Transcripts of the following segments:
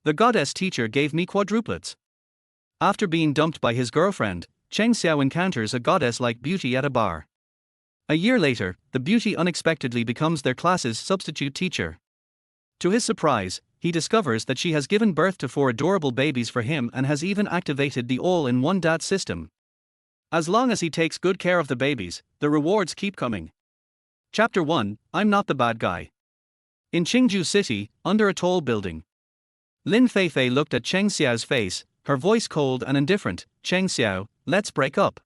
The goddess teacher gave me quadruplets. After being dumped by his girlfriend, Cheng Xiao encounters a goddess-like beauty at a bar. A year later, the beauty unexpectedly becomes their class's substitute teacher. To his surprise, he discovers that she has given birth to 4 adorable babies for him and has even activated the all-in-one dad system. As long as he takes good care of the babies, the rewards keep coming. Chapter 1, I'm Not the Bad Guy. In Qingju City, under a tall building. Lin Feifei looked at Cheng Xiao's face, her voice cold and indifferent. Cheng Xiao, let's break up.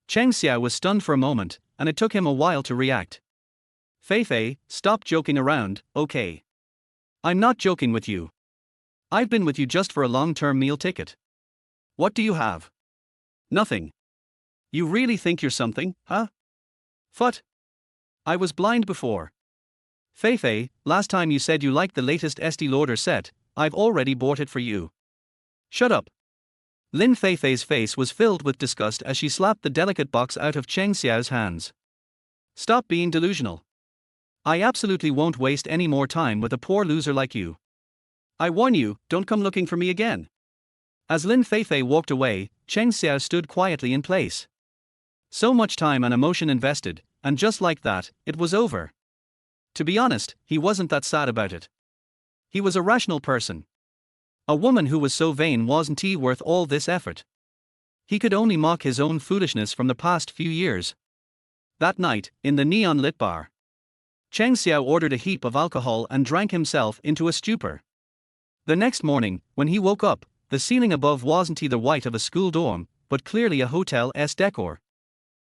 Cheng Xiao was stunned for a moment, and it took him a while to react. Feifei, stop joking around, okay? I'm not joking with you. I've been with you just for a long-term meal ticket. What do you have? Nothing. You really think you're something, huh? Phut. I was blind before. Feifei, last time you said you liked the latest Estee Lauder set, I've already bought it for you. Shut up. Lin Feifei's face was filled with disgust as she slapped the delicate box out of Cheng Xiao's hands. Stop being delusional. I absolutely won't waste any more time with a poor loser like you. I warn you, don't come looking for me again. As Lin Feifei walked away, Cheng Xiao stood quietly in place. So much time and emotion invested, and just like that, it was over. To be honest, he wasn't that sad about it. He was a rational person. A woman who was so vain wasn't worth all this effort. He could only mock his own foolishness from the past few years. That night, in the neon-lit bar, Cheng Xiao ordered a heap of alcohol and drank himself into a stupor. The next morning, when he woke up, the ceiling above wasn't the white of a school dorm, but clearly a hotel's decor.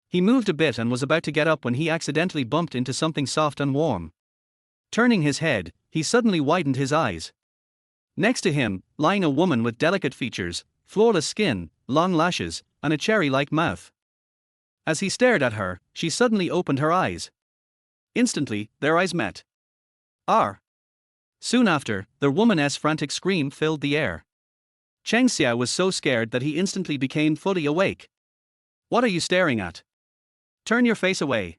He moved a bit and was about to get up when he accidentally bumped into something soft and warm. Turning his head, he suddenly widened his eyes. Next to him, lying a woman with delicate features, flawless skin, long lashes, and a cherry-like mouth. As he stared at her, she suddenly opened her eyes. Instantly, their eyes met. R. Soon after, the woman's frantic scream filled the air. Cheng Xiao was so scared that he instantly became fully awake. What are you staring at? Turn your face away.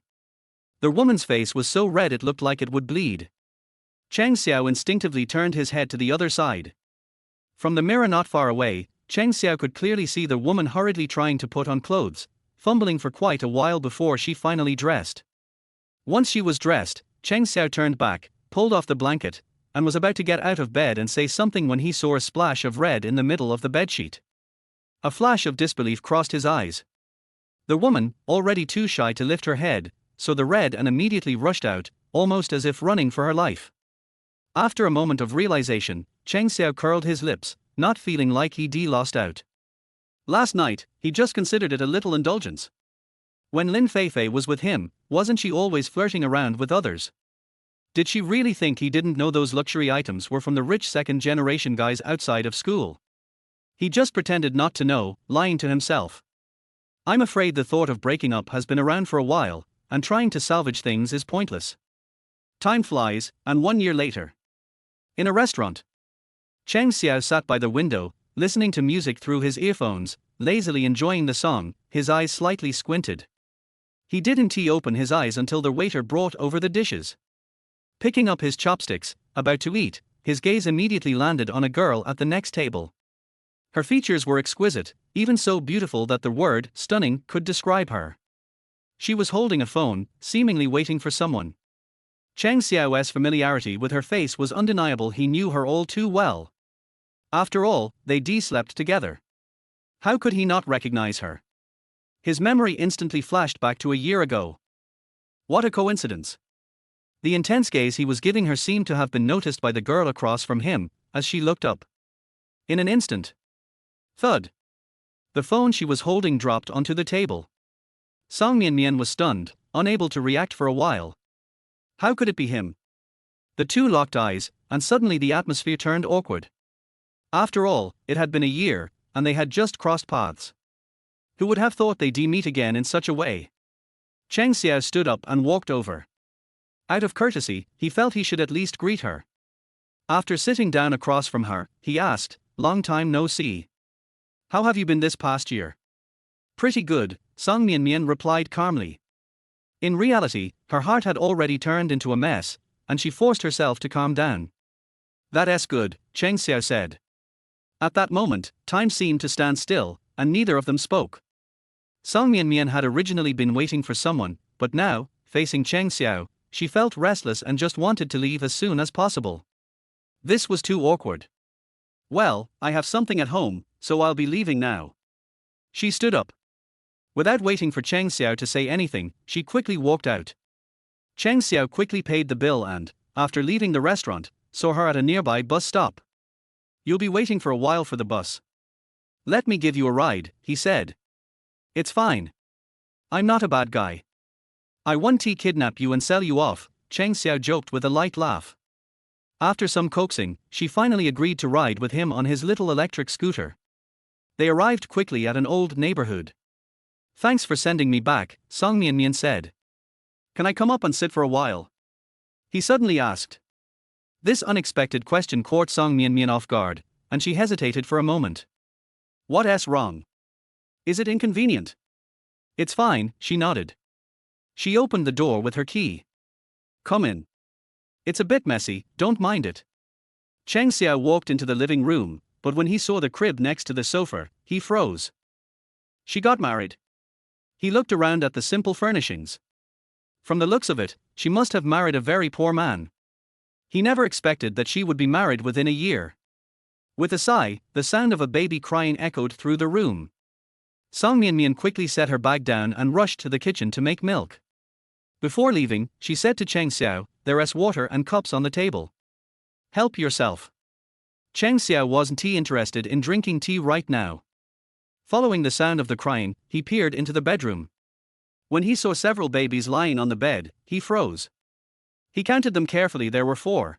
The woman's face was so red it looked like it would bleed. Cheng Xiao instinctively turned his head to the other side. From the mirror not far away, Cheng Xiao could clearly see the woman hurriedly trying to put on clothes, fumbling for quite a while before she finally dressed. Once she was dressed, Cheng Xiao turned back, pulled off the blanket, and was about to get out of bed and say something when he saw a splash of red in the middle of the bedsheet. A flash of disbelief crossed his eyes. The woman, already too shy to lift her head, saw the red and immediately rushed out, almost as if running for her life. After a moment of realization, Cheng Xiao curled his lips, not feeling like he'd lost out. Last night, he just considered it a little indulgence. When Lin Feifei was with him, wasn't she always flirting around with others? Did she really think he didn't know those luxury items were from the rich second-generation guys outside of school? He just pretended not to know, lying to himself. I'm afraid the thought of breaking up has been around for a while, and trying to salvage things is pointless. Time flies, and 1 year later. In a restaurant. Cheng Xiao sat by the window, listening to music through his earphones, lazily enjoying the song, his eyes slightly squinted. He didn't open his eyes until the waiter brought over the dishes. Picking up his chopsticks, about to eat, his gaze immediately landed on a girl at the next table. Her features were exquisite, even so beautiful that the word stunning could describe her. She was holding a phone, seemingly waiting for someone. Cheng Xiao's familiarity with her face was undeniable. He knew her all too well. After all, they slept together. How could he not recognize her? His memory instantly flashed back to a year ago. What a coincidence. The intense gaze he was giving her seemed to have been noticed by the girl across from him, as she looked up. In an instant. Thud. The phone she was holding dropped onto the table. Song Mian was stunned, unable to react for a while. How could it be him? The two locked eyes, and suddenly the atmosphere turned awkward. After all, it had been a year, and they had just crossed paths. Who would have thought they'd meet again in such a way? Cheng Xiao stood up and walked over. Out of courtesy, he felt he should at least greet her. After sitting down across from her, he asked, "Long time no see. How have you been this past year?" "Pretty good," Song Mian replied calmly. In reality, her heart had already turned into a mess, and she forced herself to calm down. That's good, Cheng Xiao said. At that moment, time seemed to stand still, and neither of them spoke. Song Mianmian had originally been waiting for someone, but now, facing Cheng Xiao, she felt restless and just wanted to leave as soon as possible. This was too awkward. Well, I have something at home, so I'll be leaving now. She stood up. Without waiting for Cheng Xiao to say anything, she quickly walked out. Cheng Xiao quickly paid the bill and, after leaving the restaurant, saw her at a nearby bus stop. You'll be waiting for a while for the bus. Let me give you a ride, he said. It's fine. I'm not a bad guy. I won't kidnap you and sell you off, Cheng Xiao joked with a light laugh. After some coaxing, she finally agreed to ride with him on his little electric scooter. They arrived quickly at an old neighborhood. Thanks for sending me back, Song Mianmian said. Can I come up and sit for a while? He suddenly asked. This unexpected question caught Song Mianmian off guard, and she hesitated for a moment. What's wrong? Is it inconvenient? It's fine, she nodded. She opened the door with her key. Come in. It's a bit messy, don't mind it. Cheng Xiao walked into the living room, but when he saw the crib next to the sofa, he froze. She got married. He looked around at the simple furnishings. From the looks of it, she must have married a very poor man. He never expected that she would be married within a year. With a sigh, the sound of a baby crying echoed through the room. Song Mianmian quickly set her bag down and rushed to the kitchen to make milk. Before leaving, she said to Cheng Xiao, "There's water and cups on the table. Help yourself." Cheng Xiao wasn't interested in drinking tea right now. Following the sound of the crying, he peered into the bedroom. When he saw several babies lying on the bed, he froze. He counted them carefully. There were 4.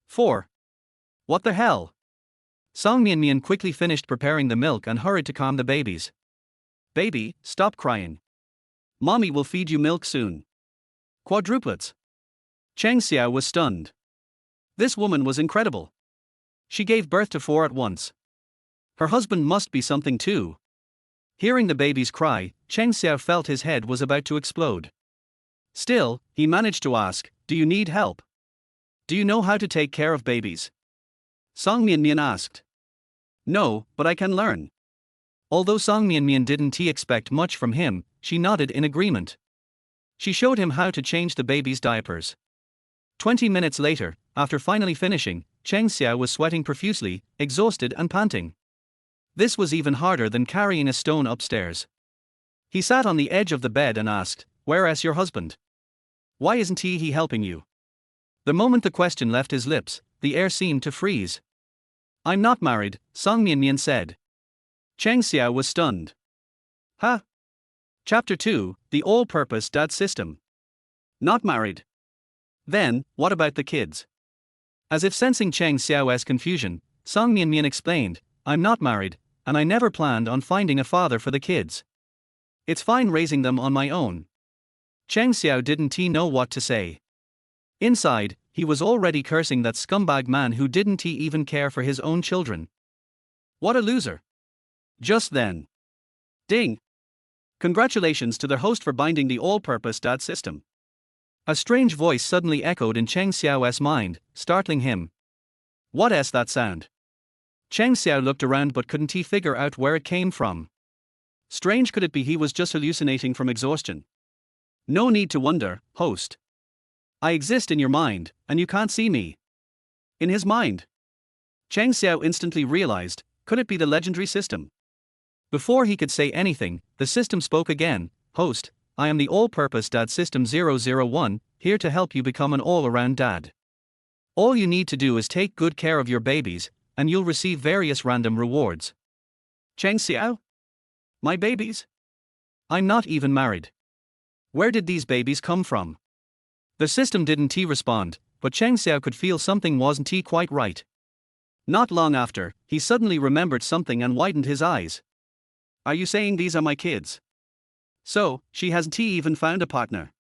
4. What the hell? Song Mianmian quickly finished preparing the milk and hurried to calm the babies. Baby, stop crying. Mommy will feed you milk soon. Quadruplets. Cheng Xiao was stunned. This woman was incredible. She gave birth to 4 at once. Her husband must be something too. Hearing the babies cry, Cheng Xiao felt his head was about to explode. Still, he managed to ask, "Do you need help? Do you know how to take care of babies?" Song Mianmian asked. No, but I can learn. Although Song Mianmian didn't expect much from him, she nodded in agreement. She showed him how to change the baby's diapers. 20 minutes later, after finally finishing, Cheng Xiao was sweating profusely, exhausted and panting. This was even harder than carrying a stone upstairs. He sat on the edge of the bed and asked, "Where's your husband? Why isn't he helping you?" The moment the question left his lips, the air seemed to freeze. I'm not married, Song Mianmian said. Cheng Xiao was stunned. Huh? Chapter 2, The All-Purpose Dad System. Not married. Then, what about the kids? As if sensing Cheng Xiao's confusion, Song Mianmian explained, I'm not married, and I never planned on finding a father for the kids. It's fine raising them on my own. Cheng Xiao didn't know what to say. Inside, he was already cursing that scumbag man who didn't even care for his own children. What a loser. Just then. Ding! Congratulations to the host for binding the all-purpose dad system. A strange voice suddenly echoed in Cheng Xiao's mind, startling him. What's that sound? Cheng Xiao looked around but couldn't figure out where it came from. Strange, could it be he was just hallucinating from exhaustion? No need to wonder, host. I exist in your mind, and you can't see me. In his mind. Cheng Xiao instantly realized, could it be the legendary system? Before he could say anything, the system spoke again. Host, I am the all-purpose dad system 001, here to help you become an all-around dad. All you need to do is take good care of your babies, and you'll receive various random rewards. Cheng Xiao? My babies? I'm not even married. Where did these babies come from? The system didn't respond, but Cheng Xiao could feel something wasn't quite right. Not long after, he suddenly remembered something and widened his eyes. Are you saying these are my kids? So, she hasn't even found a partner.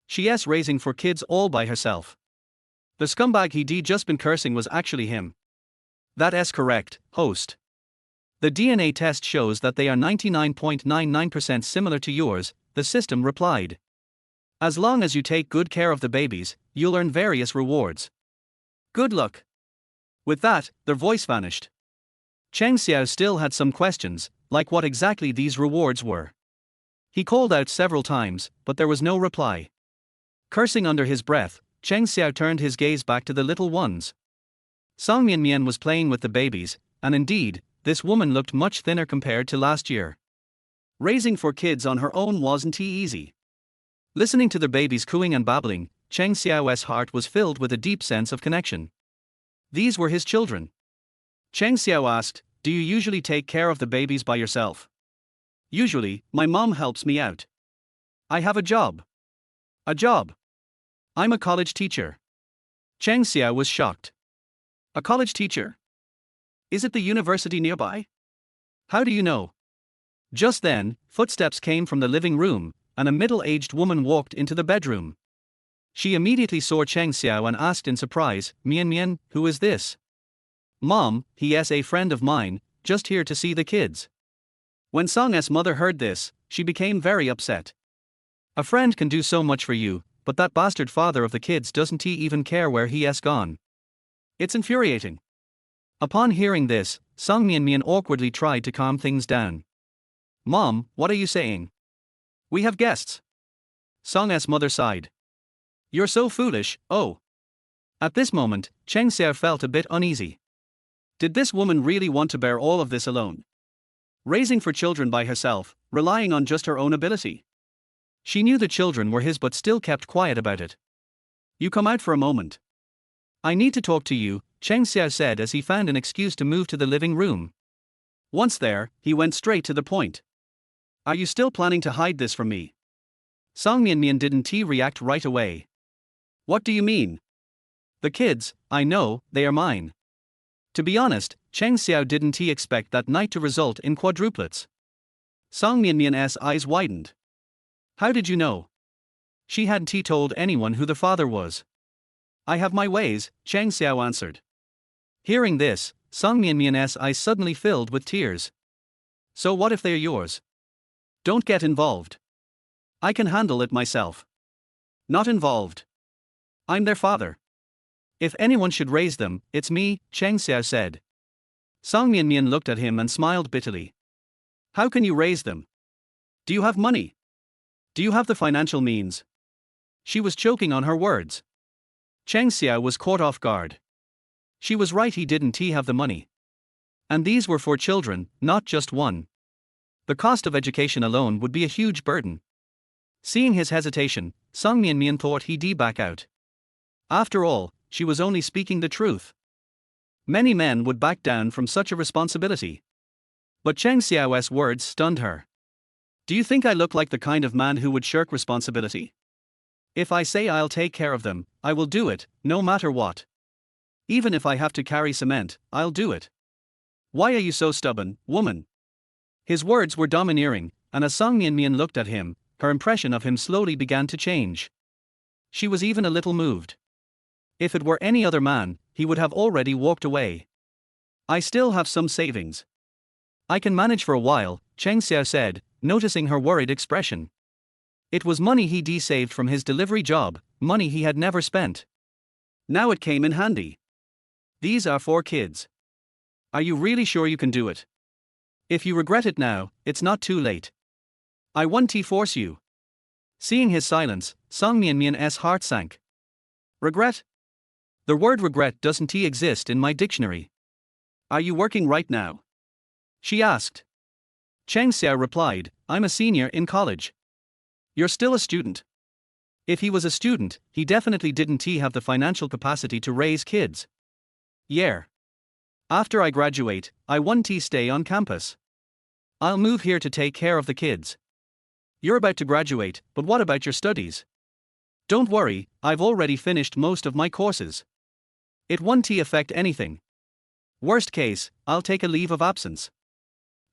She's raising 4 kids all by herself. The scumbag he'd just been cursing was actually him. That's correct, host. The DNA test shows that they are 99.99% similar to yours, the system replied. As long as you take good care of the babies, you'll earn various rewards. Good luck. With that, their voice vanished. Cheng Xiao still had some questions, like what exactly these rewards were. He called out several times, but there was no reply. Cursing under his breath, Cheng Xiao turned his gaze back to the little ones. Song Mianmian was playing with the babies, and indeed, this woman looked much thinner compared to last year. Raising 4 kids on her own wasn't easy. Listening to the babies cooing and babbling, Cheng Xiao's heart was filled with a deep sense of connection. These were his children. Cheng Xiao asked, "Do you usually take care of the babies by yourself?" "Usually, my mom helps me out. I have a job." "A job?" "I'm a college teacher." Cheng Xiao was shocked. "A college teacher? Is it the university nearby?" "How do you know?" Just then, footsteps came from the living room, and a middle-aged woman walked into the bedroom. She immediately saw Cheng Xiao and asked in surprise, "Mian Mian, who is this?" "Mom, he's a friend of mine, just here to see the kids." When Song's mother heard this, she became very upset. "A friend can do so much for you, but that bastard father of the kids doesn't even care where he's gone. It's infuriating." Upon hearing this, Song Mianmian awkwardly tried to calm things down. "Mom, what are you saying? We have guests." Song's mother sighed. "You're so foolish, oh." At this moment, Cheng Xiao felt a bit uneasy. Did this woman really want to bear all of this alone? Raising 4 children by herself, relying on just her own ability. She knew the children were his but still kept quiet about it. "You come out for a moment. I need to talk to you," Cheng Xiao said as he found an excuse to move to the living room. Once there, he went straight to the point. "Are you still planning to hide this from me?" Song Mianmian didn't react right away. "What do you mean?" "The kids, I know, they are mine." To be honest, Cheng Xiao didn't expect that night to result in quadruplets. Song Mianmian's eyes widened. "How did you know?" She hadn't told anyone who the father was. "I have my ways," Cheng Xiao answered. Hearing this, Song Mianmian's eyes suddenly filled with tears. "So what if they're yours?" "Don't get involved. I can handle it myself." "Not involved. I'm their father. If anyone should raise them, it's me," Cheng Xiao said. Song Mianmian looked at him and smiled bitterly. "How can you raise them? Do you have money? Do you have the financial means?" She was choking on her words. Cheng Xiao was caught off guard. She was right, he didn't have the money. And these were 4 children, not just one. The cost of education alone would be a huge burden. Seeing his hesitation, Song Mianmian thought he'd back out. After all, she was only speaking the truth. Many men would back down from such a responsibility. But Cheng Xiao's words stunned her. "Do you think I look like the kind of man who would shirk responsibility? If I say I'll take care of them, I will do it, no matter what. Even if I have to carry cement, I'll do it. Why are you so stubborn, woman?" His words were domineering, and as Song Mianmian looked at him, her impression of him slowly began to change. She was even a little moved. If it were any other man, he would have already walked away. "I still have some savings. I can manage for a while," Cheng Xiao said, noticing her worried expression. It was money he'd saved from his delivery job, money he had never spent. Now it came in handy. "These are 4 kids. Are you really sure you can do it? If you regret it now, it's not too late. I won't force you." Seeing his silence, Song Mianmian's heart sank. "Regret? The word regret doesn't exist in my dictionary. Are you working right now?" she asked. Cheng Xiao replied, "I'm a senior in college." "You're still a student." If he was a student, he definitely didn't have the financial capacity to raise kids. "Yeah. After I graduate, I won't stay on campus. I'll move here to take care of the kids." "You're about to graduate, but what about your studies?" "Don't worry, I've already finished most of my courses. It won't affect anything. Worst case, I'll take a leave of absence."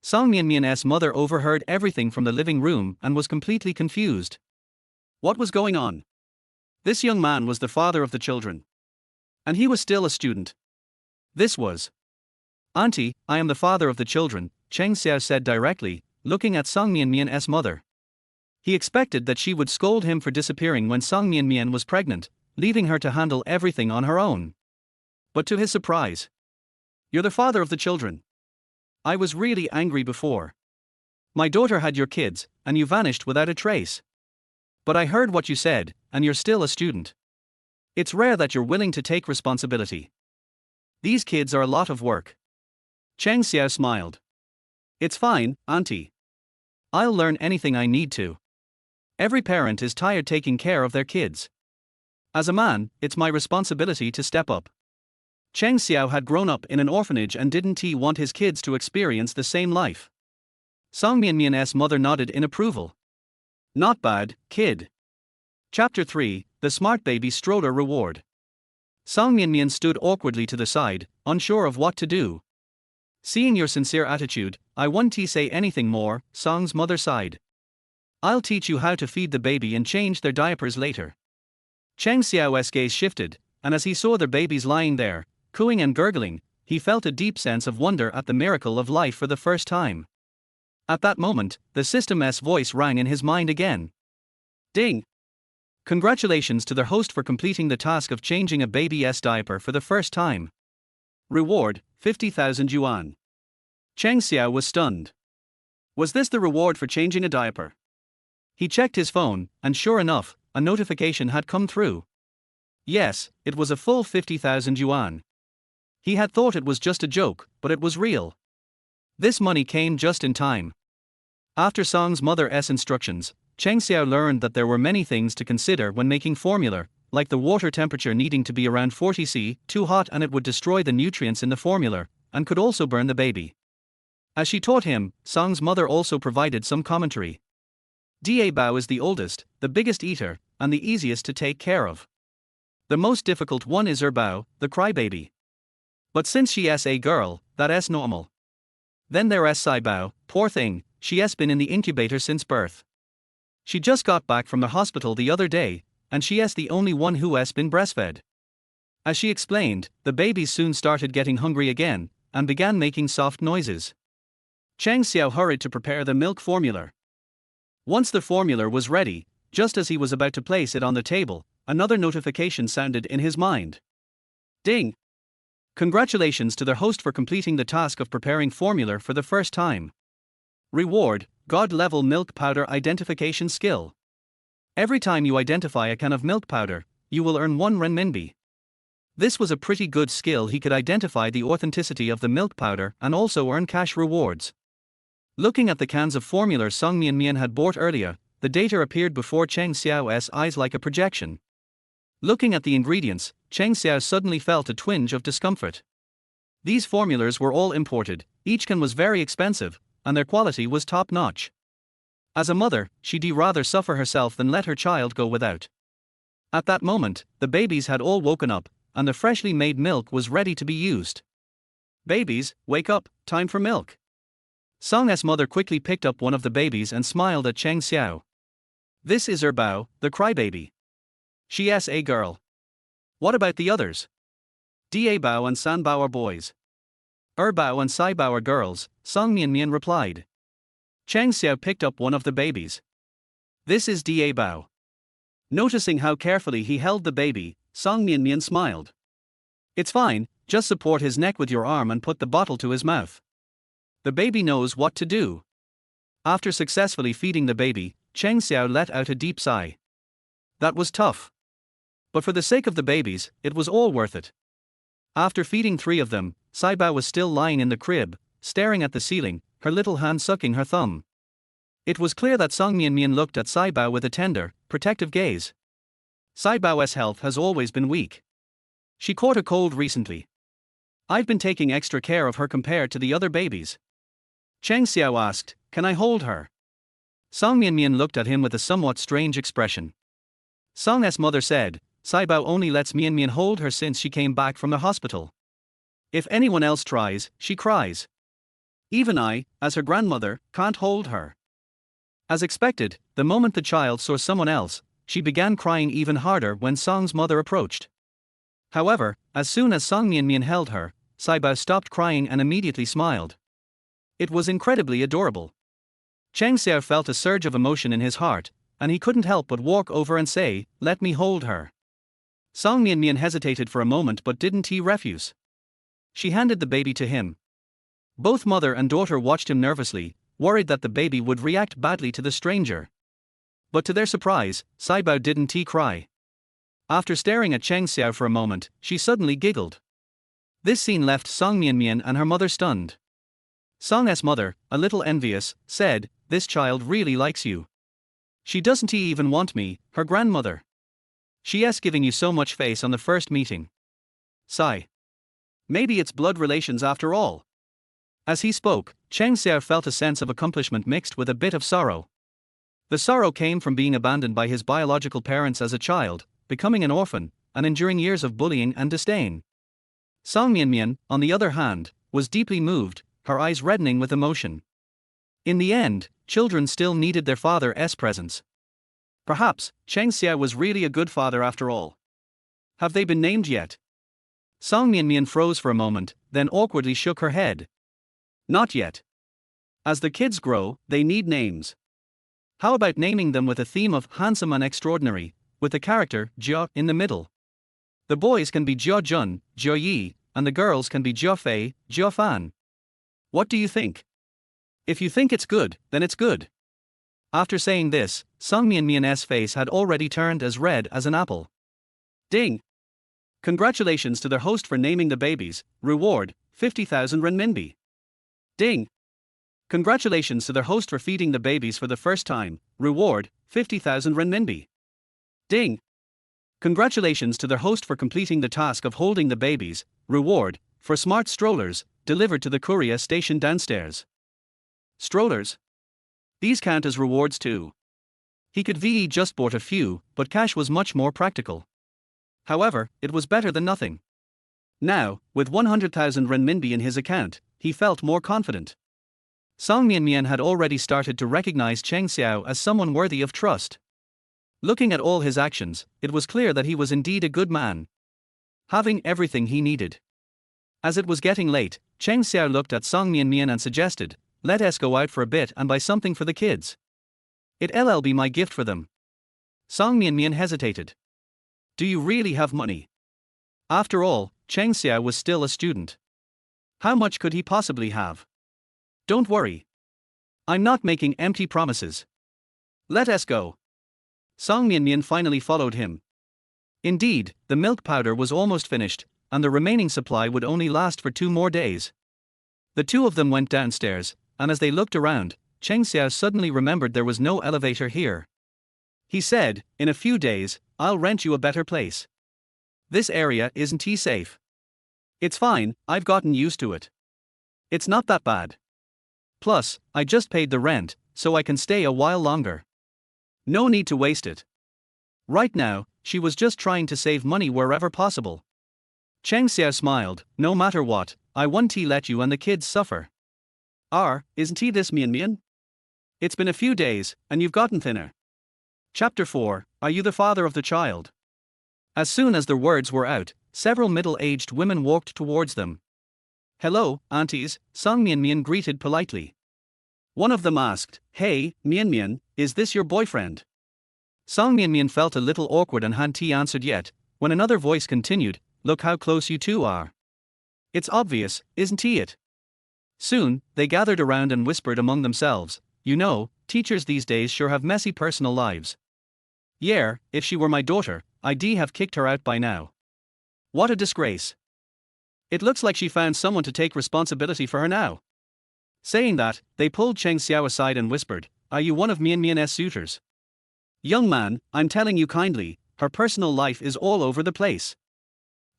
Song Mianmian's mother overheard everything from the living room and was completely confused. What was going on? This young man was the father of the children. And he was still a student. This was. "Auntie, I am the father of the children," Cheng Xiao said directly, looking at Song Mianmian's mother. He expected that she would scold him for disappearing when Song Mianmian was pregnant, leaving her to handle everything on her own. But to his surprise, You're the father of the children. I was really angry before. My daughter had your kids, and you vanished without a trace. But I heard what you said, and you're still a student. It's rare that you're willing to take responsibility. These kids are a lot of work. Cheng Xiao smiled. It's fine, Auntie. I'll learn anything I need to. Every parent is tired taking care of their kids. As a man, it's my responsibility to step up. Cheng Xiao had grown up in an orphanage and didn't he want his kids to experience the same life? Song Mianmian's mother nodded in approval. Not bad, kid. Chapter 3, The Smart Baby Stroller Reward. Song Mianmian stood awkwardly to the side, unsure of what to do. Seeing your sincere attitude, I won't say anything more, Song's mother sighed. I'll teach you how to feed the baby and change their diapers later. Cheng Xiao's gaze shifted, and as he saw their babies lying there, cooing and gurgling, he felt a deep sense of wonder at the miracle of life for the first time. At that moment, the system's voice rang in his mind again. Ding! Congratulations to their host for completing the task of changing a baby's diaper for the first time. Reward, 50,000 yuan. Cheng Xiao was stunned. Was this the reward for changing a diaper? He checked his phone, and sure enough, a notification had come through. Yes, it was a full 50,000 yuan. He had thought it was just a joke, but it was real. This money came just in time. After Song's mother's instructions, Cheng Xiao learned that there were many things to consider when making formula, like the water temperature needing to be around 40 C, too hot and it would destroy the nutrients in the formula, and could also burn the baby. As she taught him, Song's mother also provided some commentary. Da Bao is the oldest, the biggest eater, and the easiest to take care of. The most difficult one is Bao, the crybaby. But since she's a girl, that's normal. Then there's Sai Bao, poor thing, she's been in the incubator since birth. She just got back from the hospital the other day, and she's the only one who's been breastfed. As she explained, the babies soon started getting hungry again, and began making soft noises. Cheng Xiao hurried to prepare the milk formula. Once the formula was ready, just as he was about to place it on the table, another notification sounded in his mind. Ding! Congratulations to their host for completing the task of preparing formula for the first time. Reward, God-level milk powder identification skill. Every time you identify a can of milk powder, you will earn 1 renminbi. This was a pretty good skill. He could identify the authenticity of the milk powder and also earn cash rewards. Looking at the cans of formula Song Mianmian had bought earlier, the data appeared before Cheng Xiao's eyes like a projection. Looking at the ingredients, Cheng Xiao suddenly felt a twinge of discomfort. These formulas were all imported, each can was very expensive, and their quality was top-notch. As a mother, she'd rather suffer herself than let her child go without. At that moment, the babies had all woken up, and the freshly made milk was ready to be used. Babies, wake up, time for milk. Song's mother quickly picked up one of the babies and smiled at Cheng Xiao. This is Bao, the crybaby. She's a girl. What about the others? Da Bao and San Bao are boys. Bao and Sai Bao are girls, Song Mianmian replied. Cheng Xiao picked up one of the babies. This is Da Bao. Noticing how carefully he held the baby, Song Mianmian smiled. It's fine, just support his neck with your arm and put the bottle to his mouth. The baby knows what to do. After successfully feeding the baby, Cheng Xiao let out a deep sigh. That was tough. But for the sake of the babies, it was all worth it. After feeding 3 of them, Sai Bao was still lying in the crib, staring at the ceiling, her little hand sucking her thumb. It was clear that Song Mianmian looked at Sai Bao with a tender, protective gaze. Sai Bao's health has always been weak. She caught a cold recently. I've been taking extra care of her compared to the other babies. Cheng Xiao asked, can I hold her? Song Mianmian looked at him with a somewhat strange expression. Song's mother said, Sai Bao only lets Mianmian hold her since she came back from the hospital. If anyone else tries, she cries. Even I, as her grandmother, can't hold her. As expected, the moment the child saw someone else, she began crying even harder when Song's mother approached. However, as soon as Song Mianmian held her, Sai Bao stopped crying and immediately smiled. It was incredibly adorable. Cheng Xiao felt a surge of emotion in his heart, and he couldn't help but walk over and say, let me hold her. Song Mianmian hesitated for a moment but didn't he refuse? She handed the baby to him. Both mother and daughter watched him nervously, worried that the baby would react badly to the stranger. But to their surprise, Saibao didn't cry. After staring at Cheng Xiao for a moment, she suddenly giggled. This scene left Song Mianmian and her mother stunned. Song's mother, a little envious, said, "This child really likes you. She doesn't even want me, her grandmother. She's giving you so much face on the first meeting." Sigh. Maybe it's blood relations after all. As he spoke, Cheng Xiao felt a sense of accomplishment mixed with a bit of sorrow. The sorrow came from being abandoned by his biological parents as a child, becoming an orphan, and enduring years of bullying and disdain. Song Mianmian, on the other hand, was deeply moved, her eyes reddening with emotion. In the end, children still needed their father's presence. Perhaps, Cheng Xiao was really a good father after all. Have they been named yet? Song Mianmian froze for a moment, then awkwardly shook her head. Not yet. As the kids grow, they need names. How about naming them with a theme of handsome and extraordinary, with the character Jia in the middle? The boys can be Jia Jun, Jia Yi, and the girls can be Jia Fei, Jia Fan. What do you think? If you think it's good, then it's good. After saying this, Song Mianmian's face had already turned as red as an apple. Ding! Congratulations to their host for naming the babies, reward, 50,000 renminbi. Ding! Congratulations to their host for feeding the babies for the first time, reward, 50,000 renminbi. Ding! Congratulations to their host for completing the task of holding the babies, reward, for smart strollers, delivered to the courier station downstairs. Strollers? These count as rewards too. He could just bought a few, but cash was much more practical. However, it was better than nothing. Now, with 100,000 renminbi in his account, he felt more confident. Song Mianmian had already started to recognize Cheng Xiao as someone worthy of trust. Looking at all his actions, it was clear that he was indeed a good man, having everything he needed. As it was getting late, Cheng Xiao looked at Song Mianmian and suggested, "Let us go out for a bit and buy something for the kids. It'll be my gift for them." Song Mianmian hesitated. Do you really have money? After all, Cheng Xiao was still a student. How much could he possibly have? Don't worry. I'm not making empty promises. Let us go. Song Mianmian finally followed him. Indeed, the milk powder was almost finished, and the remaining supply would only last for 2 more days. The two of them went downstairs, and as they looked around, Cheng Xiao suddenly remembered there was no elevator here. He said, "In a few days, I'll rent you a better place. This area isn't safe." "It's fine, I've gotten used to it. It's not that bad. Plus, I just paid the rent, so I can stay a while longer. No need to waste it." Right now, she was just trying to save money wherever possible. Cheng Xiao smiled, "No matter what, I won't let you and the kids suffer." Isn't this Mianmian? It's been a few days, and you've gotten thinner. Chapter 4, Are You the Father of the Child? As soon as their words were out, several middle-aged women walked towards them. "Hello, aunties," Song Mianmian greeted politely. One of them asked, "Hey, Mianmian, is this your boyfriend?" Song Mianmian felt a little awkward and hadn't answered yet, when another voice continued, "Look how close you two are. It's obvious, isn't it?" Soon, they gathered around and whispered among themselves, "You know, teachers these days sure have messy personal lives. Yeah, if she were my daughter, I'd have kicked her out by now. What a disgrace. It looks like she found someone to take responsibility for her now." Saying that, they pulled Cheng Xiao aside and whispered, "Are you one of Mianmian's suitors?" "Young man, I'm telling you kindly, her personal life is all over the place.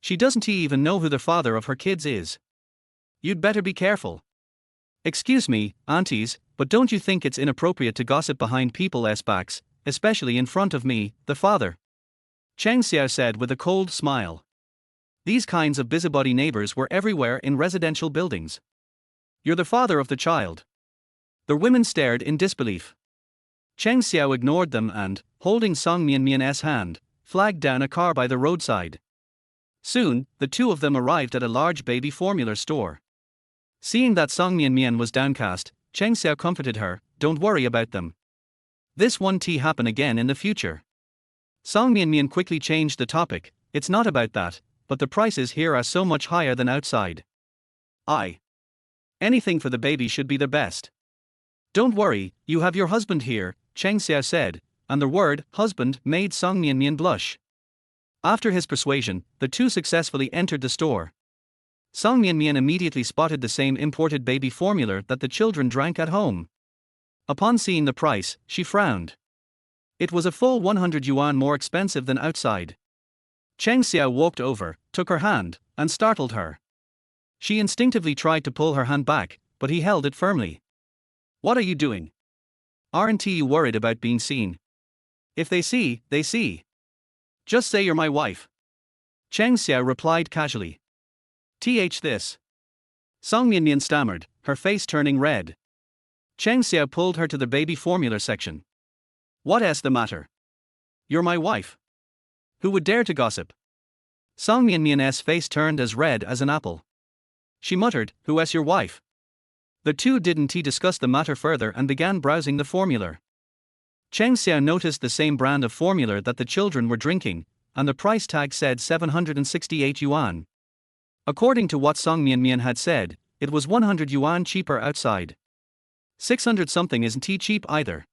She doesn't even know who the father of her kids is. You'd better be careful." "Excuse me, aunties, but don't you think it's inappropriate to gossip behind people's backs, especially in front of me, the father?" Cheng Xiao said with a cold smile. These kinds of busybody neighbors were everywhere in residential buildings. "You're the father of the child." The women stared in disbelief. Cheng Xiao ignored them and, holding Song Mianmian's hand, flagged down a car by the roadside. Soon, the two of them arrived at a large baby formula store. Seeing that Song Mianmian was downcast, Cheng Xiao comforted her, "Don't worry about them. This won't happen again in the future." Song Mianmian quickly changed the topic, "It's not about that, but the prices here are so much higher than outside. Anything for the baby should be the best. Don't worry, you have your husband here, Cheng Xiao said, and the word husband made Song Mianmian blush. After his persuasion, the two successfully entered the store. Song Mianmian immediately spotted the same imported baby formula that the children drank at home. Upon seeing the price, she frowned. It was a full 100 yuan more expensive than outside. Cheng Xiao walked over, took her hand, and startled her. She instinctively tried to pull her hand back, but he held it firmly. What are you doing? Aren't you worried about being seen? If they see, they see. Just say you're my wife. Cheng Xiao replied casually. This. Song Mianmian stammered, her face turning red. Cheng Xiao pulled her to the baby formula section. What's the matter? You're my wife. Who would dare to gossip? Song Mianmian's face turned as red as an apple. She muttered, who's your wife? The two didn't discuss the matter further and began browsing the formula. Cheng Xiao noticed the same brand of formula that the children were drinking, and the price tag said 768 yuan. According to what Song Mianmian had said, it was 100 yuan cheaper outside. 600 something isn't cheap either.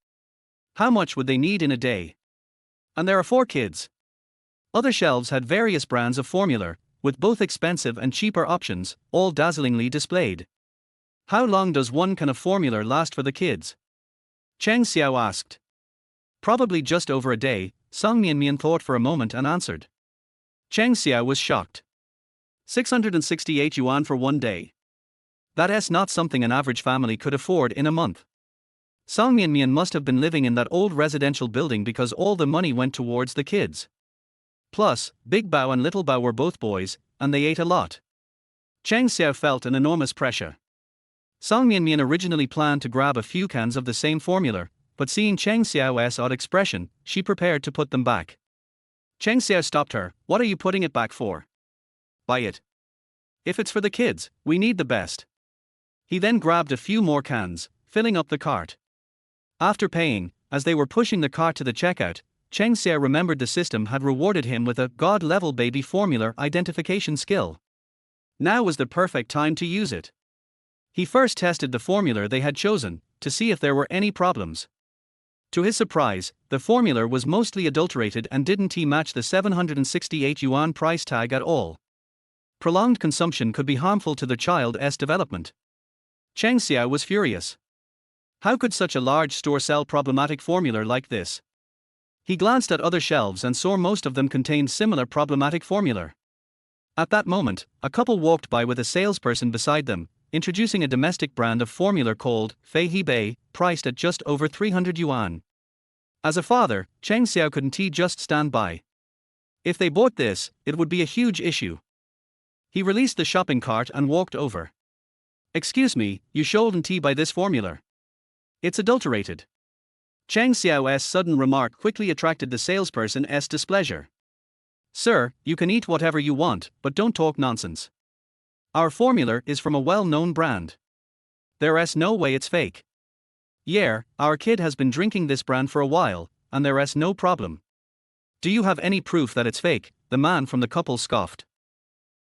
How much would they need in a day? And there are 4 kids. Other shelves had various brands of formula, with both expensive and cheaper options, all dazzlingly displayed. How long does one can of formula last for the kids? Cheng Xiao asked. Probably just over a day, Song Mianmian thought for a moment and answered. Cheng Xiao was shocked. 668 yuan for 1 day. That's not something an average family could afford in a month. Song Mianmian must have been living in that old residential building because all the money went towards the kids. Plus, Big Bao and Little Bao were both boys, and they ate a lot. Cheng Xiao felt an enormous pressure. Song Mianmian originally planned to grab a few cans of the same formula, but seeing Cheng Xiao's odd expression, she prepared to put them back. Cheng Xiao stopped her. What are you putting it back for? Buy it. If it's for the kids, we need the best. He then grabbed a few more cans, filling up the cart. After paying, as they were pushing the cart to the checkout, Cheng Xiao remembered the system had rewarded him with a God-level baby formula identification skill. Now was the perfect time to use it. He first tested the formula they had chosen, to see if there were any problems. To his surprise, the formula was mostly adulterated and didn't match the 768 yuan price tag at all. Prolonged consumption could be harmful to the child's development. Cheng Xiao was furious. How could such a large store sell problematic formula like this? He glanced at other shelves and saw most of them contained similar problematic formula. At that moment, a couple walked by with a salesperson beside them, introducing a domestic brand of formula called Fei He Bei, priced at just over 300 yuan. As a father, Cheng Xiao couldn't just stand by. If they bought this, it would be a huge issue. He released the shopping cart and walked over. Excuse me, you shouldn't buy this formula. It's adulterated. Cheng Xiao's sudden remark quickly attracted the salesperson's displeasure. Sir, you can eat whatever you want, but don't talk nonsense. Our formula is from a well-known brand. There's no way it's fake. Yeah, our kid has been drinking this brand for a while, and there's no problem. Do you have any proof that it's fake? The man from the couple scoffed.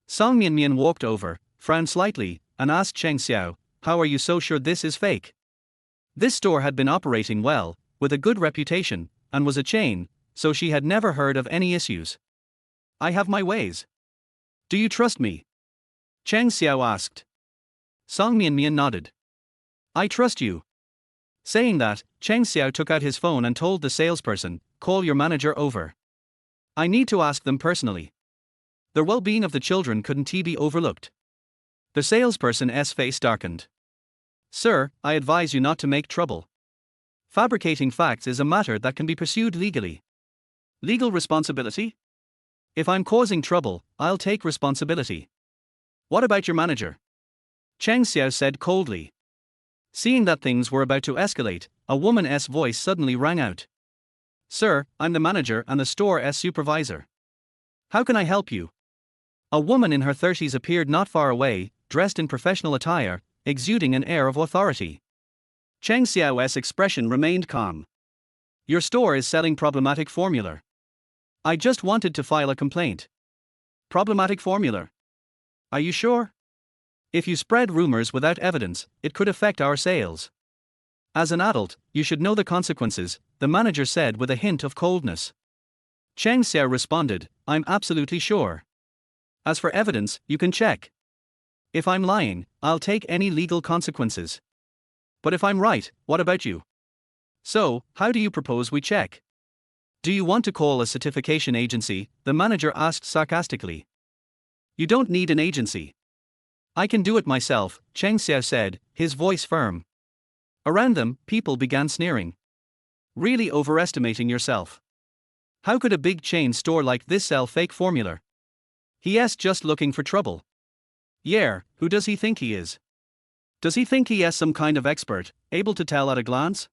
Song Mianmian walked over, frowned slightly, and asked Cheng Xiao, how are you so sure this is fake? This store had been operating well, with a good reputation, and was a chain, so she had never heard of any issues. I have my ways. Do you trust me? Cheng Xiao asked. Song Mianmian nodded. I trust you. Saying that, Cheng Xiao took out his phone and told the salesperson, call your manager over. I need to ask them personally. The well-being of the children couldn't be overlooked. The salesperson's face darkened. Sir, I advise you not to make trouble. Fabricating facts is a matter that can be pursued legally. Legal responsibility? If I'm causing trouble, I'll take responsibility. What about your manager? Cheng Xiao said coldly. Seeing that things were about to escalate, a woman's voice suddenly rang out. Sir, I'm the manager and the store's supervisor. How can I help you? A woman in her 30s appeared not far away, dressed in professional attire, exuding an air of authority. Cheng Xiao's expression remained calm. Your store is selling problematic formula. I just wanted to file a complaint. Problematic formula. Are you sure? If you spread rumors without evidence, it could affect our sales. As an adult, you should know the consequences, the manager said with a hint of coldness. Cheng Xiao responded, I'm absolutely sure. As for evidence, you can check. If I'm lying, I'll take any legal consequences. But if I'm right, what about you? So, how do you propose we check? Do you want to call a certification agency? The manager asked sarcastically. You don't need an agency. I can do it myself, Cheng Xiao said, his voice firm. Around them, people began sneering. Really overestimating yourself. How could a big chain store like this sell fake formula? He's just looking for trouble. Yeah, who does he think he is? Does he think he is some kind of expert, able to tell at a glance?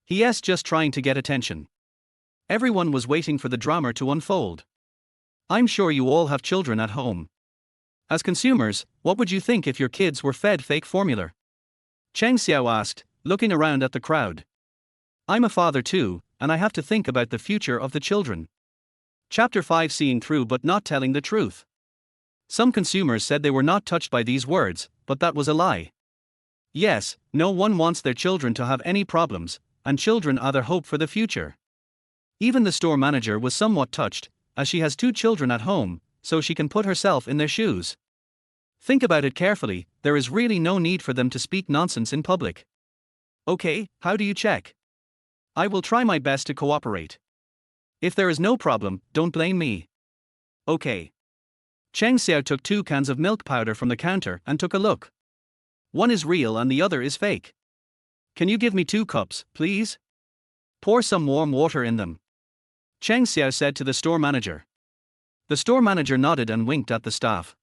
He's just trying to get attention. Everyone was waiting for the drama to unfold. I'm sure you all have children at home. As consumers, what would you think if your kids were fed fake formula? Cheng Xiao asked, looking around at the crowd. I'm a father too, and I have to think about the future of the children. Chapter 5 Seeing Through but Not Telling the Truth. Some consumers said they were not touched by these words, but that was a lie. Yes, no one wants their children to have any problems, and children are their hope for the future. Even the store manager was somewhat touched, as she has 2 children at home, so she can put herself in their shoes. Think about it carefully, there is really no need for them to speak nonsense in public. Okay, how do you check? I will try my best to cooperate. If there is no problem, don't blame me. Okay. Cheng Xiao took 2 cans of milk powder from the counter and took a look. One is real and the other is fake. Can you give me 2 cups, please? Pour some warm water in them. Cheng Xiao said to the store manager. The store manager nodded and winked at the staff.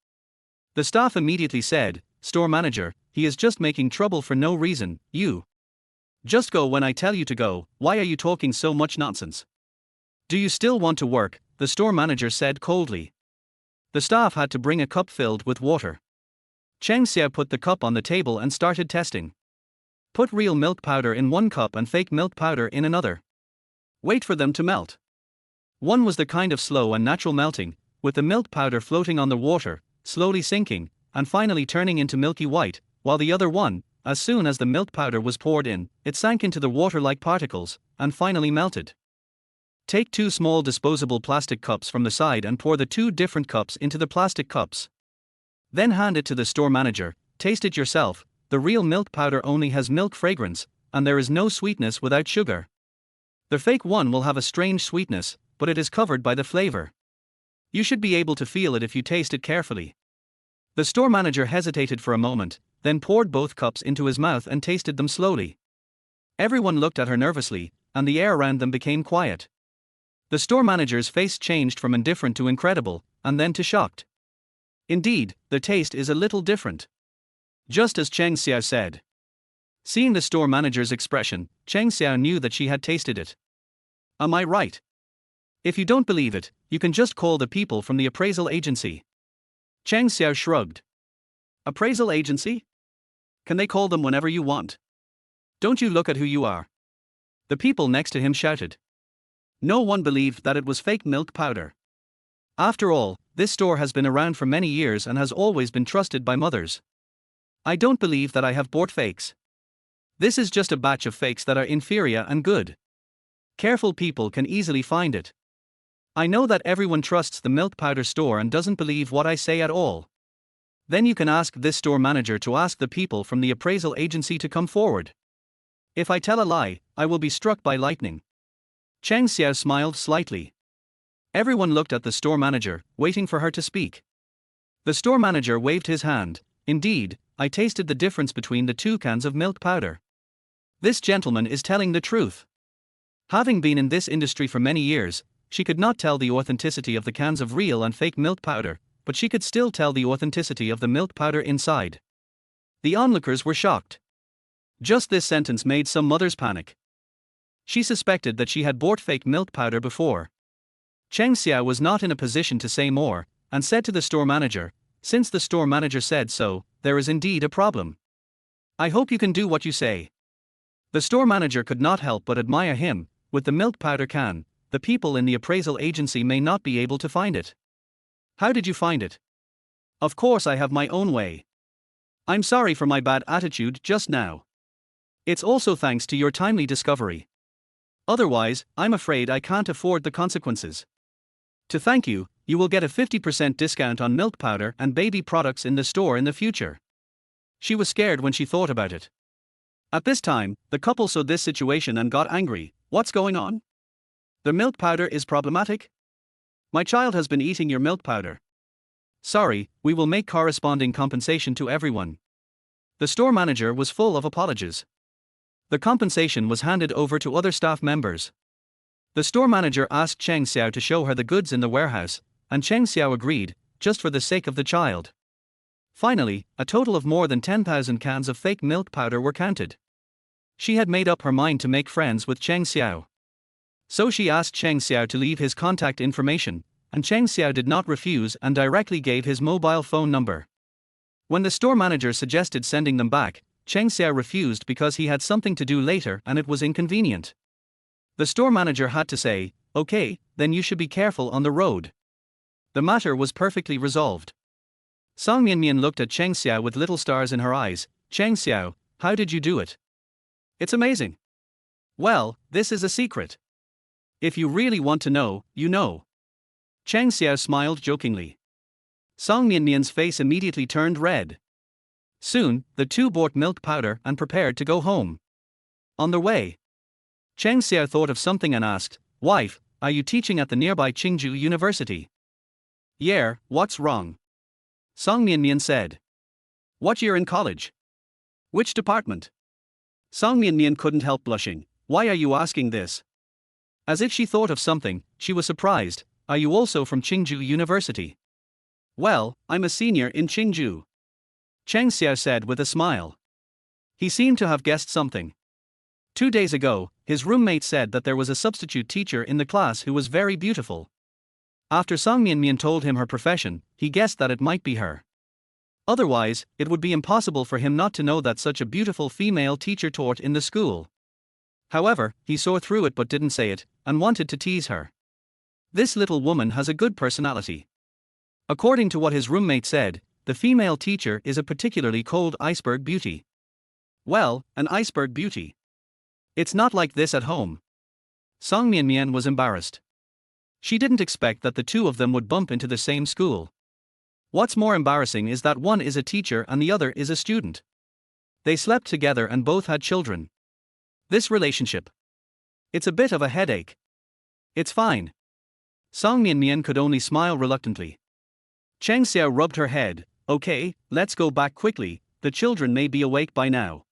The staff immediately said, Store manager, he is just making trouble for no reason, you. Just go when I tell you to go, why are you talking so much nonsense? Do you still want to work? The store manager said coldly. The staff had to bring a cup filled with water. Cheng Xiao put the cup on the table and started testing. Put real milk powder in one cup and fake milk powder in another. Wait for them to melt. One was the kind of slow and natural melting, with the milk powder floating on the water, slowly sinking, and finally turning into milky white, while the other one, as soon as the milk powder was poured in, it sank into the water like particles, and finally melted. Take 2 small disposable plastic cups from the side and pour the 2 different cups into the plastic cups. Then hand it to the store manager, taste it yourself, the real milk powder only has milk fragrance, and there is no sweetness without sugar. The fake one will have a strange sweetness, but it is covered by the flavor. You should be able to feel it if you taste it carefully. The store manager hesitated for a moment, then poured both cups into his mouth and tasted them slowly. Everyone looked at her nervously, and the air around them became quiet. The store manager's face changed from indifferent to incredible, and then to shocked. Indeed, the taste is a little different. Just as Cheng Xiao said. Seeing the store manager's expression, Cheng Xiao knew that she had tasted it. Am I right? If you don't believe it, you can just call the people from the appraisal agency. Cheng Xiao shrugged. Appraisal agency? Can they call them whenever you want? Don't you look at who you are? The people next to him shouted. No one believed that it was fake milk powder. After all, this store has been around for many years and has always been trusted by mothers. I don't believe that I have bought fakes. This is just a batch of fakes that are inferior and good. Careful people can easily find it. I know that everyone trusts the milk powder store and doesn't believe what I say at all. Then you can ask this store manager to ask the people from the appraisal agency to come forward. If I tell a lie, I will be struck by lightning. Cheng Xiao smiled slightly. Everyone looked at the store manager, waiting for her to speak. The store manager waved his hand. Indeed, I tasted the difference between the 2 cans of milk powder. This gentleman is telling the truth. Having been in this industry for many years, she could not tell the authenticity of the cans of real and fake milk powder, but she could still tell the authenticity of the milk powder inside. The onlookers were shocked. Just this sentence made some mothers panic. She suspected that she had bought fake milk powder before. Cheng Xiao was not in a position to say more, and said to the store manager, since the store manager said so, there is indeed a problem. I hope you can do what you say. The store manager could not help but admire him. With the milk powder can, the people in the appraisal agency may not be able to find it. How did you find it? Of course I have my own way. I'm sorry for my bad attitude just now. It's also thanks to your timely discovery. Otherwise, I'm afraid I can't afford the consequences. To thank you, you will get a 50% discount on milk powder and baby products in the store in the future. She was scared when she thought about it. At this time, the couple saw this situation and got angry. What's going on? The milk powder is problematic? My child has been eating your milk powder. Sorry, we will make corresponding compensation to everyone. The store manager was full of apologies. The compensation was handed over to other staff members. The store manager asked Cheng Xiao to show her the goods in the warehouse, and Cheng Xiao agreed, just for the sake of the child. Finally, a total of more than 10,000 cans of fake milk powder were counted. She had made up her mind to make friends with Cheng Xiao. So she asked Cheng Xiao to leave his contact information, and Cheng Xiao did not refuse and directly gave his mobile phone number. When the store manager suggested sending them back, Cheng Xiao refused because he had something to do later and it was inconvenient. The store manager had to say, "Okay, then you should be careful on the road." The matter was perfectly resolved. Song Mianmian looked at Cheng Xiao with little stars in her eyes. "Cheng Xiao, how did you do it?" "It's amazing." "Well, this is a secret. If you really want to know, you know." Cheng Xiao smiled jokingly. Song Mianmian's face immediately turned red. Soon, the two bought milk powder and prepared to go home. On their way, Cheng Xiao thought of something and asked, "Wife, are you teaching at the nearby Qingju University?" "Yeah, what's wrong?" Song Mianmian said. "What year in college? Which department?" Song Mianmian couldn't help blushing. "Why are you asking this?" As if she thought of something, she was surprised. "Are you also from Qingju University?" "Well, I'm a senior in Qingju," Cheng Xiao said with a smile. He seemed to have guessed something. 2 days ago, his roommate said that there was a substitute teacher in the class who was very beautiful. After Song Mianmian told him her profession, he guessed that it might be her. Otherwise, it would be impossible for him not to know that such a beautiful female teacher taught in the school. However, he saw through it but didn't say it, and wanted to tease her. This little woman has a good personality. According to what his roommate said, the female teacher is a particularly cold iceberg beauty. Well, an iceberg beauty. It's not like this at home. Song Mianmian was embarrassed. She didn't expect that the two of them would bump into the same school. What's more embarrassing is that one is a teacher and the other is a student. They slept together and both had children. This relationship. It's a bit of a headache. It's fine. Song Mianmian could only smile reluctantly. Cheng Xiao rubbed her head. "Okay, let's go back quickly, the children may be awake by now."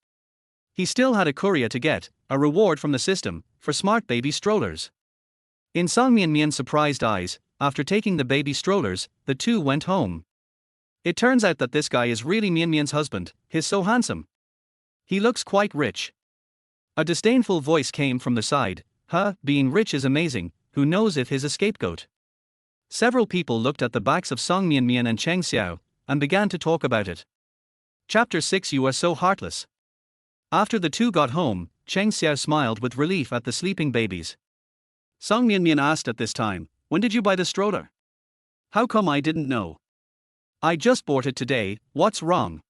He still had a courier to get, a reward from the system, for smart baby strollers. In Song Mianmian's surprised eyes, after taking the baby strollers, the two went home. It turns out that this guy is really Mianmian's husband. He's so handsome. He looks quite rich. A disdainful voice came from the side. Being rich is amazing, who knows if he's a scapegoat." Several people looked at the backs of Song Mianmian and Cheng Xiao, and began to talk about it. Chapter 6. You are so heartless. After the two got home, Cheng Xiao smiled with relief at the sleeping babies. Song Mianmian asked at this time, "When did you buy the stroller? How come I didn't know?" "I just bought it today, what's wrong?"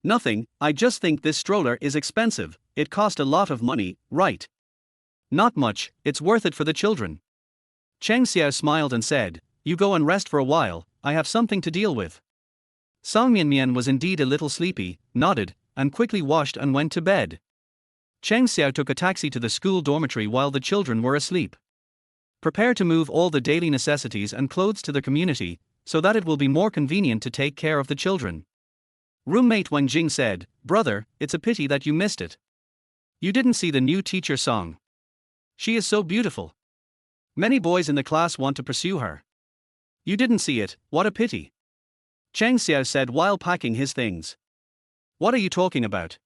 "Nothing, I just think this stroller is expensive, it cost a lot of money, right?" "Not much, it's worth it for the children." Cheng Xiao smiled and said, "You go and rest for a while, I have something to deal with." Song Mianmian was indeed a little sleepy, nodded, and quickly washed and went to bed. Cheng Xiao took a taxi to the school dormitory while the children were asleep. "Prepare to move all the daily necessities and clothes to the community, so that it will be more convenient to take care of the children." Roommate Wang Jing said, "Brother, it's a pity that you missed it. You didn't see the new teacher Song. She is so beautiful. Many boys in the class want to pursue her. You didn't see it, what a pity." Cheng Xiao said while packing his things. "What are you talking about?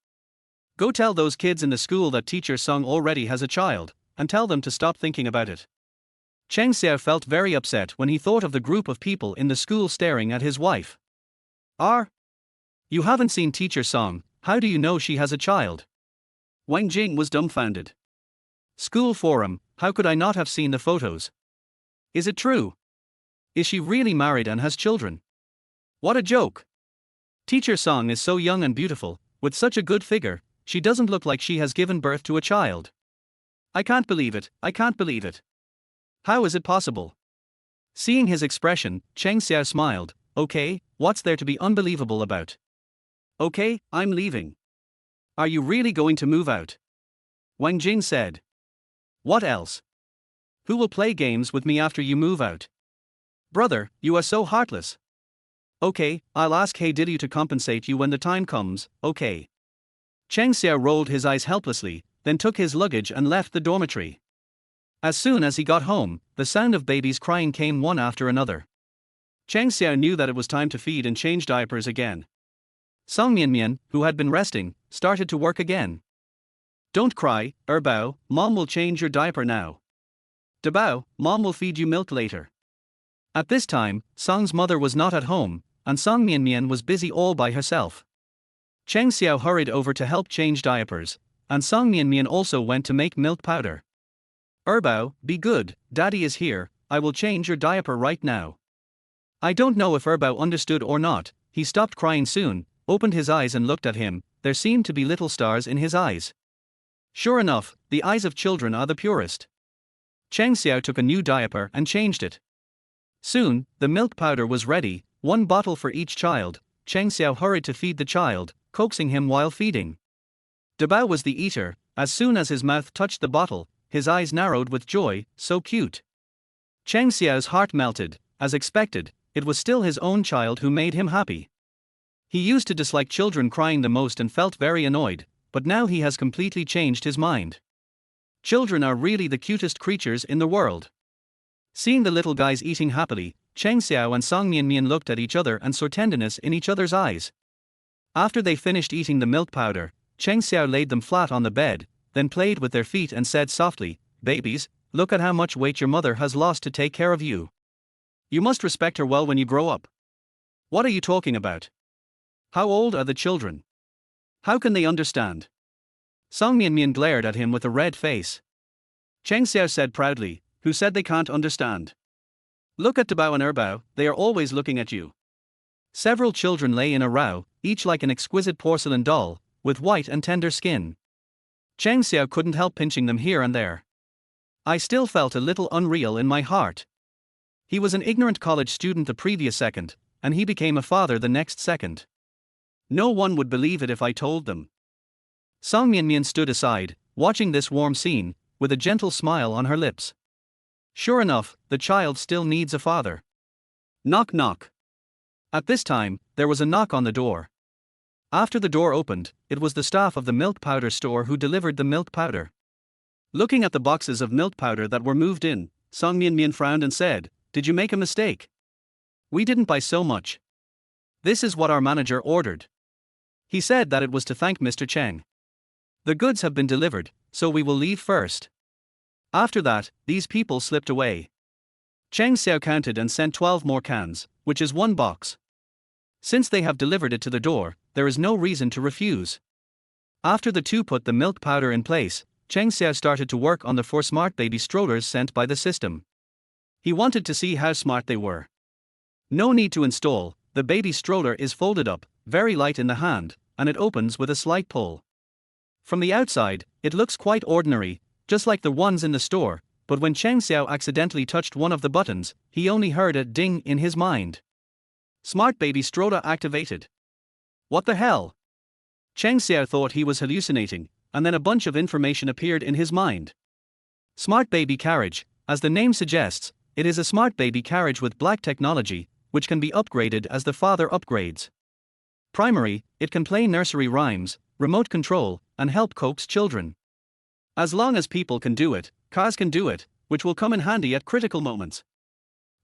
Go tell those kids in the school that teacher Song already has a child, and tell them to stop thinking about it." Cheng Xiao felt very upset when he thought of the group of people in the school staring at his wife. You haven't seen teacher Song, how do you know she has a child?" Wang Jing was dumbfounded. "School forum, how could I not have seen the photos? Is it true? Is she really married and has children? What a joke!" Teacher Song is so young and beautiful, with such a good figure, she doesn't look like she has given birth to a child. I can't believe it, I can't believe it. How is it possible? Seeing his expression, Cheng Xiao smiled. Okay, what's there to be unbelievable about? Okay, I'm leaving. Are you really going to move out? Wang Jing said. What else? Who will play games with me after you move out? Brother, you are so heartless. Okay, I'll ask Hey Didu to compensate you when the time comes, okay. Cheng Xiao rolled his eyes helplessly, then took his luggage and left the dormitory. As soon as he got home, the sound of babies crying came one after another. Cheng Xiao knew that it was time to feed and change diapers again. Song Mianmian, who had been resting, started to work again. Don't cry, Bao, Mom will change your diaper now. Dabao, Mom will feed you milk later. At this time, Song's mother was not at home, and Song Mianmian was busy all by herself. Cheng Xiao hurried over to help change diapers, and Song Mianmian also went to make milk powder. Bao, be good, Daddy is here, I will change your diaper right now. I don't know if Bao understood or not. He stopped crying soon, opened his eyes and looked at him. There seemed to be little stars in his eyes. Sure enough, the eyes of children are the purest. Cheng Xiao took a new diaper and changed it. Soon, the milk powder was ready, 1 bottle for each child. Cheng Xiao hurried to feed the child, coaxing him while feeding. Dabao was the eater. As soon as his mouth touched the bottle, his eyes narrowed with joy. So cute. Cheng Xiao's heart melted. As expected, it was still his own child who made him happy. He used to dislike children crying the most and felt very annoyed, but now he has completely changed his mind. Children are really the cutest creatures in the world. Seeing the little guys eating happily, Cheng Xiao and Song Mianmian looked at each other and saw tenderness in each other's eyes. After they finished eating the milk powder, Cheng Xiao laid them flat on the bed, then played with their feet and said softly, "Babies, look at how much weight your mother has lost to take care of you. You must respect her well when you grow up." What are you talking about? How old are the children? How can they understand? Song Mianmian glared at him with a red face. Cheng Xiao said proudly, "Who said they can't understand? Look at Dabao and Bao, they are always looking at you." Several children lay in a row, each like an exquisite porcelain doll, with white and tender skin. Cheng Xiao couldn't help pinching them here and there. I still felt a little unreal in my heart. He was an ignorant college student the previous second, and he became a father the next second. No one would believe it if I told them. Song Mianmian stood aside, watching this warm scene, with a gentle smile on her lips. Sure enough, the child still needs a father. Knock knock. At this time, there was a knock on the door. After the door opened, it was the staff of the milk powder store who delivered the milk powder. Looking at the boxes of milk powder that were moved in, Song Mianmian frowned and said, "Did you make a mistake? We didn't buy so much. This is what our manager ordered." He said that it was to thank Mr. Cheng. "The goods have been delivered, so we will leave first." After that, these people slipped away. Cheng Xiao counted and sent 12 more cans, which is 1 box. Since they have delivered it to the door, there is no reason to refuse. After the two put the milk powder in place, Cheng Xiao started to work on the 4 smart baby strollers sent by the system. He wanted to see how smart they were. No need to install, the baby stroller is folded up, very light in the hand, and it opens with a slight pull. From the outside, it looks quite ordinary, just like the ones in the store, but when Cheng Xiao accidentally touched one of the buttons, he only heard a ding in his mind. Smart baby stroller activated. What the hell? Cheng Xiao thought he was hallucinating, and then a bunch of information appeared in his mind. Smart baby carriage, as the name suggests, it is a smart baby carriage with black technology, which can be upgraded as the father upgrades. Primary, it can play nursery rhymes, remote control, and help coax children. As long as people can do it, cars can do it, which will come in handy at critical moments.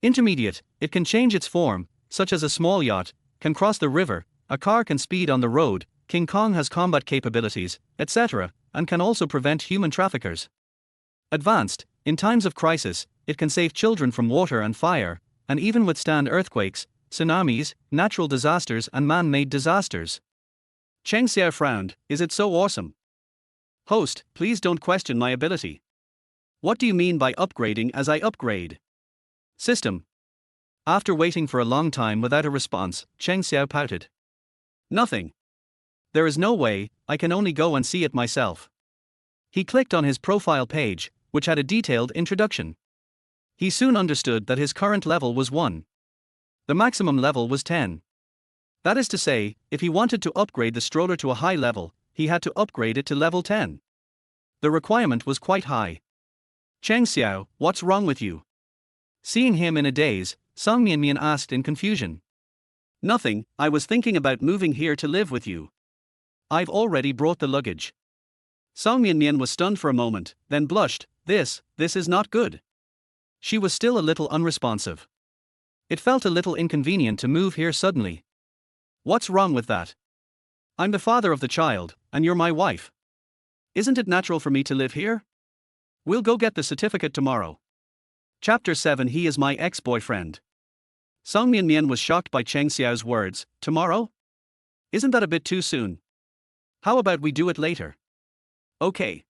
Intermediate, it can change its form, such as a small yacht, can cross the river, a car can speed on the road, King Kong has combat capabilities, etc., and can also prevent human traffickers. Advanced, in times of crisis, it can save children from water and fire, and even withstand earthquakes, tsunamis, natural disasters and man-made disasters. Cheng Xiao frowned, is it so awesome? Host, please don't question my ability. What do you mean by upgrading as I upgrade? System. After waiting for a long time without a response, Cheng Xiao pouted. Nothing. There is no way, I can only go and see it myself. He clicked on his profile page, which had a detailed introduction. He soon understood that his current level was 1. The maximum level was 10. That is to say, if he wanted to upgrade the stroller to a high level, he had to upgrade it to level 10. The requirement was quite high. Cheng Xiao, what's wrong with you? Seeing him in a daze, Song Mianmian asked in confusion. Nothing, I was thinking about moving here to live with you. I've already brought the luggage. Song Mianmian was stunned for a moment, then blushed. This is not good. She was still a little unresponsive. It felt a little inconvenient to move here suddenly. What's wrong with that? I'm the father of the child, and you're my wife. Isn't it natural for me to live here? We'll go get the certificate tomorrow. Chapter 7. He is my ex-boyfriend. Song Mianmian was shocked by Cheng Xiao's words. Tomorrow? Isn't that a bit too soon? How about we do it later? Okay.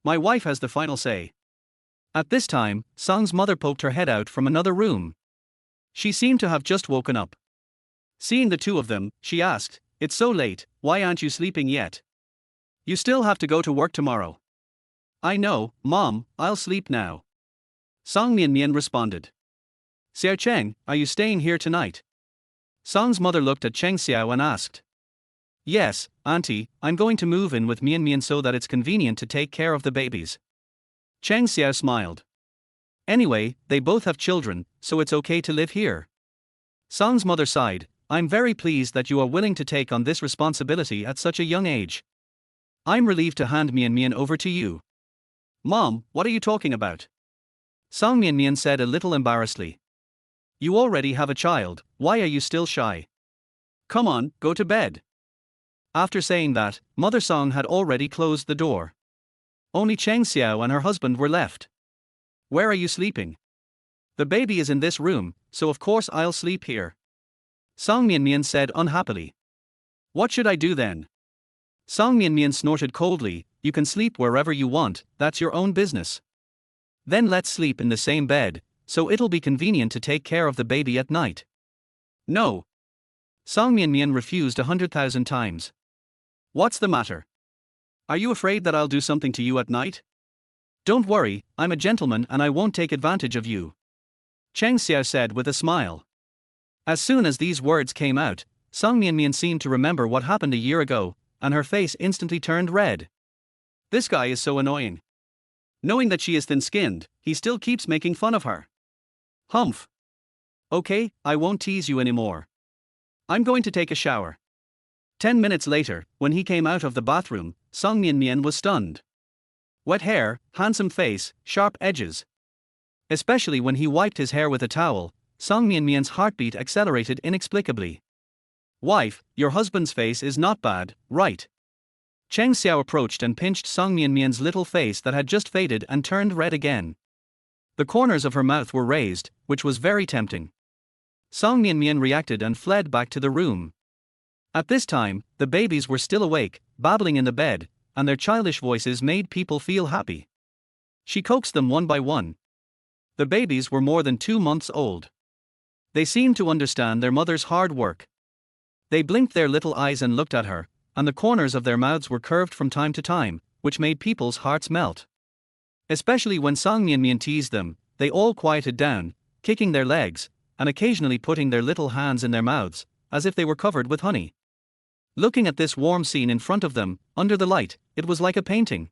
My wife has the final say. At this time, Song's mother poked her head out from another room. She seemed to have just woken up. Seeing the two of them, she asked, It's so late, why aren't you sleeping yet? You still have to go to work tomorrow. I know, Mom, I'll sleep now. Song Mianmian responded. Xiao Cheng, are you staying here tonight? Song's mother looked at Cheng Xiao and asked. Yes, Auntie, I'm going to move in with Mianmian so that it's convenient to take care of the babies. Cheng Xiao smiled. Anyway, they both have children, so it's okay to live here. Song's mother sighed. I'm very pleased that you are willing to take on this responsibility at such a young age. I'm relieved to hand Mianmian over to you. Mom, what are you talking about? Song Mianmian said a little embarrassedly. You already have a child, why are you still shy? Come on, go to bed. After saying that, Mother Song had already closed the door. Only Cheng Xiao and her husband were left. Where are you sleeping? The baby is in this room, so of course I'll sleep here. Song Mianmian said unhappily. What should I do then? Song Mianmian snorted coldly. You can sleep wherever you want, that's your own business. Then let's sleep in the same bed, so it'll be convenient to take care of the baby at night. No. Song Mianmian refused 100,000 times. What's the matter? Are you afraid that I'll do something to you at night? Don't worry, I'm a gentleman and I won't take advantage of you. Cheng Xiao said with a smile. As soon as these words came out, Song Mianmian seemed to remember what happened a year ago, and her face instantly turned red. This guy is so annoying. Knowing that she is thin-skinned, he still keeps making fun of her. Humph. Okay, I won't tease you anymore. I'm going to take a shower. 10 minutes later, when he came out of the bathroom, Song Mianmian was stunned. Wet hair, handsome face, sharp edges. Especially when he wiped his hair with a towel, Song Mianmian's heartbeat accelerated inexplicably. Wife, your husband's face is not bad, right? Cheng Xiao approached and pinched Song Mianmian's little face that had just faded and turned red again. The corners of her mouth were raised, which was very tempting. Song Mianmian reacted and fled back to the room. At this time, the babies were still awake, babbling in the bed, and their childish voices made people feel happy. She coaxed them one by one. The babies were more than 2 months old. They seemed to understand their mother's hard work. They blinked their little eyes and looked at her, and the corners of their mouths were curved from time to time, which made people's hearts melt. Especially when Song Mianmian teased them, they all quieted down, kicking their legs, and occasionally putting their little hands in their mouths, as if they were covered with honey. Looking at this warm scene in front of them, under the light, it was like a painting.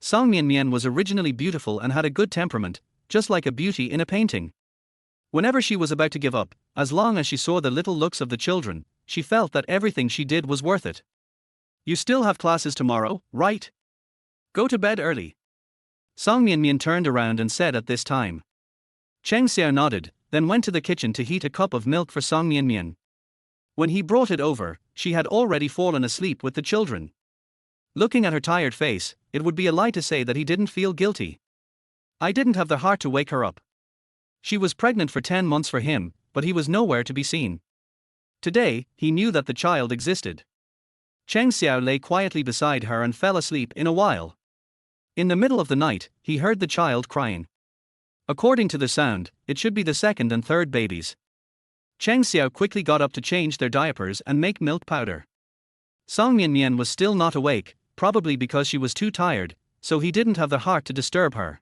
Song Mianmian was originally beautiful and had a good temperament, just like a beauty in a painting. Whenever she was about to give up, as long as she saw the little looks of the children, she felt that everything she did was worth it. You still have classes tomorrow, right? Go to bed early. Song Mianmian turned around and said at this time. Cheng Xiao nodded, then went to the kitchen to heat a cup of milk for Song Mianmian. When he brought it over, she had already fallen asleep with the children. Looking at her tired face, it would be a lie to say that he didn't feel guilty. I didn't have the heart to wake her up. She was pregnant for 10 months for him, but he was nowhere to be seen. Today, he knew that the child existed. Cheng Xiao lay quietly beside her and fell asleep in a while. In the middle of the night, he heard the child crying. According to the sound, it should be the second and third babies. Cheng Xiao quickly got up to change their diapers and make milk powder. Song Mian was still not awake, probably because she was too tired, so he didn't have the heart to disturb her.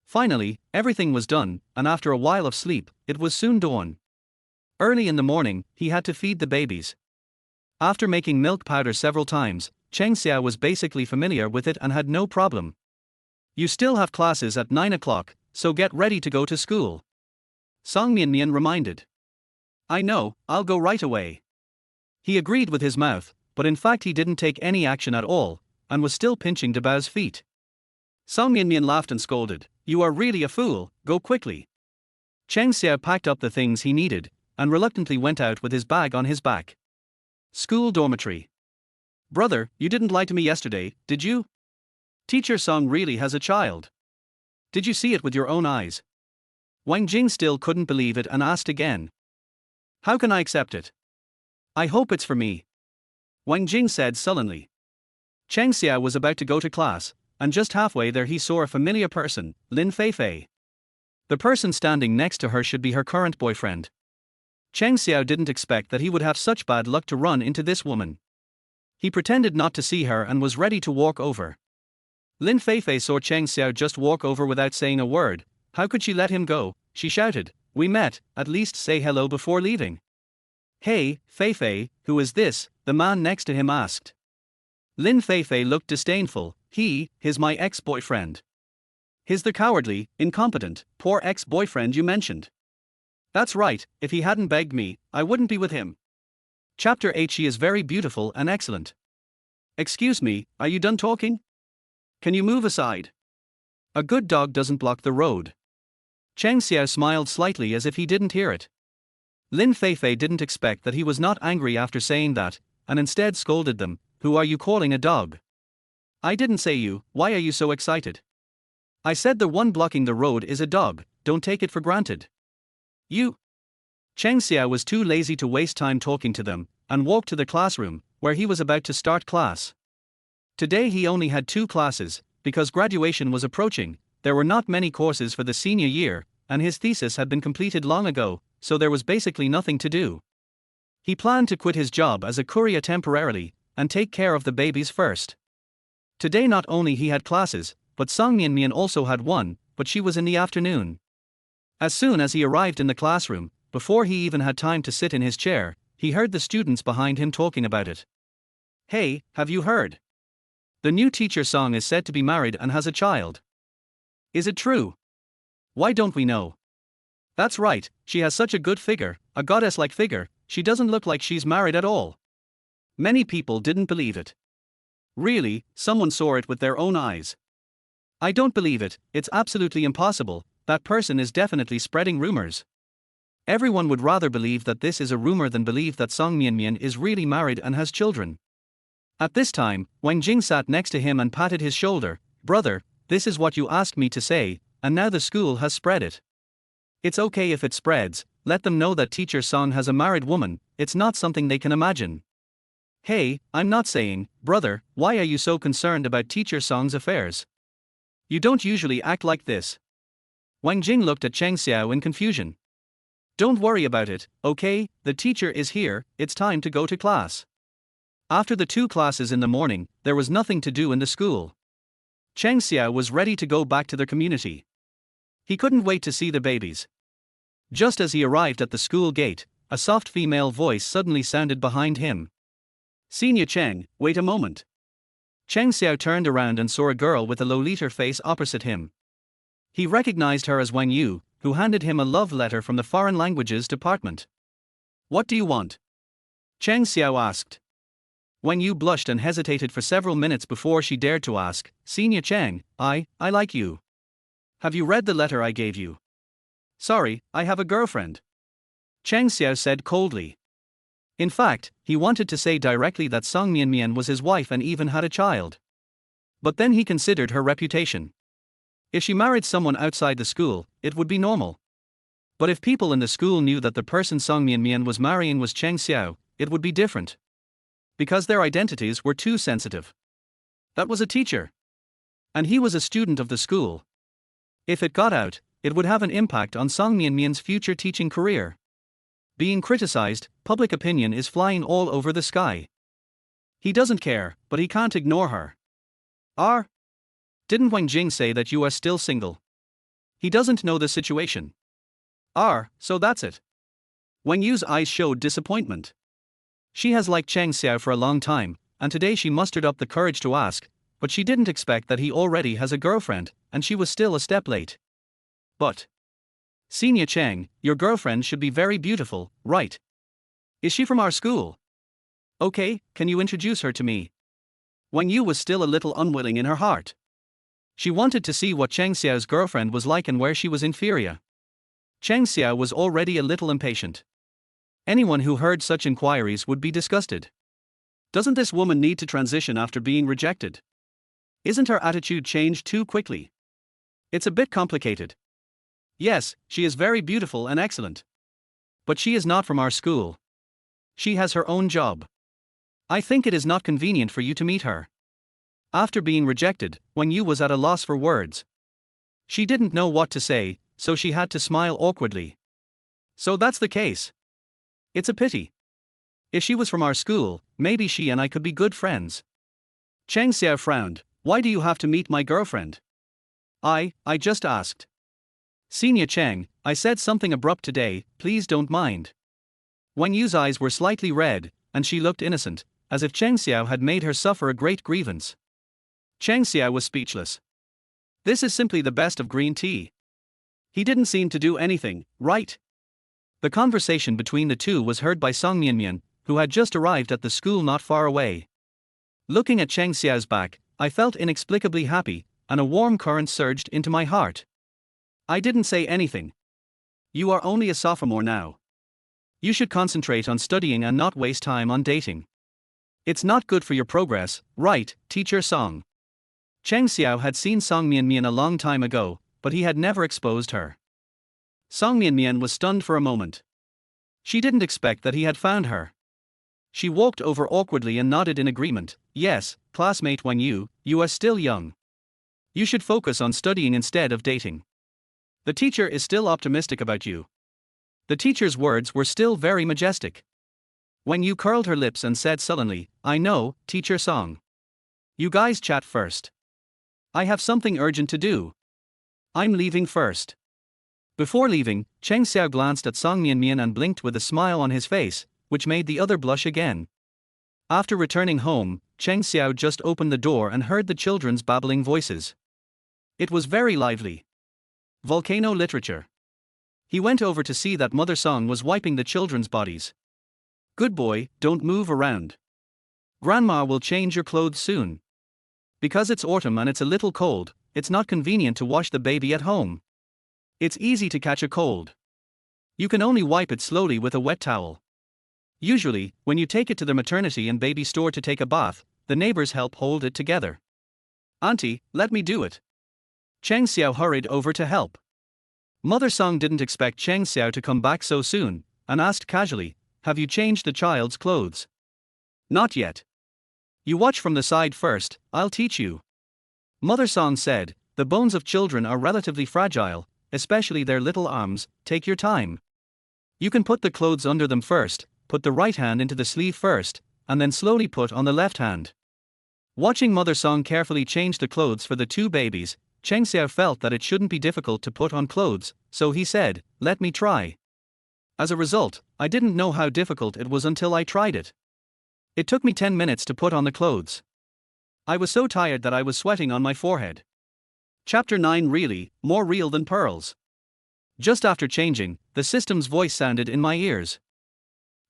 Finally, everything was done, and after a while of sleep, it was soon dawn. Early in the morning, he had to feed the babies. After making milk powder several times, Cheng Xiao was basically familiar with it and had no problem. You still have classes at 9 o'clock, so get ready to go to school. Song Mian reminded. I know, I'll go right away. He agreed with his mouth, but in fact he didn't take any action at all, and was still pinching Dabao's feet. Song Mian laughed and scolded, You are really a fool, go quickly. Cheng Xiao packed up the things he needed, and reluctantly went out with his bag on his back. School dormitory. Brother, you didn't lie to me yesterday, did you? Teacher Song really has a child. Did you see it with your own eyes? Wang Jing still couldn't believe it and asked again. How can I accept it? I hope it's for me. Wang Jing said sullenly. Cheng Xiao was about to go to class, and just halfway there he saw a familiar person, Lin Feifei. The person standing next to her should be her current boyfriend. Cheng Xiao didn't expect that he would have such bad luck to run into this woman. He pretended not to see her and was ready to walk over. Lin Feifei saw Cheng Xiao just walk over without saying a word. How could she let him go? She shouted, We met, at least say hello before leaving. Hey, Feifei, who is this? The man next to him asked. Lin Feifei looked disdainful. He's my ex-boyfriend. He's the cowardly, incompetent, poor ex-boyfriend you mentioned. That's right, if he hadn't begged me, I wouldn't be with him. Chapter 8 She is very beautiful and excellent. Excuse me, are you done talking? Can you move aside? A good dog doesn't block the road. Cheng Xiao smiled slightly as if he didn't hear it. Lin Feifei didn't expect that he was not angry after saying that, and instead scolded them, Who are you calling a dog? I didn't say you, why are you so excited? I said the one blocking the road is a dog, don't take it for granted. You. Cheng Xiao was too lazy to waste time talking to them, and walked to the classroom, where he was about to start class. Today he only had 2 classes, because graduation was approaching, there were not many courses for the senior year, and his thesis had been completed long ago, so there was basically nothing to do. He planned to quit his job as a courier temporarily, and take care of the babies first. Today not only he had classes, but Song Mian also had one, but she was in the afternoon. As soon as he arrived in the classroom, before he even had time to sit in his chair, he heard the students behind him talking about it. Hey, have you heard? The new teacher Song is said to be married and has a child. Is it true? Why don't we know? That's right, she has such a good figure, a goddess-like figure, she doesn't look like she's married at all. Many people didn't believe it. Really, someone saw it with their own eyes. I don't believe it, it's absolutely impossible, that person is definitely spreading rumors. Everyone would rather believe that this is a rumor than believe that Song Mian is really married and has children. At this time, Wang Jing sat next to him and patted his shoulder. Brother, this is what you asked me to say, and now the school has spread it. It's okay if it spreads, let them know that teacher Song has a married woman, it's not something they can imagine. Hey, I'm not saying, brother, why are you so concerned about teacher Song's affairs? You don't usually act like this. Wang Jing looked at Cheng Xiao in confusion. Don't worry about it, okay, the teacher is here, it's time to go to class. After the 2 classes in the morning, there was nothing to do in the school. Cheng Xiao was ready to go back to their community. He couldn't wait to see the babies. Just as he arrived at the school gate, a soft female voice suddenly sounded behind him. Senior Cheng, wait a moment. Cheng Xiao turned around and saw a girl with a lolita face opposite him. He recognized her as Wang Yu, who handed him a love letter from the Foreign Languages Department. What do you want? Cheng Xiao asked. Wang Yu blushed and hesitated for several minutes before she dared to ask, Senior Cheng, I like you. Have you read the letter I gave you? Sorry, I have a girlfriend. Cheng Xiao said coldly. In fact, he wanted to say directly that Song Mian was his wife and even had a child. But then he considered her reputation. If she married someone outside the school, it would be normal. But if people in the school knew that the person Song Mian was marrying was Cheng Xiao, it would be different. Because their identities were too sensitive. That was a teacher. And he was a student of the school. If it got out, it would have an impact on Song Mian's future teaching career. being criticized, public opinion is flying all over the sky. He doesn't care, but he can't ignore her. R. Didn't Wang Jing say that you are still single? He doesn't know the situation. R. So that's it. Wang Yu's eyes showed disappointment. She has liked Cheng Xiao for a long time, and today she mustered up the courage to ask, but she didn't expect that he already has a girlfriend, and she was still a step late. But Senior Cheng, your girlfriend should be very beautiful, right? Is she from our school? Okay, can you introduce her to me? Wang Yu was still a little unwilling in her heart. She wanted to see what Cheng Xiao's girlfriend was like and where she was inferior. Cheng Xiao was already a little impatient. Anyone who heard such inquiries would be disgusted. Doesn't this woman need to transition after being rejected? Isn't her attitude changed too quickly? It's a bit complicated. Yes, she is very beautiful and excellent. But she is not from our school. She has her own job. I think it is not convenient for you to meet her. After being rejected, Wang Yu was at a loss for words. She didn't know what to say, so she had to smile awkwardly. So that's the case. It's a pity. If she was from our school, maybe she and I could be good friends. Cheng Xiao frowned. Why do you have to meet my girlfriend? I just asked. Senior Cheng, I said something abrupt today, please don't mind. Wang Yu's eyes were slightly red, and she looked innocent, as if Cheng Xiao had made her suffer a great grievance. Cheng Xiao was speechless. This is simply the best of green tea. He didn't seem to do anything, right? The conversation between the two was heard by Song Mianmian, who had just arrived at the school not far away. Looking at Cheng Xiao's back, I felt inexplicably happy, and a warm current surged into my heart. I didn't say anything. You are only a sophomore now. You should concentrate on studying and not waste time on dating. It's not good for your progress, right, Teacher Song? Cheng Xiao had seen Song Mianmian a long time ago, but he had never exposed her. Song Mianmian was stunned for a moment. She didn't expect that he had found her. She walked over awkwardly and nodded in agreement. Yes, classmate Wang Yu, you are still young. You should focus on studying instead of dating. The teacher is still optimistic about you. The teacher's words were still very majestic. Wang Yu curled her lips and said sullenly, I know, Teacher Song. You guys chat first. I have something urgent to do. I'm leaving first. Before leaving, Cheng Xiao glanced at Song Mianmian and blinked with a smile on his face, which made the other blush again. After returning home, Cheng Xiao just opened the door and heard the children's babbling voices. It was very lively. Volcano literature. He went over to see that Mother Song was wiping the children's bodies. Good boy, don't move around. Grandma will change your clothes soon. Because it's autumn and it's a little cold, it's not convenient to wash the baby at home. It's easy to catch a cold. You can only wipe it slowly with a wet towel. Usually, when you take it to the maternity and baby store to take a bath, the neighbors help hold it together. Auntie, let me do it. Cheng Xiao hurried over to help. Mother Song didn't expect Cheng Xiao to come back so soon, and asked casually, have you changed the child's clothes? Not yet. You watch from the side first, I'll teach you. Mother Song said, the bones of children are relatively fragile, especially their little arms, take your time. You can put the clothes under them first, put the right hand into the sleeve first, and then slowly put on the left hand. Watching Mother Song carefully change the clothes for the two babies, Cheng Xiao felt that it shouldn't be difficult to put on clothes, so he said, let me try. As a result, I didn't know how difficult it was until I tried it. It took me 10 minutes to put on the clothes. I was so tired that I was sweating on my forehead. Chapter 9 Really, more real than pearls. Just after changing, the system's voice sounded in my ears.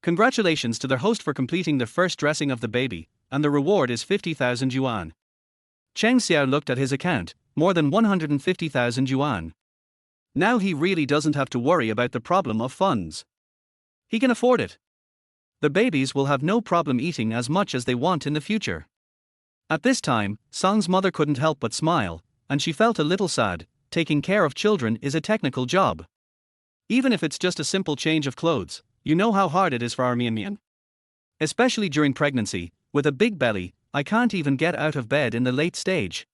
Congratulations to the host for completing the first dressing of the baby, and the reward is 50,000 yuan. Cheng Xiao looked at his account, more than 150,000 yuan. Now he really doesn't have to worry about the problem of funds. He can afford it. The babies will have no problem eating as much as they want in the future. At this time, Song's mother couldn't help but smile, and she felt a little sad. Taking care of children is a technical job. Even if it's just a simple change of clothes, you know how hard it is for our Mian. Especially during pregnancy, with a big belly, I can't even get out of bed in the late stage.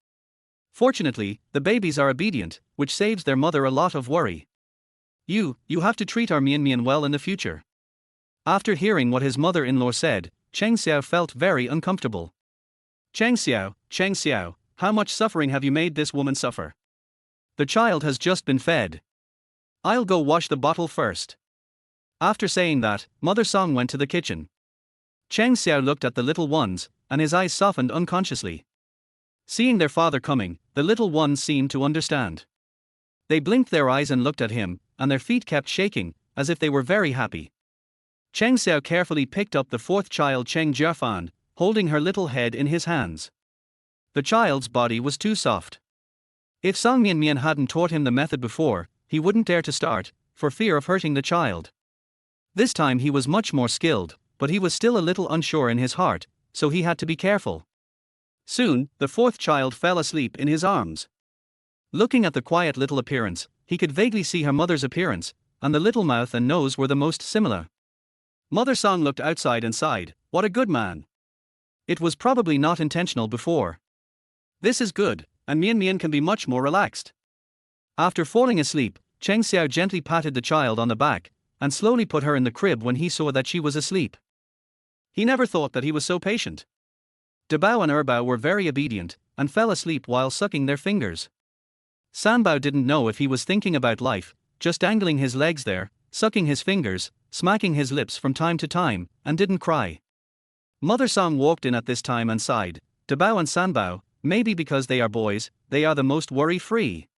Fortunately, the babies are obedient, which saves their mother a lot of worry. You have to treat our Mian well in the future. After hearing what his mother-in-law said, Cheng Xiao felt very uncomfortable. Cheng Xiao, how much suffering have you made this woman suffer? The child has just been fed. I'll go wash the bottle first. After saying that, Mother Song went to the kitchen. Cheng Xiao looked at the little ones, and his eyes softened unconsciously. Seeing their father coming, the little ones seemed to understand. They blinked their eyes and looked at him, and their feet kept shaking, as if they were very happy. Cheng Xiao carefully picked up the fourth child Cheng Jiafan, holding her little head in his hands. The child's body was too soft. If Song Mian hadn't taught him the method before, he wouldn't dare to start, for fear of hurting the child. This time he was much more skilled, but he was still a little unsure in his heart, so he had to be careful. Soon, the fourth child fell asleep in his arms. Looking at the quiet little appearance, he could vaguely see her mother's appearance, and the little mouth and nose were the most similar. Mother Song looked outside and sighed, "What a good man." It was probably not intentional before. This is good, and Mian can be much more relaxed. After falling asleep, Cheng Xiao gently patted the child on the back, and slowly put her in the crib when he saw that she was asleep. He never thought that he was so patient. Dabao and Erbao were very obedient, and fell asleep while sucking their fingers. Sanbao didn't know if he was thinking about life, just dangling his legs there, sucking his fingers, smacking his lips from time to time, and didn't cry. Mother Song walked in at this time and sighed, "Dabao and Sanbao, maybe because they are boys, they are the most worry-free.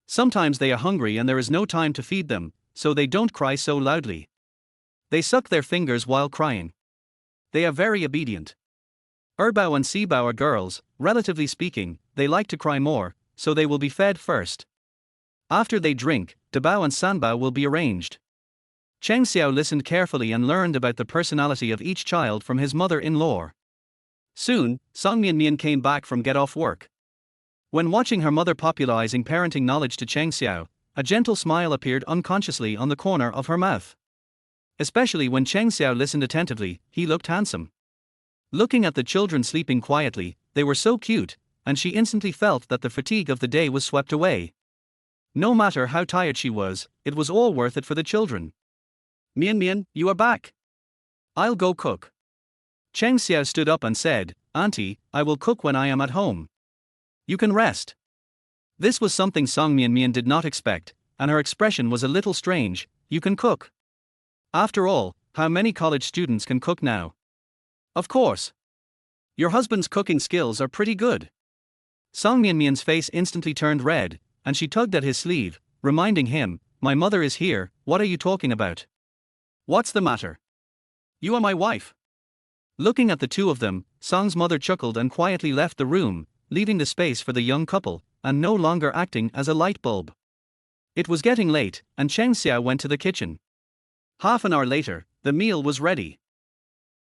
Sometimes they are hungry and there is no time to feed them, so they don't cry so loudly. They suck their fingers while crying. They are very obedient. Erbao and Sibao are girls, relatively speaking, they like to cry more, so they will be fed first. After they drink, Dabao and Sanbao will be arranged." Cheng Xiao listened carefully and learned about the personality of each child from his mother-in-law. Soon, Song Mian came back from get-off work. When watching her mother popularizing parenting knowledge to Cheng Xiao, a gentle smile appeared unconsciously on the corner of her mouth. Especially when Cheng Xiao listened attentively, he looked handsome. Looking at the children sleeping quietly, they were so cute, and she instantly felt that the fatigue of the day was swept away. No matter how tired she was, it was all worth it for the children. "Mian, you are back. I'll go cook." Cheng Xiao stood up and said, "Auntie, I will cook when I am at home. You can rest." This was something Song Mian did not expect, and her expression was a little strange. "You can cook? After all, how many college students can cook now?" "Of course. Your husband's cooking skills are pretty good." Song Mian's face instantly turned red, and she tugged at his sleeve, reminding him, "My mother is here, what are you talking about? What's the matter? You are my wife." Looking at the two of them, Song's mother chuckled and quietly left the room, leaving the space for the young couple, and no longer acting as a light bulb. It was getting late, and Cheng Xiao went to the kitchen. Half an hour later, the meal was ready.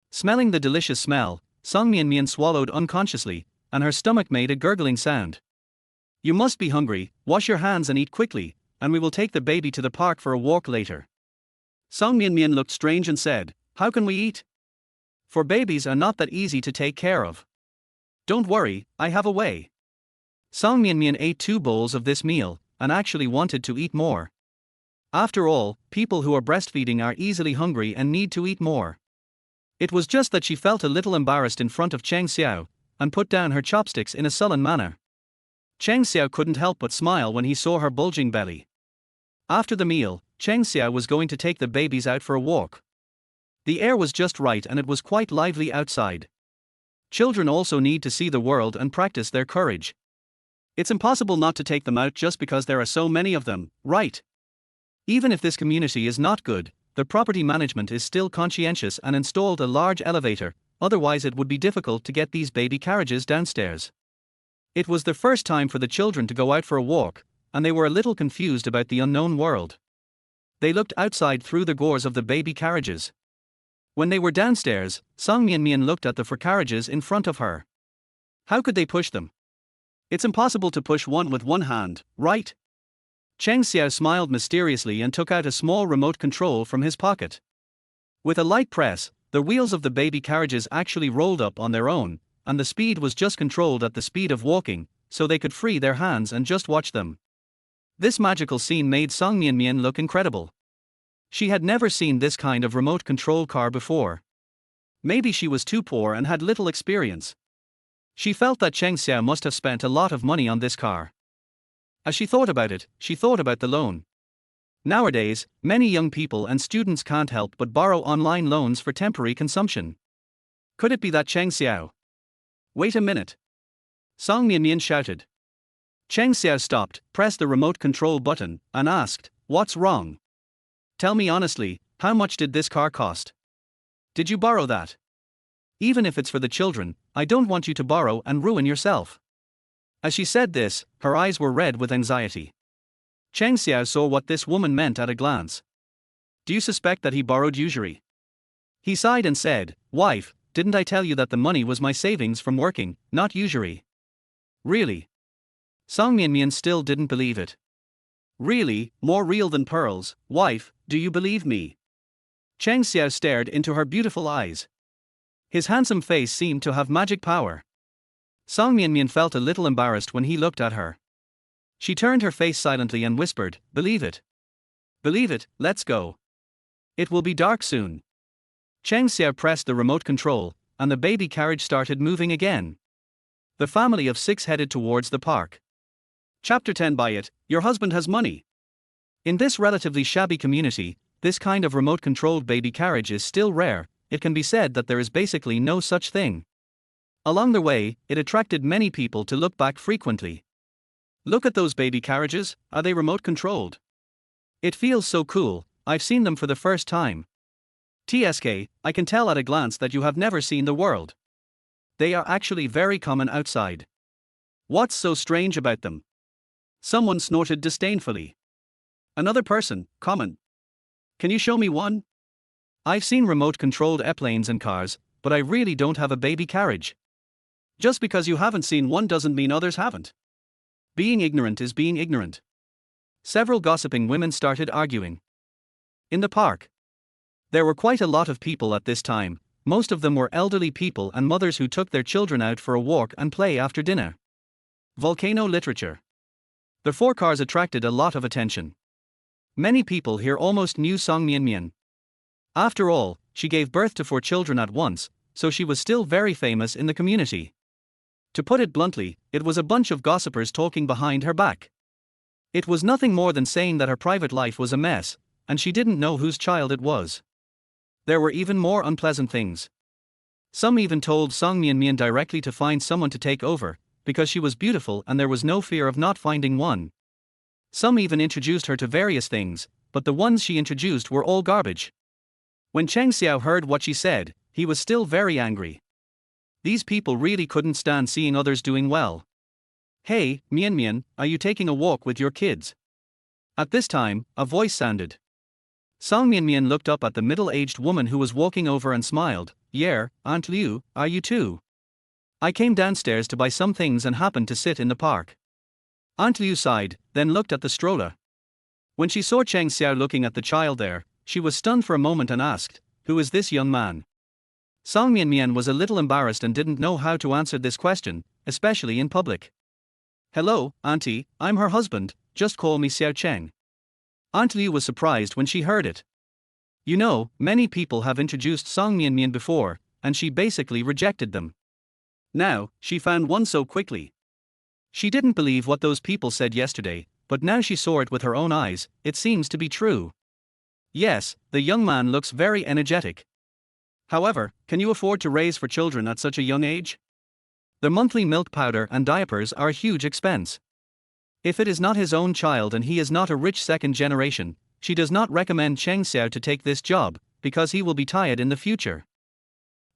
Smelling the delicious smell, Song Mian swallowed unconsciously, and her stomach made a gurgling sound. "You must be hungry, wash your hands and eat quickly, and we will take the baby to the park for a walk later." Song Mian looked strange and said, "How can we eat? For babies are not that easy to take care of." "Don't worry, I have a way." Song Mian ate 2 bowls of this meal, and actually wanted to eat more. After all, people who are breastfeeding are easily hungry and need to eat more. It was just that she felt a little embarrassed in front of Cheng Xiao, and put down her chopsticks in a sullen manner. Cheng Xiao couldn't help but smile when he saw her bulging belly. After the meal, Cheng Xiao was going to take the babies out for a walk. The air was just right and it was quite lively outside. Children also need to see the world and practice their courage. It's impossible not to take them out just because there are so many of them, right? Even if this community is not good, the property management is still conscientious and installed a large elevator, otherwise it would be difficult to get these baby carriages downstairs. It was the first time for the children to go out for a walk, and they were a little confused about the unknown world. They looked outside through the doors of the baby carriages. When they were downstairs, Song Mian looked at the 4 carriages in front of her. How could they push them? It's impossible to push one with one hand, right? Cheng Xiao smiled mysteriously and took out a small remote control from his pocket. With a light press, the wheels of the baby carriages actually rolled up on their own, and the speed was just controlled at the speed of walking, so they could free their hands and just watch them. This magical scene made Song Mian look incredible. She had never seen this kind of remote control car before. Maybe she was too poor and had little experience. She felt that Cheng Xiao must have spent a lot of money on this car. As she thought about it, she thought about the loan. Nowadays, many young people and students can't help but borrow online loans for temporary consumption. Could it be that Cheng Xiao? Wait a minute. Song Mianmian shouted. Cheng Xiao stopped, pressed the remote control button, and asked, "What's wrong? Tell me honestly, how much did this car cost? Did you borrow that? Even if it's for the children, I don't want you to borrow and ruin yourself." As she said this, her eyes were red with anxiety. Cheng Xiao saw what this woman meant at a glance. Do you suspect that he borrowed usury? He sighed and said, "Wife, didn't I tell you that the money was my savings from working, not usury?" Really? Song Mianmian still didn't believe it. Really, more real than pearls, wife, do you believe me? Cheng Xiao stared into her beautiful eyes. His handsome face seemed to have magic power. Song Mianmian felt a little embarrassed when he looked at her. She turned her face silently and whispered, "Believe it. Believe it, let's go. It will be dark soon." Cheng Xiao pressed the remote control, and the baby carriage started moving again. The family of 6 headed towards the park. Chapter 10. Buy it, your husband has money. In this relatively shabby community, this kind of remote-controlled baby carriage is still rare. It can be said that there is basically no such thing. Along the way, it attracted many people to look back frequently. Look at those baby carriages, are they remote-controlled? It feels so cool, I've seen them for the first time. TSK, I can tell at a glance that you have never seen the world. They are actually very common outside. What's so strange about them? Someone snorted disdainfully. Another person, common. Can you show me one? I've seen remote-controlled airplanes and cars, but I really don't have a baby carriage. Just because you haven't seen one doesn't mean others haven't. Being ignorant is being ignorant. Several gossiping women started arguing. In the park, there were quite a lot of people at this time. Most of them were elderly people and mothers who took their children out for a walk and play after dinner. Volcano literature. The 4 cars attracted a lot of attention. Many people here almost knew Song Mianmian. After all, she gave birth to 4 children at once, so she was still very famous in the community. To put it bluntly, it was a bunch of gossipers talking behind her back. It was nothing more than saying that her private life was a mess, and she didn't know whose child it was. There were even more unpleasant things. Some even told Song Mianmian directly to find someone to take over, because she was beautiful and there was no fear of not finding one. Some even introduced her to various things, but the ones she introduced were all garbage. When Cheng Xiao heard what she said, he was still very angry. These people really couldn't stand seeing others doing well. Hey, Mianmian, are you taking a walk with your kids? At this time, a voice sounded. Song Mianmian looked up at the middle-aged woman who was walking over and smiled. Yeah, Aunt Liu, are you too? I came downstairs to buy some things and happened to sit in the park. Aunt Liu sighed, then looked at the stroller. When she saw Cheng Xiao looking at the child there, she was stunned for a moment and asked, "Who is this young man?" Song Mianmian was a little embarrassed and didn't know how to answer this question, especially in public. "Hello, Auntie, I'm her husband, just call me Xiao Cheng." Aunt Liu was surprised when she heard it. You know, many people have introduced Song Mianmian before, and she basically rejected them. Now, she found one so quickly. She didn't believe what those people said yesterday, but now she saw it with her own eyes. It seems to be true. Yes, the young man looks very energetic. However, can you afford to raise 4 children at such a young age? The monthly milk powder and diapers are a huge expense. If it is not his own child and he is not a rich second generation, she does not recommend Cheng Xiao to take this job, because he will be tired in the future.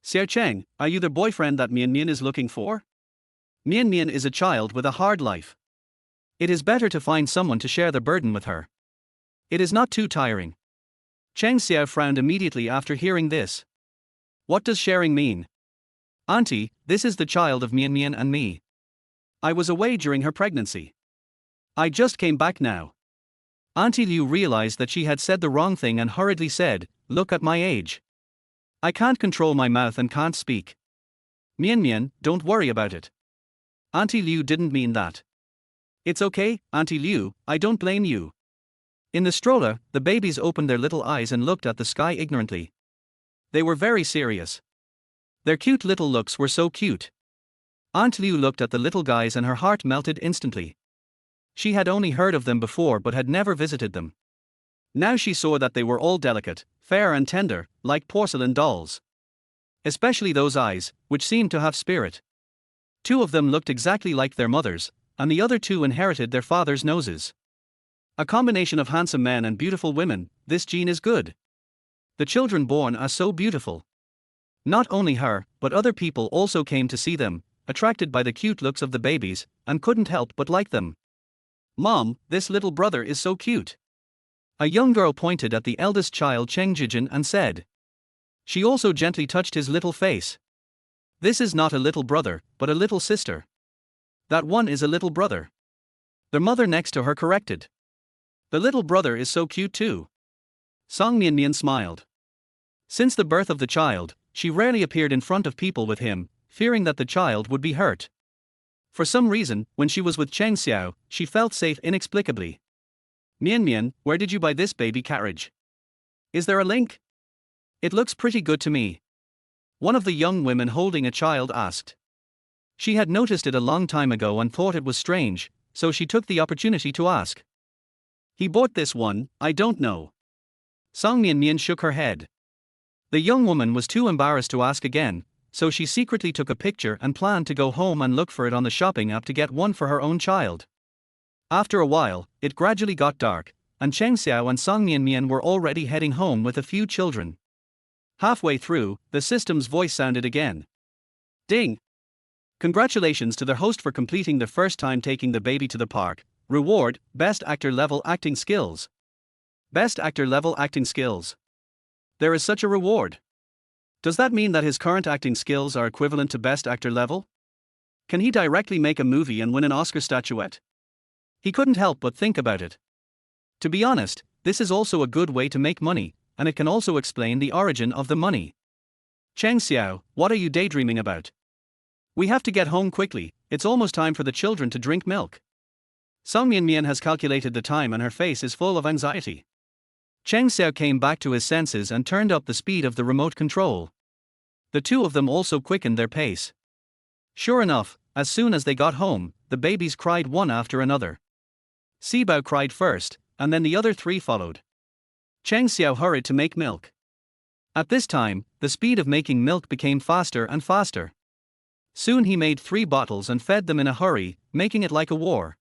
Xiao Cheng, are you the boyfriend that Mianmian is looking for? Mianmian is a child with a hard life. It is better to find someone to share the burden with her. It is not too tiring. Cheng Xiao frowned immediately after hearing this. What does sharing mean? Auntie, this is the child of Mianmian and me. I was away during her pregnancy. I just came back now. Auntie Liu realized that she had said the wrong thing and hurriedly said, "Look at my age. I can't control my mouth and can't speak. Mianmian, don't worry about it. Auntie Liu didn't mean that. It's okay, Auntie Liu, I don't blame you. In the stroller, the babies opened their little eyes and looked at the sky ignorantly. They were very serious. Their cute little looks were so cute. Aunt Liu looked at the little guys and her heart melted instantly. She had only heard of them before but had never visited them. Now she saw that they were all delicate, fair and tender, like porcelain dolls. Especially those eyes, which seemed to have spirit. Two of them looked exactly like their mothers, and the other two inherited their father's noses. A combination of handsome men and beautiful women, this gene is good. The children born are so beautiful. Not only her, but other people also came to see them, attracted by the cute looks of the babies, and couldn't help but like them. Mom, this little brother is so cute. A young girl pointed at the eldest child Cheng Xiao and said. She also gently touched his little face. This is not a little brother, but a little sister. That one is a little brother. The mother next to her corrected. The little brother is so cute too. Song Mianmian smiled. Since the birth of the child, she rarely appeared in front of people with him, fearing that the child would be hurt. For some reason, when she was with Cheng Xiao, she felt safe inexplicably. Mian, where did you buy this baby carriage? Is there a link? It looks pretty good to me. One of the young women holding a child asked. She had noticed it a long time ago and thought it was strange, so she took the opportunity to ask. He bought this one, I don't know. Song Mian shook her head. The young woman was too embarrassed to ask again, so she secretly took a picture and planned to go home and look for it on the shopping app to get one for her own child. After a while, it gradually got dark, and Cheng Xiao and Song Mian were already heading home with a few children. Halfway through, the system's voice sounded again. Ding! Congratulations to the host for completing the first time taking the baby to the park. Reward, Best Actor Level Acting Skills. Best Actor Level Acting Skills. There is such a reward. Does that mean that his current acting skills are equivalent to Best Actor level? Can he directly make a movie and win an Oscar statuette? He couldn't help but think about it. To be honest, this is also a good way to make money, and it can also explain the origin of the money. Cheng Xiao, what are you daydreaming about? We have to get home quickly, it's almost time for the children to drink milk. Song Mian has calculated the time and her face is full of anxiety. Cheng Xiao came back to his senses and turned up the speed of the remote control. The two of them also quickened their pace. Sure enough, as soon as they got home, the babies cried one after another. Sibao cried first, and then the other three followed. Cheng Xiao hurried to make milk. At this time, the speed of making milk became faster and faster. Soon he made 3 bottles and fed them in a hurry, making it like a war.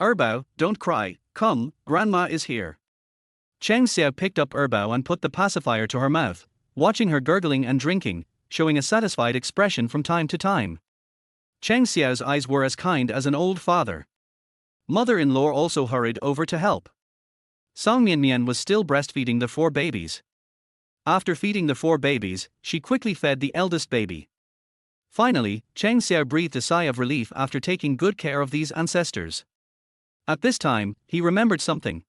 Erbao, don't cry, come, grandma is here. Cheng Xiao picked up Erbao and put the pacifier to her mouth, watching her gurgling and drinking, showing a satisfied expression from time to time. Cheng Xiao's eyes were as kind as an old father. Mother-in-law also hurried over to help. Song Mian was still breastfeeding the 4 babies. After feeding the 4 babies, she quickly fed the eldest baby. Finally, Cheng Xiao breathed a sigh of relief after taking good care of these ancestors. At this time, he remembered something.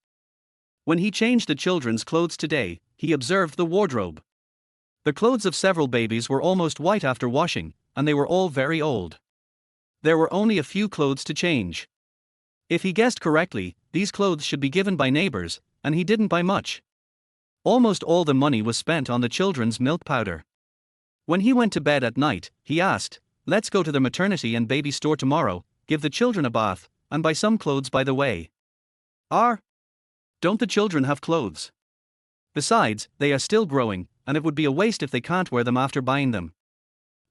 When he changed the children's clothes today, he observed the wardrobe. The clothes of several babies were almost white after washing, and they were all very old. There were only a few clothes to change. If he guessed correctly, these clothes should be given by neighbors, and he didn't buy much. Almost all the money was spent on the children's milk powder. When he went to bed at night, he asked, let's go to the maternity and baby store tomorrow, give the children a bath, and buy some clothes by the way. Don't the children have clothes? Besides, they are still growing, and it would be a waste if they can't wear them after buying them.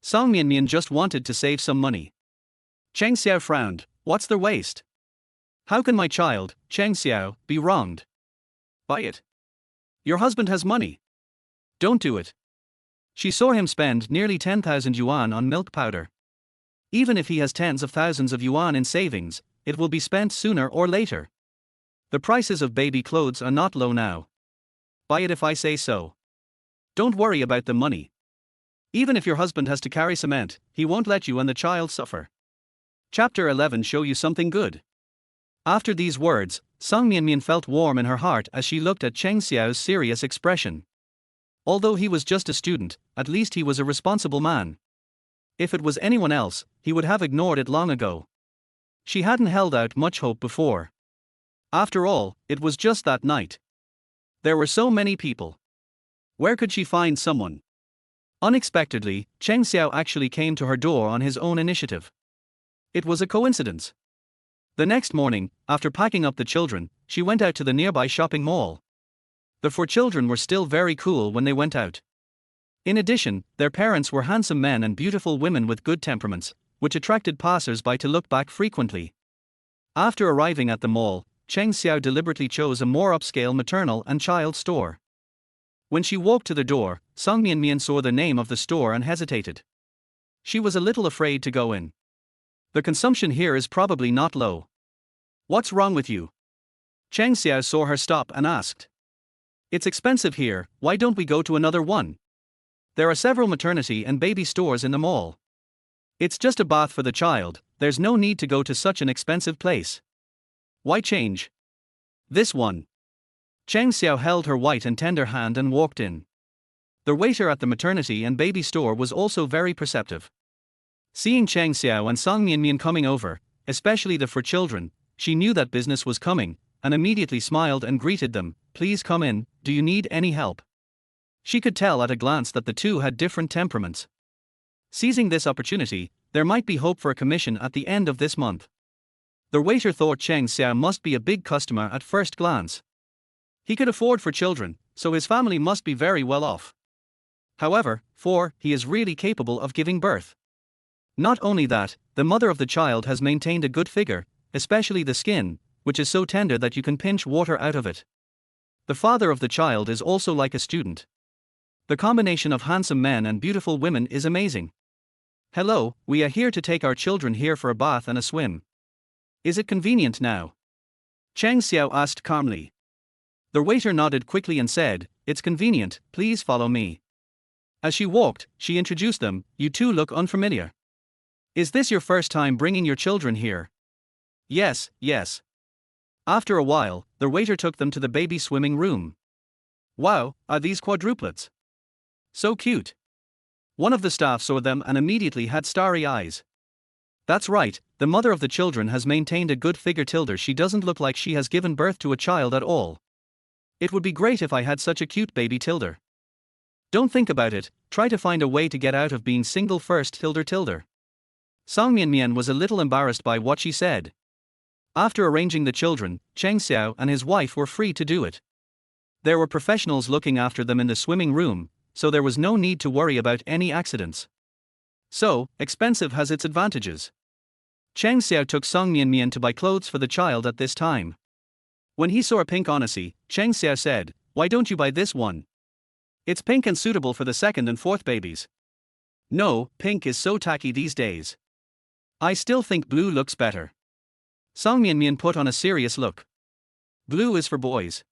Song Mian just wanted to save some money. Cheng Xiao frowned, what's the waste? How can my child, Cheng Xiao, be wronged? Buy it. Your husband has money. Don't do it. She saw him spend nearly 10,000 yuan on milk powder. Even if he has tens of thousands of yuan in savings, it will be spent sooner or later. The prices of baby clothes are not low now. Buy it if I say so. Don't worry about the money. Even if your husband has to carry cement, he won't let you and the child suffer. Chapter 11 show you something good. After these words, Song Mian felt warm in her heart as she looked at Cheng Xiao's serious expression. Although he was just a student, at least he was a responsible man. If it was anyone else, he would have ignored it long ago. She hadn't held out much hope before. After all, it was just that night. There were so many people. Where could she find someone? Unexpectedly, Cheng Xiao actually came to her door on his own initiative. It was a coincidence. The next morning, after packing up the children, she went out to the nearby shopping mall. The four children were still very cool when they went out. In addition, their parents were handsome men and beautiful women with good temperaments, which attracted passers-by to look back frequently. After arriving at the mall, Cheng Xiao deliberately chose a more upscale maternal and child store. When she walked to the door, Song Mian saw the name of the store and hesitated. She was a little afraid to go in. The consumption here is probably not low. What's wrong with you? Cheng Xiao saw her stop and asked. It's expensive here, why don't we go to another one? There are several maternity and baby stores in the mall. It's just a bath for the child, there's no need to go to such an expensive place. Why change? This one. Cheng Xiao held her white and tender hand and walked in. The waiter at the maternity and baby store was also very perceptive. Seeing Cheng Xiao and Song Mian coming over, especially the four children, she knew that business was coming, and immediately smiled and greeted them. Please come in, do you need any help? She could tell at a glance that the two had different temperaments. Seizing this opportunity, there might be hope for a commission at the end of this month. The waiter thought Cheng Xiao must be a big customer at first glance. He could afford four children, so his family must be very well off. However, he is really capable of giving birth. Not only that, the mother of the child has maintained a good figure, especially the skin, which is so tender that you can pinch water out of it. The father of the child is also like a student. The combination of handsome men and beautiful women is amazing. Hello, we are here to take our children here for a bath and a swim. Is it convenient now? Cheng Xiao asked calmly. The waiter nodded quickly and said, It's convenient, please follow me. As she walked, she introduced them. You two look unfamiliar. Is this your first time bringing your children here? Yes. After a while, the waiter took them to the baby swimming room. Wow, are these quadruplets? So cute. One of the staff saw them and immediately had starry eyes. That's right, the mother of the children has maintained a good figure. She doesn't look like she has given birth to a child at all. It would be great if I had such a cute baby. Don't think about it, try to find a way to get out of being single first. Song Mian was a little embarrassed by what she said. After arranging the children, Cheng Xiao and his wife were free to do it. There were professionals looking after them in the swimming room, so there was no need to worry about any accidents. So, expensive has its advantages. Cheng Xiao took Song Mian to buy clothes for the child at this time. When he saw a pink onesie, Cheng Xiao said, Why don't you buy this one? It's pink and suitable for the second and fourth babies. No, pink is so tacky these days. I still think blue looks better. Song Mian put on a serious look. Blue is for boys.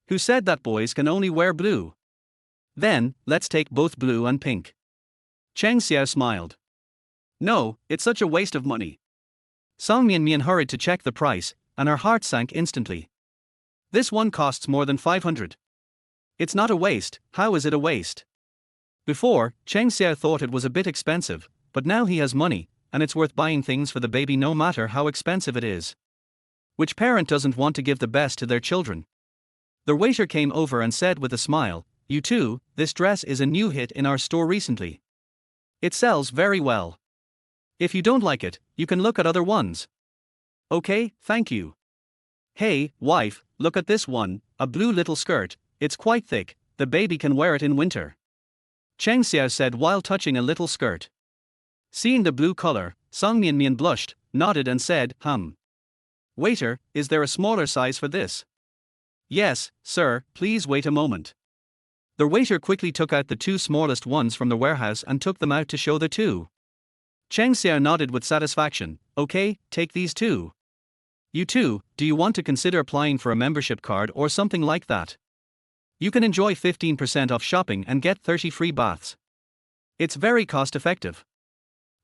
Who said that boys can only wear blue? Then, let's take both blue and pink. Cheng Xiao smiled. No, it's such a waste of money. Song Mian hurried to check the price, and her heart sank instantly. This one costs more than 500. It's not a waste, how is it a waste? Before, Cheng Xiao thought it was a bit expensive, but now he has money, and it's worth buying things for the baby no matter how expensive it is. Which parent doesn't want to give the best to their children? The waiter came over and said with a smile, You two, this dress is a new hit in our store recently. It sells very well. If you don't like it, you can look at other ones. Okay, thank you. Hey, wife, look at this one, a blue little skirt, it's quite thick, the baby can wear it in winter. Cheng Xiao said while touching a little skirt. Seeing the blue color, Song Mian blushed, nodded and said, Waiter, is there a smaller size for this? Yes, sir, please wait a moment. The waiter quickly took out the two smallest ones from the warehouse and took them out to show the two. Cheng Xiao nodded with satisfaction. Okay, take these two. You two, do you want to consider applying for a membership card or something like that? You can enjoy 15% off shopping and get 30 free baths. It's very cost effective.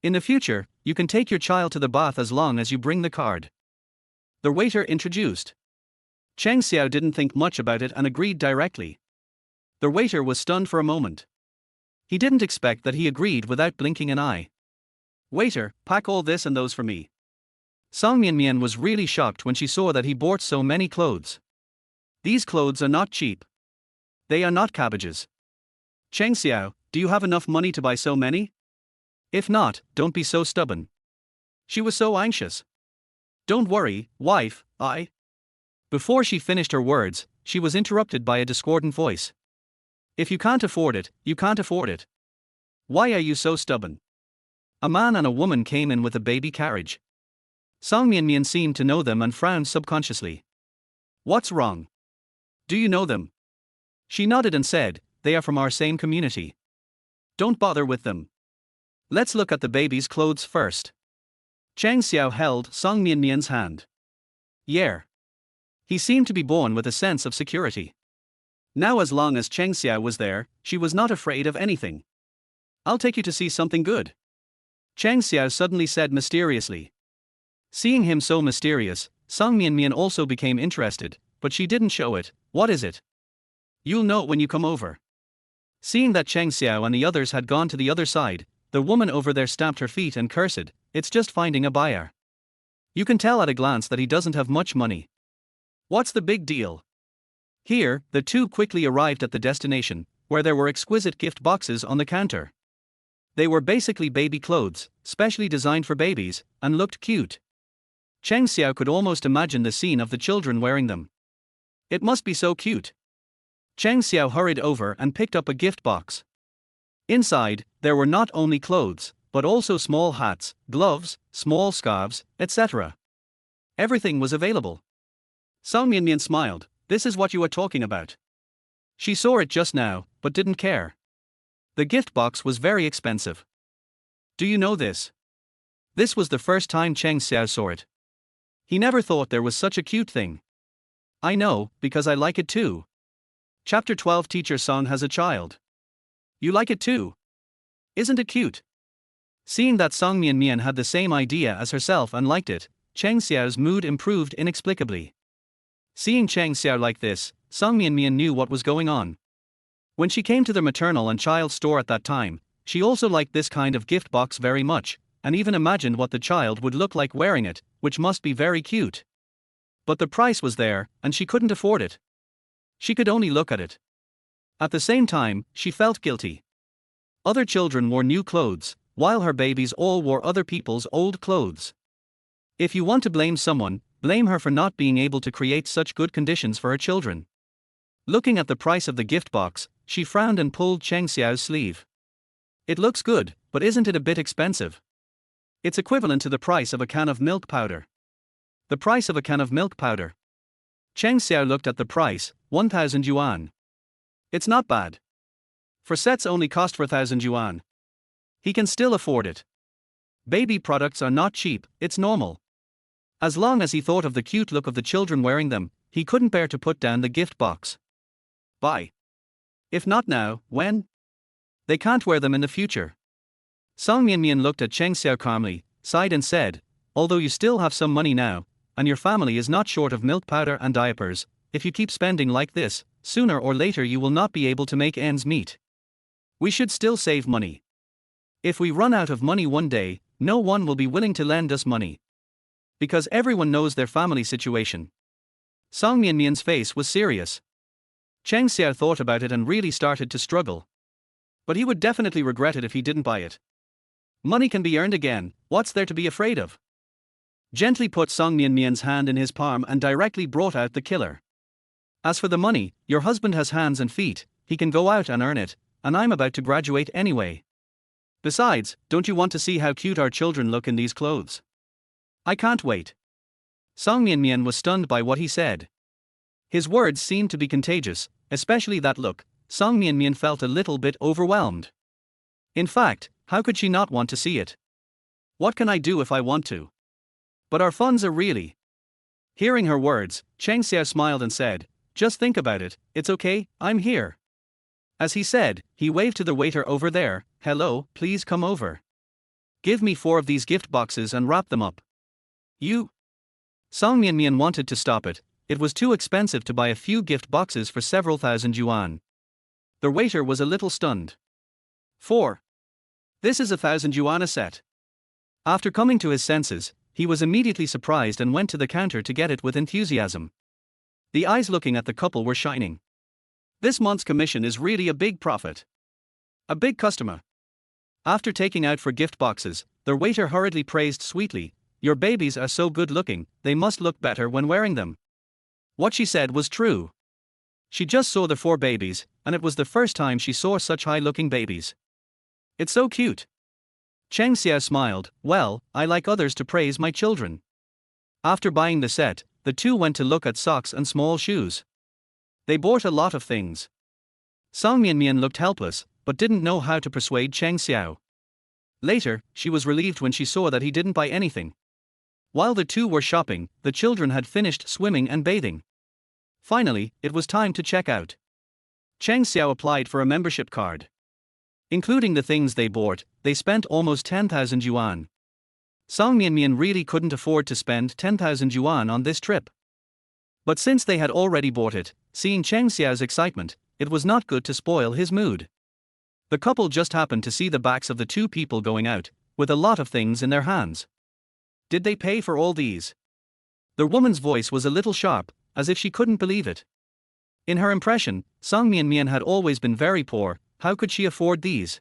In the future, you can take your child to the bath as long as you bring the card. The waiter introduced. Cheng Xiao didn't think much about it and agreed directly. The waiter was stunned for a moment. He didn't expect that he agreed without blinking an eye. Waiter, pack all this and those for me. Song Mian was really shocked when she saw that he bought so many clothes. These clothes are not cheap. They are not cabbages. Cheng Xiao, do you have enough money to buy so many? If not, don't be so stubborn. She was so anxious. Don't worry, wife, I. Before she finished her words, she was interrupted by a discordant voice. If you can't afford it, you can't afford it. Why are you so stubborn? A man and a woman came in with a baby carriage. Song Mian seemed to know them and frowned subconsciously. What's wrong? Do you know them? She nodded and said, they are from our same community. Don't bother with them. Let's look at the baby's clothes first. Cheng Xiao held Song Mian's hand. Yeah. He seemed to be born with a sense of security. Now as long as Cheng Xiao was there, she was not afraid of anything. I'll take you to see something good. Cheng Xiao suddenly said mysteriously. Seeing him so mysterious, Song Mian also became interested, but she didn't show it. What is it? You'll know it when you come over. Seeing that Cheng Xiao and the others had gone to the other side, the woman over there stamped her feet and cursed, it's just finding a buyer. You can tell at a glance that he doesn't have much money. What's the big deal? Here, the two quickly arrived at the destination, where there were exquisite gift boxes on the counter. They were basically baby clothes, specially designed for babies, and looked cute. Cheng Xiao could almost imagine the scene of the children wearing them. It must be so cute. Cheng Xiao hurried over and picked up a gift box. Inside, there were not only clothes, but also small hats, gloves, small scarves, etc. Everything was available. Song Mian smiled. This is what you are talking about. She saw it just now, but didn't care. The gift box was very expensive. Do you know this? This was the first time Cheng Xiao saw it. He never thought there was such a cute thing. I know, because I like it too. Chapter 12 Teacher Song has a child. You like it too? Isn't it cute? Seeing that Song Mian had the same idea as herself and liked it, Cheng Xiao's mood improved inexplicably. Seeing Cheng Xiao like this, Song Mian knew what was going on. When she came to the maternal and child store at that time, she also liked this kind of gift box very much, and even imagined what the child would look like wearing it, which must be very cute. But the price was there, and she couldn't afford it. She could only look at it. At the same time, she felt guilty. Other children wore new clothes, while her babies all wore other people's old clothes. If you want to blame someone, blame her for not being able to create such good conditions for her children. Looking at the price of the gift box, she frowned and pulled Cheng Xiao's sleeve. It looks good, but isn't it a bit expensive? It's equivalent to the price of a can of milk powder. The price of a can of milk powder. Cheng Xiao looked at the price, 1,000 yuan. It's not bad. For sets only cost 4,000 yuan. He can still afford it. Baby products are not cheap, it's normal. As long as he thought of the cute look of the children wearing them, he couldn't bear to put down the gift box. Buy. If not now, when? They can't wear them in the future. Song Mian looked at Cheng Xiao calmly, sighed and said, although you still have some money now, and your family is not short of milk powder and diapers, if you keep spending like this, sooner or later you will not be able to make ends meet. We should still save money. If we run out of money one day, no one will be willing to lend us money. Because everyone knows their family situation. Song Mian's face was serious. Cheng Xiao thought about it and really started to struggle. But he would definitely regret it if he didn't buy it. Money can be earned again, what's there to be afraid of? Gently put Song Mian's hand in his palm and directly brought out the killer. As for the money, your husband has hands and feet, he can go out and earn it, and I'm about to graduate anyway. Besides, don't you want to see how cute our children look in these clothes? I can't wait. Song Mian was stunned by what he said. His words seemed to be contagious, especially that look. Song Mian felt a little bit overwhelmed. In fact, how could she not want to see it? What can I do if I want to? But our funds are really. Hearing her words, Cheng Xiao smiled and said, just think about it, it's okay, I'm here. As he said, he waved to the waiter over there, hello, please come over. Give me 4 of these gift boxes and wrap them up. You? Song Mian wanted to stop it. It was too expensive to buy a few gift boxes for several thousand yuan. The waiter was a little stunned. 4. This is 1,000 yuan a set. After coming to his senses, he was immediately surprised and went to the counter to get it with enthusiasm. The eyes looking at the couple were shining. This month's commission is really a big profit. A big customer. After taking out for gift boxes, the waiter hurriedly praised sweetly, "Your babies are so good looking, they must look better when wearing them." What she said was true. She just saw the 4 babies, and it was the first time she saw such high-looking babies. "It's so cute." Cheng Xiao smiled, "Well, I like others to praise my children." After buying the set, the two went to look at socks and small shoes. They bought a lot of things. Song Mianmian looked helpless, but didn't know how to persuade Cheng Xiao. Later, she was relieved when she saw that he didn't buy anything. While the two were shopping, the children had finished swimming and bathing. Finally, it was time to check out. Cheng Xiao applied for a membership card. Including the things they bought, they spent almost 10,000 yuan. Song Mianmian really couldn't afford to spend 10,000 yuan on this trip. But since they had already bought it, seeing Cheng Xiao's excitement, it was not good to spoil his mood. The couple just happened to see the backs of the 2 people going out, with a lot of things in their hands. "Did they pay for all these?" The woman's voice was a little sharp, as if she couldn't believe it. In her impression, Song Mianmian had always been very poor. How could she afford these?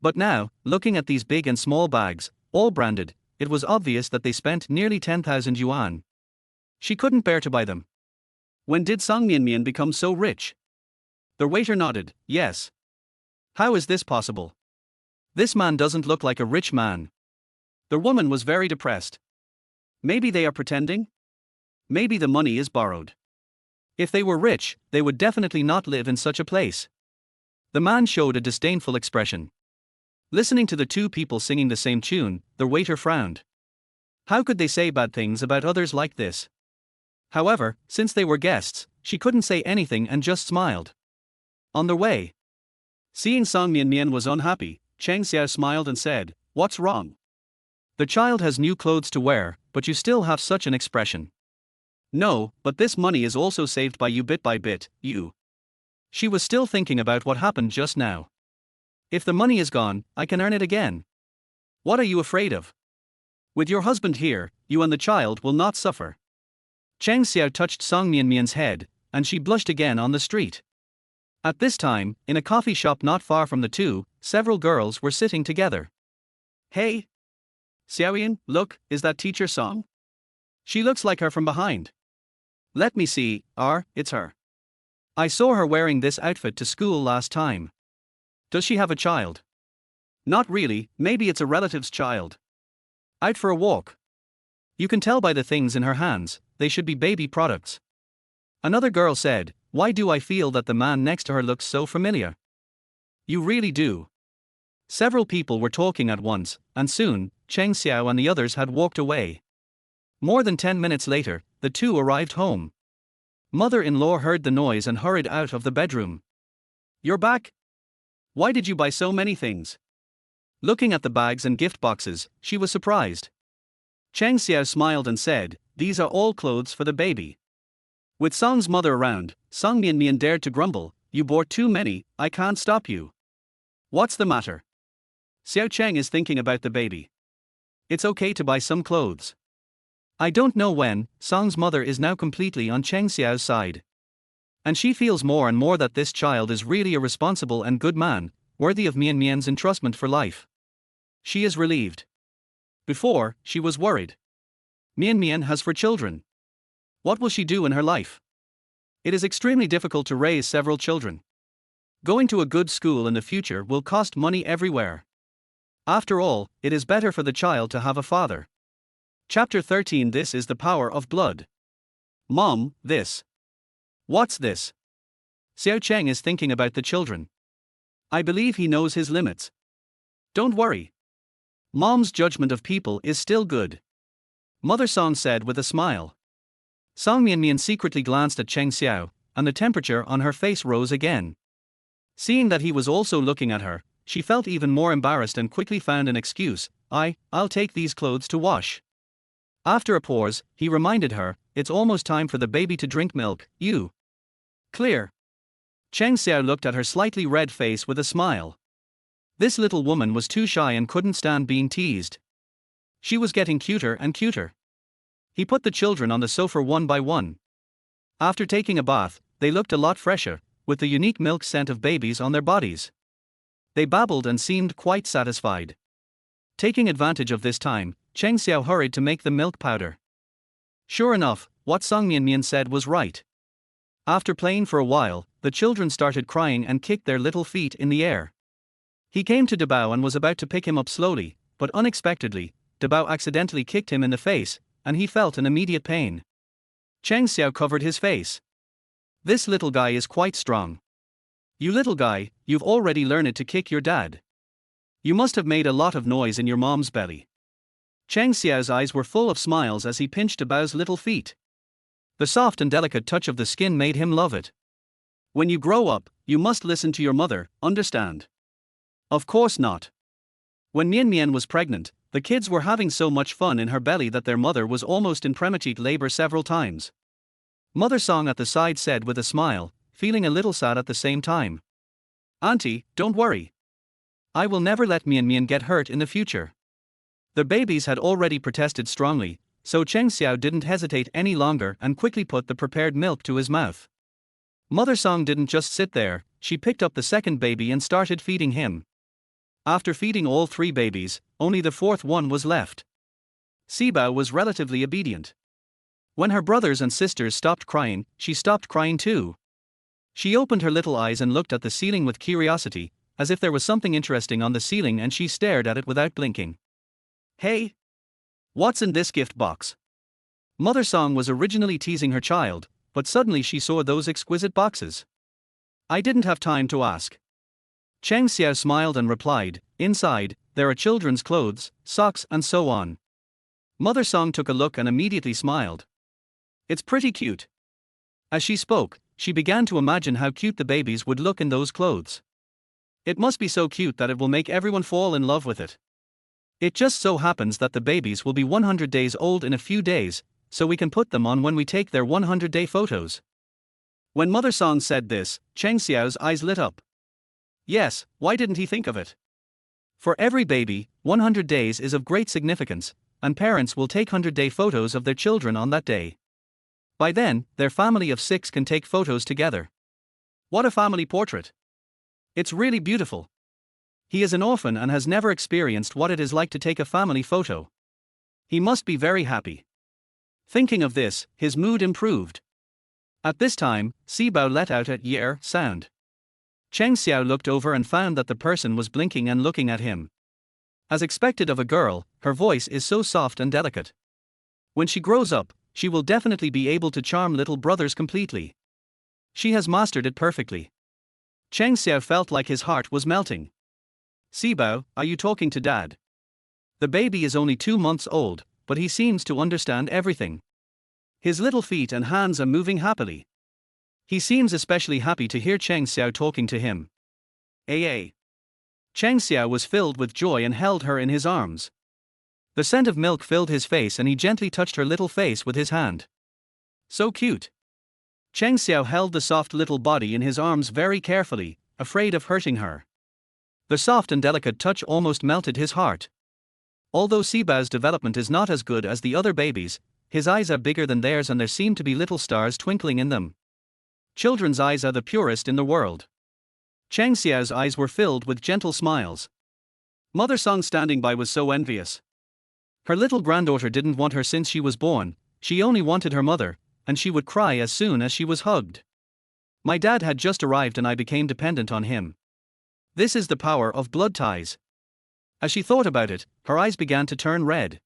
But now, looking at these big and small bags, all branded, it was obvious that they spent nearly 10,000 yuan. She couldn't bear to buy them. "When did Song Mianmian become so rich?" The waiter nodded, "Yes." "How is this possible? This man doesn't look like a rich man." The woman was very depressed. "Maybe they are pretending? Maybe the money is borrowed. If they were rich, they would definitely not live in such a place." The man showed a disdainful expression. Listening to the 2 people singing the same tune, the waiter frowned. How could they say bad things about others like this? However, since they were guests, she couldn't say anything and just smiled. On their way, seeing Song Mianmian was unhappy, Cheng Xiao smiled and said, "What's wrong? The child has new clothes to wear, but you still have such an expression." "No, but this money is also saved by you bit by bit, you." She was still thinking about what happened just now. "If the money is gone, I can earn it again. What are you afraid of? With your husband here, you and the child will not suffer." Cheng Xiao touched Song Mianmian's head, and she blushed again on the street. At this time, in a coffee shop not far from the two, several girls were sitting together. "Hey! Xiaoyan, look, is that teacher Song? She looks like her from behind." "Let me see, it's her. I saw her wearing this outfit to school last time. Does she have a child?" "Not really, maybe it's a relative's child. Out for a walk. You can tell by the things in her hands, they should be baby products." Another girl said, "Why do I feel that the man next to her looks so familiar?" "You really do." Several people were talking at once, and soon, Cheng Xiao and the others had walked away. More than 10 minutes later, the two arrived home. Mother-in-law heard the noise and hurried out of the bedroom. "You're back? Why did you buy so many things?" Looking at the bags and gift boxes, she was surprised. Cheng Xiao smiled and said, "These are all clothes for the baby." With Song's mother around, Song Mianmian dared to grumble, "You bought too many, I can't stop you." "What's the matter?" "Xiao Cheng is thinking about the baby. It's okay to buy some clothes." I don't know when. Song's mother is now completely on Cheng Xiao's side. And she feels more and more that this child is really a responsible and good man, worthy of Mianmian's entrustment for life. She is relieved. Before, she was worried. Mianmian has 4 children. What will she do in her life? It is extremely difficult to raise several children. Going to a good school in the future will cost money everywhere. After all, it is better for the child to have a father. Chapter 13. This is the power of blood. "Mom, this. What's this?" Xiao Cheng is thinking about the children. "I believe he knows his limits." "Don't worry. Mom's judgment of people is still good," Mother Song said with a smile. Song Mianmian secretly glanced at Cheng Xiao, and the temperature on her face rose again. Seeing that he was also looking at her, she felt even more embarrassed and quickly found an excuse. I'll take these clothes to wash." After a pause, he reminded her, "It's almost time for the baby to drink milk, you." "Clear." Cheng Xiao looked at her slightly red face with a smile. This little woman was too shy and couldn't stand being teased. She was getting cuter and cuter. He put the children on the sofa one by one. After taking a bath, they looked a lot fresher, with the unique milk scent of babies on their bodies. They babbled and seemed quite satisfied. Taking advantage of this time, Cheng Xiao hurried to make the milk powder. Sure enough, what Song Mian said was right. After playing for a while, the children started crying and kicked their little feet in the air. He came to Dabao and was about to pick him up slowly, but unexpectedly, Dabao accidentally kicked him in the face, and he felt an immediate pain. Cheng Xiao covered his face. This little guy is quite strong. You little guy, you've already learned to kick your dad. You must have made a lot of noise in your mom's belly. Cheng Xiao's eyes were full of smiles as he pinched Dabao's little feet. The soft and delicate touch of the skin made him love it. When you grow up, you must listen to your mother, understand? Of course not. When Mian was pregnant, the kids were having so much fun in her belly that their mother was almost in premature labor several times. Mother Song at the side said with a smile, feeling a little sad at the same time. Auntie, don't worry. I will never let Mian get hurt in the future. The babies had already protested strongly, so Cheng Xiao didn't hesitate any longer and quickly put the prepared milk to his mouth. Mother Song didn't just sit there, she picked up the second baby and started feeding him. After feeding all three babies, only the fourth one was left. Sibao was relatively obedient. When her brothers and sisters stopped crying, she stopped crying too. She opened her little eyes and looked at the ceiling with curiosity, as if there was something interesting on the ceiling, and she stared at it without blinking. Hey! What's in this gift box? Mother Song was originally teasing her child, but suddenly she saw those exquisite boxes. I didn't have time to ask. Cheng Xiao smiled and replied, inside, there are children's clothes, socks and so on. Mother Song took a look and immediately smiled. It's pretty cute. As she spoke, she began to imagine how cute the babies would look in those clothes. It must be so cute that it will make everyone fall in love with it. It just so happens that the babies will be 100 days old in a few days, so we can put them on when we take their 100-day photos. When Mother Song said this, Cheng Xiao's eyes lit up. Yes, why didn't he think of it? For every baby, 100 days is of great significance, and parents will take 100-day photos of their children on that day. By then, their family of 6 can take photos together. What a family portrait! It's really beautiful. He is an orphan and has never experienced what it is like to take a family photo. He must be very happy. Thinking of this, his mood improved. At this time, Sibao let out a "yer" sound. Cheng Xiao looked over and found that the person was blinking and looking at him. As expected of a girl, her voice is so soft and delicate. When she grows up, she will definitely be able to charm little brothers completely. She has mastered it perfectly. Cheng Xiao felt like his heart was melting. Sibao, are you talking to Dad? The baby is only 2 months old, but he seems to understand everything. His little feet and hands are moving happily. He seems especially happy to hear Cheng Xiao talking to him. AA. Cheng Xiao was filled with joy and held her in his arms. The scent of milk filled his face and he gently touched her little face with his hand. So cute. Cheng Xiao held the soft little body in his arms very carefully, afraid of hurting her. The soft and delicate touch almost melted his heart. Although Sibao's development is not as good as the other babies, his eyes are bigger than theirs and there seem to be little stars twinkling in them. Children's eyes are the purest in the world. Cheng Xiao's eyes were filled with gentle smiles. Mother Song standing by was so envious. Her little granddaughter didn't want her since she was born, she only wanted her mother, and she would cry as soon as she was hugged. My dad had just arrived and I became dependent on him. This is the power of blood ties. As she thought about it, her eyes began to turn red.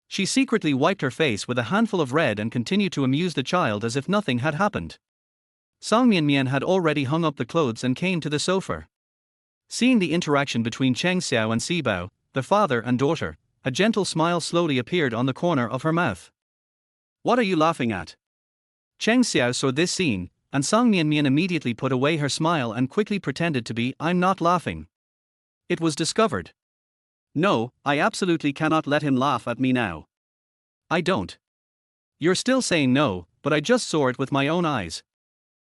She secretly wiped her face with a handful of red and continued to amuse the child as if nothing had happened. Song Mian had already hung up the clothes and came to the sofa. Seeing the interaction between Cheng Xiao and Sibao, the father and daughter, a gentle smile slowly appeared on the corner of her mouth. What are you laughing at? Cheng Xiao saw this scene, and Song Mian immediately put away her smile and quickly pretended to be, I'm not laughing. It was discovered. No, I absolutely cannot let him laugh at me now. I don't. You're still saying no, but I just saw it with my own eyes.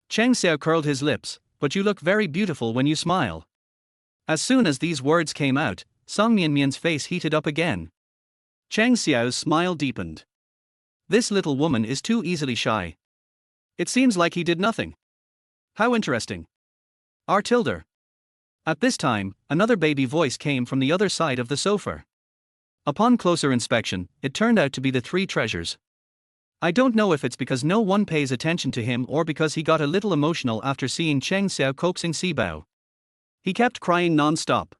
Cheng Xiao curled his lips, but you look very beautiful when you smile. As soon as these words came out, Song Mian's face heated up again. Cheng Xiao's smile deepened. This little woman is too easily shy. It seems like he did nothing. How interesting. R. Tilde. At this time, another baby voice came from the other side of the sofa. Upon closer inspection, it turned out to be the three treasures. I don't know if it's because no one pays attention to him or because he got a little emotional after seeing Cheng Xiao coaxing Sibao. He kept crying non-stop.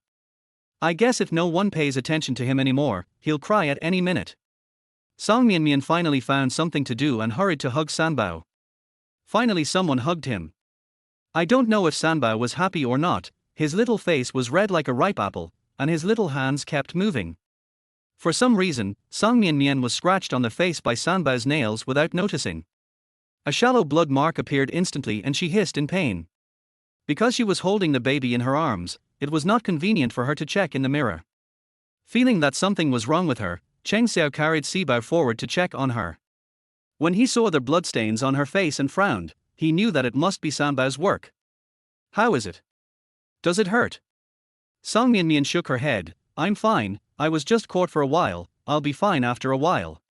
I guess if no one pays attention to him anymore, he'll cry at any minute. Song Mianmian finally found something to do and hurried to hug Sanbao. Finally someone hugged him. I don't know if Sanbao was happy or not. His little face was red like a ripe apple, and his little hands kept moving. For some reason, Song Mianmian was scratched on the face by Sanbao's nails without noticing. A shallow blood mark appeared instantly and she hissed in pain. Because she was holding the baby in her arms, it was not convenient for her to check in the mirror. Feeling that something was wrong with her, Cheng Xiao carried Sibao forward to check on her. When he saw the bloodstains on her face and frowned, he knew that it must be Sanbao's work. How is it? Does it hurt? Song Mianmian shook her head. I'm fine, I was just caught for a while, I'll be fine after a while.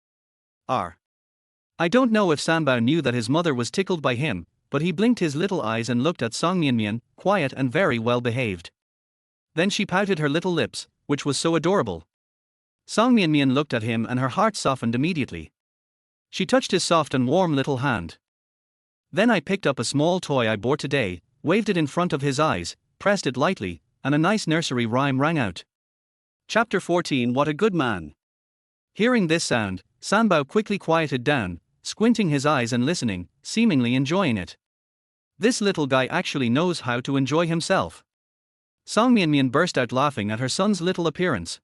I don't know if Sanbao knew that his mother was tickled by him, but he blinked his little eyes and looked at Song Mianmian, quiet and very well behaved. Then she pouted her little lips, which was so adorable. Song Mianmian looked at him and her heart softened immediately. She touched his soft and warm little hand. Then I picked up a small toy I bought today, waved it in front of his eyes, pressed it lightly, and a nice nursery rhyme rang out. Chapter 14 What a Good Man. Hearing this sound, Sanbao quickly quieted down, squinting his eyes and listening, seemingly enjoying it. This little guy actually knows how to enjoy himself. Song Mianmian burst out laughing at her son's little appearance.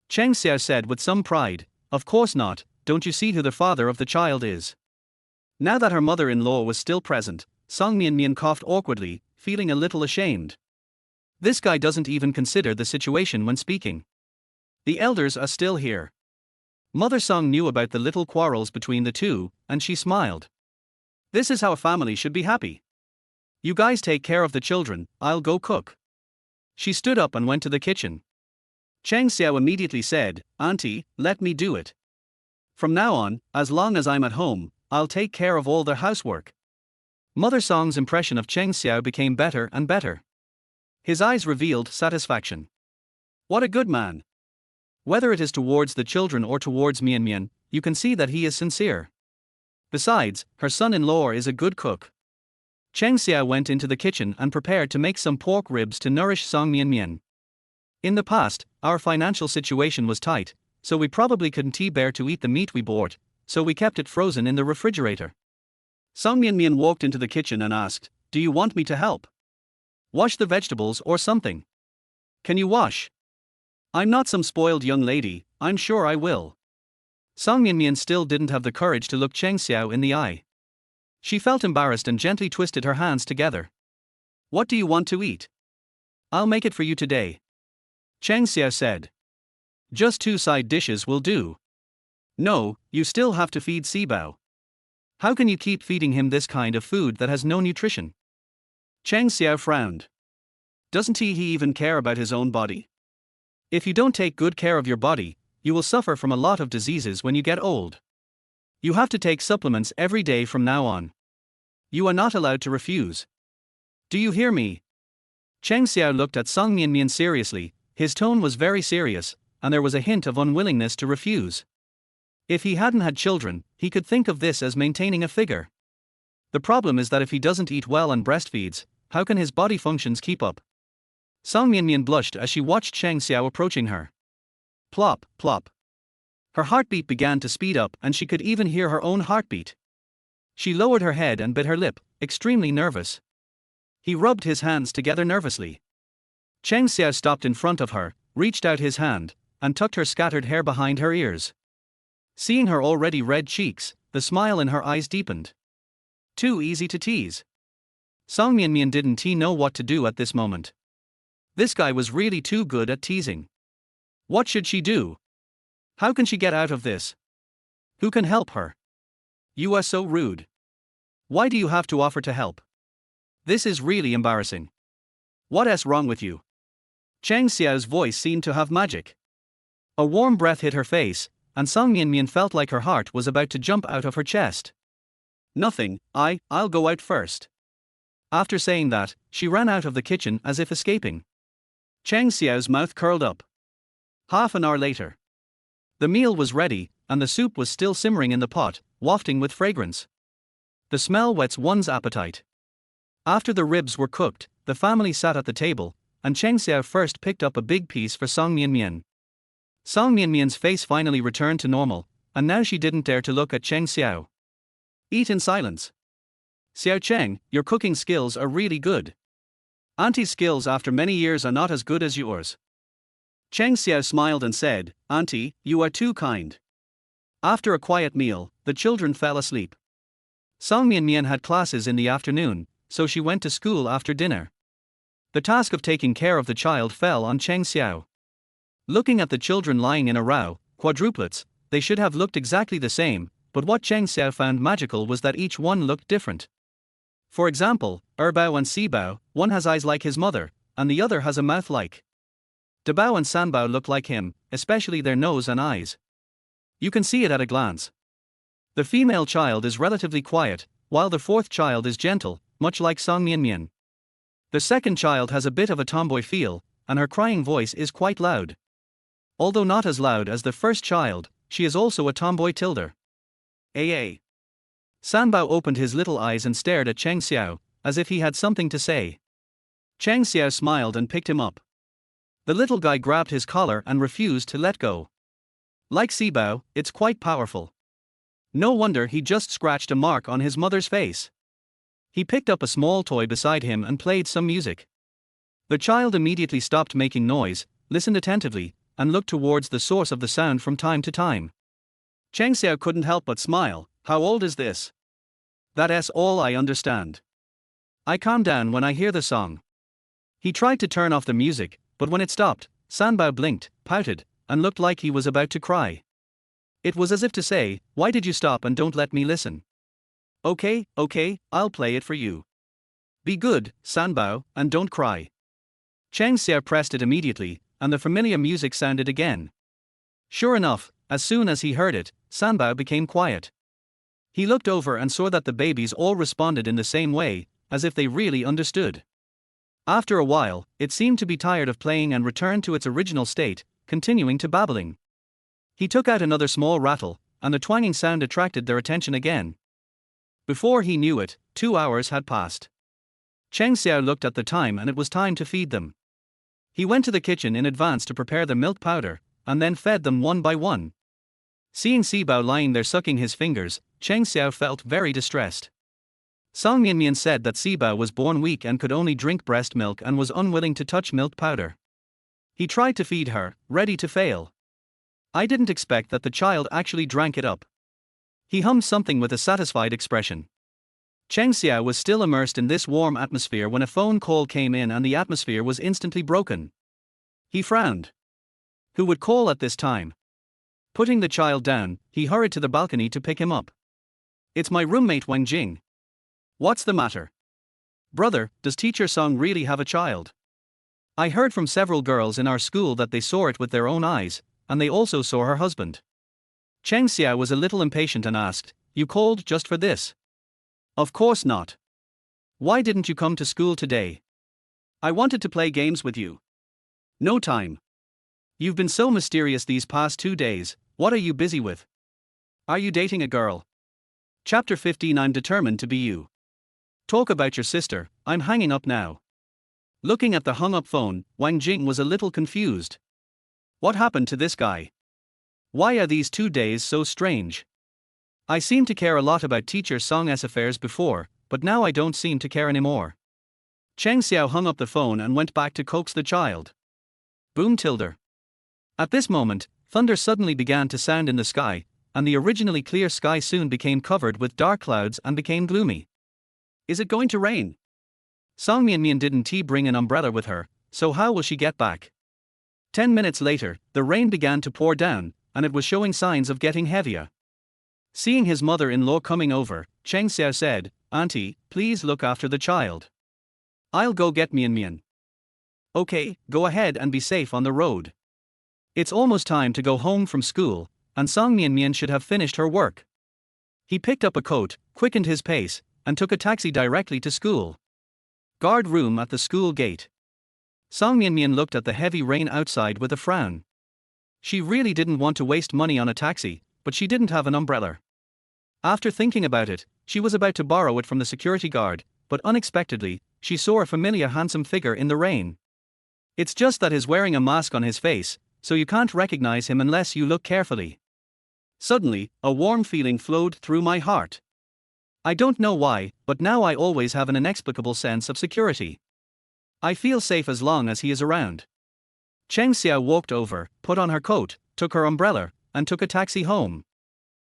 Cheng Xiao said with some pride, Of course not, don't you see who the father of the child is? Now that her mother-in-law was still present, Song Mianmian coughed awkwardly, feeling a little ashamed. This guy doesn't even consider the situation when speaking. The elders are still here. Mother Song knew about the little quarrels between the two, and she smiled. This is how a family should be happy. You guys take care of the children, I'll go cook. She stood up and went to the kitchen. Cheng Xiao immediately said, Auntie, let me do it. From now on, as long as I'm at home, I'll take care of all the housework. Mother Song's impression of Cheng Xiao became better and better. His eyes revealed satisfaction. What a good man. Whether it is towards the children or towards Mianmian, you can see that he is sincere. Besides, her son-in-law is a good cook. Cheng Xiao went into the kitchen and prepared to make some pork ribs to nourish Song Mianmian. In the past, our financial situation was tight, so we probably couldn't bear to eat the meat we bought, so we kept it frozen in the refrigerator. Song Mianmian walked into the kitchen and asked, Do you want me to help? Wash the vegetables or something. Can you wash? I'm not some spoiled young lady, I'm sure I will. Song Mianmian still didn't have the courage to look Cheng Xiao in the eye. She felt embarrassed and gently twisted her hands together. What do you want to eat? I'll make it for you today. Cheng Xiao said. Just 2 side dishes will do. No, you still have to feed Sibao. How can you keep feeding him this kind of food that has no nutrition? Cheng Xiao frowned. Doesn't he even care about his own body? If you don't take good care of your body, you will suffer from a lot of diseases when you get old. You have to take supplements every day from now on. You are not allowed to refuse. Do you hear me? Cheng Xiao looked at Song Mianmian seriously, his tone was very serious, and there was a hint of unwillingness to refuse. If he hadn't had children, he could think of this as maintaining a figure. The problem is that if he doesn't eat well and breastfeeds, how can his body functions keep up? Song Mianmian blushed as she watched Cheng Xiao approaching her. Plop, plop. Her heartbeat began to speed up and she could even hear her own heartbeat. She lowered her head and bit her lip, extremely nervous. He rubbed his hands together nervously. Cheng Xiao stopped in front of her, reached out his hand, and tucked her scattered hair behind her ears. Seeing her already red cheeks, the smile in her eyes deepened. Too easy to tease. Song Mianmian didn't know what to do at this moment. This guy was really too good at teasing. What should she do? How can she get out of this? Who can help her? You are so rude. Why do you have to offer to help? This is really embarrassing. What's wrong with you? Cheng Xiao's voice seemed to have magic. A warm breath hit her face, and Song Mian felt like her heart was about to jump out of her chest. Nothing, I'll go out first. After saying that, she ran out of the kitchen as if escaping. Cheng Xiao's mouth curled up. Half an hour later. The meal was ready, and the soup was still simmering in the pot, wafting with fragrance. The smell whets one's appetite. After the ribs were cooked, the family sat at the table, and Cheng Xiao first picked up a big piece for Song Mian. Song Mian's face finally returned to normal, and now she didn't dare to look at Cheng Xiao. Eat in silence. Xiao Cheng, your cooking skills are really good. Auntie's skills after many years are not as good as yours. Cheng Xiao smiled and said, Auntie, you are too kind. After a quiet meal, the children fell asleep. Song Mian had classes in the afternoon, so she went to school after dinner. The task of taking care of the child fell on Cheng Xiao. Looking at the children lying in a row, quadruplets, they should have looked exactly the same, but what Cheng Xiao found magical was that each one looked different. For example, Erbao and Sibao, one has eyes like his mother, and the other has a mouth like. Dabao and Sanbao look like him, especially their nose and eyes. You can see it at a glance. The female child is relatively quiet, while the fourth child is gentle, much like Song Mian. The second child has a bit of a tomboy feel, and her crying voice is quite loud. Although not as loud as the first child, she is also a tomboy tilder. AA. Sanbao opened his little eyes and stared at Cheng Xiao, as if he had something to say. Cheng Xiao smiled and picked him up. The little guy grabbed his collar and refused to let go. Like Sibao, it's quite powerful. No wonder he just scratched a mark on his mother's face. He picked up a small toy beside him and played some music. The child immediately stopped making noise, listened attentively, and looked towards the source of the sound from time to time. Cheng Xiao couldn't help but smile. How old is this? That's all I understand. I calm down when I hear the song. He tried to turn off the music, but when it stopped, Sanbao blinked, pouted, and looked like he was about to cry. It was as if to say, why did you stop and don't let me listen? Okay, I'll play it for you. Be good, Sanbao, and don't cry. Cheng Xiao pressed it immediately, and the familiar music sounded again. Sure enough, as soon as he heard it, Sanbao became quiet. He looked over and saw that the babies all responded in the same way, as if they really understood. After a while, it seemed to be tired of playing and returned to its original state, continuing to babbling. He took out another small rattle, and the twanging sound attracted their attention again. Before he knew it, 2 hours had passed. Cheng Xiao looked at the time and it was time to feed them. He went to the kitchen in advance to prepare the milk powder, and then fed them one by one. Seeing Sibao lying there sucking his fingers, Cheng Xiao felt very distressed. Song Mian said that Sibao was born weak and could only drink breast milk and was unwilling to touch milk powder. He tried to feed her, ready to fail. I didn't expect that the child actually drank it up. He hummed something with a satisfied expression. Cheng Xiao was still immersed in this warm atmosphere when a phone call came in and the atmosphere was instantly broken. He frowned. Who would call at this time? Putting the child down, he hurried to the balcony to pick him up. It's my roommate Wang Jing. What's the matter? Brother, does teacher Song really have a child? I heard from several girls in our school that they saw it with their own eyes, and they also saw her husband. Cheng Xiao was a little impatient and asked, You called just for this? Of course not. Why didn't you come to school today? I wanted to play games with you. No time. You've been so mysterious these past 2 days, what are you busy with? Are you dating a girl? Chapter 15 I'm determined to be you. Talk about your sister, I'm hanging up now. Looking at the hung up phone, Wang Jing was a little confused. What happened to this guy? Why are these 2 days so strange? I seemed to care a lot about teacher Song's affairs before, but now I don't seem to care anymore. Cheng Xiao hung up the phone and went back to coax the child. Boom tilde. At this moment, thunder suddenly began to sound in the sky, and the originally clear sky soon became covered with dark clouds and became gloomy. Is it going to rain? Song Mian didn't bring an umbrella with her, so how will she get back? 10 minutes later, the rain began to pour down, and it was showing signs of getting heavier. Seeing his mother-in-law coming over, Cheng Xiao said, Auntie, please look after the child. I'll go get Mian. Okay, go ahead and be safe on the road. It's almost time to go home from school, and Song Mian should have finished her work. He picked up a coat, quickened his pace, and took a taxi directly to school. Guard room at the school gate. Song Mian looked at the heavy rain outside with a frown. She really didn't want to waste money on a taxi, but she didn't have an umbrella. After thinking about it, she was about to borrow it from the security guard, but unexpectedly, she saw a familiar handsome figure in the rain. It's just that he's wearing a mask on his face, so you can't recognize him unless you look carefully. Suddenly, a warm feeling flowed through my heart. I don't know why, but now I always have an inexplicable sense of security. I feel safe as long as he is around. Cheng Xiao walked over, put on her coat, took her umbrella, and took a taxi home.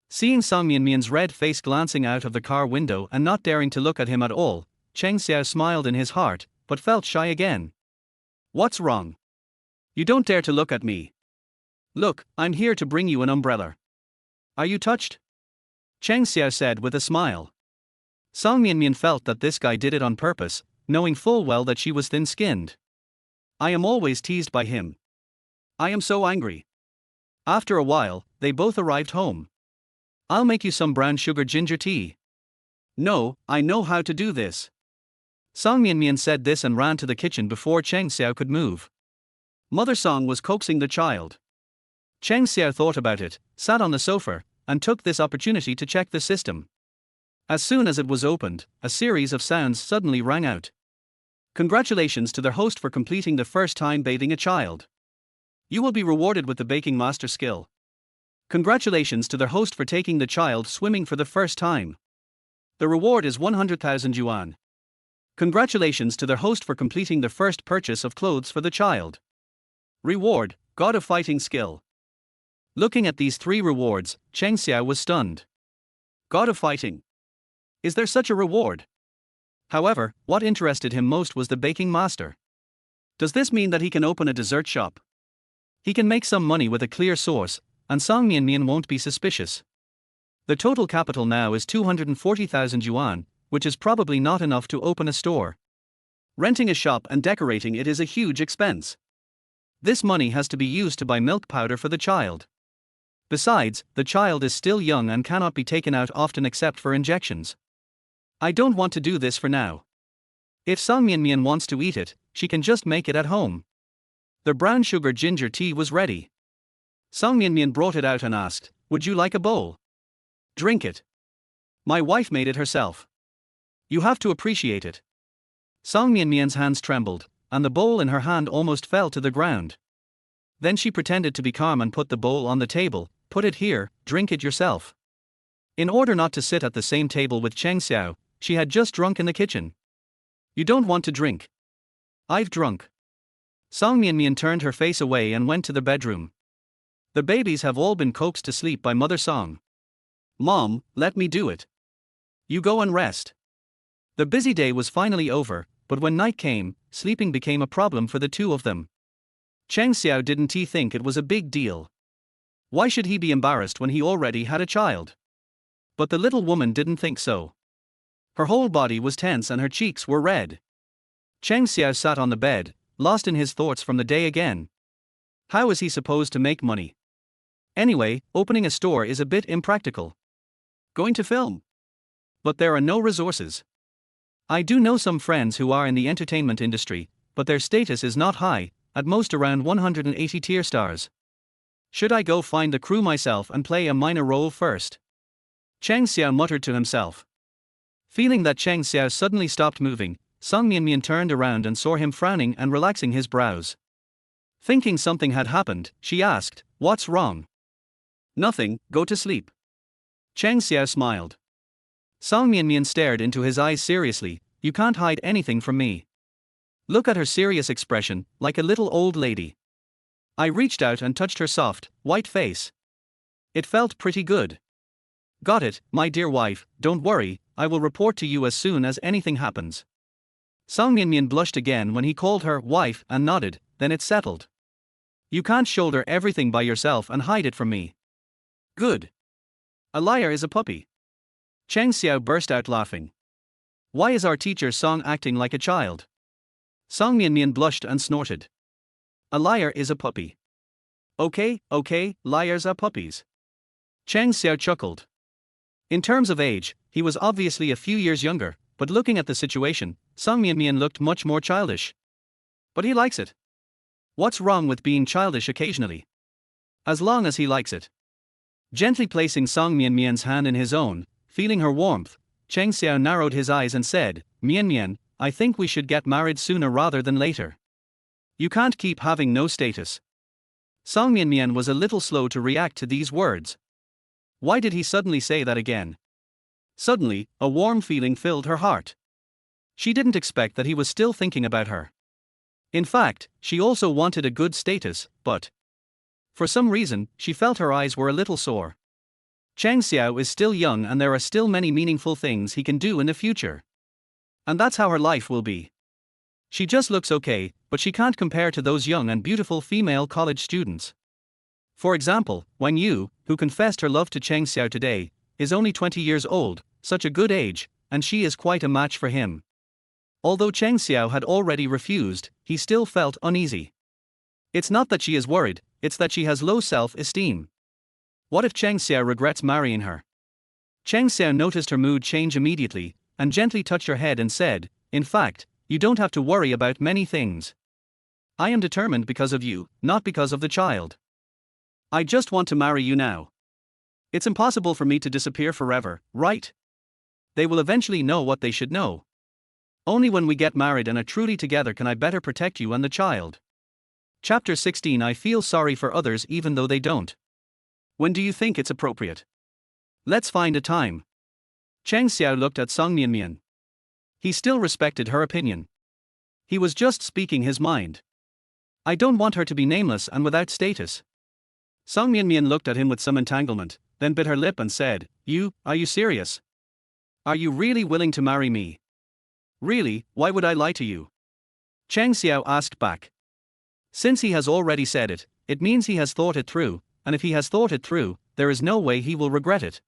Seeing Song Mian's red face glancing out of the car window and not daring to look at him at all, Cheng Xiao smiled in his heart, but felt shy again. What's wrong? You don't dare to look at me. Look, I'm here to bring you an umbrella. Are you touched? Cheng Xiao said with a smile. Song Mian felt that this guy did it on purpose, knowing full well that she was thin-skinned. I am always teased by him. I am so angry. After a while, they both arrived home. I'll make you some brown sugar ginger tea. No, I know how to do this. Song Mian said this and ran to the kitchen before Cheng Xiao could move. Mother Song was coaxing the child. Cheng Xiao thought about it, sat on the sofa, and took this opportunity to check the system. As soon as it was opened, a series of sounds suddenly rang out. Congratulations to their host for completing the first time bathing a child. You will be rewarded with the baking master skill. Congratulations to their host for taking the child swimming for the first time. The reward is 100,000 yuan. Congratulations to their host for completing the first purchase of clothes for the child. Reward, God of Fighting Skill. Looking at these three rewards, Cheng Xiao was stunned. God of Fighting. Is there such a reward? However, what interested him most was the baking master. Does this mean that he can open a dessert shop? He can make some money with a clear source, and Song Mian won't be suspicious. The total capital now is 240,000 yuan, which is probably not enough to open a store. Renting a shop and decorating it is a huge expense. This money has to be used to buy milk powder for the child. Besides, the child is still young and cannot be taken out often except for injections. I don't want to do this for now. If Song Mian wants to eat it, she can just make it at home. The brown sugar ginger tea was ready. Song Mian brought it out and asked, "Would you like a bowl?" "Drink it. My wife made it herself. You have to appreciate it." Song Mian's hands trembled, and the bowl in her hand almost fell to the ground. Then she pretended to be calm and put the bowl on the table. "Put it here, drink it yourself." In order not to sit at the same table with Cheng Xiao, she had just drunk in the kitchen. "You don't want to drink." "I've drunk." Song Mian turned her face away and went to the bedroom. The babies have all been coaxed to sleep by Mother Song. "Mom, let me do it." "You go and rest." The busy day was finally over, but when night came, sleeping became a problem for the two of them. Cheng Xiao didn't think it was a big deal. Why should he be embarrassed when he already had a child? But the little woman didn't think so. Her whole body was tense and her cheeks were red. Cheng Xiao sat on the bed, lost in his thoughts from the day again. How is he supposed to make money? Anyway, opening a store is a bit impractical. Going to film. But there are no resources. I do know some friends who are in the entertainment industry, but their status is not high, at most around 180 tier stars. Should I go find the crew myself and play a minor role first? Cheng Xiao muttered to himself. Feeling that Cheng Xiao suddenly stopped moving, Song Mian turned around and saw him frowning and relaxing his brows. Thinking something had happened, she asked, "What's wrong?" "Nothing, go to sleep." Cheng Xiao smiled. Song Mian stared into his eyes seriously. "You can't hide anything from me." Look at her serious expression, like a little old lady. I reached out and touched her soft, white face. It felt pretty good. "Got it, my dear wife, don't worry, I will report to you as soon as anything happens." Song Mian blushed again when he called her wife and nodded, "Then it's settled. You can't shoulder everything by yourself and hide it from me." "Good. A liar is a puppy." Cheng Xiao burst out laughing. "Why is our teacher Song acting like a child?" Song Mian blushed and snorted. "A liar is a puppy. Okay, liars are puppies." Cheng Xiao chuckled. In terms of age, he was obviously a few years younger, but looking at the situation, Song Mianmian looked much more childish. But he likes it. What's wrong with being childish occasionally? As long as he likes it. Gently placing Song Mianmian's hand in his own, feeling her warmth, Cheng Xiao narrowed his eyes and said, Mianmian, I think we should get married sooner rather than later. You can't keep having no status. Song Mianmian was a little slow to react to these words. Why did he suddenly say that again? Suddenly, a warm feeling filled her heart. She didn't expect that he was still thinking about her. In fact, she also wanted a good status, but for some reason, she felt her eyes were a little sore. Cheng Xiao is still young and there are still many meaningful things he can do in the future. And that's how her life will be. She just looks okay, but she can't compare to those young and beautiful female college students. For example, Wang Yu, who confessed her love to Cheng Xiao today, is only 20 years old, such a good age, and she is quite a match for him. Although Cheng Xiao had already refused, he still felt uneasy. It's not that she is worried, it's that she has low self-esteem. What if Cheng Xiao regrets marrying her? Cheng Xiao noticed her mood change immediately, and gently touched her head and said, in fact, you don't have to worry about many things. I am determined because of you, not because of the child. I just want to marry you now. It's impossible for me to disappear forever, right? They will eventually know what they should know. Only when we get married and are truly together can I better protect you and the child. Chapter 16 I feel sorry for others even though they don't. When do you think it's appropriate? Let's find a time. Cheng Xiao looked at Song Mianmian. He still respected her opinion. He was just speaking his mind. I don't want her to be nameless and without status. Song Mianmian looked at him with some entanglement, then bit her lip and said, Are you serious? Are you really willing to marry me? Really, why would I lie to you? Cheng Xiao asked back. Since he has already said it, it means he has thought it through, and if he has thought it through, there is no way he will regret it.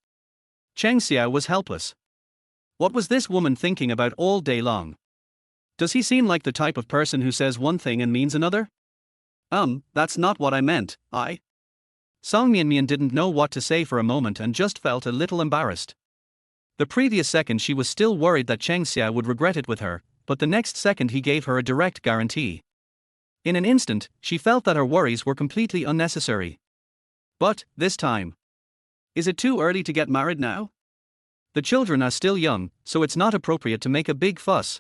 Cheng Xiao was helpless. What was this woman thinking about all day long? Does he seem like the type of person who says one thing and means another? That's not what I meant, Song Mianmian didn't know what to say for a moment and just felt a little embarrassed. The previous second she was still worried that Cheng Xiao would regret it with her, but the next second he gave her a direct guarantee. In an instant, she felt that her worries were completely unnecessary. But, this time. Is it too early to get married now? The children are still young, so it's not appropriate to make a big fuss.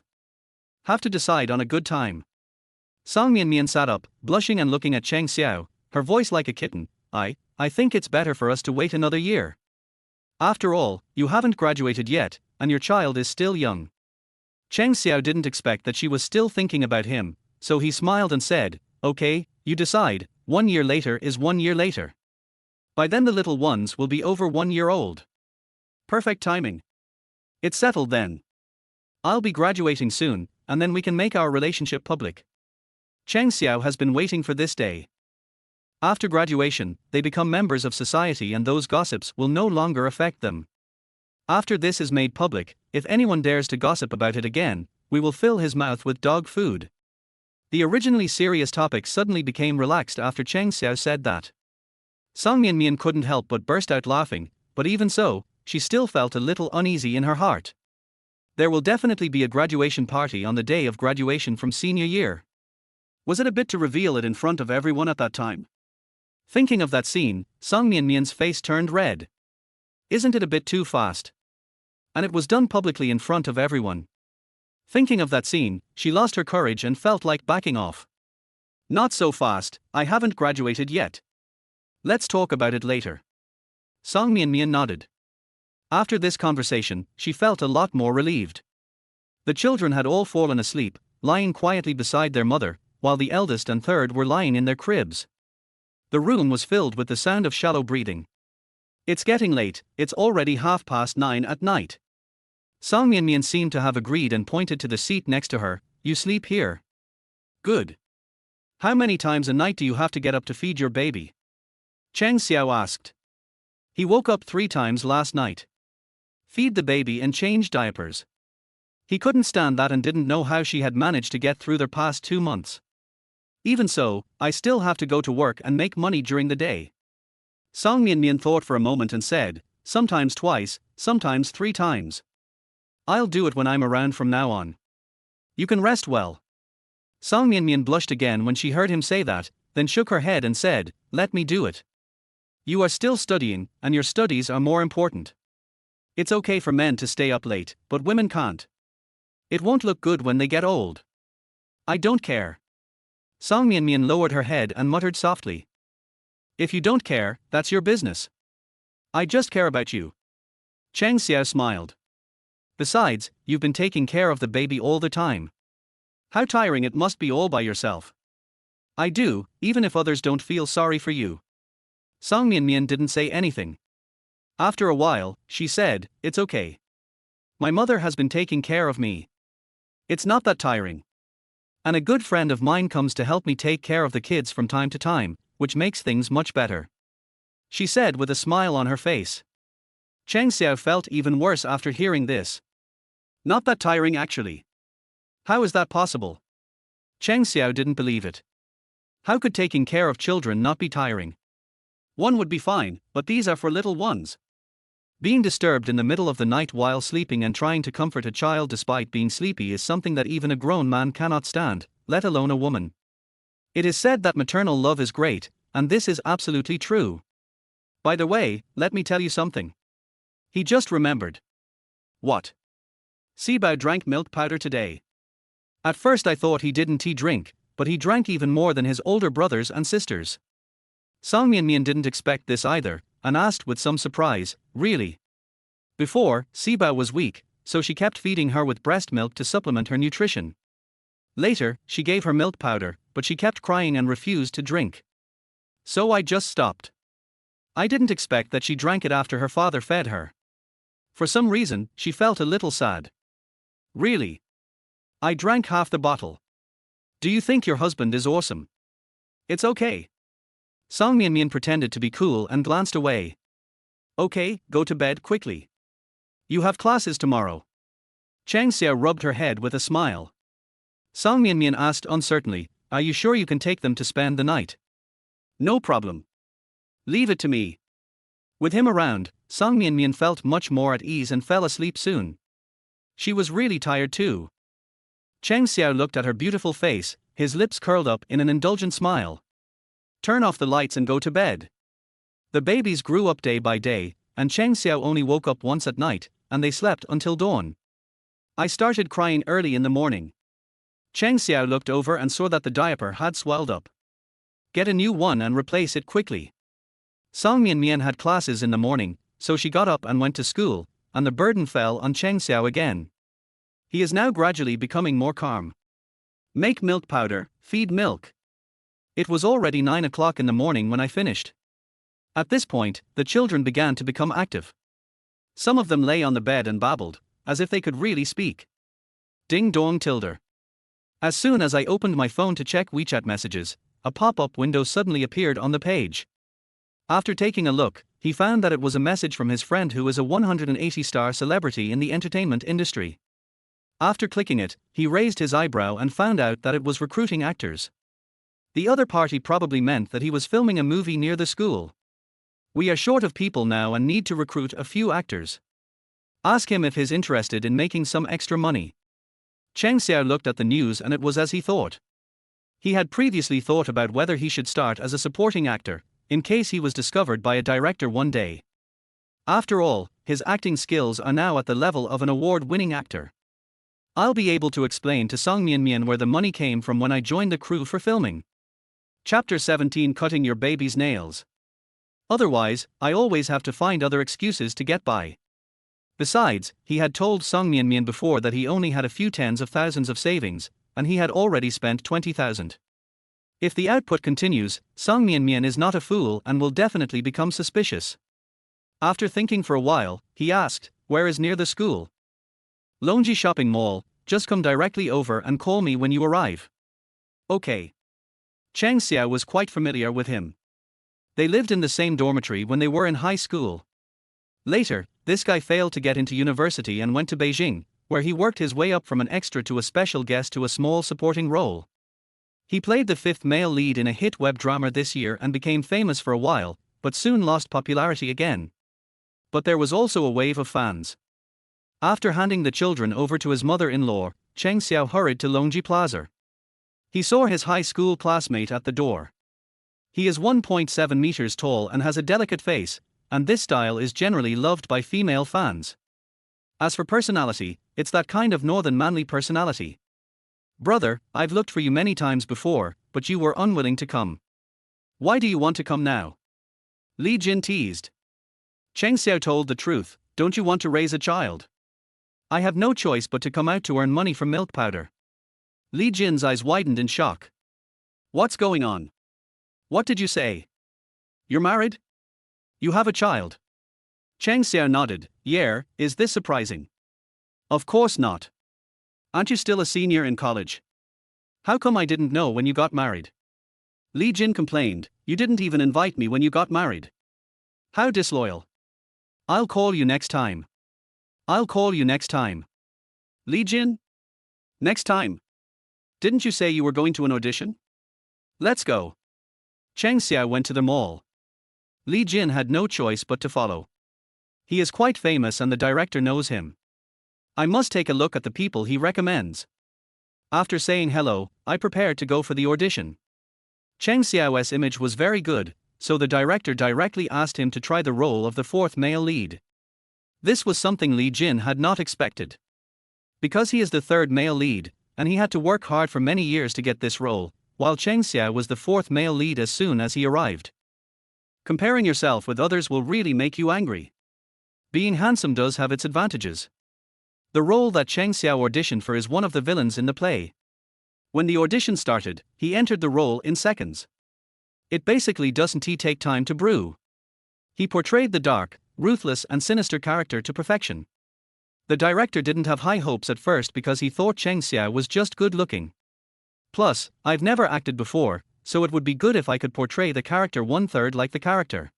Have to decide on a good time. Song Mianmian sat up, blushing and looking at Cheng Xiao, her voice like a kitten. I think it's better for us to wait another year. After all, you haven't graduated yet, and your child is still young. Cheng Xiao didn't expect that she was still thinking about him, so he smiled and said, Okay, you decide, 1 year later is 1 year later. By then the little ones will be over 1 year old. Perfect timing. It's settled then. I'll be graduating soon, and then we can make our relationship public. Cheng Xiao has been waiting for this day. After graduation, they become members of society and those gossips will no longer affect them. After this is made public, if anyone dares to gossip about it again, we will fill his mouth with dog food. The originally serious topic suddenly became relaxed after Cheng Xiao said that. Song Mianmian couldn't help but burst out laughing, but even so, she still felt a little uneasy in her heart. There will definitely be a graduation party on the day of graduation from senior year. Was it a bit to reveal it in front of everyone at that time? Thinking of that scene, Song Mianmian's face turned red. Isn't it a bit too fast? And it was done publicly in front of everyone. Thinking of that scene, she lost her courage and felt like backing off. Not so fast, I haven't graduated yet. Let's talk about it later. Song Mianmian nodded. After this conversation, she felt a lot more relieved. The children had all fallen asleep, lying quietly beside their mother, while the eldest and third were lying in their cribs. The room was filled with the sound of shallow breathing. It's getting late, it's already 9:30 at night. Song Mianmian seemed to have agreed and pointed to the seat next to her. You sleep here. Good. How many times a night do you have to get up to feed your baby? Cheng Xiao asked. He woke up 3 times last night. Feed the baby and change diapers. He couldn't stand that and didn't know how she had managed to get through the past 2 months. Even so, I still have to go to work and make money during the day. Song Mian thought for a moment and said, sometimes twice, sometimes 3 times. I'll do it when I'm around from now on. You can rest well. Song Mian blushed again when she heard him say that, then shook her head and said, let me do it. You are still studying, and your studies are more important. It's okay for men to stay up late, but women can't. It won't look good when they get old. I don't care. Song Mian lowered her head and muttered softly. If you don't care, that's your business. I just care about you. Cheng Xiao smiled. Besides, you've been taking care of the baby all the time. How tiring it must be all by yourself. I do, even if others don't feel sorry for you. Song Mian didn't say anything. After a while, she said, it's okay. My mother has been taking care of me. It's not that tiring. And a good friend of mine comes to help me take care of the kids from time to time, which makes things much better. She said with a smile on her face. Cheng Xiao felt even worse after hearing this. Not that tiring actually. How is that possible? Cheng Xiao didn't believe it. How could taking care of children not be tiring? One would be fine, but these are for little ones. Being disturbed in the middle of the night while sleeping and trying to comfort a child despite being sleepy is something that even a grown man cannot stand, let alone a woman. It is said that maternal love is great, and this is absolutely true. By the way, let me tell you something. He just remembered. What? Sibao drank milk powder today. At first I thought he didn't drink, but he drank even more than his older brothers and sisters. Song Mian didn't expect this either, and asked with some surprise, really? Before, Sibao was weak, so she kept feeding her with breast milk to supplement her nutrition. Later, she gave her milk powder, but she kept crying and refused to drink. So I just stopped. I didn't expect that she drank it after her father fed her. For some reason, she felt a little sad. Really? I drank half the bottle. Do you think your husband is awesome? It's okay. Song Mian pretended to be cool and glanced away. Okay, go to bed quickly. You have classes tomorrow. Cheng Xiao rubbed her head with a smile. Song Mian asked uncertainly, are you sure you can take them to spend the night? No problem. Leave it to me. With him around, Song Mian felt much more at ease and fell asleep soon. She was really tired too. Cheng Xiao looked at her beautiful face, his lips curled up in an indulgent smile. Turn off the lights and go to bed. The babies grew up day by day, and Cheng Xiao only woke up once at night, and they slept until dawn. I started crying early in the morning. Cheng Xiao looked over and saw that the diaper had swelled up. Get a new one and replace it quickly. Song Mian had classes in the morning, so she got up and went to school, and the burden fell on Cheng Xiao again. He is now gradually becoming more calm. Make milk powder, feed milk. It was already 9 o'clock in the morning when I finished. At this point, the children began to become active. Some of them lay on the bed and babbled, as if they could really speak. Ding dong tilde. As soon as I opened my phone to check WeChat messages, a pop-up window suddenly appeared on the page. After taking a look, he found that it was a message from his friend who is a 180-star celebrity in the entertainment industry. After clicking it, he raised his eyebrow and found out that it was recruiting actors. The other party probably meant that he was filming a movie near the school. We are short of people now and need to recruit a few actors. Ask him if he's interested in making some extra money. Cheng Xiao looked at the news and it was as he thought. He had previously thought about whether he should start as a supporting actor, in case he was discovered by a director one day. After all, his acting skills are now at the level of an award-winning actor. I'll be able to explain to Song Mian where the money came from when I joined the crew for filming. Chapter 17 Cutting Your Baby's Nails. Otherwise, I always have to find other excuses to get by. Besides, he had told Song Mian before that he only had a few tens of thousands of savings, and he had already spent 20,000. If the output continues, Song Mian is not a fool and will definitely become suspicious. After thinking for a while, he asked, where is near the school? Longji Shopping Mall, just come directly over and call me when you arrive. Okay. Cheng Xiao was quite familiar with him. They lived in the same dormitory when they were in high school. Later, this guy failed to get into university and went to Beijing, where he worked his way up from an extra to a special guest to a small supporting role. He played the fifth male lead in a hit web drama this year and became famous for a while, but soon lost popularity again. But there was also a wave of fans. After handing the children over to his mother-in-law, Cheng Xiao hurried to Longji Plaza. He saw his high school classmate at the door. He is 1.7 meters tall and has a delicate face, and this style is generally loved by female fans. As for personality, it's that kind of northern manly personality. Brother, I've looked for you many times before, but you were unwilling to come. Why do you want to come now? Li Jin teased. Cheng Xiao told the truth, don't you want to raise a child? I have no choice but to come out to earn money from milk powder. Li Jin's eyes widened in shock. What's going on? What did you say? You're married? You have a child? Cheng Xiao nodded. Yeah, is this surprising? Of course not. Aren't you still a senior in college? How come I didn't know when you got married? Li Jin complained, you didn't even invite me when you got married. How disloyal. I'll call you next time. I'll call you next time. Li Jin? Next time? Didn't you say you were going to an audition? Let's go. Cheng Xiao went to the mall. Li Jin had no choice but to follow. He is quite famous and the director knows him. I must take a look at the people he recommends. After saying hello, I prepared to go for the audition. Cheng Xiao's image was very good, so the director directly asked him to try the role of the fourth male lead. This was something Li Jin had not expected. Because he is the third male lead, and he had to work hard for many years to get this role, while Cheng Xiao was the fourth male lead as soon as he arrived. Comparing yourself with others will really make you angry. Being handsome does have its advantages. The role that Cheng Xiao auditioned for is one of the villains in the play. When the audition started, he entered the role in seconds. It basically doesn't take time to brew. He portrayed the dark, ruthless and sinister character to perfection. The director didn't have high hopes at first because he thought Cheng Xiao was just good looking. Plus, I've never acted before, so it would be good if I could portray the character one-third like the character.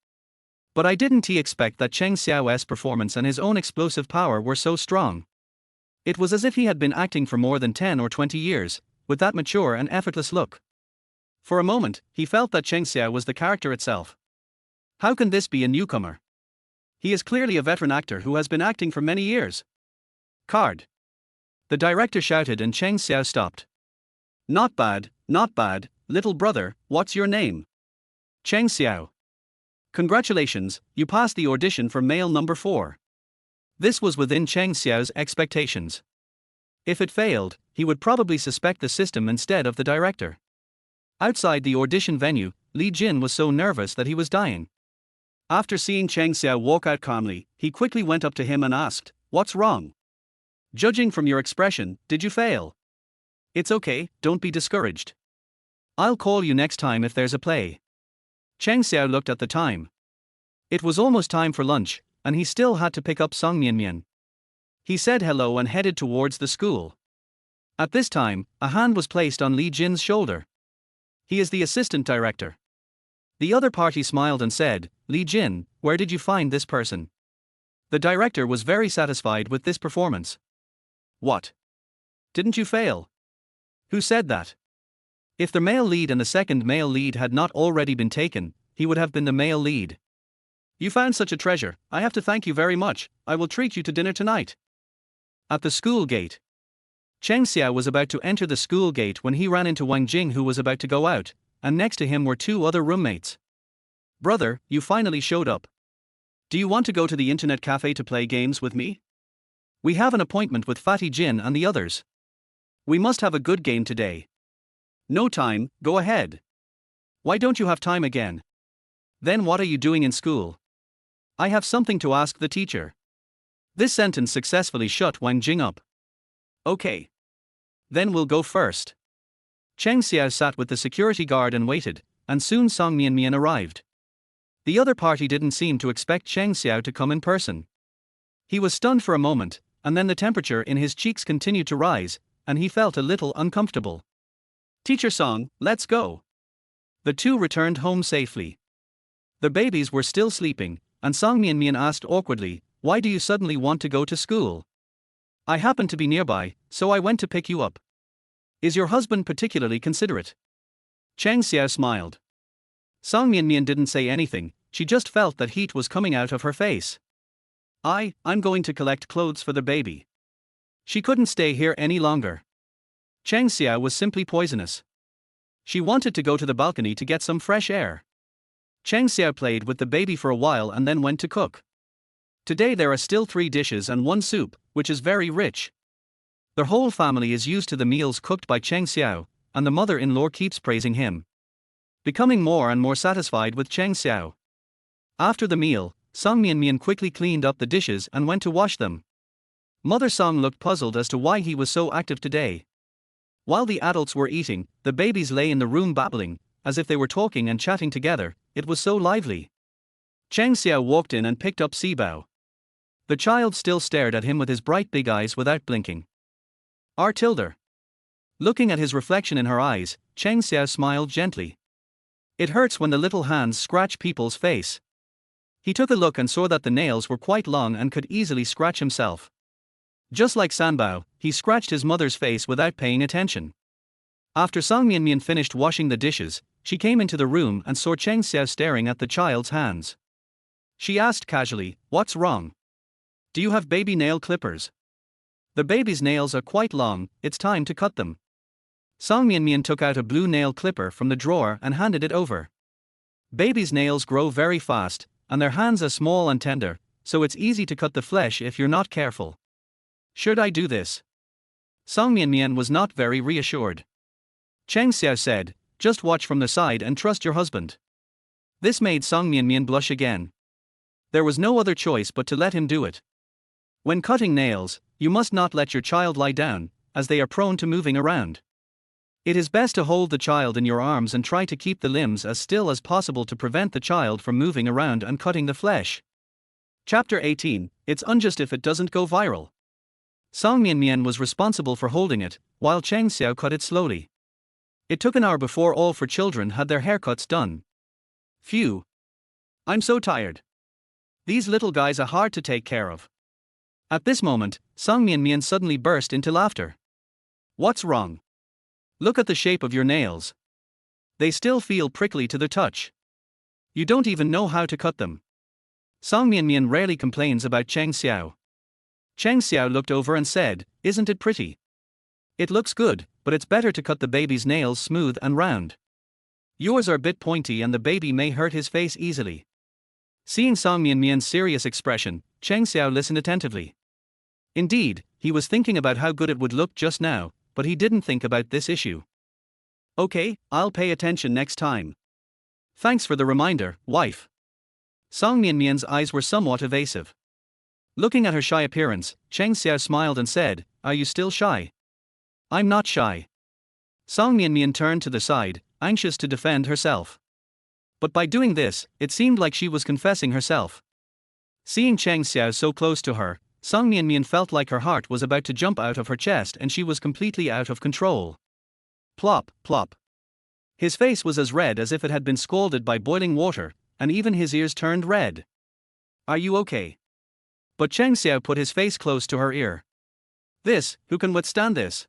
But I didn't expect that Cheng Xiao's performance and his own explosive power were so strong. It was as if he had been acting for more than 10 or 20 years, with that mature and effortless look. For a moment, he felt that Cheng Xiao was the character itself. How can this be a newcomer? He is clearly a veteran actor who has been acting for many years. Card. The director shouted and Cheng Xiao stopped. Not bad, little brother, what's your name? Cheng Xiao. Congratulations, you passed the audition for male number 4. This was within Cheng Xiao's expectations. If it failed, he would probably suspect the system instead of the director. Outside the audition venue, Li Jin was so nervous that he was dying. After seeing Cheng Xiao walk out calmly, he quickly went up to him and asked, "What's wrong? Judging from your expression, did you fail? It's okay, don't be discouraged. I'll call you next time if there's a play." Cheng Xiao looked at the time. It was almost time for lunch, and he still had to pick up Song Mianmian. He said hello and headed towards the school. At this time, a hand was placed on Li Jin's shoulder. He is the assistant director. The other party smiled and said, "Li Jin, where did you find this person?" The director was very satisfied with this performance. What? Didn't you fail? Who said that? If the male lead and the second male lead had not already been taken, he would have been the male lead. You found such a treasure, I have to thank you very much, I will treat you to dinner tonight. At the school gate. Cheng Xiao was about to enter the school gate when he ran into Wang Jing, who was about to go out, and next to him were 2 other roommates. Brother, you finally showed up. Do you want to go to the internet cafe to play games with me? We have an appointment with Fatty Jin and the others. We must have a good game today. No time, go ahead. Why don't you have time again? Then what are you doing in school? I have something to ask the teacher. This sentence successfully shut Wang Jing up. Okay. Then we'll go first. Cheng Xiao sat with the security guard and waited, and soon Song Mianmian arrived. The other party didn't seem to expect Cheng Xiao to come in person. He was stunned for a moment, and then the temperature in his cheeks continued to rise, and he felt a little uncomfortable. Teacher Song, let's go. The 2 returned home safely. The babies were still sleeping, and Song Mianmian asked awkwardly, "Why do you suddenly want to go to school?" "I happened to be nearby, so I went to pick you up." "Is your husband particularly considerate?" Cheng Xiao smiled. Song Mianmian didn't say anything, she just felt that heat was coming out of her face. I'm going to collect clothes for the baby. She couldn't stay here any longer. Cheng Xiao was simply poisonous. She wanted to go to the balcony to get some fresh air. Cheng Xiao played with the baby for a while and then went to cook. Today there are still 3 dishes and 1 soup, which is very rich. The whole family is used to the meals cooked by Cheng Xiao, and the mother-in-law keeps praising him, becoming more and more satisfied with Cheng Xiao. After the meal, Song Mianmian quickly cleaned up the dishes and went to wash them. Mother Song looked puzzled as to why he was so active today. While the adults were eating, the babies lay in the room babbling, as if they were talking and chatting together. It was so lively. Cheng Xiao walked in and picked up Sibao. The child still stared at him with his bright big eyes without blinking. R. Looking at his reflection in her eyes, Cheng Xiao smiled gently. It hurts when the little hands scratch people's face. He took a look and saw that the nails were quite long and could easily scratch himself. Just like Sanbao, he scratched his mother's face without paying attention. After Song Mianmian finished washing the dishes, she came into the room and saw Cheng Xiao staring at the child's hands. She asked casually, "What's wrong? Do you have baby nail clippers? The baby's nails are quite long, it's time to cut them." Song Mianmian took out a blue nail clipper from the drawer and handed it over. Babies' nails grow very fast, and their hands are small and tender, so it's easy to cut the flesh if you're not careful. Should I do this? Song Mianmian was not very reassured. Cheng Xiao said, "Just watch from the side and trust your husband." This made Song Mianmian blush again. There was no other choice but to let him do it. When cutting nails, you must not let your child lie down, as they are prone to moving around. It is best to hold the child in your arms and try to keep the limbs as still as possible to prevent the child from moving around and cutting the flesh. Chapter 18, It's unjust if it doesn't go viral. Song Mianmian was responsible for holding it, while Cheng Xiao cut it slowly. It took an hour before all 4 children had their haircuts done. Phew. I'm so tired. These little guys are hard to take care of. At this moment, Song Mianmian suddenly burst into laughter. What's wrong? Look at the shape of your nails. They still feel prickly to the touch. You don't even know how to cut them. Song Mianmian rarely complains about Cheng Xiao. Cheng Xiao looked over and said, "Isn't it pretty? It looks good, but it's better to cut the baby's nails smooth and round. Yours are a bit pointy and the baby may hurt his face easily." Seeing Song Mianmian's serious expression, Cheng Xiao listened attentively. Indeed, he was thinking about how good it would look just now, but he didn't think about this issue. "Okay, I'll pay attention next time. Thanks for the reminder, wife." Song Mianmian's eyes were somewhat evasive. Looking at her shy appearance, Cheng Xiao smiled and said, "Are you still shy?" "I'm not shy." Song Mianmian turned to the side, anxious to defend herself. But by doing this, it seemed like she was confessing herself. Seeing Cheng Xiao so close to her, Song Mianmian felt like her heart was about to jump out of her chest and she was completely out of control. Plop, plop. His face was as red as if it had been scalded by boiling water, and even his ears turned red. "Are you okay?" But Cheng Xiao put his face close to her ear. Who can withstand this?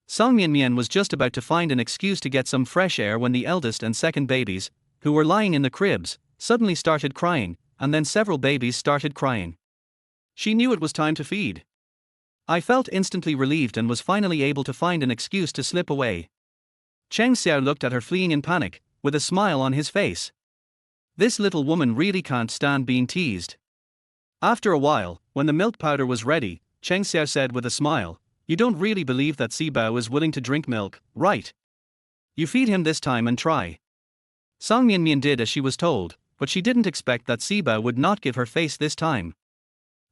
Song Mianmian was just about to find an excuse to get some fresh air when the eldest and second babies, who were lying in the cribs, suddenly started crying, and then several babies started crying. She knew it was time to feed. I felt instantly relieved and was finally able to find an excuse to slip away. Cheng Xiao looked at her fleeing in panic, with a smile on his face. This little woman really can't stand being teased. After a while, when the milk powder was ready, Cheng Xiao said with a smile, "You don't really believe that Sibao is willing to drink milk, right? You feed him this time and try." Song Mianmian did as she was told, but she didn't expect that Sibao would not give her face this time.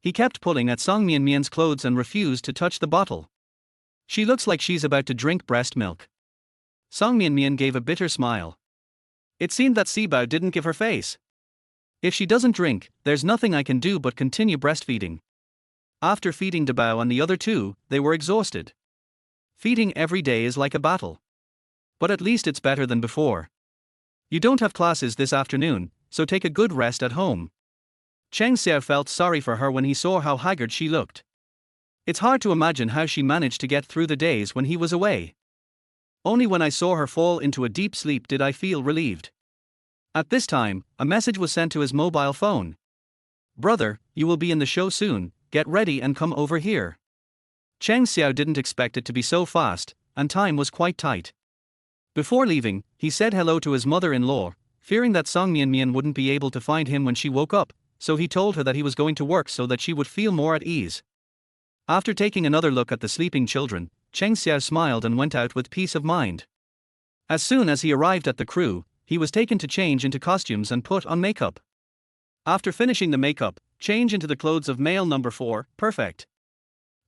He kept pulling at Song Mianmian's clothes and refused to touch the bottle. "She looks like she's about to drink breast milk." Song Mianmian gave a bitter smile. It seemed that Sibao didn't give her face. "If she doesn't drink, there's nothing I can do but continue breastfeeding." After feeding Dabao and the other 2, they were exhausted. Feeding every day is like a battle. But at least it's better than before. You don't have classes this afternoon, so take a good rest at home. Cheng Xiao felt sorry for her when he saw how haggard she looked. It's hard to imagine how she managed to get through the days when he was away. Only when I saw her fall into a deep sleep did I feel relieved. At this time, a message was sent to his mobile phone. "Brother, you will be in the show soon, get ready and come over here." Cheng Xiao didn't expect it to be so fast, and time was quite tight. Before leaving, he said hello to his mother-in-law, fearing that Song Mianmian wouldn't be able to find him when she woke up, so he told her that he was going to work so that she would feel more at ease. After taking another look at the sleeping children, Cheng Xiao smiled and went out with peace of mind. As soon as he arrived at the crew, he was taken to change into costumes and put on makeup. After finishing the makeup, change into the clothes of male number 4, perfect.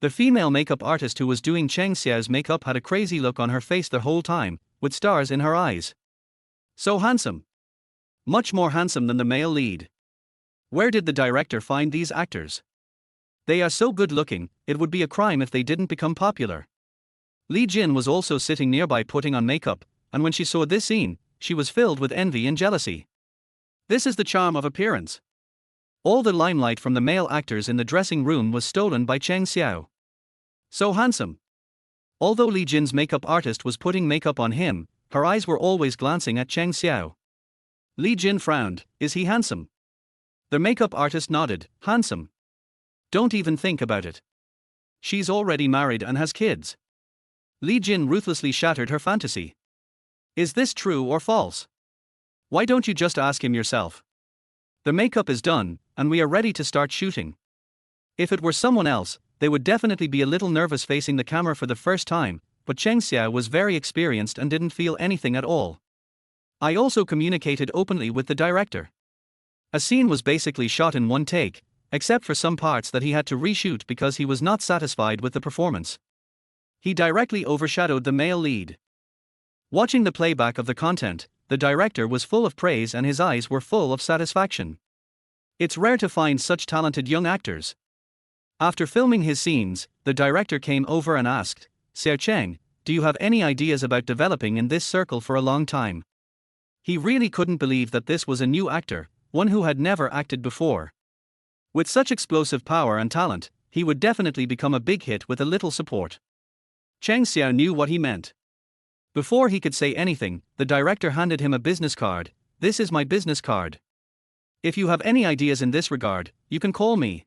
The female makeup artist who was doing Cheng Xiao's makeup had a crazy look on her face the whole time, with stars in her eyes. So handsome. Much more handsome than the male lead. Where did the director find these actors? They are so good looking, it would be a crime if they didn't become popular. Li Jin was also sitting nearby putting on makeup, and when she saw this scene, she was filled with envy and jealousy. This is the charm of appearance. All the limelight from the male actors in the dressing room was stolen by Cheng Xiao. So handsome. Although Li Jin's makeup artist was putting makeup on him, her eyes were always glancing at Cheng Xiao. Li Jin frowned. Is he handsome? The makeup artist nodded. Handsome. Don't even think about it. She's already married and has kids. Li Jin ruthlessly shattered her fantasy. Is this true or false? Why don't you just ask him yourself? The makeup is done, and we are ready to start shooting. If it were someone else, they would definitely be a little nervous facing the camera for the first time, but Cheng Xiao was very experienced and didn't feel anything at all. I also communicated openly with the director. A scene was basically shot in one take, except for some parts that he had to reshoot because he was not satisfied with the performance. He directly overshadowed the male lead. Watching the playback of the content, the director was full of praise and his eyes were full of satisfaction. It's rare to find such talented young actors. After filming his scenes, the director came over and asked, "Xiao Cheng, do you have any ideas about developing in this circle for a long time?" He really couldn't believe that this was a new actor, one who had never acted before. With such explosive power and talent, he would definitely become a big hit with a little support. Cheng Xiao knew what he meant. Before he could say anything, the director handed him a business card. "This is my business card. If you have any ideas in this regard, you can call me.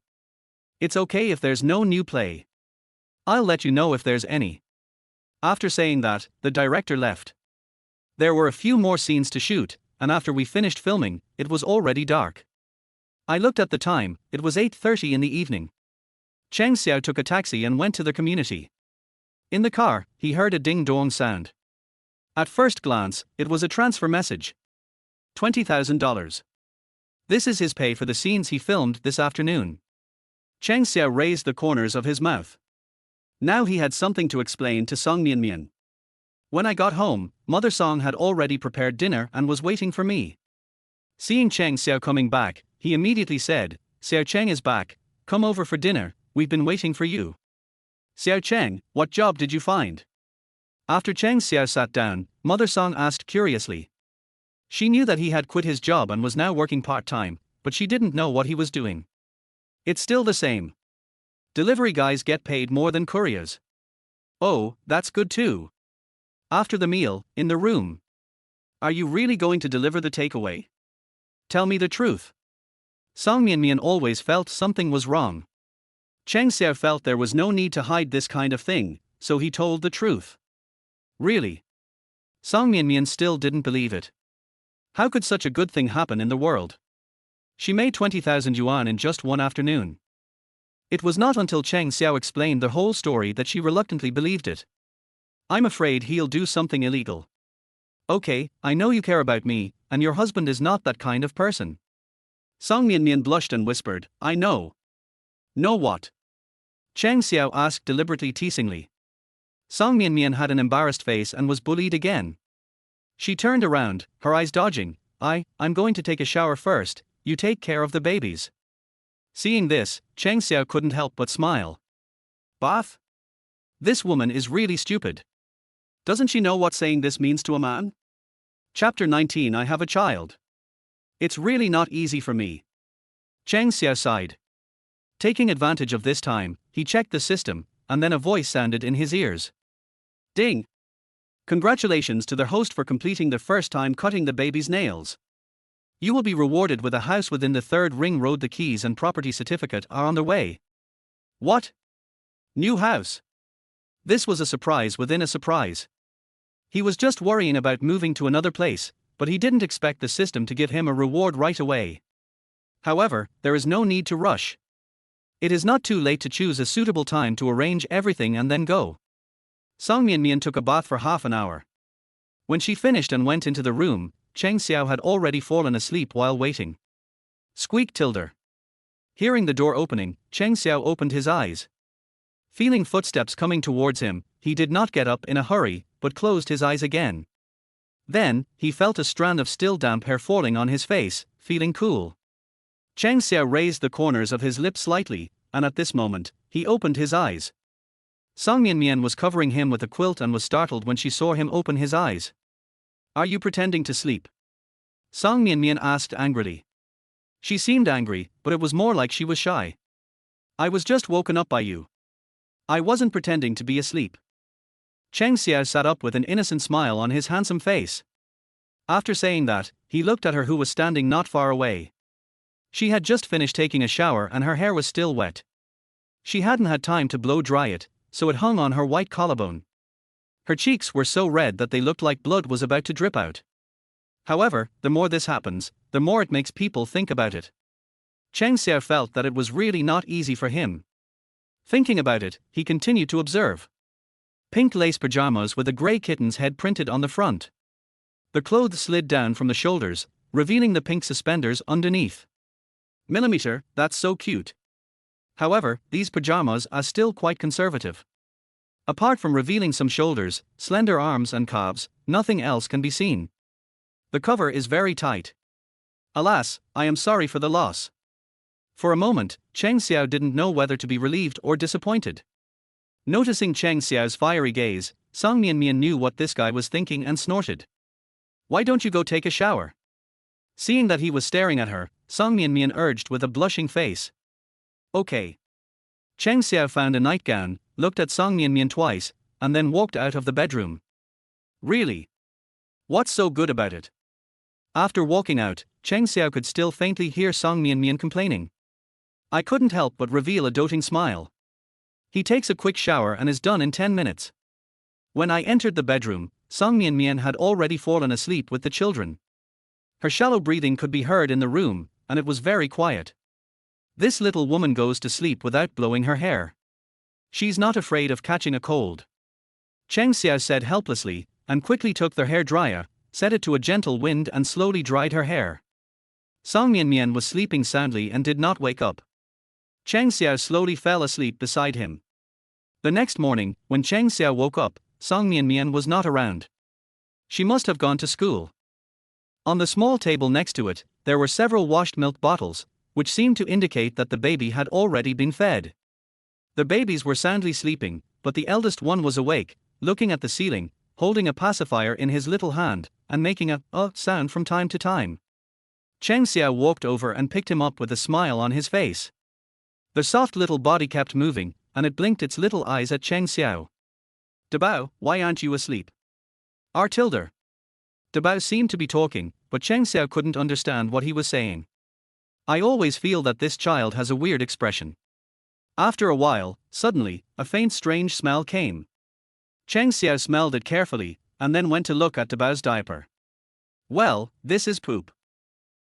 It's okay if there's no new play. I'll let you know if there's any." After saying that, the director left. There were a few more scenes to shoot, and after we finished filming, it was already dark. I looked at the time, it was 8:30 in the evening. Cheng Xiao took a taxi and went to the community. In the car, he heard a ding-dong sound. At first glance, it was a transfer message. $20,000. This is his pay for the scenes he filmed this afternoon. Cheng Xiao raised the corners of his mouth. Now he had something to explain to Song Mianmian. When I got home, Mother Song had already prepared dinner and was waiting for me. Seeing Cheng Xiao coming back, he immediately said, "Xiao Cheng is back, come over for dinner, we've been waiting for you." "Xiao Cheng, what job did you find?" After Cheng Xiao sat down, Mother Song asked curiously. She knew that he had quit his job and was now working part-time, but she didn't know what he was doing. "It's still the same. Delivery guys get paid more than couriers." "Oh, that's good too." After the meal, in the room. "Are you really going to deliver the takeaway? Tell me the truth." Song Mianmian always felt something was wrong. Cheng Xiao felt there was no need to hide this kind of thing, so he told the truth. "Really?" Song Mianmian still didn't believe it. How could such a good thing happen in the world? She made 20,000 yuan in just one afternoon. It was not until Cheng Xiao explained the whole story that she reluctantly believed it. "I'm afraid he'll do something illegal." "Okay, I know you care about me, and your husband is not that kind of person." Song Mianmian blushed and whispered, "I know." "Know what?" Cheng Xiao asked deliberately teasingly. Song Mianmian had an embarrassed face and was bullied again. She turned around, her eyes dodging. I'm going to take a shower first, you take care of the babies." Seeing this, Cheng Xiao couldn't help but smile. Bath? This woman is really stupid. Doesn't she know what saying this means to a man? Chapter 19. I have a child. It's really not easy for me. Cheng Xiao sighed. Taking advantage of this time, he checked the system, and then a voice sounded in his ears. Ding! Congratulations to the host for completing the first time cutting the baby's nails. You will be rewarded with a house within the third ring road. The keys and property certificate are on their way. What? New house? This was a surprise within a surprise. He was just worrying about moving to another place, but he didn't expect the system to give him a reward right away. However, there is no need to rush. It is not too late to choose a suitable time to arrange everything and then go. Song Mian took a bath for half an hour. When she finished and went into the room, Cheng Xiao had already fallen asleep while waiting. Squeak tilde. Hearing the door opening, Cheng Xiao opened his eyes. Feeling footsteps coming towards him, he did not get up in a hurry, but closed his eyes again. Then, he felt a strand of still damp hair falling on his face, feeling cool. Cheng Xiao raised the corners of his lips slightly, and at this moment, he opened his eyes. Song Mian was covering him with a quilt and was startled when she saw him open his eyes. Are you pretending to sleep? Song Mian asked angrily. She seemed angry, but it was more like she was shy. I was just woken up by you. I wasn't pretending to be asleep. Cheng Xiao sat up with an innocent smile on his handsome face. After saying that, he looked at her who was standing not far away. She had just finished taking a shower and her hair was still wet. She hadn't had time to blow dry it, so it hung on her white collarbone. Her cheeks were so red that they looked like blood was about to drip out. However, the more this happens, the more it makes people think about it. Cheng Xiao felt that it was really not easy for him. Thinking about it, he continued to observe. Pink lace pajamas with a grey kitten's head printed on the front. The clothes slid down from the shoulders, revealing the pink suspenders underneath. Millimeter, that's so cute. However, these pajamas are still quite conservative. Apart from revealing some shoulders, slender arms and calves, nothing else can be seen. The cover is very tight. Alas, I am sorry for the loss. For a moment, Cheng Xiao didn't know whether to be relieved or disappointed. Noticing Cheng Xiao's fiery gaze, Song Mian knew what this guy was thinking and snorted. Why don't you go take a shower? Seeing that he was staring at her, Song Mian urged with a blushing face. Okay. Cheng Xiao found a nightgown, looked at Song Mian twice, and then walked out of the bedroom. Really? What's so good about it? After walking out, Cheng Xiao could still faintly hear Song Mian complaining. I couldn't help but reveal a doting smile. He takes a quick shower and is done in 10 minutes. When I entered the bedroom, Song Mian had already fallen asleep with the children. Her shallow breathing could be heard in the room, and it was very quiet. This little woman goes to sleep without blowing her hair. She's not afraid of catching a cold. Cheng Xiao said helplessly, and quickly took their hair dryer, set it to a gentle wind and slowly dried her hair. Song Mian was sleeping soundly and did not wake up. Cheng Xiao slowly fell asleep beside him. The next morning, when Cheng Xiao woke up, Song Mian was not around. She must have gone to school. On the small table next to it, there were several washed milk bottles, which seemed to indicate that the baby had already been fed. The babies were soundly sleeping, but the eldest one was awake, looking at the ceiling, holding a pacifier in his little hand, and making a sound from time to time. Cheng Xiao walked over and picked him up with a smile on his face. The soft little body kept moving, and it blinked its little eyes at Cheng Xiao. Dabao, why aren't you asleep? R tilde. Dabao seemed to be talking, but Cheng Xiao couldn't understand what he was saying. I always feel that this child has a weird expression. After a while, suddenly, a faint strange smell came. Cheng Xiao smelled it carefully, and then went to look at Dabao's diaper. Well, this is poop.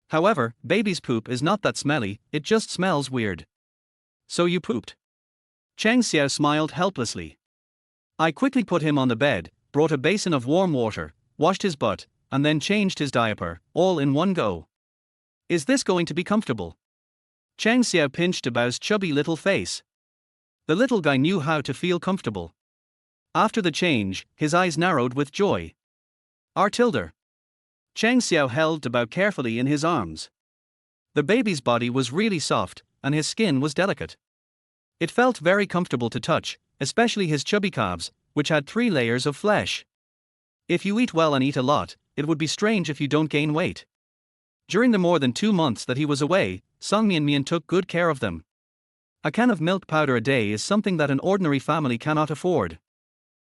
However, baby's poop is not that smelly, it just smells weird. So you pooped? Cheng Xiao smiled helplessly. I quickly put him on the bed, brought a basin of warm water, washed his butt, and then changed his diaper, all in one go. Is this going to be comfortable? Cheng Xiao pinched Dabao's chubby little face. The little guy knew how to feel comfortable. After the change, his eyes narrowed with joy. R tilde. Cheng Xiao held Dabao carefully in his arms. The baby's body was really soft, and his skin was delicate. It felt very comfortable to touch, especially his chubby calves, which had 3 layers of flesh. If you eat well and eat a lot, it would be strange if you don't gain weight. During the more than 2 months that he was away, Song Mian took good care of them. A can of milk powder a day is something that an ordinary family cannot afford.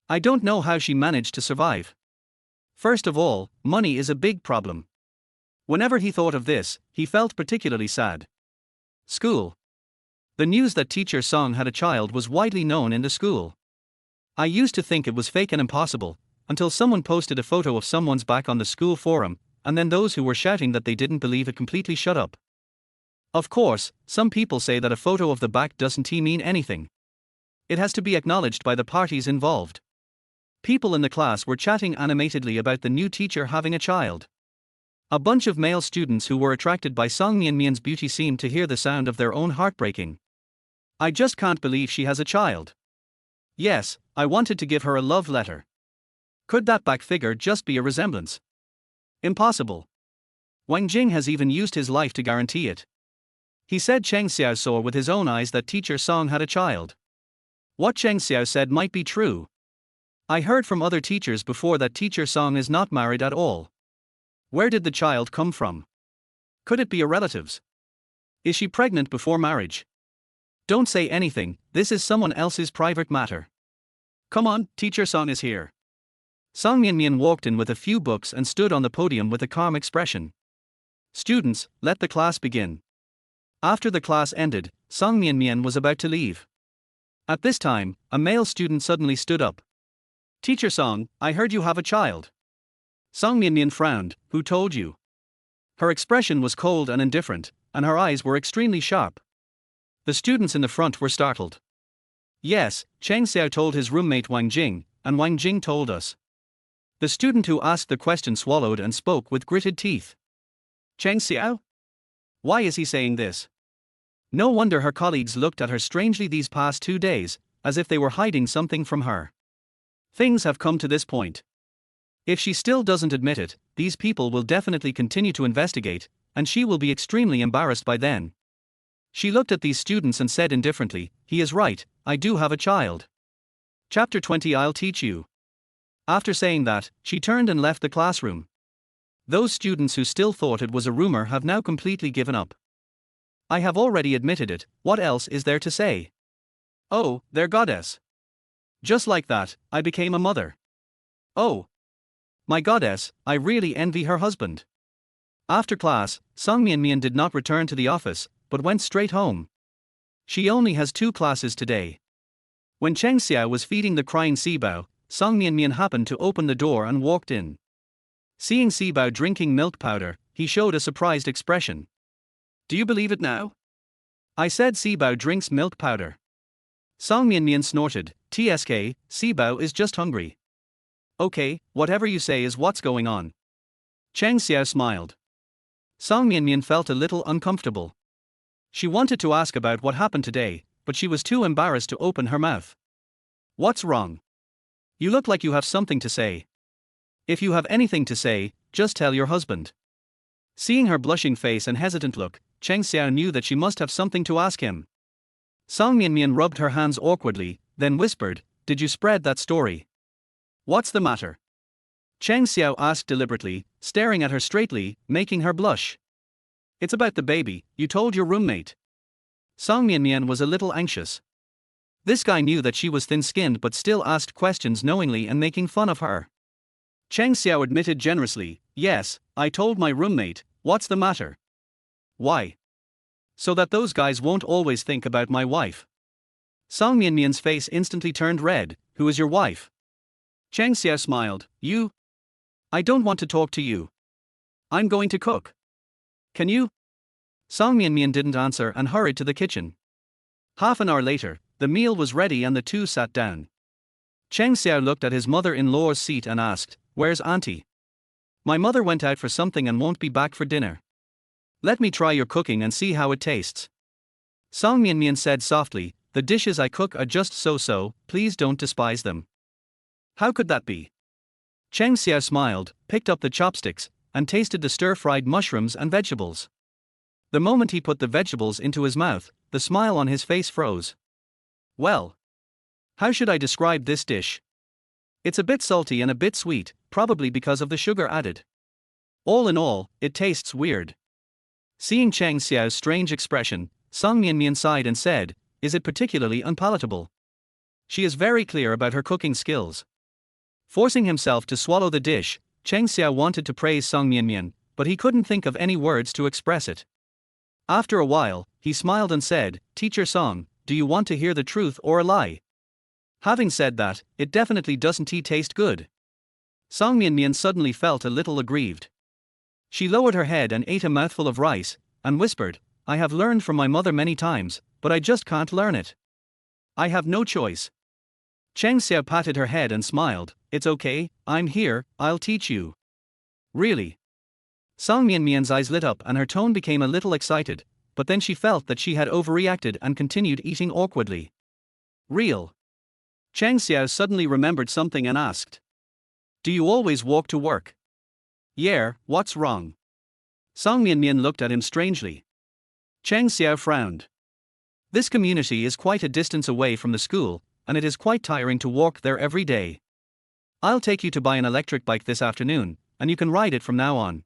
I don't know how she managed to survive. First of all, money is a big problem. Whenever he thought of this, he felt particularly sad. School. The news that teacher Song had a child was widely known in the school. I used to think it was fake and impossible, until someone posted a photo of someone's back on the school forum, and then those who were shouting that they didn't believe it completely shut up. Of course, some people say that a photo of the back doesn't mean anything. It has to be acknowledged by the parties involved. People in the class were chatting animatedly about the new teacher having a child. A bunch of male students who were attracted by Song Mianmian's beauty seemed to hear the sound of their own heartbreaking. I just can't believe she has a child. Yes, I wanted to give her a love letter. Could that back figure just be a resemblance? Impossible. Wang Jing has even used his life to guarantee it. He said Cheng Xiao saw with his own eyes that teacher Song had a child. What Cheng Xiao said might be true. I heard from other teachers before that teacher Song is not married at all. Where did the child come from? Could it be a relative's? Is she pregnant before marriage? Don't say anything, this is someone else's private matter. Come on, teacher Song is here. Song Mianmian walked in with a few books and stood on the podium with a calm expression. Students, let the class begin. After the class ended, Song Mianmian was about to leave. At this time, a male student suddenly stood up. Teacher Song, I heard you have a child. Song Mianmian frowned. Who told you? Her expression was cold and indifferent, and her eyes were extremely sharp. The students in the front were startled. Yes, Cheng Xiao told his roommate Wang Jing, and Wang Jing told us. The student who asked the question swallowed and spoke with gritted teeth. Cheng Xiao? Why is he saying this? No wonder her colleagues looked at her strangely these past 2 days, as if they were hiding something from her. Things have come to this point. If she still doesn't admit it, these people will definitely continue to investigate, and she will be extremely embarrassed by then. She looked at these students and said indifferently, he is right, I do have a child. Chapter 20 I'll teach you. After saying that, she turned and left the classroom. Those students who still thought it was a rumor have now completely given up. I have already admitted it, what else is there to say? Oh, their goddess. Just like that, I became a mother. Oh. My goddess, I really envy her husband. After class, Song Mianmian did not return to the office, but went straight home. She only has 2 classes today. When Cheng Xiao was feeding the crying Sibao, Song Mianmian happened to open the door and walked in. Seeing Sibao drinking milk powder, he showed a surprised expression. Do you believe it now? I said Sibao drinks milk powder. Song Mianmian snorted, TSK, Sibao is just hungry. Okay, whatever you say is what's going on. Cheng Xiao smiled. Song Mianmian felt a little uncomfortable. She wanted to ask about what happened today, but she was too embarrassed to open her mouth. What's wrong? You look like you have something to say. If you have anything to say, just tell your husband. Seeing her blushing face and hesitant look, Cheng Xiao knew that she must have something to ask him. Song Mianmian rubbed her hands awkwardly, then whispered, Did you spread that story? What's the matter? Cheng Xiao asked deliberately, staring at her straightly, making her blush. It's about the baby, you told your roommate. Song Mianmian was a little anxious. This guy knew that she was thin-skinned but still asked questions knowingly and making fun of her. Cheng Xiao admitted generously, Yes, I told my roommate, what's the matter? Why? So that those guys won't always think about my wife. Song Mianmian's face instantly turned red. Who is your wife? Cheng Xiao smiled, You? I don't want to talk to you. I'm going to cook. Can you? Song Mianmian didn't answer and hurried to the kitchen. Half an hour later, the meal was ready and the two sat down. Cheng Xiao looked at his mother-in-law's seat and asked, Where's Auntie? My mother went out for something and won't be back for dinner. Let me try your cooking and see how it tastes. Song Mianmian said softly, The dishes I cook are just so-so, please don't despise them. How could that be? Cheng Xiao smiled, picked up the chopsticks, and tasted the stir-fried mushrooms and vegetables. The moment he put the vegetables into his mouth, the smile on his face froze. Well, how should I describe this dish? It's a bit salty and a bit sweet, probably because of the sugar added. All in all, it tastes weird. Seeing Cheng Xiao's strange expression, Song Mianmian sighed and said, Is it particularly unpalatable? She is very clear about her cooking skills. Forcing himself to swallow the dish, Cheng Xiao wanted to praise Song Mianmian, but he couldn't think of any words to express it. After a while, he smiled and said, "Teacher Song, do you want to hear the truth or a lie?" Having said that, it definitely doesn't taste good. Song Mian suddenly felt a little aggrieved. She lowered her head and ate a mouthful of rice, and whispered, "I have learned from my mother many times, but I just can't learn it. I have no choice." Cheng Xiao patted her head and smiled, "It's okay, I'm here, I'll teach you." "Really?" Song Mian's eyes lit up and her tone became a little excited, but then she felt that she had overreacted and continued eating awkwardly. "Real?" Cheng Xiao suddenly remembered something and asked, "Do you always walk to work?" "Yeah, what's wrong?" Song Mian looked at him strangely. Cheng Xiao frowned. This community is quite a distance away from the school, and it is quite tiring to walk there every day. "I'll take you to buy an electric bike this afternoon, and you can ride it from now on."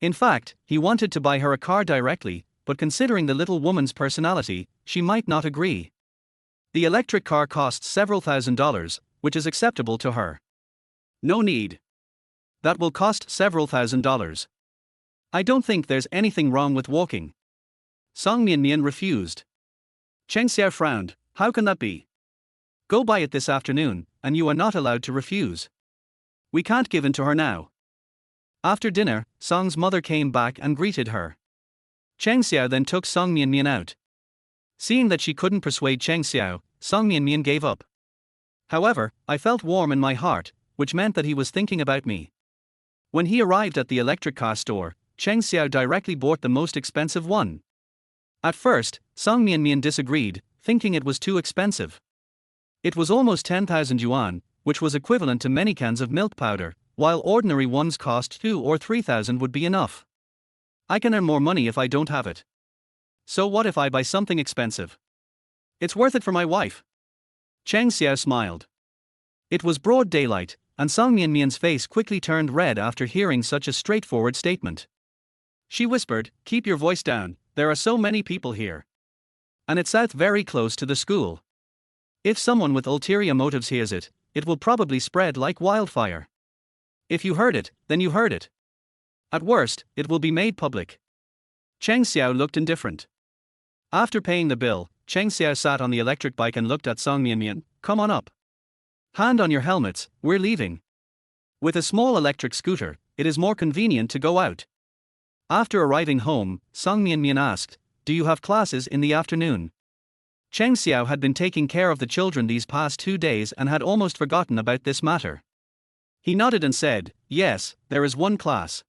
In fact, he wanted to buy her a car directly, but considering the little woman's personality, she might not agree. The electric car costs several $1,000s, which is acceptable to her. "No need. That will cost several $1,000s. I don't think there's anything wrong with walking." Song Mian refused. Cheng Xiao frowned, "How can that be? Go buy it this afternoon, and you are not allowed to refuse. We can't give in to her now." After dinner, Song's mother came back and greeted her. Cheng Xiao then took Song Mian out. Seeing that she couldn't persuade Cheng Xiao, Song Mian gave up. "However, I felt warm in my heart, which meant that he was thinking about me." When he arrived at the electric car store, Cheng Xiao directly bought the most expensive one. At first, Song Mian disagreed, thinking it was too expensive. It was almost 10,000 yuan, which was equivalent to many cans of milk powder, while ordinary ones cost 2 or 3,000 would be enough. "I can earn more money if I don't have it. So what if I buy something expensive? It's worth it for my wife." Cheng Xiao smiled. It was broad daylight, and Song Mian's face quickly turned red after hearing such a straightforward statement. She whispered, "Keep your voice down, there are so many people here. And it's out very close to the school. If someone with ulterior motives hears it, it will probably spread like wildfire. If you heard it, then you heard it. At worst, it will be made public." Cheng Xiao looked indifferent. After paying the bill, Cheng Xiao sat on the electric bike and looked at Song Mian. "Come on up. Hand on your helmets, we're leaving." With a small electric scooter, it is more convenient to go out. After arriving home, Song Mian asked, "Do you have classes in the afternoon?" Cheng Xiao had been taking care of the children these past 2 days and had almost forgotten about this matter. He nodded and said, "Yes, there is one class.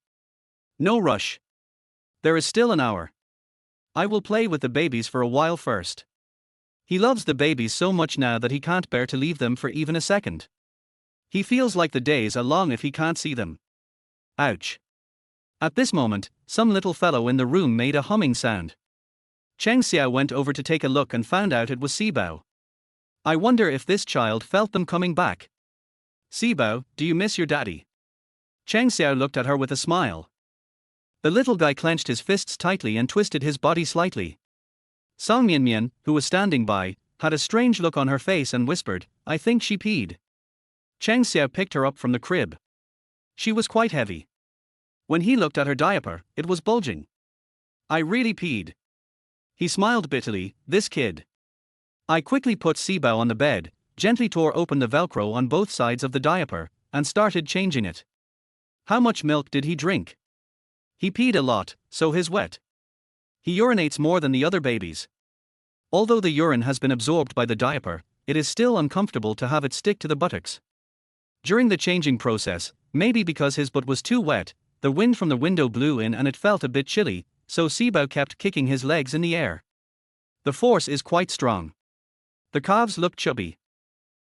No rush. There is still an hour. I will play with the babies for a while first." He loves the babies so much now that he can't bear to leave them for even a second. He feels like the days are long if he can't see them. Ouch. At this moment, some little fellow in the room made a humming sound. Cheng Xiao went over to take a look and found out it was Sibao. I wonder if this child felt them coming back. "Sibao, do you miss your daddy?" Cheng Xiao looked at her with a smile. The little guy clenched his fists tightly and twisted his body slightly. Song Mian, who was standing by, had a strange look on her face and whispered, "I think she peed." Cheng Xiao picked her up from the crib. She was quite heavy. When he looked at her diaper, it was bulging. "I really peed." He smiled bitterly, "This kid." I quickly put Sibao on the bed, gently tore open the Velcro on both sides of the diaper, and started changing it. "How much milk did he drink?" "He peed a lot, so he's wet. He urinates more than the other babies. Although the urine has been absorbed by the diaper, it is still uncomfortable to have it stick to the buttocks. During the changing process, maybe because his butt was too wet, the wind from the window blew in and it felt a bit chilly, so Sibao kept kicking his legs in the air. The force is quite strong. The calves look chubby.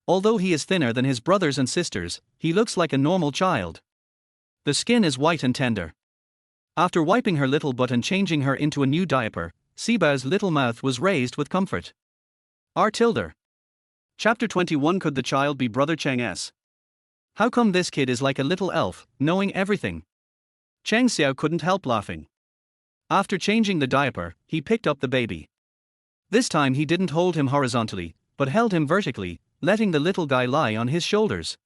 Although he is thinner than his brothers and sisters, he looks like a normal child. The skin is white and tender." After wiping her little butt and changing her into a new diaper, Sibao's little mouth was raised with comfort. R. Tilder. Chapter 21. Could the child be Brother Cheng's? How come this kid is like a little elf, knowing everything? Cheng Xiao couldn't help laughing. After changing the diaper, he picked up the baby. This time he didn't hold him horizontally, but held him vertically, letting the little guy lie on his shoulders.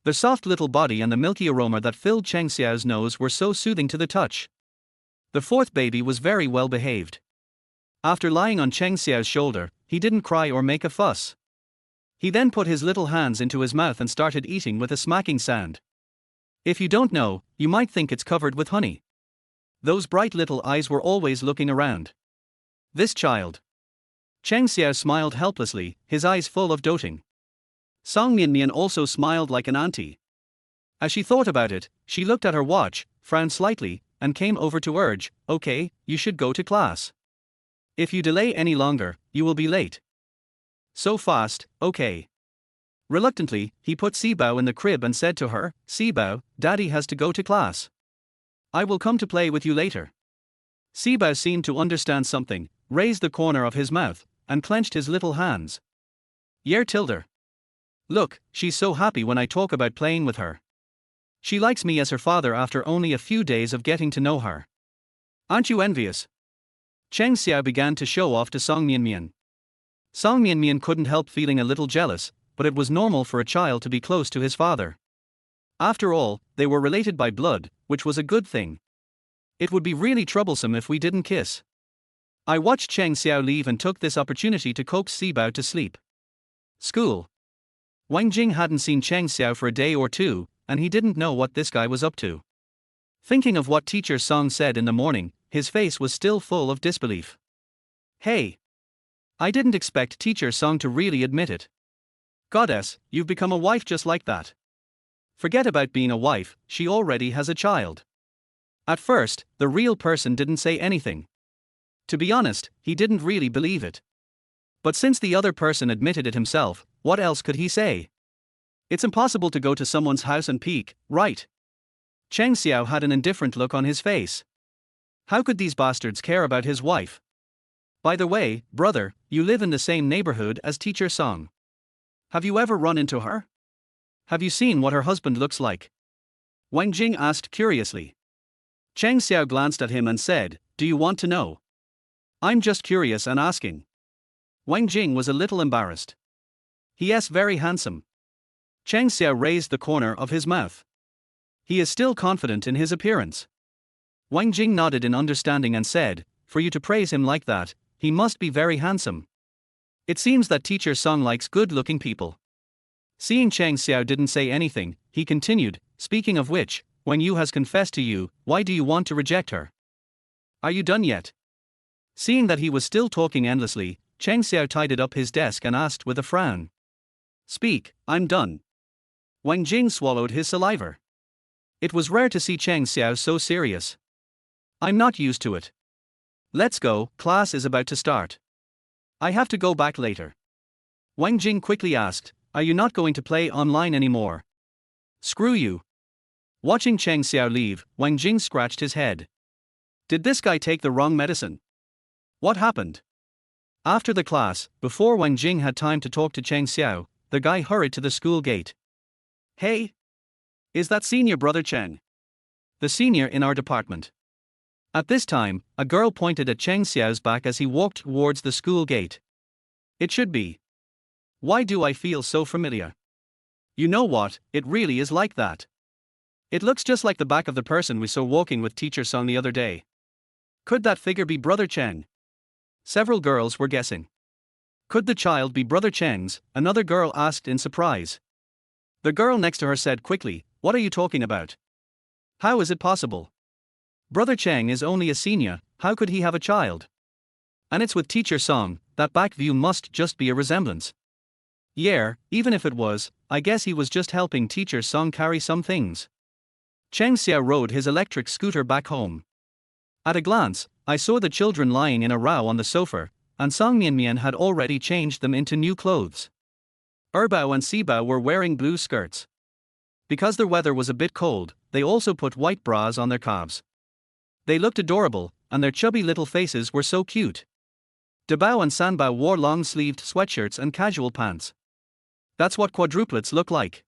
The soft little body and the milky aroma that filled Cheng Xiao's nose were so soothing to the touch. The fourth baby was very well behaved. After lying on Cheng Xiao's shoulder, he didn't cry or make a fuss. He then put his little hands into his mouth and started eating with a smacking sound. If you don't know, you might think it's covered with honey. Those bright little eyes were always looking around. This child. Cheng Xiao smiled helplessly, his eyes full of doting. Song Mianmian also smiled like an auntie. As she thought about it, she looked at her watch, frowned slightly, and came over to urge, "Okay, you should go to class. If you delay any longer, you will be late." "So fast, okay." Reluctantly, he put Sibao in the crib and said to her, "Sibao, Daddy has to go to class. I will come to play with you later." Sibao seemed to understand something, raised the corner of his mouth, and clenched his little hands. "Yer Tilder. Look, she's so happy when I talk about playing with her. She likes me as her father after only a few days of getting to know her. Aren't you envious?" Cheng Xiao began to show off to Song Mianmian. Song Mianmian couldn't help feeling a little jealous, but it was normal for a child to be close to his father. After all, they were related by blood, which was a good thing. "It would be really troublesome if we didn't kiss." I watched Cheng Xiao leave and took this opportunity to coax Sibao to sleep. School. Wang Jing hadn't seen Cheng Xiao for a day or two, and he didn't know what this guy was up to. Thinking of what teacher Song said in the morning, his face was still full of disbelief. "Hey! I didn't expect teacher Song to really admit it. Goddess, you've become a wife just like that." Forget about being a wife, she already has a child. At first, the real person didn't say anything. To be honest, he didn't really believe it. But since the other person admitted it himself, what else could he say? It's impossible to go to someone's house and peek, right? Cheng Xiao had an indifferent look on his face. How could these bastards care about his wife? "By the way, brother, you live in the same neighborhood as teacher Song. Have you ever run into her? Have you seen what her husband looks like?" Wang Jing asked curiously. Cheng Xiao glanced at him and said, "Do you want to know?" "I'm just curious and asking." Wang Jing was a little embarrassed. "Yes, very handsome." Cheng Xiao raised the corner of his mouth. "He is still confident in his appearance." Wang Jing nodded in understanding and said, "For you to praise him like that, he must be very handsome. It seems that teacher Song likes good-looking people." Seeing Cheng Xiao didn't say anything, he continued, "Speaking of which, when Yu has confessed to you, why do you want to reject her? Are you done yet?" Seeing that he was still talking endlessly, Cheng Xiao tidied up his desk and asked with a frown. "Speak, I'm done." Wang Jing swallowed his saliva. It was rare to see Cheng Xiao so serious. "I'm not used to it. Let's go, class is about to start." "I have to go back later." Wang Jing quickly asked, "Are you not going to play online anymore?" "Screw you." Watching Cheng Xiao leave, Wang Jing scratched his head. Did this guy take the wrong medicine? What happened? After the class, before Wang Jing had time to talk to Cheng Xiao, the guy hurried to the school gate. "Hey! Is that senior brother Cheng? The senior in our department." At this time, a girl pointed at Cheng Xiao's back as he walked towards the school gate. "It should be. Why do I feel so familiar? You know what, it really is like that. It looks just like the back of the person we saw walking with teacher Song the other day. Could that figure be brother Cheng?" Several girls were guessing. "Could the child be brother Cheng's?" another girl asked in surprise. The girl next to her said quickly, "What are you talking about? How is it possible? Brother Cheng is only a senior, how could he have a child? And it's with teacher Song, that back view must just be a resemblance." "Yeah, even if it was, I guess he was just helping teacher Song carry some things." Cheng Xiao rode his electric scooter back home. At a glance, I saw the children lying in a row on the sofa, and Song Mianmian had already changed them into new clothes. Erbao and Sibao were wearing blue skirts. Because the weather was a bit cold, they also put white bras on their calves. They looked adorable, and their chubby little faces were so cute. Dabao and Sanbao wore long-sleeved sweatshirts and casual pants. That's what quadruplets look like.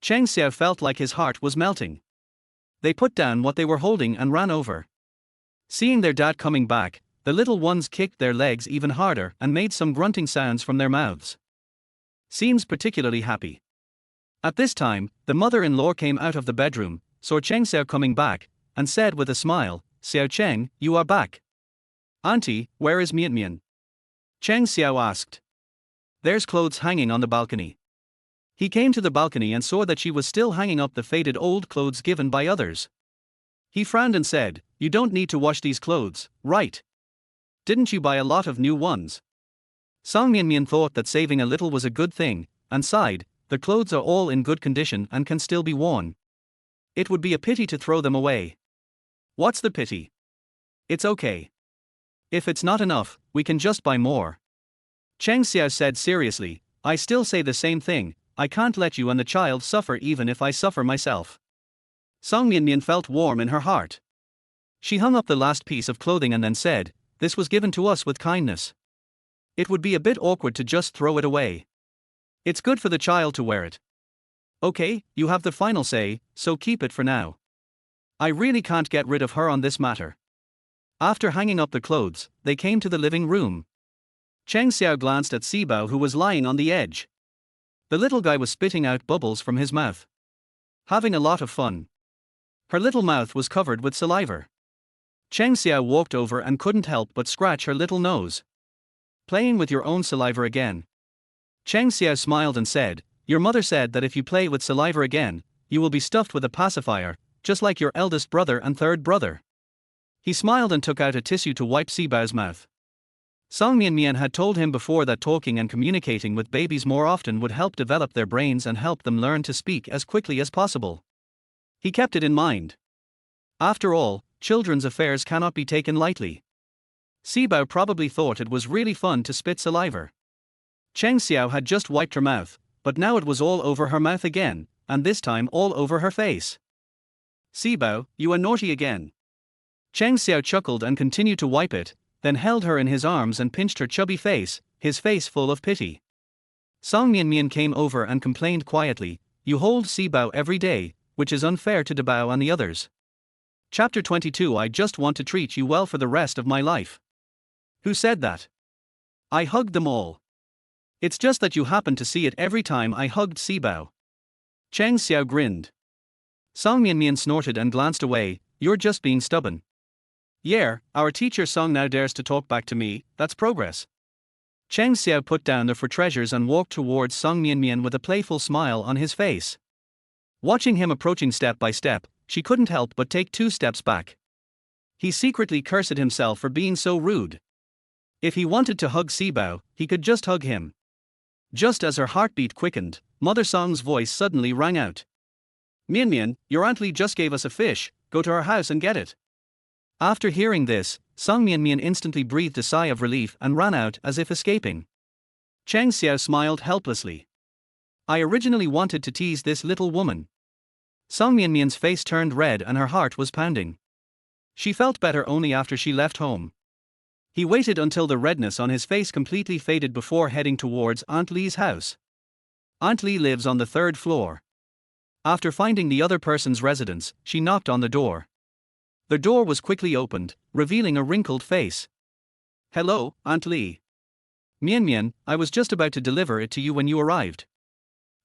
Cheng Xiao felt like his heart was melting. They put down what they were holding and ran over. Seeing their dad coming back, the little ones kicked their legs even harder and made some grunting sounds from their mouths. Seems particularly happy. At this time, The mother-in-law came out of the bedroom, saw Cheng Xiao coming back, and said with a smile, "Xiao Cheng, you are back." "Auntie, where is Mian Mian?" Cheng Xiao asked. "There's clothes hanging on the balcony." He came to the balcony and saw that she was still hanging up the faded old clothes given by others. He frowned and said, "You don't need to wash these clothes, right? Didn't you buy a lot of new ones?" Song Mian Mian thought that saving a little was a good thing, and sighed, "The clothes are all in good condition and can still be worn. It would be a pity to throw them away." "What's the pity? It's okay. If it's not enough, we can just buy more." Cheng Xiao said seriously, "I still say the same thing, I can't let you and the child suffer even if I suffer myself." Song Mian Mian felt warm in her heart. She hung up the last piece of clothing and then said, "This was given to us with kindness. It would be a bit awkward to just throw it away. It's good for the child to wear it. Okay, you have the final say, so keep it for now. I really can't get rid of her on this matter." After hanging up the clothes, they came to the living room. Cheng Xiao glanced at Sibao, who was lying on the edge. The little guy was spitting out bubbles from his mouth. Having a lot of fun. Her little mouth was covered with saliva. Cheng Xiao walked over and couldn't help but scratch her little nose. "Playing with your own saliva again?" Cheng Xiao smiled and said, "Your mother said that if you play with saliva again, you will be stuffed with a pacifier, just like your eldest brother and third brother." He smiled and took out a tissue to wipe Sibao's mouth. Song Mian Mian had told him before that talking and communicating with babies more often would help develop their brains and help them learn to speak as quickly as possible. He kept it in mind. After all, children's affairs cannot be taken lightly. Sibao probably thought it was really fun to spit saliva. Cheng Xiao had just wiped her mouth, but now it was all over her mouth again, and this time all over her face. "Sibao, you are naughty again." Cheng Xiao chuckled and continued to wipe it, then held her in his arms and pinched her chubby face, his face full of pity. Song Mian Mian came over and complained quietly, "You hold Sibao every day, which is unfair to Dabao and the others." Chapter 22. I just want to treat you well for the rest of my life. Who said that? I hugged them all. It's just that you happened to see it every time I hugged Sibao. Cheng Xiao grinned. Song Mian Mian snorted and glanced away, "You're just being stubborn." "Yeah, our teacher Song now dares to talk back to me, that's progress." Cheng Xiao put down the four treasures and walked towards Song Mian Mian with a playful smile on his face. Watching him approaching step by step, she couldn't help but take 2 steps back. He secretly cursed himself for being so rude. If he wanted to hug Sibao, he could just hug him. Just as her heartbeat quickened, Mother Song's voice suddenly rang out. "Mian Mian, your Aunt Li just gave us a fish, go to her house and get it." After hearing this, Song Mian Mian instantly breathed a sigh of relief and ran out as if escaping. Cheng Xiao smiled helplessly. "I originally wanted to tease this little woman." Song Mian Mian's face turned red and her heart was pounding. She felt better only after she left home. He waited until the redness on his face completely faded before heading towards Aunt Li's house. Aunt Li lives on the 3rd floor. After finding the other person's residence, she knocked on the door. The door was quickly opened, revealing a wrinkled face. "Hello, Aunt Li." "Mian Mian, I was just about to deliver it to you when you arrived.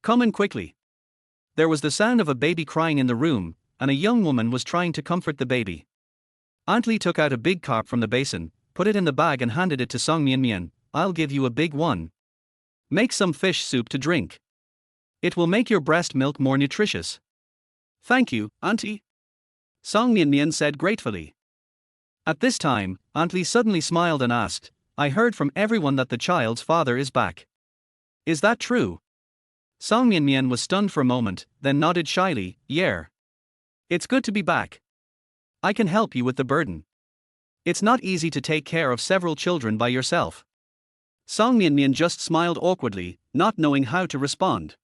Come in quickly." There was the sound of a baby crying in the room, and a young woman was trying to comfort the baby. Aunt Li took out a big carp from the basin, put it in the bag and handed it to Song Mian Mian. "I'll give you a big one. Make some fish soup to drink. It will make your breast milk more nutritious." "Thank you, Auntie," Song Mian Mian said gratefully. At this time, Aunt Li suddenly smiled and asked, "I heard from everyone that the child's father is back. Is that true?" Song Mian Mian was stunned for a moment, then nodded shyly, "Yeah. It's good to be back. I can help you with the burden. It's not easy to take care of several children by yourself." Song Mian Mian just smiled awkwardly, not knowing how to respond.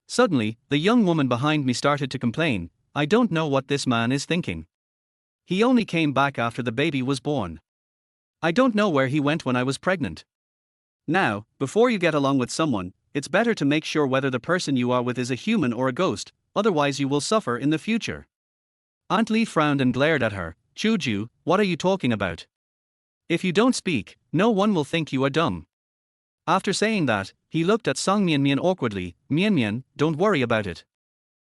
Suddenly, the young woman behind me started to complain, "I don't know what this man is thinking. He only came back after the baby was born. I don't know where he went when I was pregnant. Now, before you get along with someone, it's better to make sure whether the person you are with is a human or a ghost, otherwise you will suffer in the future." Aunt Li frowned and glared at her. "Chuju, what are you talking about? If you don't speak, no one will think you are dumb." After saying that, he looked at Song Mian Mian awkwardly. "Mian Mian, don't worry about it.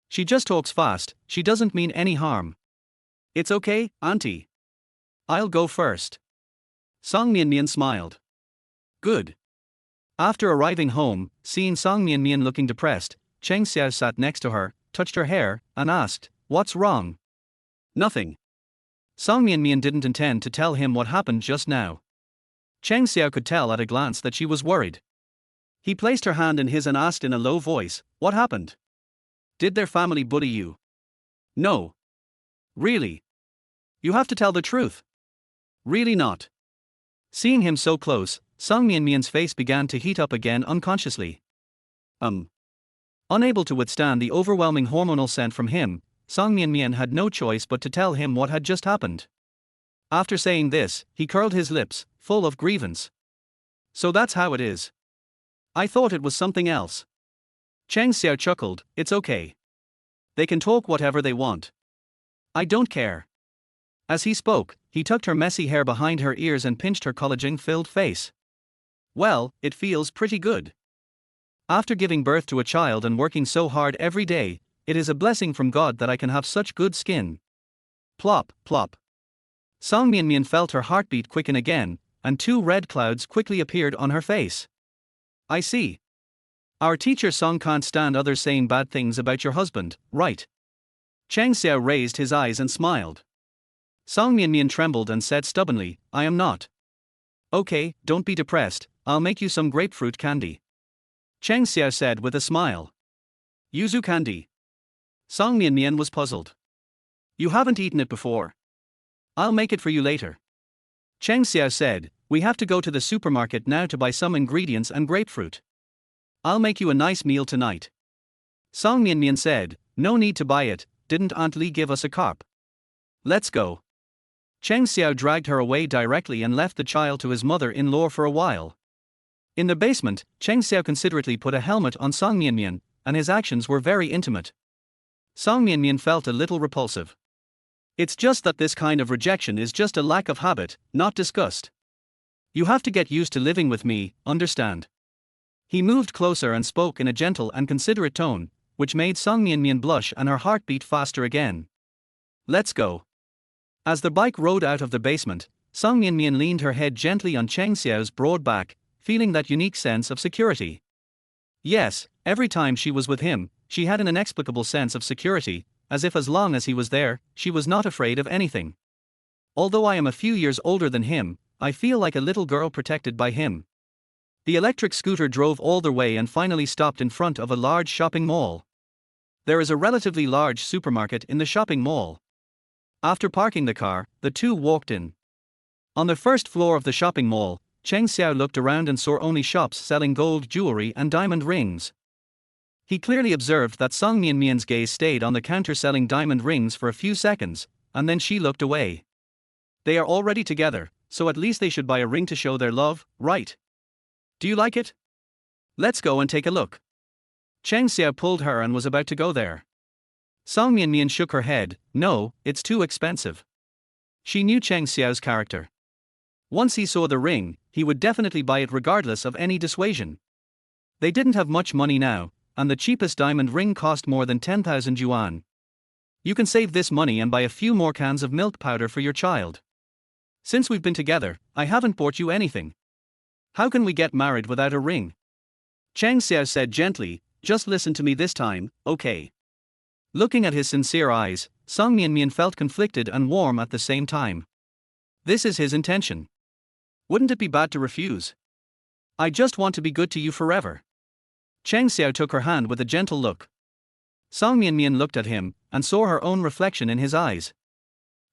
She just talks fast, she doesn't mean any harm. It's okay, auntie. I'll go first. Song Mian smiled. Good. After arriving home, seeing Song Mian looking depressed, Cheng Xiao sat next to her, touched her hair, and asked, "What's wrong?" "Nothing." Song Mian didn't intend to tell him what happened just now. Cheng Xiao could tell at a glance that she was worried. He placed her hand in his and asked in a low voice, "What happened? Did their family bully you?" "No." "Really? You have to tell the truth." "Really not." Seeing him so close, Song Mian's face began to heat up again unconsciously. Unable to withstand the overwhelming hormonal scent from him, Song Mian had no choice but to tell him what had just happened. After saying this, he curled his lips, full of grievance. "So that's how it is. I thought it was something else." Cheng Xiao chuckled, "It's okay. They can talk whatever they want. I don't care." As he spoke, he tucked her messy hair behind her ears and pinched her collagen-filled face. "Well, it feels pretty good. After giving birth to a child and working so hard every day, it is a blessing from God that I can have such good skin." Plop, plop. Song Mian felt her heartbeat quicken again, and 2 red clouds quickly appeared on her face. "I see. Our teacher Song can't stand others saying bad things about your husband, right?" Cheng Xiao raised his eyes and smiled. Song Mian trembled and said stubbornly, "I am not." "Okay, don't be depressed, I'll make you some grapefruit candy." Cheng Xiao said with a smile. "Yuzu candy?" Song Mian was puzzled. "You haven't eaten it before. I'll make it for you later." Cheng Xiao said, "We have to go to the supermarket now to buy some ingredients and grapefruit. I'll make you a nice meal tonight." Song Mian said, "No need to buy it, didn't Aunt Li give us a carp? Let's go." Cheng Xiao dragged her away directly and left the child to his mother-in-law for a while. In the basement, Cheng Xiao considerately put a helmet on Song Mian, and his actions were very intimate. Song Mian felt a little repulsive. "It's just that this kind of rejection is just a lack of habit, not disgust. You have to get used to living with me, understand?" He moved closer and spoke in a gentle and considerate tone, which made Song Mian blush and her heart beat faster again. "Let's go." As the bike rode out of the basement, Song Mian leaned her head gently on Cheng Xiao's broad back, feeling that unique sense of security. Yes, every time she was with him, she had an inexplicable sense of security, as if as long as he was there, she was not afraid of anything. "Although I am a few years older than him, I feel like a little girl protected by him." The electric scooter drove all the way and finally stopped in front of a large shopping mall. There is a relatively large supermarket in the shopping mall. After parking the car, the two walked in. On the first floor of the shopping mall, Cheng Xiao looked around and saw only shops selling gold jewelry and diamond rings. He clearly observed that Song Mian's gaze stayed on the counter selling diamond rings for a few seconds, and then she looked away. They are already together, so at least they should buy a ring to show their love, right? "Do you like it? Let's go and take a look." Cheng Xiao pulled her and was about to go there. Song Mian shook her head, "No, it's too expensive." She knew Cheng Xiao's character. Once he saw the ring, he would definitely buy it regardless of any dissuasion. They didn't have much money now, and the cheapest diamond ring cost more than 10,000 yuan. "You can save this money and buy a few more cans of milk powder for your child. Since we've been together, I haven't bought you anything. How can we get married without a ring?" Cheng Xiao said gently, "Just listen to me this time, okay?" Looking at his sincere eyes, Song Mian felt conflicted and warm at the same time. This is his intention. Wouldn't it be bad to refuse? "I just want to be good to you forever." Cheng Xiao took her hand with a gentle look. Song Mian looked at him, and saw her own reflection in his eyes.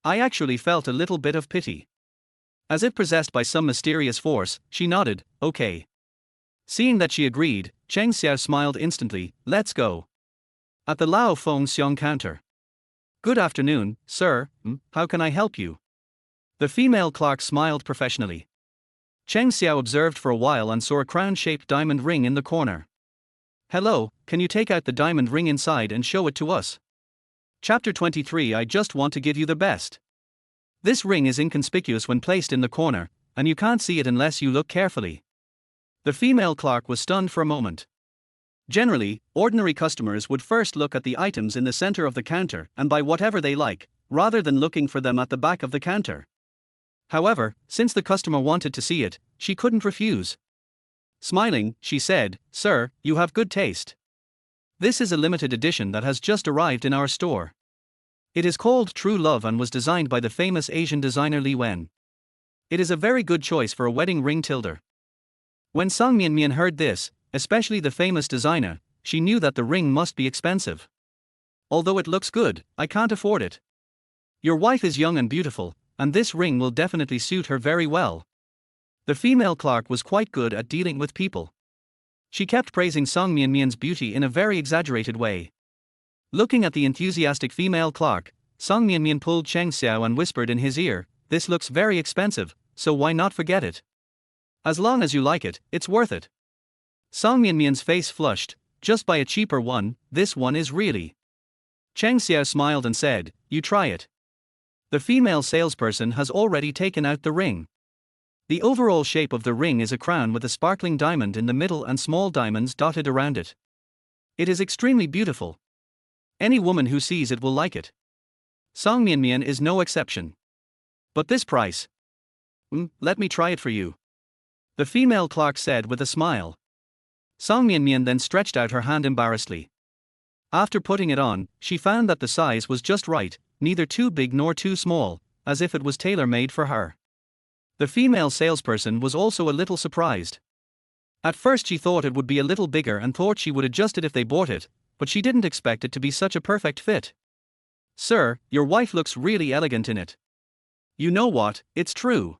I actually felt a little bit of pity. As if possessed by some mysterious force, she nodded, "Okay." Seeing that she agreed, Cheng Xiao smiled instantly, "Let's go." At the Lao Feng Xiong counter. "Good afternoon, sir, how can I help you?" The female clerk smiled professionally. Cheng Xiao observed for a while and saw a crown-shaped diamond ring in the corner. "Hello, can you take out the diamond ring inside and show it to us?" Chapter 23. I just want to give you the best. This ring is inconspicuous when placed in the corner, and you can't see it unless you look carefully. The female clerk was stunned for a moment. Generally, ordinary customers would first look at the items in the center of the counter and buy whatever they like, rather than looking for them at the back of the counter. However, since the customer wanted to see it, she couldn't refuse. Smiling, she said, "Sir, you have good taste. This is a limited edition that has just arrived in our store. It is called True Love and was designed by the famous Asian designer Li Wen. It is a very good choice for a wedding ring tilde." When Song Mian heard this, especially the famous designer, she knew that the ring must be expensive. "Although it looks good, I can't afford it. Your wife is young and beautiful, and this ring will definitely suit her very well." The female clerk was quite good at dealing with people. She kept praising Song Mian's beauty in a very exaggerated way. Looking at the enthusiastic female clerk, Song Mian pulled Cheng Xiao and whispered in his ear, "This looks very expensive, so why not forget it? As long as you like it, it's worth it." Song Mian's face flushed. "Just buy a cheaper one, this one is really." Cheng Xiao smiled and said, "You try it." The female salesperson has already taken out the ring. The overall shape of the ring is a crown with a sparkling diamond in the middle and small diamonds dotted around it. It is extremely beautiful. Any woman who sees it will like it. Song Mian is no exception. "But this price? Let me try it for you," the female clerk said with a smile. Song Mian then stretched out her hand embarrassedly. After putting it on, she found that the size was just right, neither too big nor too small, as if it was tailor-made for her. The female salesperson was also a little surprised. At first she thought it would be a little bigger and thought she would adjust it if they bought it, but she didn't expect it to be such a perfect fit. "Sir, your wife looks really elegant in it. You know what, it's true.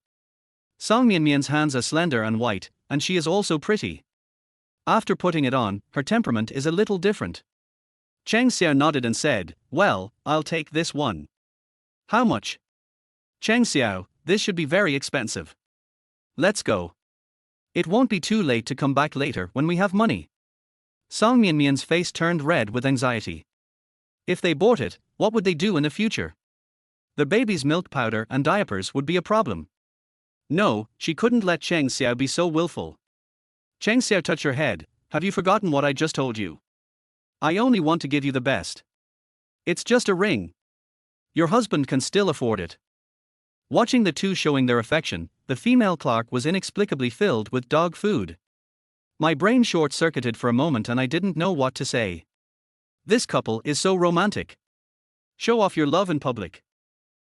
Song Mian's hands are slender and white, and she is also pretty. After putting it on, her temperament is a little different." Cheng Xiao nodded and said, "Well, I'll take this one." "How much?" "Cheng Xiao, this should be very expensive. Let's go. It won't be too late to come back later when we have money." Song Mian's face turned red with anxiety. If they bought it, what would they do in the future? The baby's milk powder and diapers would be a problem. No, she couldn't let Cheng Xiao be so willful. Cheng Xiao touched her head. "Have you forgotten what I just told you? I only want to give you the best. It's just a ring. Your husband can still afford it." Watching the two showing their affection, the female clerk was inexplicably filled with dog food. "My brain short-circuited for a moment and I didn't know what to say. This couple is so romantic. Show off your love in public."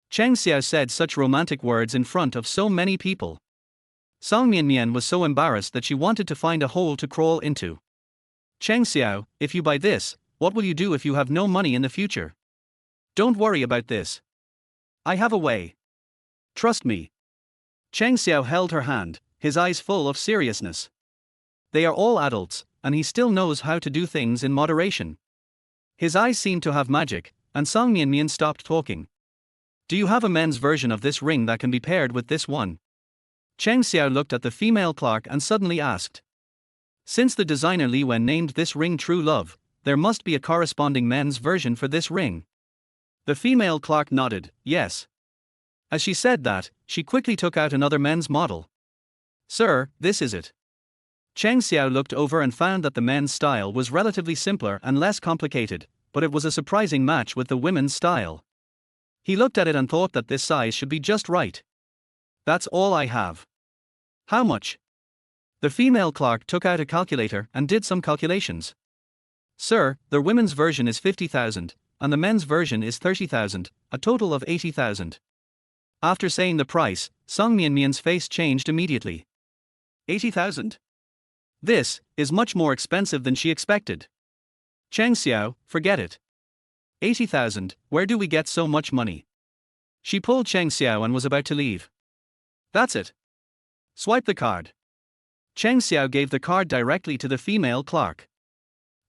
Cheng Xiao said such romantic words in front of so many people. Song Mian was so embarrassed that she wanted to find a hole to crawl into. "Cheng Xiao, if you buy this, what will you do if you have no money in the future? Don't worry about this. I have a way. Trust me." Cheng Xiao held her hand, his eyes full of seriousness. They are all adults, and he still knows how to do things in moderation. His eyes seemed to have magic, and Song Mian stopped talking. "Do you have a men's version of this ring that can be paired with this one?" Cheng Xiao looked at the female clerk and suddenly asked. Since the designer Li Wen named this ring True Love, there must be a corresponding men's version for this ring. The female clerk nodded, yes. As she said that, she quickly took out another men's model. "Sir, this is it." Cheng Xiao looked over and found that the men's style was relatively simpler and less complicated, but it was a surprising match with the women's style. He looked at it and thought that this size should be just right. "That's all I have." "How much?" The female clerk took out a calculator and did some calculations. "Sir, the women's version is 50,000, and the men's version is 30,000, a total of 80,000. After saying the price, Song Mian's face changed immediately. 80,000? This is much more expensive than she expected. Cheng Xiao, forget it. 80,000, where do we get so much money? She pulled Cheng Xiao and was about to leave. That's it. Swipe the card. Cheng Xiao gave the card directly to the female clerk.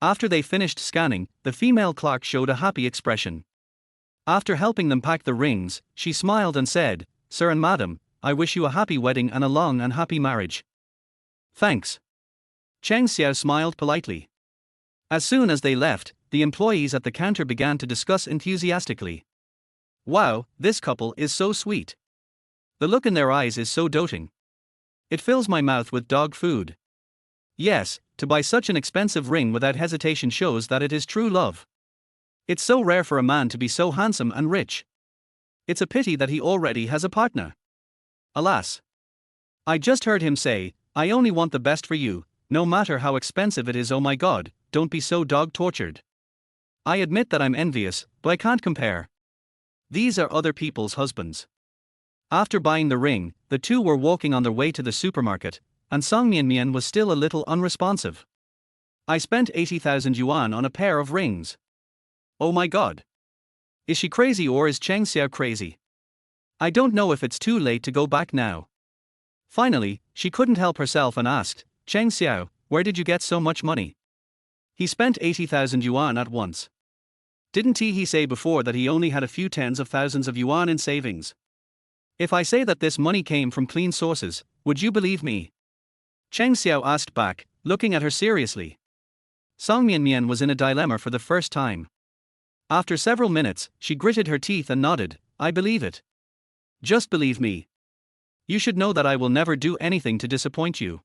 After they finished scanning, the female clerk showed a happy expression. After helping them pack the rings, she smiled and said, "Sir and Madam, I wish you a happy wedding and a long and happy marriage." "Thanks." Cheng Xiao smiled politely. As soon as they left, the employees at the counter began to discuss enthusiastically. "Wow, this couple is so sweet. The look in their eyes is so doting. It fills my mouth with dog food. Yes, To buy such an expensive ring without hesitation shows that it is true love. It's so rare for a man to be so handsome and rich. It's a pity that he already has a partner. Alas. I just heard him say, I only want the best for you, no matter how expensive it is. Oh my God, don't be so dog tortured. I admit that I'm envious, but I can't compare. These are other people's husbands. After buying the ring, the two were walking on their way to the supermarket, and Song Mian was still a little unresponsive. I spent 80,000 yuan on a pair of rings. Oh my God. Is she crazy or is Cheng Xiao crazy? I don't know if it's too late to go back now. Finally, she couldn't help herself and asked, Cheng Xiao, where did you get so much money? He spent 80,000 yuan at once. Didn't he say before that he only had a few tens of thousands of yuan in savings? If I say that this money came from clean sources, would you believe me? Cheng Xiao asked back, looking at her seriously. Song Mian was in a dilemma for the first time. After several minutes, she gritted her teeth and nodded, I believe it. Just believe me. You should know that I will never do anything to disappoint you.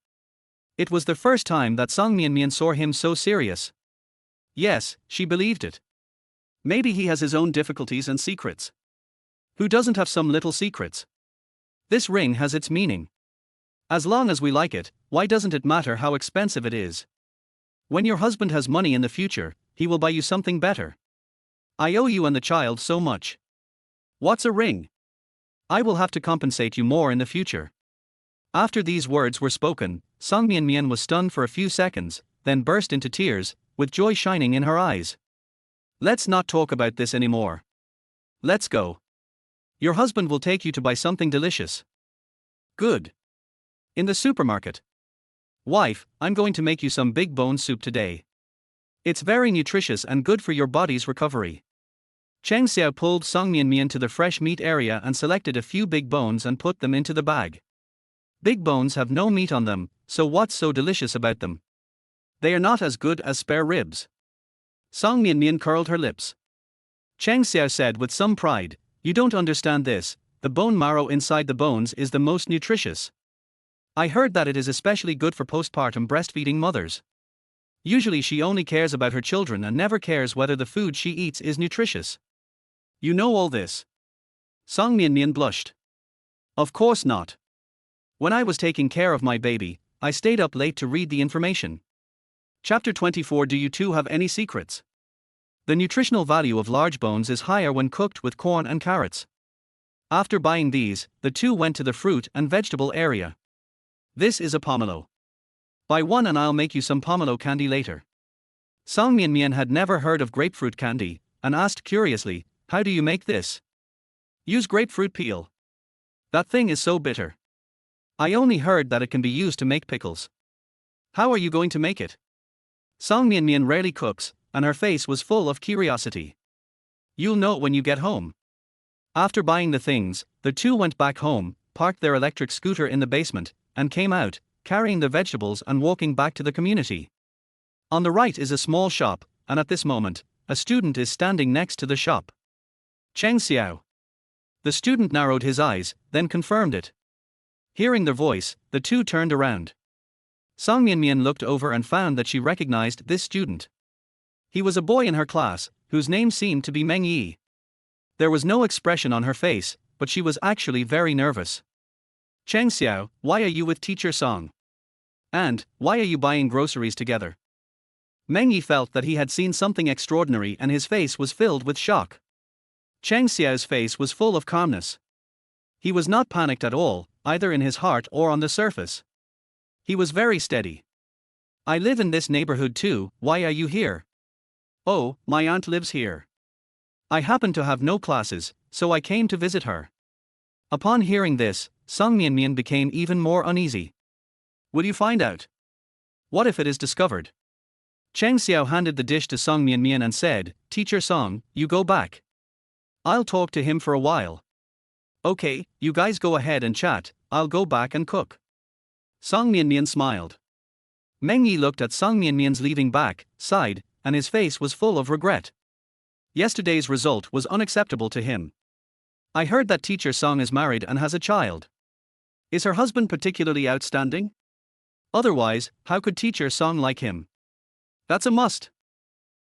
It was the first time that Song Mian saw him so serious. Yes, she believed it. Maybe he has his own difficulties and secrets. Who doesn't have some little secrets? This ring has its meaning. As long as we like it, why doesn't it matter how expensive it is? When your husband has money in the future, he will buy you something better. I owe you and the child so much. What's a ring? I will have to compensate you more in the future. After these words were spoken, Song Mian was stunned for a few seconds, then burst into tears, with joy shining in her eyes. Let's not talk about this anymore. Let's go. Your husband will take you to buy something delicious. Good. In the supermarket. Wife, I'm going to make you some big bone soup today. It's very nutritious and good for your body's recovery. Cheng Xiao pulled Song Mian to the fresh meat area and selected a few big bones and put them into the bag. Big bones have no meat on them, so what's so delicious about them? They are not as good as spare ribs. Song Mian curled her lips. Cheng Xiao said with some pride, you don't understand this, the bone marrow inside the bones is the most nutritious. I heard that it is especially good for postpartum breastfeeding mothers. Usually she only cares about her children and never cares whether the food she eats is nutritious. You know all this? Song Mian blushed. Of course not. When I was taking care of my baby, I stayed up late to read the information. Chapter 24. Do you two have any secrets? The nutritional value of large bones is higher when cooked with corn and carrots. After buying these, the two went to the fruit and vegetable area. This is a pomelo. Buy one and I'll make you some pomelo candy later. Song Mian had never heard of grapefruit candy, and asked curiously, how do you make this? Use grapefruit peel. That thing is so bitter. I only heard that it can be used to make pickles. How are you going to make it? Song Mian rarely cooks, and her face was full of curiosity. You'll know when you get home. After buying the things, the two went back home, parked their electric scooter in the basement, and came out, carrying the vegetables and walking back to the community. On the right is a small shop, and at this moment, a student is standing next to the shop. Cheng Xiao. The student narrowed his eyes, then confirmed it. Hearing their voice, the two turned around. Song Mian looked over and found that she recognized this student. He was a boy in her class, whose name seemed to be Meng Yi. There was no expression on her face, but she was actually very nervous. Cheng Xiao, why are you with Teacher Song? And, why are you buying groceries together? Meng Yi felt that he had seen something extraordinary and his face was filled with shock. Cheng Xiao's face was full of calmness. He was not panicked at all, either in his heart or on the surface. He was very steady. I live in this neighborhood too, why are you here? Oh, my aunt lives here. I happen to have no classes, so I came to visit her. Upon hearing this, Song Mian became even more uneasy. Will you find out? What if it is discovered? Cheng Xiao handed the dish to Song Mian and said, Teacher Song, you go back. I'll talk to him for a while. Okay, you guys go ahead and chat, I'll go back and cook. Song Mian smiled. Meng Yi looked at Song Mian's leaving back, sighed, and his face was full of regret. Yesterday's result was unacceptable to him. I heard that Teacher Song is married and has a child. Is her husband particularly outstanding? Otherwise, how could teacher Song like him? That's a must.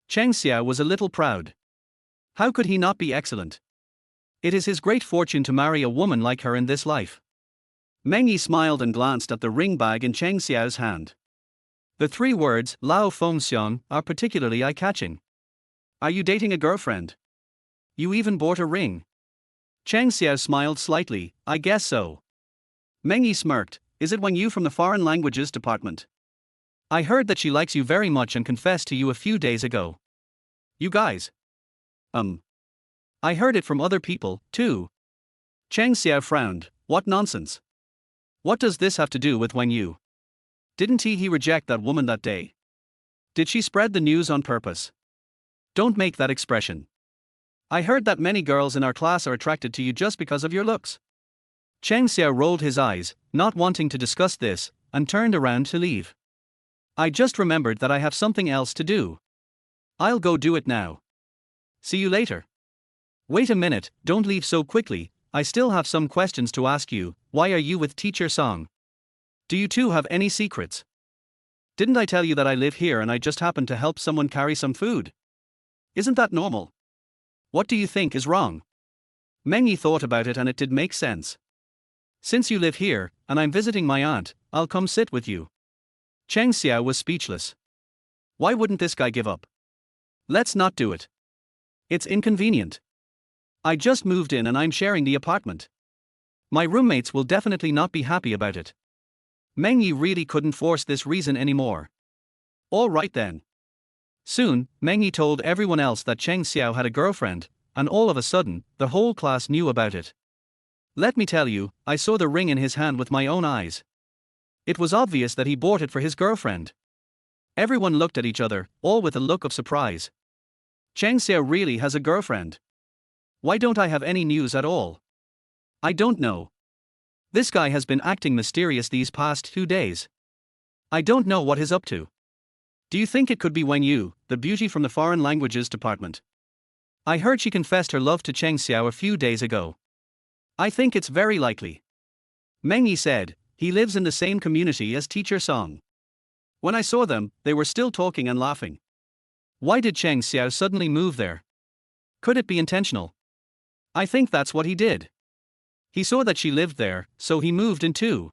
Cheng Xiao was a little proud. How could he not be excellent? It is his great fortune to marry a woman like her in this life. Meng Yi smiled and glanced at the ring bag in Cheng Xiao's hand. The three words, Lao Feng Xiong, are particularly eye-catching. Are you dating a girlfriend? You even bought a ring. Cheng Xiao smiled slightly, I guess so. Meng Yi smirked, is it Wang Yu from the Foreign Languages Department? I heard that she likes you very much and confessed to you a few days ago. You guys? I heard it from other people, too. Cheng Xiao frowned, what nonsense. What does this have to do with Wang Yu? Didn't he reject that woman that day? Did she spread the news on purpose? Don't make that expression. I heard that many girls in our class are attracted to you just because of your looks. Cheng Xiao rolled his eyes, not wanting to discuss this, and turned around to leave. I just remembered that I have something else to do. I'll go do it now. See you later. Wait a minute, don't leave so quickly, I still have some questions to ask you. Why are you with teacher Song? Do you two have any secrets? Didn't I tell you that I live here and I just happened to help someone carry some food? Isn't that normal? What do you think is wrong? Meng Yi thought about it and it did make sense. Since you live here, and I'm visiting my aunt, I'll come sit with you. Cheng Xiao was speechless. Why wouldn't this guy give up? Let's not do it. It's inconvenient. I just moved in and I'm sharing the apartment. My roommates will definitely not be happy about it. Meng Yi really couldn't force this reason anymore. All right then. Soon, Meng Yi told everyone else that Cheng Xiao had a girlfriend, and all of a sudden, the whole class knew about it. Let me tell you, I saw the ring in his hand with my own eyes. It was obvious that he bought it for his girlfriend. Everyone looked at each other, all with a look of surprise. Cheng Xiao really has a girlfriend. Why don't I have any news at all? I don't know. This guy has been acting mysterious these past 2 days. I don't know what he's up to. Do you think it could be Wang Yu, the beauty from the Foreign Languages Department? I heard she confessed her love to Cheng Xiao a few days ago. I think it's very likely. Meng Yi said, he lives in the same community as teacher Song. When I saw them, they were still talking and laughing. Why did Cheng Xiao suddenly move there? Could it be intentional? I think that's what he did. He saw that she lived there, so he moved in too.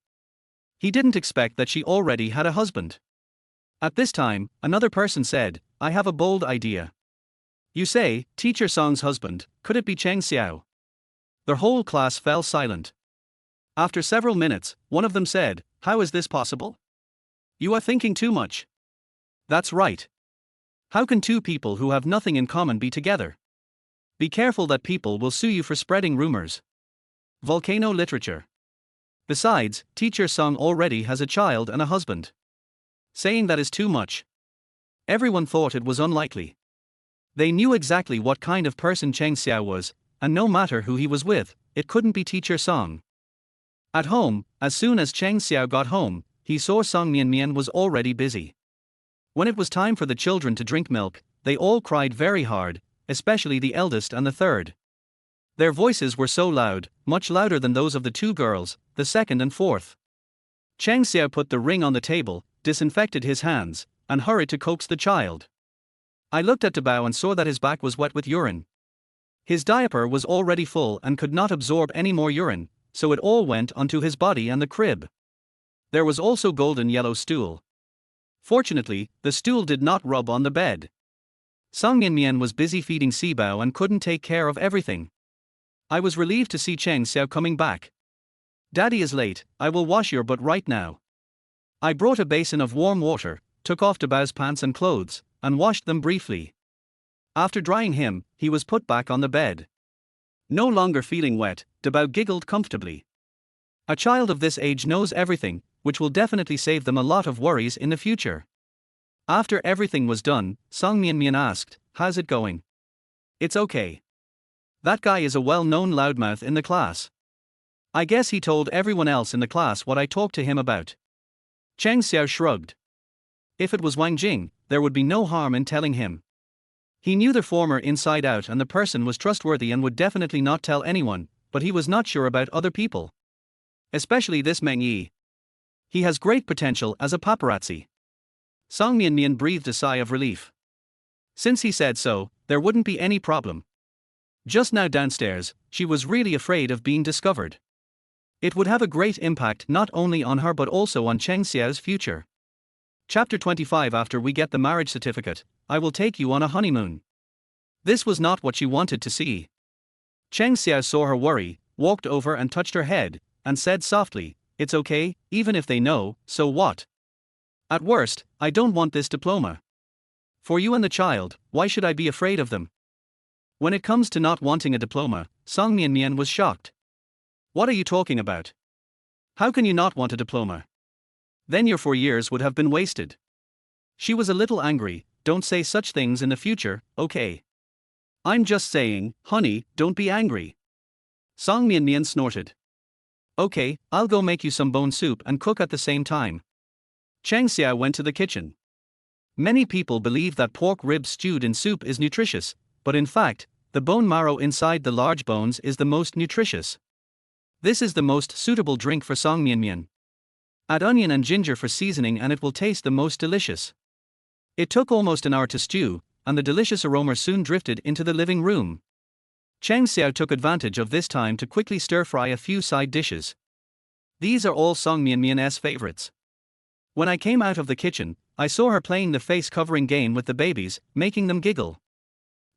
He didn't expect that she already had a husband. At this time, another person said, I have a bold idea. You say, teacher Song's husband, could it be Cheng Xiao? The whole class fell silent. After several minutes, one of them said, how is this possible? You are thinking too much. That's right. How can two people who have nothing in common be together? Be careful that people will sue you for spreading rumors. Volcano literature. Besides, teacher Song already has a child and a husband. Saying that is too much. Everyone thought it was unlikely. They knew exactly what kind of person Cheng Xiao was, and no matter who he was with, it couldn't be teacher Song. At home, as soon as Cheng Xiao got home, he saw Song Mian was already busy. When it was time for the children to drink milk, they all cried very hard, especially the eldest and the third. Their voices were so loud, much louder than those of the two girls, the second and fourth. Cheng Xiao put the ring on the table, disinfected his hands, and hurried to coax the child. I looked at Dabao and saw that his back was wet with urine. His diaper was already full and could not absorb any more urine, so it all went onto his body and the crib. There was also golden yellow stool. Fortunately, the stool did not rub on the bed. Song Mian was busy feeding Sibao and couldn't take care of everything. I was relieved to see Cheng Xiao coming back. Daddy is late, I will wash your butt right now. I brought a basin of warm water, took off Dabao's pants and clothes, and washed them briefly. After drying him, he was put back on the bed. No longer feeling wet, Dabao giggled comfortably. A child of this age knows everything, which will definitely save them a lot of worries in the future. After everything was done, Song Mian asked, how's it going? It's okay. That guy is a well-known loudmouth in the class. I guess he told everyone else in the class what I talked to him about. Cheng Xiao shrugged. If it was Wang Jing, there would be no harm in telling him. He knew the former inside out and the person was trustworthy and would definitely not tell anyone, but he was not sure about other people. Especially this Meng Yi. He has great potential as a paparazzi. Song Mian breathed a sigh of relief. Since he said so, there wouldn't be any problem. Just now downstairs, she was really afraid of being discovered. It would have a great impact not only on her but also on Cheng Xiao's future. Chapter 25. After we get the marriage certificate, I will take you on a honeymoon. This was not what she wanted to see. Cheng Xiao saw her worry, walked over and touched her head, and said softly, "It's okay, even if they know, so what? At worst, I don't want this diploma. For you and the child, why should I be afraid of them?" When it comes to not wanting a diploma, Song Mian was shocked. "What are you talking about? How can you not want a diploma? Then your 4 years would have been wasted." She was a little angry. "Don't say such things in the future, okay? I'm just saying, honey, don't be angry." Song Mian snorted. "Okay, I'll go make you some bone soup and cook at the same time." Cheng Xiao went to the kitchen. Many people believe that pork ribs stewed in soup is nutritious, but in fact, the bone marrow inside the large bones is the most nutritious. This is the most suitable drink for Song Mian. Add onion and ginger for seasoning and it will taste the most delicious. It took almost an hour to stew, and the delicious aroma soon drifted into the living room. Cheng Xiao took advantage of this time to quickly stir-fry a few side dishes. These are all Song Mian's favorites. When I came out of the kitchen, I saw her playing the face-covering game with the babies, making them giggle.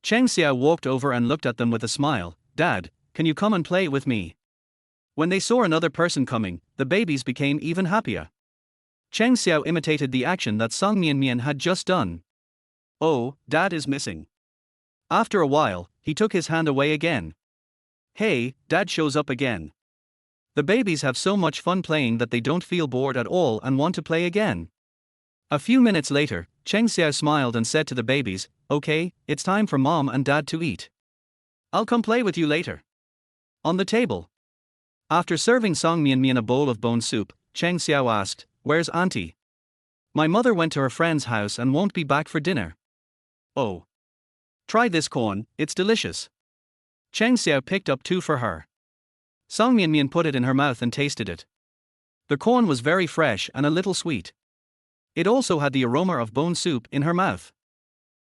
Cheng Xiao walked over and looked at them with a smile. "Dad, can you come and play with me?" When they saw another person coming, the babies became even happier. Cheng Xiao imitated the action that Song Mian had just done. "Oh, Dad is missing." After a while, he took his hand away again. "Hey, Dad shows up again." The babies have so much fun playing that they don't feel bored at all and want to play again. A few minutes later, Cheng Xiao smiled and said to the babies, "Okay, it's time for Mom and Dad to eat. I'll come play with you later." On the table. After serving Song Mian a bowl of bone soup, Cheng Xiao asked, "Where's Auntie?" "My mother went to her friend's house and won't be back for dinner." "Oh. Try this corn, it's delicious." Cheng Xiao picked up 2 for her. Song Mian put it in her mouth and tasted it. The corn was very fresh and a little sweet. It also had the aroma of bone soup in her mouth,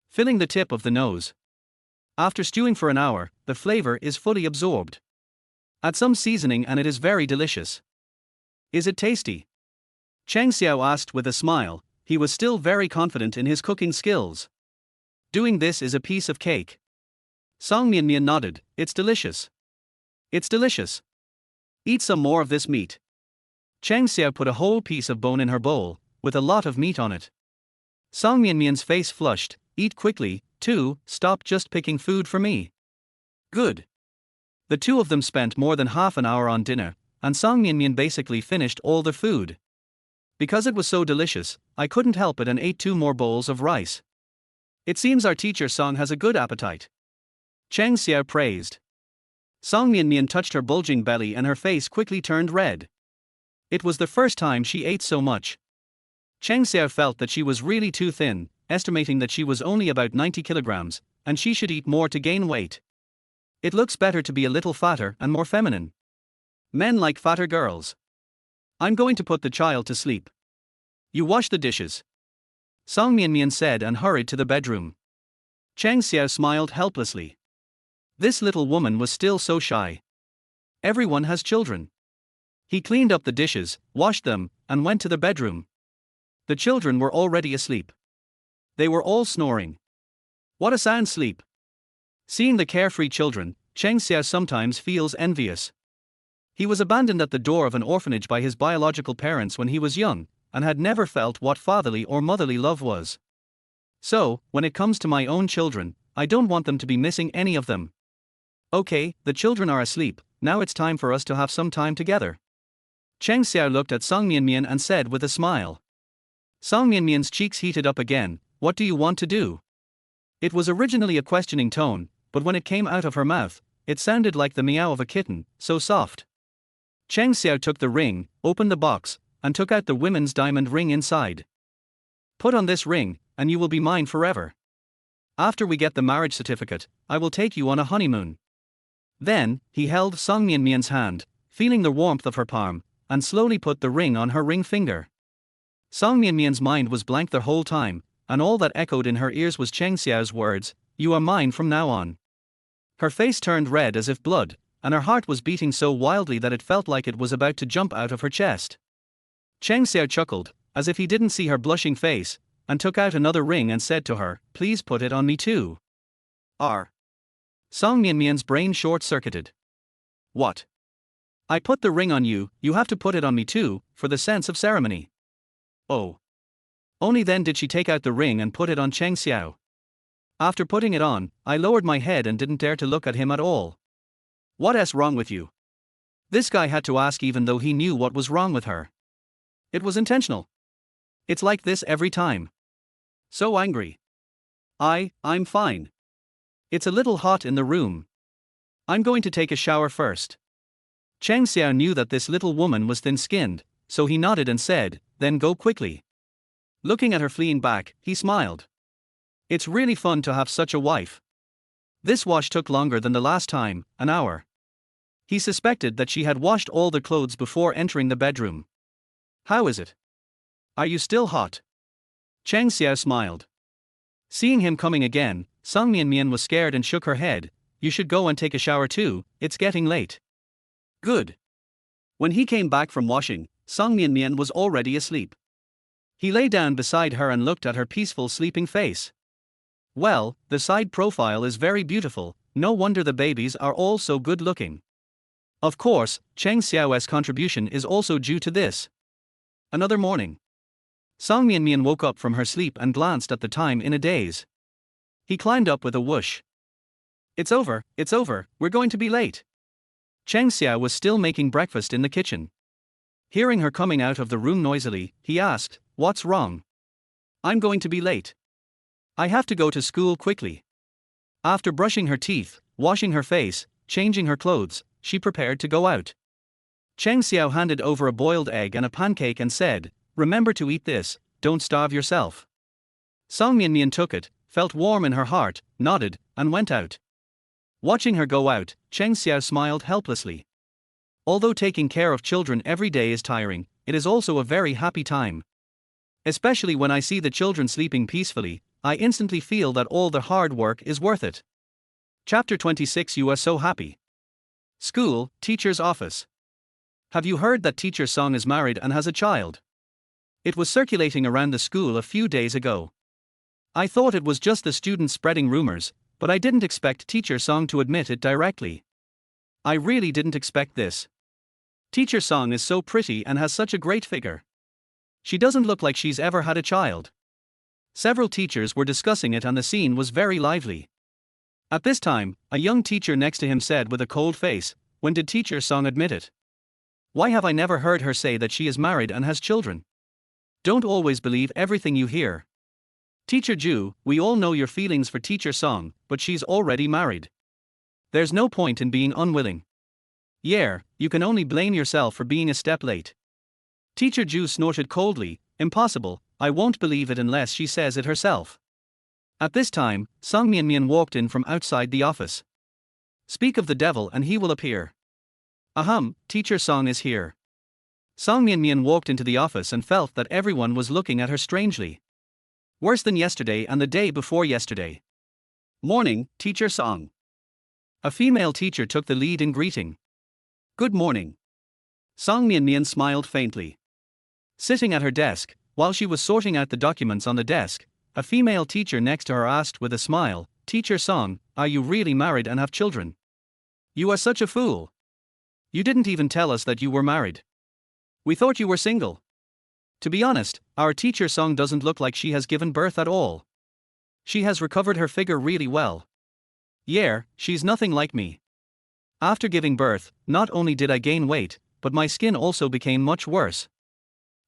filling the tip of the nose. After stewing for an hour, the flavor is fully absorbed. Add some seasoning and it is very delicious. "Is it tasty?" Cheng Xiao asked with a smile. He was still very confident in his cooking skills. "Doing this is a piece of cake." Song Mian nodded. "It's delicious. It's delicious. Eat some more of this meat." Cheng Xiao put a whole piece of bone in her bowl, with a lot of meat on it. Song Mian's face flushed. "Eat quickly, too, stop just picking food for me." "Good." The 2 of them spent more than half an hour on dinner, and Song Mian basically finished all the food. "Because it was so delicious, I couldn't help it and ate 2 more bowls of rice." "It seems our teacher Song has a good appetite," Cheng Xiao praised. Song Mian touched her bulging belly and her face quickly turned red. It was the first time she ate so much. Cheng Xiao felt that she was really too thin, estimating that she was only about 90 kilograms, and she should eat more to gain weight. It looks better to be a little fatter and more feminine. Men like fatter girls. "I'm going to put the child to sleep. You wash the dishes," Song Mian said and hurried to the bedroom. Cheng Xiao smiled helplessly. This little woman was still so shy. Everyone has children. He cleaned up the dishes, washed them, and went to the bedroom. The children were already asleep. They were all snoring. What a sound sleep. Seeing the carefree children, Cheng Xiao sometimes feels envious. He was abandoned at the door of an orphanage by his biological parents when he was young, and had never felt what fatherly or motherly love was. So, when it comes to my own children, I don't want them to be missing any of them. Okay, the children are asleep, now it's time for us to have some time together. Cheng Xiao looked at Song Mian and said with a smile. Song Mian's cheeks heated up again. "What do you want to do?" It was originally a questioning tone, but when it came out of her mouth, it sounded like the meow of a kitten, so soft. Cheng Xiao took the ring, opened the box, and took out the women's diamond ring inside. "Put on this ring, and you will be mine forever. After we get the marriage certificate, I will take you on a honeymoon." Then, he held Song Mian's hand, feeling the warmth of her palm, and slowly put the ring on her ring finger. Song Mianmian's mind was blank the whole time, and all that echoed in her ears was Cheng Xiao's words, "You are mine from now on." Her face turned red as if blood, and her heart was beating so wildly that it felt like it was about to jump out of her chest. Cheng Xiao chuckled, as if he didn't see her blushing face, and took out another ring and said to her, "Please put it on me too." R. Song Mianmian's brain short-circuited. "What? I put the ring on you, you have to put it on me too, for the sense of ceremony." Oh. Only then did she take out the ring and put it on Cheng Xiao. After putting it on, I lowered my head and didn't dare to look at him at all. "What's wrong with you?" This guy had to ask even though he knew what was wrong with her. It was intentional. It's like this every time. So angry. I'm fine. It's a little hot in the room. I'm going to take a shower first. Cheng Xiao knew that this little woman was thin-skinned, so he nodded and said, "Then go quickly." Looking at her fleeing back, he smiled. It's really fun to have such a wife. This wash took longer than the last time, an hour. He suspected that she had washed all the clothes before entering the bedroom. "How is it? Are you still hot?" Cheng Xiao smiled. Seeing him coming again, Song Mianmian was scared and shook her head. "You should go and take a shower too, it's getting late." Good. When he came back from washing, Song Mianmian was already asleep. He lay down beside her and looked at her peaceful sleeping face. Well, the side profile is very beautiful, no wonder the babies are all so good looking. Of course, Cheng Xiao's contribution is also due to this. Another morning. Song Mianmian woke up from her sleep and glanced at the time in a daze. He climbed up with a whoosh. It's over, we're going to be late." Cheng Xiao was still making breakfast in the kitchen. Hearing her coming out of the room noisily, he asked, "What's wrong?" "I'm going to be late. I have to go to school quickly." After brushing her teeth, washing her face, changing her clothes, she prepared to go out. Cheng Xiao handed over a boiled egg and a pancake and said, "Remember to eat this, don't starve yourself." Song Mianmian took it, felt warm in her heart, nodded, and went out. Watching her go out, Cheng Xiao smiled helplessly. Although taking care of children every day is tiring, it is also a very happy time. Especially when I see the children sleeping peacefully, I instantly feel that all the hard work is worth it. Chapter 26. You are so happy. School, teacher's office. Have you heard that Teacher Song is married and has a child? It was circulating around the school a few days ago. I thought it was just the students spreading rumors, but I didn't expect Teacher Song to admit it directly. I really didn't expect this. Teacher Song is so pretty and has such a great figure. She doesn't look like she's ever had a child. Several teachers were discussing it and the scene was very lively. At this time, a young teacher next to him said with a cold face, "When did Teacher Song admit it? Why have I never heard her say that she is married and has children?" Don't always believe everything you hear. Teacher Ju, we all know your feelings for Teacher Song, but she's already married. There's no point in being unwilling. Yeah, you can only blame yourself for being a step late. Teacher Ju snorted coldly, "Impossible, I won't believe it unless she says it herself." At this time, Song Mianmian walked in from outside the office. Speak of the devil and he will appear. Ahem, Teacher Song is here. Song Mianmian walked into the office and felt that everyone was looking at her strangely. Worse than yesterday and the day before yesterday. "Morning, Teacher Song." A female teacher took the lead in greeting. "Good morning." Song Mianmian smiled faintly. Sitting at her desk, while she was sorting out the documents on the desk, a female teacher next to her asked with a smile, "Teacher Song, are you really married and have children? You are such a fool. You didn't even tell us that you were married. We thought you were single." To be honest, our Teacher Song doesn't look like she has given birth at all. She has recovered her figure really well. Yeah, she's nothing like me. After giving birth, not only did I gain weight, but my skin also became much worse.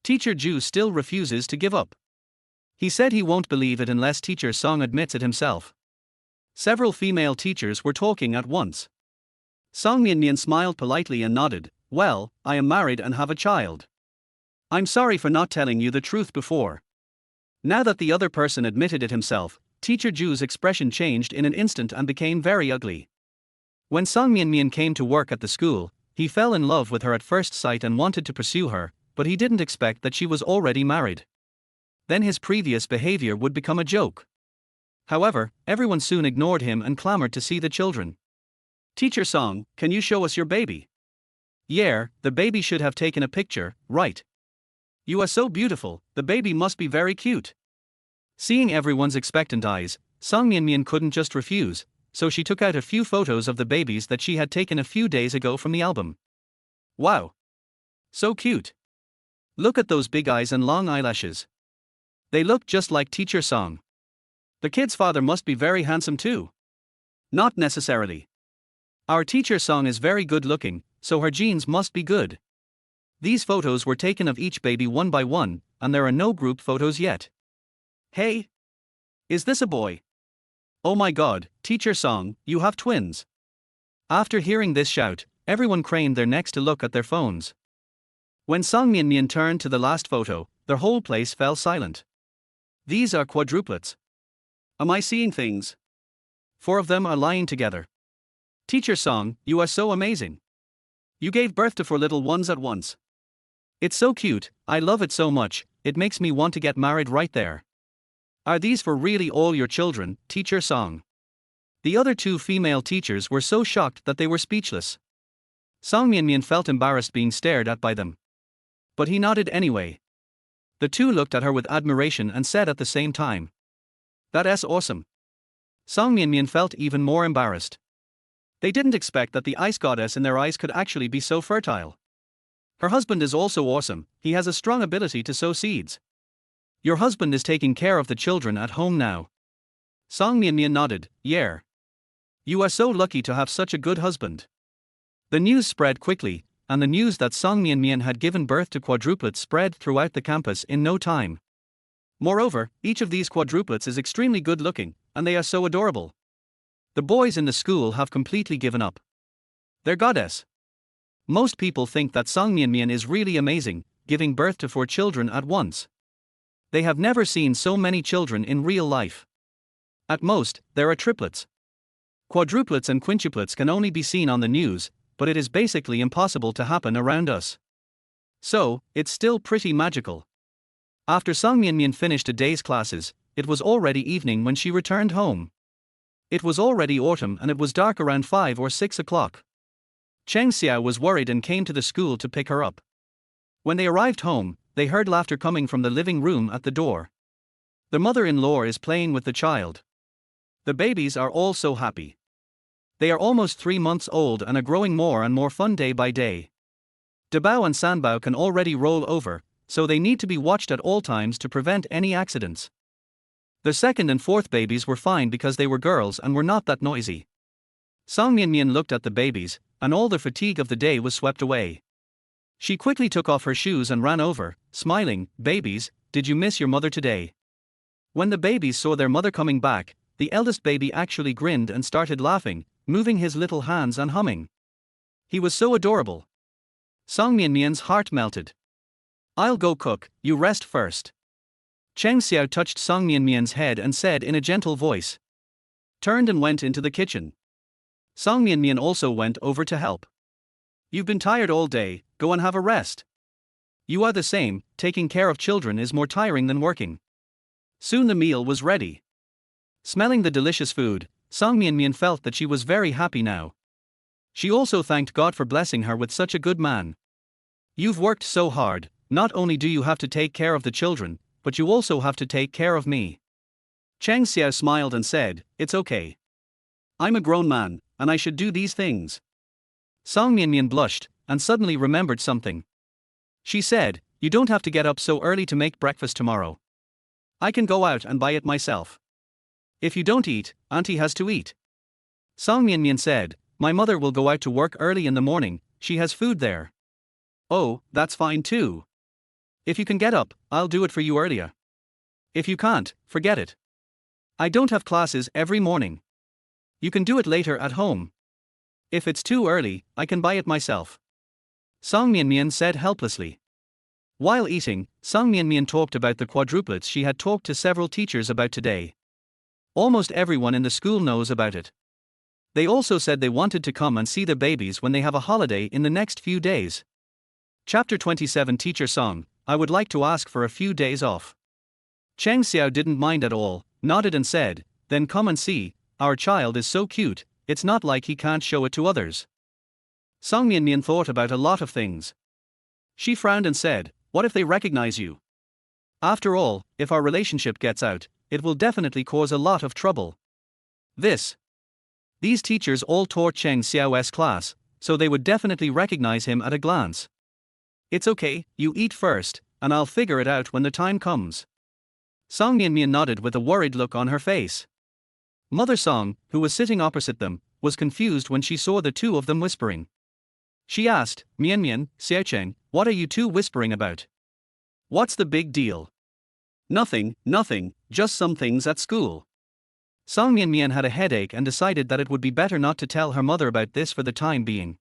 Teacher Ju still refuses to give up. He said he won't believe it unless Teacher Song admits it himself. Several female teachers were talking at once. Song Mianmian smiled politely and nodded, "Well, I am married and have a child. I'm sorry for not telling you the truth before." Now that the other person admitted it himself, Teacher Ju's expression changed in an instant and became very ugly. When Song Mianmian came to work at the school, He fell in love with her at first sight and wanted to pursue her, but he didn't expect that she was already married. Then his previous behavior would become a joke. However, everyone soon ignored him and clamored to see the children. Teacher Song, can you show us your baby? Yeah, the baby should have taken a picture, right? You are so beautiful, the baby must be very cute. Seeing everyone's expectant eyes, Song Mian couldn't just refuse, so she took out a few photos of the babies that she had taken a few days ago from the album. Wow! So cute! Look at those big eyes and long eyelashes. They look just like Teacher Song. The kid's father must be very handsome too. Not necessarily. Our Teacher Song is very good looking, so her genes must be good. These photos were taken of each baby one by one, and there are no group photos yet. Hey! Is this a boy? Oh my god, Teacher Song, you have twins. After hearing this shout, everyone craned their necks to look at their phones. When Song Mian turned to the last photo, their whole place fell silent. These are quadruplets. Am I seeing things? 4 of them are lying together. Teacher Song, you are so amazing. You gave birth to 4 little ones at once. It's so cute, I love it so much, it makes me want to get married right there. Are these for really all your children, Teacher Song? The other 2 female teachers were so shocked that they were speechless. Song Mian felt embarrassed being stared at by them. But he nodded anyway. The 2 looked at her with admiration and said at the same time, "That's awesome." Song Mian felt even more embarrassed. They didn't expect that the ice goddess in their eyes could actually be so fertile. Her husband is also awesome, he has a strong ability to sow seeds. Your husband is taking care of the children at home now. Song Mian nodded, yeah. You are so lucky to have such a good husband. The news spread quickly, and the news that Song Mian had given birth to quadruplets spread throughout the campus in no time. Moreover, each of these quadruplets is extremely good looking, and they are so adorable. The boys in the school have completely given up. Their goddess. Most people think that Song Mian is really amazing, giving birth to 4 children at once. They have never seen so many children in real life. At most, there are triplets. Quadruplets and quintuplets can only be seen on the news, but it is basically impossible to happen around us. So, it's still pretty magical. After Song Mian finished a day's classes, it was already evening when she returned home. It was already autumn and it was dark around 5 or 6 o'clock. Cheng Xiao was worried and came to the school to pick her up. When they arrived home, they heard laughter coming from the living room at the door. The mother-in-law is playing with the child. The babies are all so happy. They are almost 3 months old and are growing more and more fun day by day. Dabao and Sanbao can already roll over, so they need to be watched at all times to prevent any accidents. The 2nd and 4th babies were fine because they were girls and were not that noisy. Song Mian looked at the babies, and all the fatigue of the day was swept away. She quickly took off her shoes and ran over, smiling, "Babies, did you miss your mother today?" When the babies saw their mother coming back, the eldest baby actually grinned and started laughing, moving his little hands and humming. He was so adorable. Song Mian's heart melted. "I'll go cook, you rest first." Cheng Xiao touched Song Mian's head and said in a gentle voice. Turned and went into the kitchen. Song Mian also went over to help. "You've been tired all day, go and have a rest." "You are the same, taking care of children is more tiring than working." Soon the meal was ready. Smelling the delicious food, Song Mian felt that she was very happy now. She also thanked God for blessing her with such a good man. "You've worked so hard, not only do you have to take care of the children, but you also have to take care of me." Cheng Xiao smiled and said, "It's okay. I'm a grown man, and I should do these things." Song Mian blushed, and suddenly remembered something. She said, "You don't have to get up so early to make breakfast tomorrow. I can go out and buy it myself. If you don't eat, Auntie has to eat." Song Mian said, "My mother will go out to work early in the morning, she has food there." "Oh, that's fine too. If you can get up, I'll do it for you earlier. If you can't, forget it. I don't have classes every morning. You can do it later at home. If it's too early, I can buy it myself." Song Mian said helplessly. While eating, Song Mian talked about the quadruplets she had talked to several teachers about today. Almost everyone in the school knows about it. They also said they wanted to come and see the babies when they have a holiday in the next few days. Chapter 27 Teacher Song, I would like to ask for a few days off. Cheng Xiao didn't mind at all, nodded and said, then come and see, our child is so cute, it's not like he can't show it to others. Song Mianmian thought about a lot of things. She frowned and said, what if they recognize you? After all, if our relationship gets out, it will definitely cause a lot of trouble. These teachers all taught Cheng Xiao's class, so they would definitely recognize him at a glance. It's okay, you eat first, and I'll figure it out when the time comes. Song Mianmian nodded with a worried look on her face. Mother Song, who was sitting opposite them, was confused when she saw the two of them whispering. She asked, Mianmian, Xiaocheng, what are you two whispering about? What's the big deal? Nothing, just some things at school. Song Mianmian had a headache and decided that it would be better not to tell her mother about this for the time being.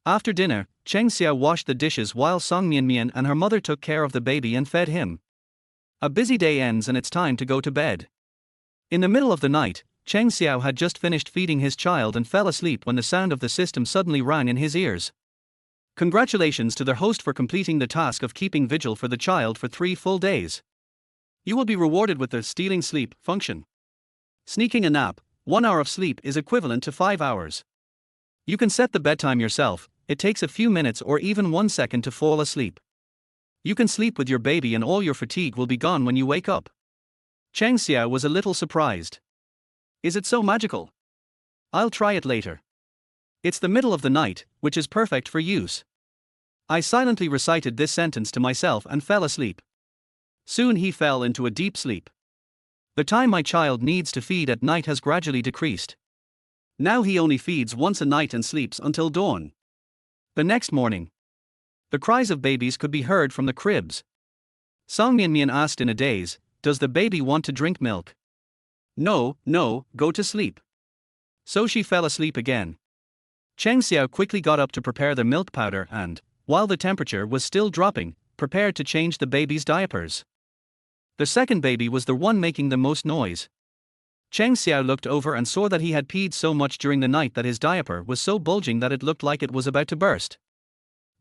After dinner, Cheng Xiao washed the dishes while Song Mianmian and her mother took care of the baby and fed him. A busy day ends and it's time to go to bed. In the middle of the night, Cheng Xiao had just finished feeding his child and fell asleep when the sound of the system suddenly rang in his ears. Congratulations to their host for completing the task of keeping vigil for the child for 3 full days. You will be rewarded with the stealing sleep function. Sneaking a nap, 1 hour of sleep is equivalent to 5 hours. You can set the bedtime yourself, it takes a few minutes or even 1 second to fall asleep. You can sleep with your baby and all your fatigue will be gone when you wake up. Cheng Xiao was a little surprised. Is it so magical? I'll try it later. It's the middle of the night, which is perfect for use. I silently recited this sentence to myself and fell asleep. Soon he fell into a deep sleep. The time my child needs to feed at night has gradually decreased. Now he only feeds once a night and sleeps until dawn. The next morning, the cries of babies could be heard from the cribs. Song Mianmian asked in a daze, does the baby want to drink milk? No, go to sleep. So she fell asleep again. Cheng Xiao quickly got up to prepare the milk powder and, while the temperature was still dropping, prepared to change the baby's diapers. The second baby was the one making the most noise. Cheng Xiao looked over and saw that he had peed so much during the night that his diaper was so bulging that it looked like it was about to burst.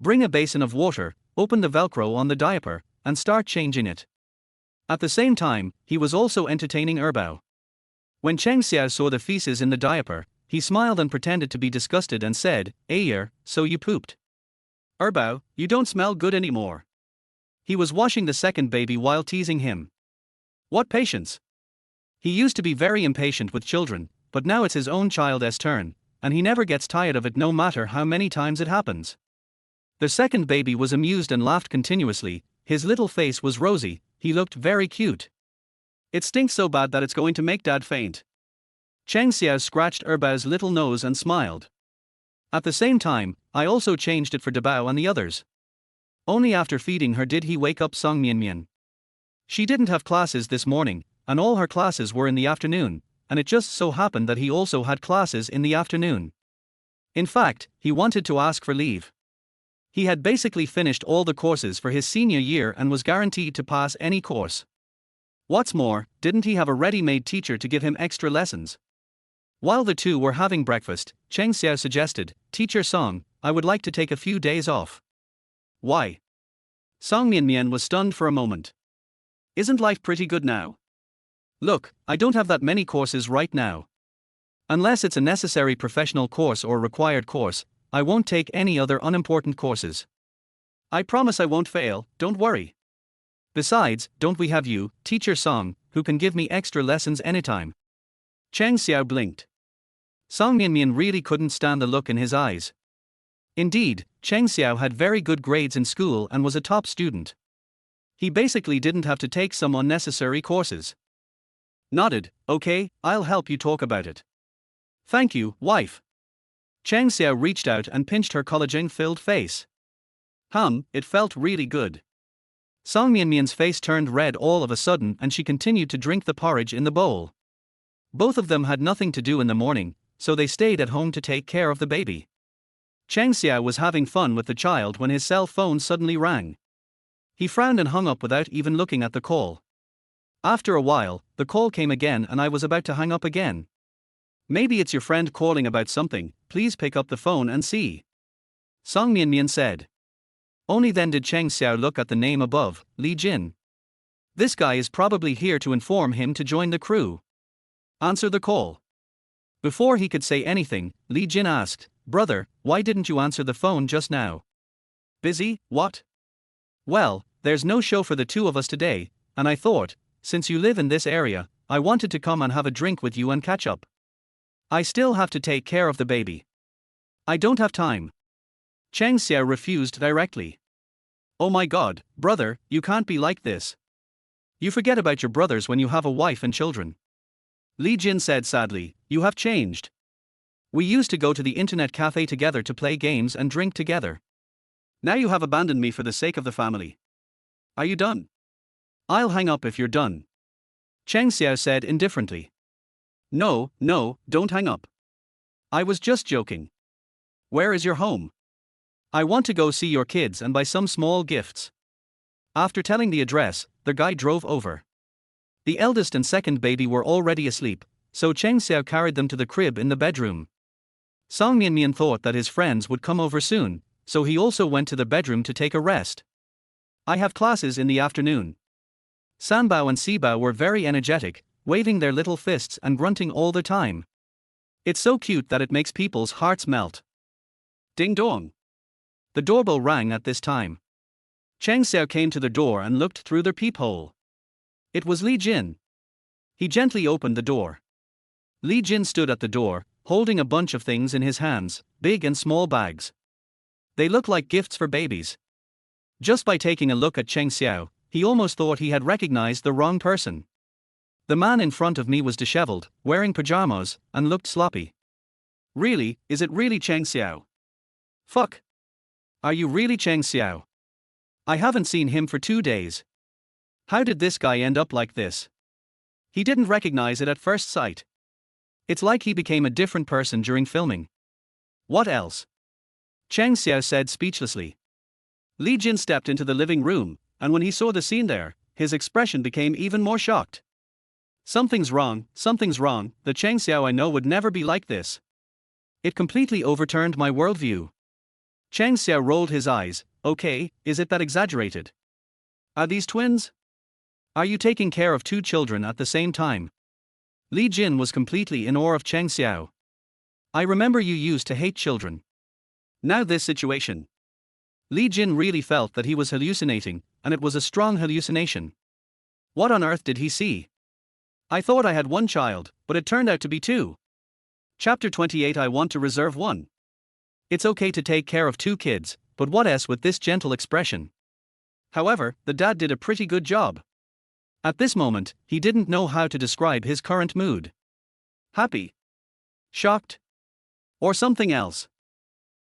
Bring a basin of water, open the Velcro on the diaper, and start changing it. At the same time, he was also entertaining Erbao. When Cheng Xiao saw the feces in the diaper, he smiled and pretended to be disgusted and said, Ayer, so you pooped. Erbao, you don't smell good anymore. He was washing the second baby while teasing him. What patience! He used to be very impatient with children, but now it's his own child's turn, and he never gets tired of it no matter how many times it happens. The second baby was amused and laughed continuously, his little face was rosy, he looked very cute. It stinks so bad that it's going to make Dad faint. Cheng Xiao scratched Erbao's little nose and smiled. At the same time, I also changed it for Dabao and the others. Only after feeding her did he wake up Song Mianmian. She didn't have classes this morning, and all her classes were in the afternoon, and it just so happened that he also had classes in the afternoon. In fact, he wanted to ask for leave. He had basically finished all the courses for his senior year and was guaranteed to pass any course. What's more, didn't he have a ready-made teacher to give him extra lessons? While the two were having breakfast, Cheng Xiao suggested, Teacher Song, I would like to take a few days off. Why? Song Mianmian was stunned for a moment. Isn't life pretty good now? Look, I don't have that many courses right now. Unless it's a necessary professional course or required course, I won't take any other unimportant courses. I promise I won't fail, don't worry. Besides, don't we have you, Teacher Song, who can give me extra lessons anytime? Cheng Xiao blinked. Song Mianmian really couldn't stand the look in his eyes. Indeed, Cheng Xiao had very good grades in school and was a top student. He basically didn't have to take some unnecessary courses. Nodded, okay, I'll help you talk about it. Thank you, wife. Cheng Xiao reached out and pinched her collagen-filled face. It felt really good. Song Mianmian's face turned red all of a sudden and she continued to drink the porridge in the bowl. Both of them had nothing to do in the morning, so they stayed at home to take care of the baby. Cheng Xiao was having fun with the child when his cell phone suddenly rang. He frowned and hung up without even looking at the call. After a while, the call came again and I was about to hang up again. Maybe it's your friend calling about something, please pick up the phone and see. Song Mianmian said. Only then did Cheng Xiao look at the name above, Li Jin. This guy is probably here to inform him to join the crew. Answer the call. Before he could say anything, Li Jin asked, Brother, why didn't you answer the phone just now? Busy, what? Well, there's no show for the two of us today, and I thought, since you live in this area, I wanted to come and have a drink with you and catch up. I still have to take care of the baby. I don't have time. Cheng Xiao refused directly. Oh my god, brother, you can't be like this. You forget about your brothers when you have a wife and children. Li Jin said sadly, you have changed. We used to go to the internet cafe together to play games and drink together. Now you have abandoned me for the sake of the family. Are you done? I'll hang up if you're done. Cheng Xiao said indifferently. No, don't hang up. I was just joking. Where is your home? I want to go see your kids and buy some small gifts. After telling the address, the guy drove over. The eldest and second baby were already asleep, so Cheng Xiao carried them to the crib in the bedroom. Song Mianmian thought that his friends would come over soon, so he also went to the bedroom to take a rest. I have classes in the afternoon. Sanbao and Sibao were very energetic, waving their little fists and grunting all the time. It's so cute that it makes people's hearts melt. Ding dong. The doorbell rang at this time. Cheng Xiao came to the door and looked through the peephole. It was Li Jin. He gently opened the door. Li Jin stood at the door, holding a bunch of things in his hands, big and small bags. They look like gifts for babies. Just by taking a look at Cheng Xiao, he almost thought he had recognized the wrong person. The man in front of me was disheveled, wearing pajamas, and looked sloppy. Really, is it really Cheng Xiao? Fuck. Are you really Cheng Xiao? I haven't seen him for 2 days. How did this guy end up like this? He didn't recognize it at first sight. It's like he became a different person during filming. What else? Cheng Xiao said speechlessly. Li Jin stepped into the living room, and when he saw the scene there, his expression became even more shocked. Something's wrong, the Cheng Xiao I know would never be like this. It completely overturned my worldview. Cheng Xiao rolled his eyes. Okay, is it that exaggerated? Are these twins? Are you taking care of 2 children at the same time? Li Jin was completely in awe of Cheng Xiao. I remember you used to hate children. Now this situation. Li Jin really felt that he was hallucinating, and it was a strong hallucination. What on earth did he see? I thought I had 1 child, but it turned out to be 2. Chapter 28. I want to reserve 1. It's okay to take care of 2 kids, but what else with this gentle expression? However, the dad did a pretty good job. At this moment, he didn't know how to describe his current mood. Happy? Shocked? Or something else?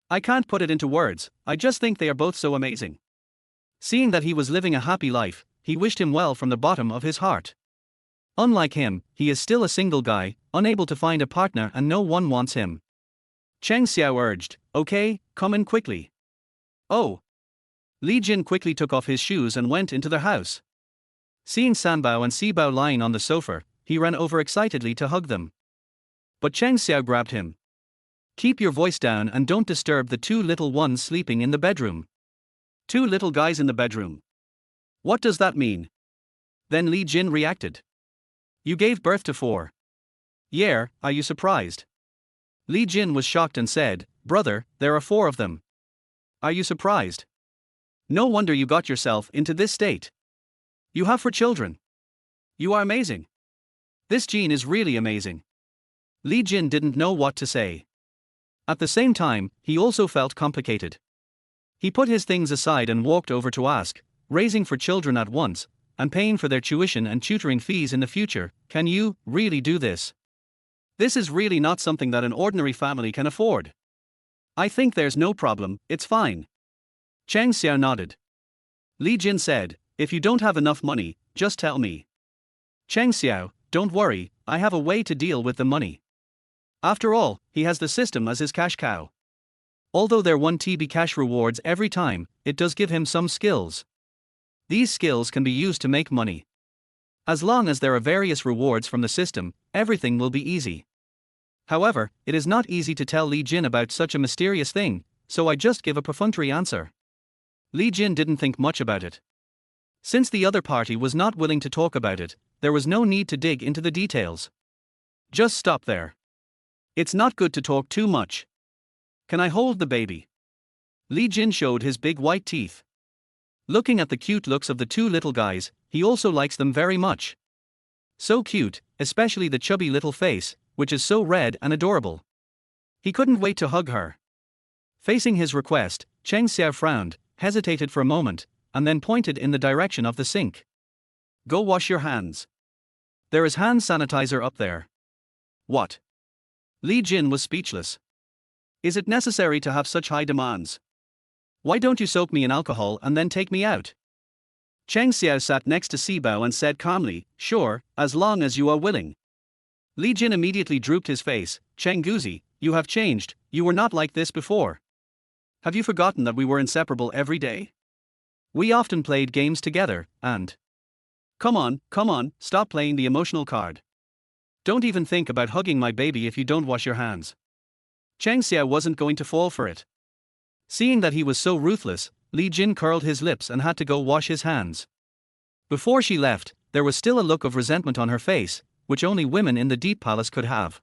I can't put it into words, I just think they are both so amazing. Seeing that he was living a happy life, he wished him well from the bottom of his heart. Unlike him, he is still a single guy, unable to find a partner and no one wants him. Cheng Xiao urged, okay, come in quickly. Oh. Li Jin quickly took off his shoes and went into the house. Seeing Sanbao and Sibao lying on the sofa, he ran over excitedly to hug them. But Cheng Xiao grabbed him. Keep your voice down and don't disturb the 2 little ones sleeping in the bedroom. 2 little guys in the bedroom. What does that mean? Then Li Jin reacted. You gave birth to 4. Yeah, are you surprised? Li Jin was shocked and said, brother, there are 4 of them. Are you surprised? No wonder you got yourself into this state. You have 4 children. You are amazing. This gene is really amazing. Li Jin didn't know what to say. At the same time, he also felt complicated. He put his things aside and walked over to ask, raising 4 children at once, and paying for their tuition and tutoring fees in the future, can you really do this? This is really not something that an ordinary family can afford. I think there's no problem, it's fine. Cheng Xiao nodded. Li Jin said, if you don't have enough money, just tell me. Cheng Xiao, don't worry, I have a way to deal with the money. After all, he has the system as his cash cow. Although there 1 TB cash rewards every time, it does give him some skills. These skills can be used to make money. As long as there are various rewards from the system, everything will be easy. However, it is not easy to tell Li Jin about such a mysterious thing, so I just give a perfunctory answer. Li Jin didn't think much about it. Since the other party was not willing to talk about it, there was no need to dig into the details. Just stop there. It's not good to talk too much. Can I hold the baby? Li Jin showed his big white teeth. Looking at the cute looks of the two little guys, he also likes them very much. So cute, especially the chubby little face, which is so red and adorable. He couldn't wait to hug her. Facing his request, Cheng Xiao frowned, hesitated for a moment, and then pointed in the direction of the sink. Go wash your hands. There is hand sanitizer up there. What? Li Jin was speechless. Is it necessary to have such high demands? Why don't you soak me in alcohol and then take me out? Cheng Xiao sat next to Sibao and said calmly, sure, as long as you are willing. Li Jin immediately drooped his face. Cheng Guzi, you have changed, you were not like this before. Have you forgotten that we were inseparable every day? We often played games together, and... Come on, stop playing the emotional card. Don't even think about hugging my baby if you don't wash your hands. Cheng Xiao wasn't going to fall for it. Seeing that he was so ruthless, Li Jin curled his lips and had to go wash his hands. Before she left, there was still a look of resentment on her face, which only women in the Deep Palace could have.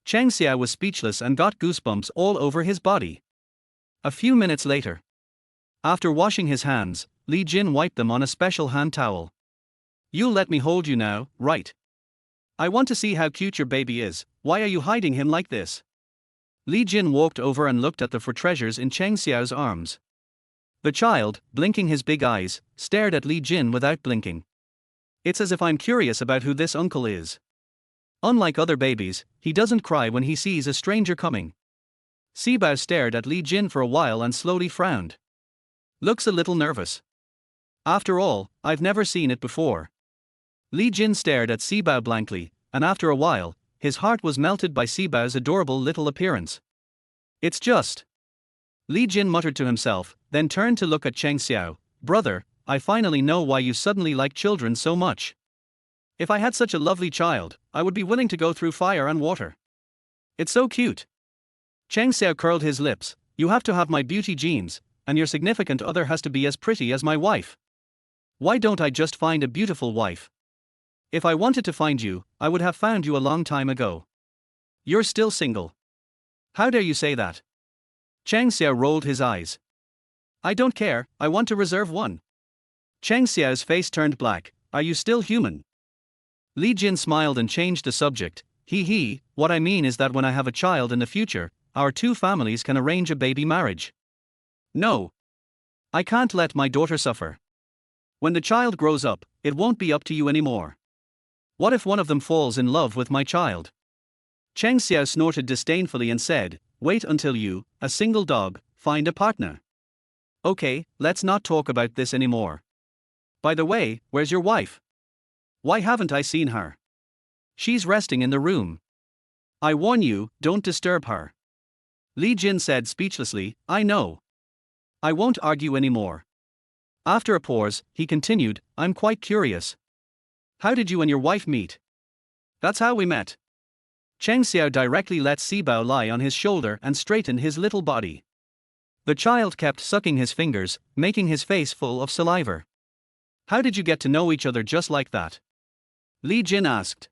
Cheng Xiao was speechless and got goosebumps all over his body. A few minutes later, after washing his hands, Li Jin wiped them on a special hand towel. You'll let me hold you now, right? I want to see how cute your baby is. Why are you hiding him like this? Li Jin walked over and looked at the four treasures in Cheng Xiao's arms. The child, blinking his big eyes, stared at Li Jin without blinking. It's as if I'm curious about who this uncle is. Unlike other babies, he doesn't cry when he sees a stranger coming. Sibao stared at Li Jin for a while and slowly frowned. Looks a little nervous. After all, I've never seen it before. Li Jin stared at Sibao blankly, and after a while, his heart was melted by Sibao's adorable little appearance. It's just... Li Jin muttered to himself, then turned to look at Cheng Xiao. Brother, I finally know why you suddenly like children so much. If I had such a lovely child, I would be willing to go through fire and water. It's so cute. Cheng Xiao curled his lips. You have to have my beauty genes, and your significant other has to be as pretty as my wife. Why don't I just find a beautiful wife? If I wanted to find you, I would have found you a long time ago. You're still single. How dare you say that? Cheng Xiao rolled his eyes. I don't care, I want to reserve one. Cheng Xiao's face turned black. Are you still human? Li Jin smiled and changed the subject. What I mean is that when I have a child in the future, our two families can arrange a baby marriage. No. I can't let my daughter suffer. When the child grows up, it won't be up to you anymore. What if one of them falls in love with my child? Cheng Xiao snorted disdainfully and said, wait until you, a single dog, find a partner. Okay, let's not talk about this anymore. By the way, where's your wife? Why haven't I seen her? She's resting in the room. I warn you, don't disturb her. Li Jin said speechlessly, I know. I won't argue anymore. After a pause, he continued, I'm quite curious. How did you and your wife meet? That's how we met. Cheng Xiao directly let Sibao lie on his shoulder and straightened his little body. The child kept sucking his fingers, making his face full of saliva. How did you get to know each other just like that? Li Jin asked.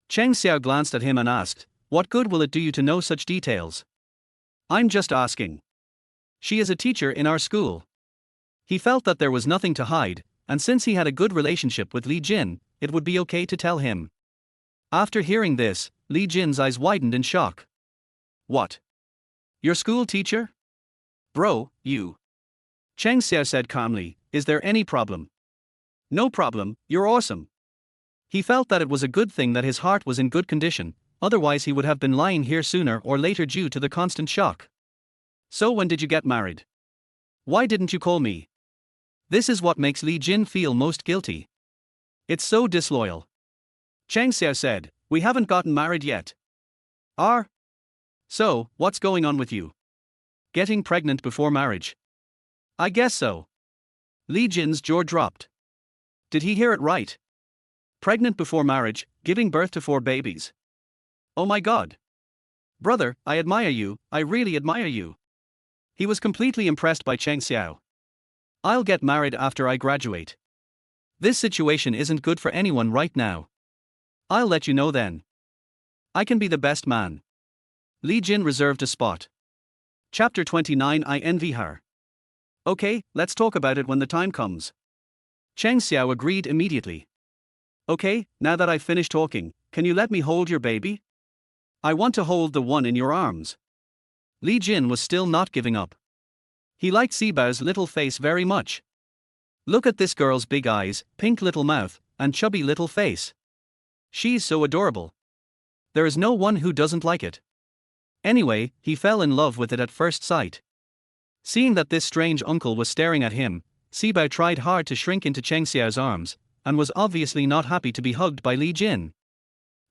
Cheng Xiao glanced at him and asked, what good will it do you to know such details? I'm just asking. She is a teacher in our school. He felt that there was nothing to hide, and since he had a good relationship with Li Jin, it would be okay to tell him. After hearing this, Li Jin's eyes widened in shock. What? Your school teacher? Bro, you. Cheng Xiao said calmly, is there any problem? No problem, you're awesome. He felt that it was a good thing that his heart was in good condition, otherwise he would have been lying here sooner or later due to the constant shock. So when did you get married? Why didn't you call me? This is what makes Li Jin feel most guilty. It's so disloyal. Cheng Xiao said, we haven't gotten married yet. So, what's going on with you? Getting pregnant before marriage? I guess so. Li Jin's jaw dropped. Did he hear it right? Pregnant before marriage, giving birth to 4 babies. Oh my god. Brother, I admire you, I really admire you. He was completely impressed by Cheng Xiao. I'll get married after I graduate. This situation isn't good for anyone right now. I'll let you know then. I can be the best man. Li Jin reserved a spot. Chapter 29 I envy her. Okay, let's talk about it when the time comes. Cheng Xiao agreed immediately. Okay, now that I've finished talking, can you let me hold your baby? I want to hold the one in your arms. Li Jin was still not giving up. He liked Sibao's little face very much. Look at this girl's big eyes, pink little mouth, and chubby little face. She's so adorable. There is no one who doesn't like it. Anyway, he fell in love with it at first sight. Seeing that this strange uncle was staring at him, Sibao tried hard to shrink into Cheng Xiao's arms, and was obviously not happy to be hugged by Li Jin.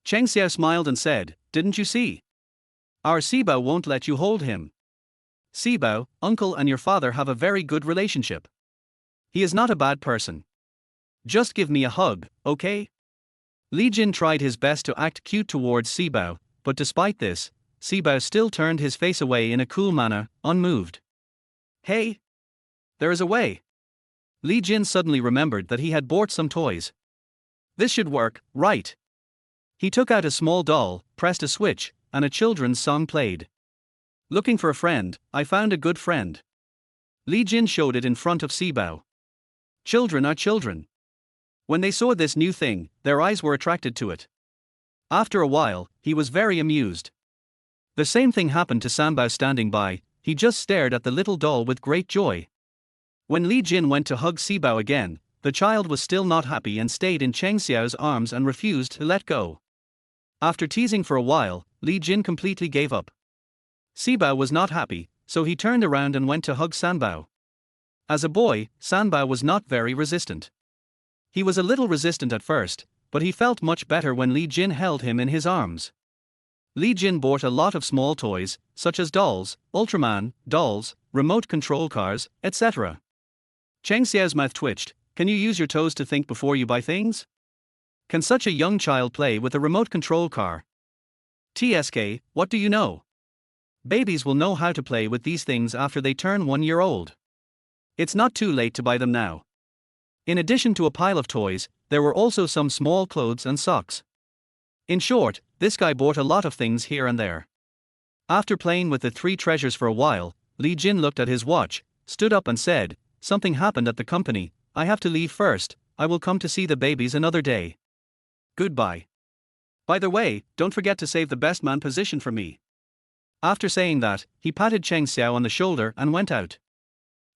Cheng Xiao smiled and said, "Didn't you see? Our Sibao won't let you hold him. Sibao, uncle and your father have a very good relationship. He is not a bad person. Just give me a hug, okay?" Li Jin tried his best to act cute towards Sibao, but despite this, Sibao still turned his face away in a cool manner, unmoved. Hey! There is a way. Li Jin suddenly remembered that he had bought some toys. This should work, right? He took out a small doll, pressed a switch, and a children's song played. Looking for a friend, I found a good friend. Li Jin showed it in front of Sibao. Children are children. When they saw this new thing, their eyes were attracted to it. After a while, he was very amused. The same thing happened to Sanbao standing by, he just stared at the little doll with great joy. When Li Jin went to hug Sibao again, the child was still not happy and stayed in Cheng Xiao's arms and refused to let go. After teasing for a while, Li Jin completely gave up. Sibao was not happy, so he turned around and went to hug Sanbao. As a boy, Sanbao was not very resistant. He was a little resistant at first, but he felt much better when Li Jin held him in his arms. Li Jin bought a lot of small toys, such as dolls, Ultraman, dolls, remote control cars, etc. Cheng Xiao's mouth twitched. Can you use your toes to think before you buy things? Can such a young child play with a remote control car? TSK, what do you know? Babies will know how to play with these things after they turn 1 year old. It's not too late to buy them now. In addition to a pile of toys, there were also some small clothes and socks. In short, this guy bought a lot of things here and there. After playing with the three treasures for a while, Li Jin looked at his watch, stood up and said, "Something happened at the company, I have to leave first, I will come to see the babies another day. Goodbye. By the way, don't forget to save the best man position for me." After saying that, he patted Cheng Xiao on the shoulder and went out.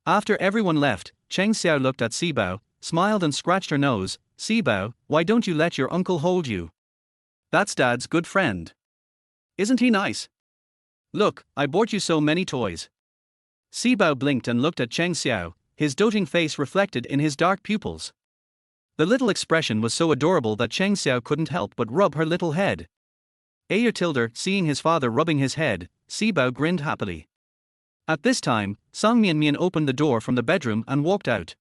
After everyone left, Cheng Xiao looked at Sibao, smiled and scratched her nose. "Sibao, why don't you let your uncle hold you? That's Dad's good friend. Isn't he nice? Look, I bought you so many toys." Sibao blinked and looked at Cheng Xiao, his doting face reflected in his dark pupils. The little expression was so adorable that Cheng Xiao couldn't help but rub her little head. Seeing his father rubbing his head, Sibao grinned happily. At this time, Song Mianmian opened the door from the bedroom and walked out.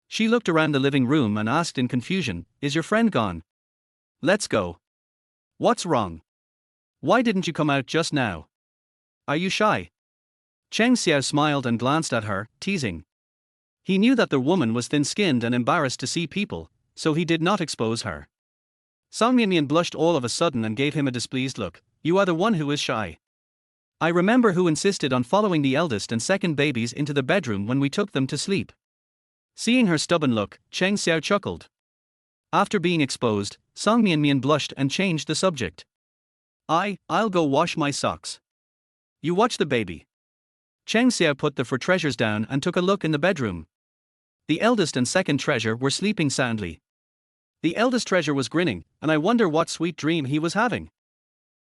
She looked around the living room and asked in confusion, "Is your friend gone? Let's go. What's wrong? Why didn't you come out just now? Are you shy?" Cheng Xiao smiled and glanced at her, teasing. He knew that the woman was thin-skinned and embarrassed to see people, so he did not expose her. Song Mianmian blushed all of a sudden and gave him a displeased look. "You are the one who is shy. I remember who insisted on following the eldest and second babies into the bedroom when we took them to sleep." Seeing her stubborn look, Cheng Xiao chuckled. After being exposed, Song Mianmian blushed and changed the subject. I'll go wash my socks. You watch the baby." Cheng Xiao put the four treasures down and took a look in the bedroom. The eldest and second treasure were sleeping soundly. The eldest treasure was grinning, and I wonder what sweet dream he was having.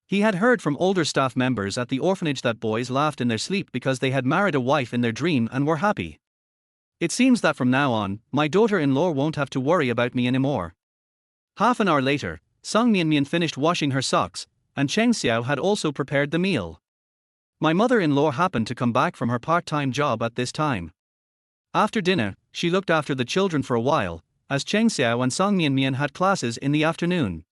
He had heard from older staff members at the orphanage that boys laughed in their sleep because they had married a wife in their dream and were happy. It seems that from now on, my daughter-in-law won't have to worry about me anymore. Half an hour later, Song Mianmian finished washing her socks, and Cheng Xiao had also prepared the meal. My mother-in-law happened to come back from her part-time job at this time. After dinner, she looked after the children for a while, as Cheng Xiao and Song Mianmian had classes in the afternoon.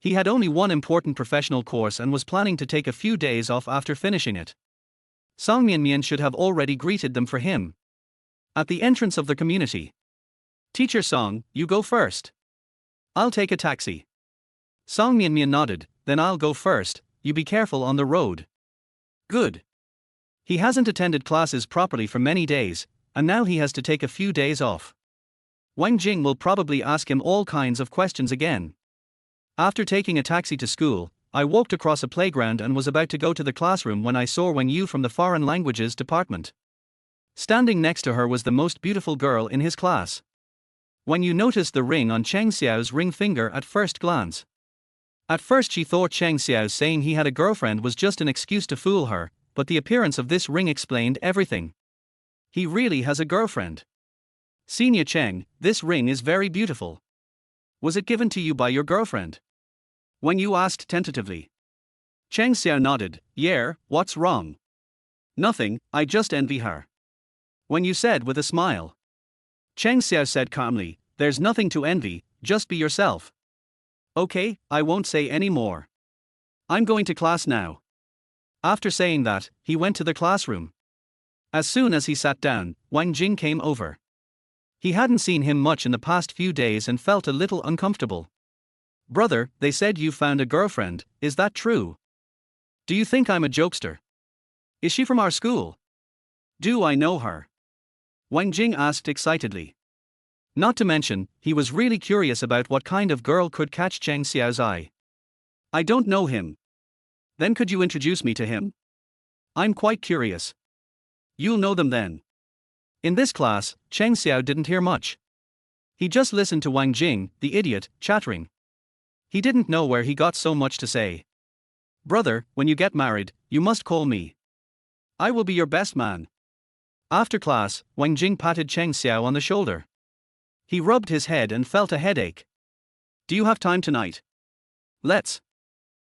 He had only one important professional course and was planning to take a few days off after finishing it. Song Mianmian should have already greeted them for him. At the entrance of the community. Teacher Song, you go first. I'll take a taxi. Song Mianmian nodded, then I'll go first, you be careful on the road. Good. He hasn't attended classes properly for many days, and now he has to take a few days off. Wang Jing will probably ask him all kinds of questions again. After taking a taxi to school, I walked across a playground and was about to go to the classroom when I saw Wang Yu from the Foreign Languages department. Standing next to her was the most beautiful girl in his class. Wang Yu noticed the ring on Cheng Xiao's ring finger at first glance. At first she thought Cheng Xiao saying he had a girlfriend was just an excuse to fool her, but the appearance of this ring explained everything. He really has a girlfriend. Senior Cheng, this ring is very beautiful. Was it given to you by your girlfriend? Wang Yu asked tentatively. Cheng Xiao nodded, yeah, what's wrong? Nothing, I just envy her. Wang Yu said with a smile. Cheng Xiao said calmly, there's nothing to envy, just be yourself. Okay, I won't say any more. I'm going to class now. After saying that, he went to the classroom. As soon as he sat down, Wang Jing came over. He hadn't seen him much in the past few days and felt a little uncomfortable. Brother, they said you found a girlfriend, is that true? Do you think I'm a jokester? Is she from our school? Do I know her? Wang Jing asked excitedly. Not to mention, he was really curious about what kind of girl could catch Cheng Xiao's eye. I don't know him. Then could you introduce me to him? I'm quite curious. You'll know them then. In this class, Cheng Xiao didn't hear much. He just listened to Wang Jing, the idiot, chattering. He didn't know where he got so much to say. Brother, when you get married, you must call me. I will be your best man. After class, Wang Jing patted Cheng Xiao on the shoulder. He rubbed his head and felt a headache. Do you have time tonight? Let's.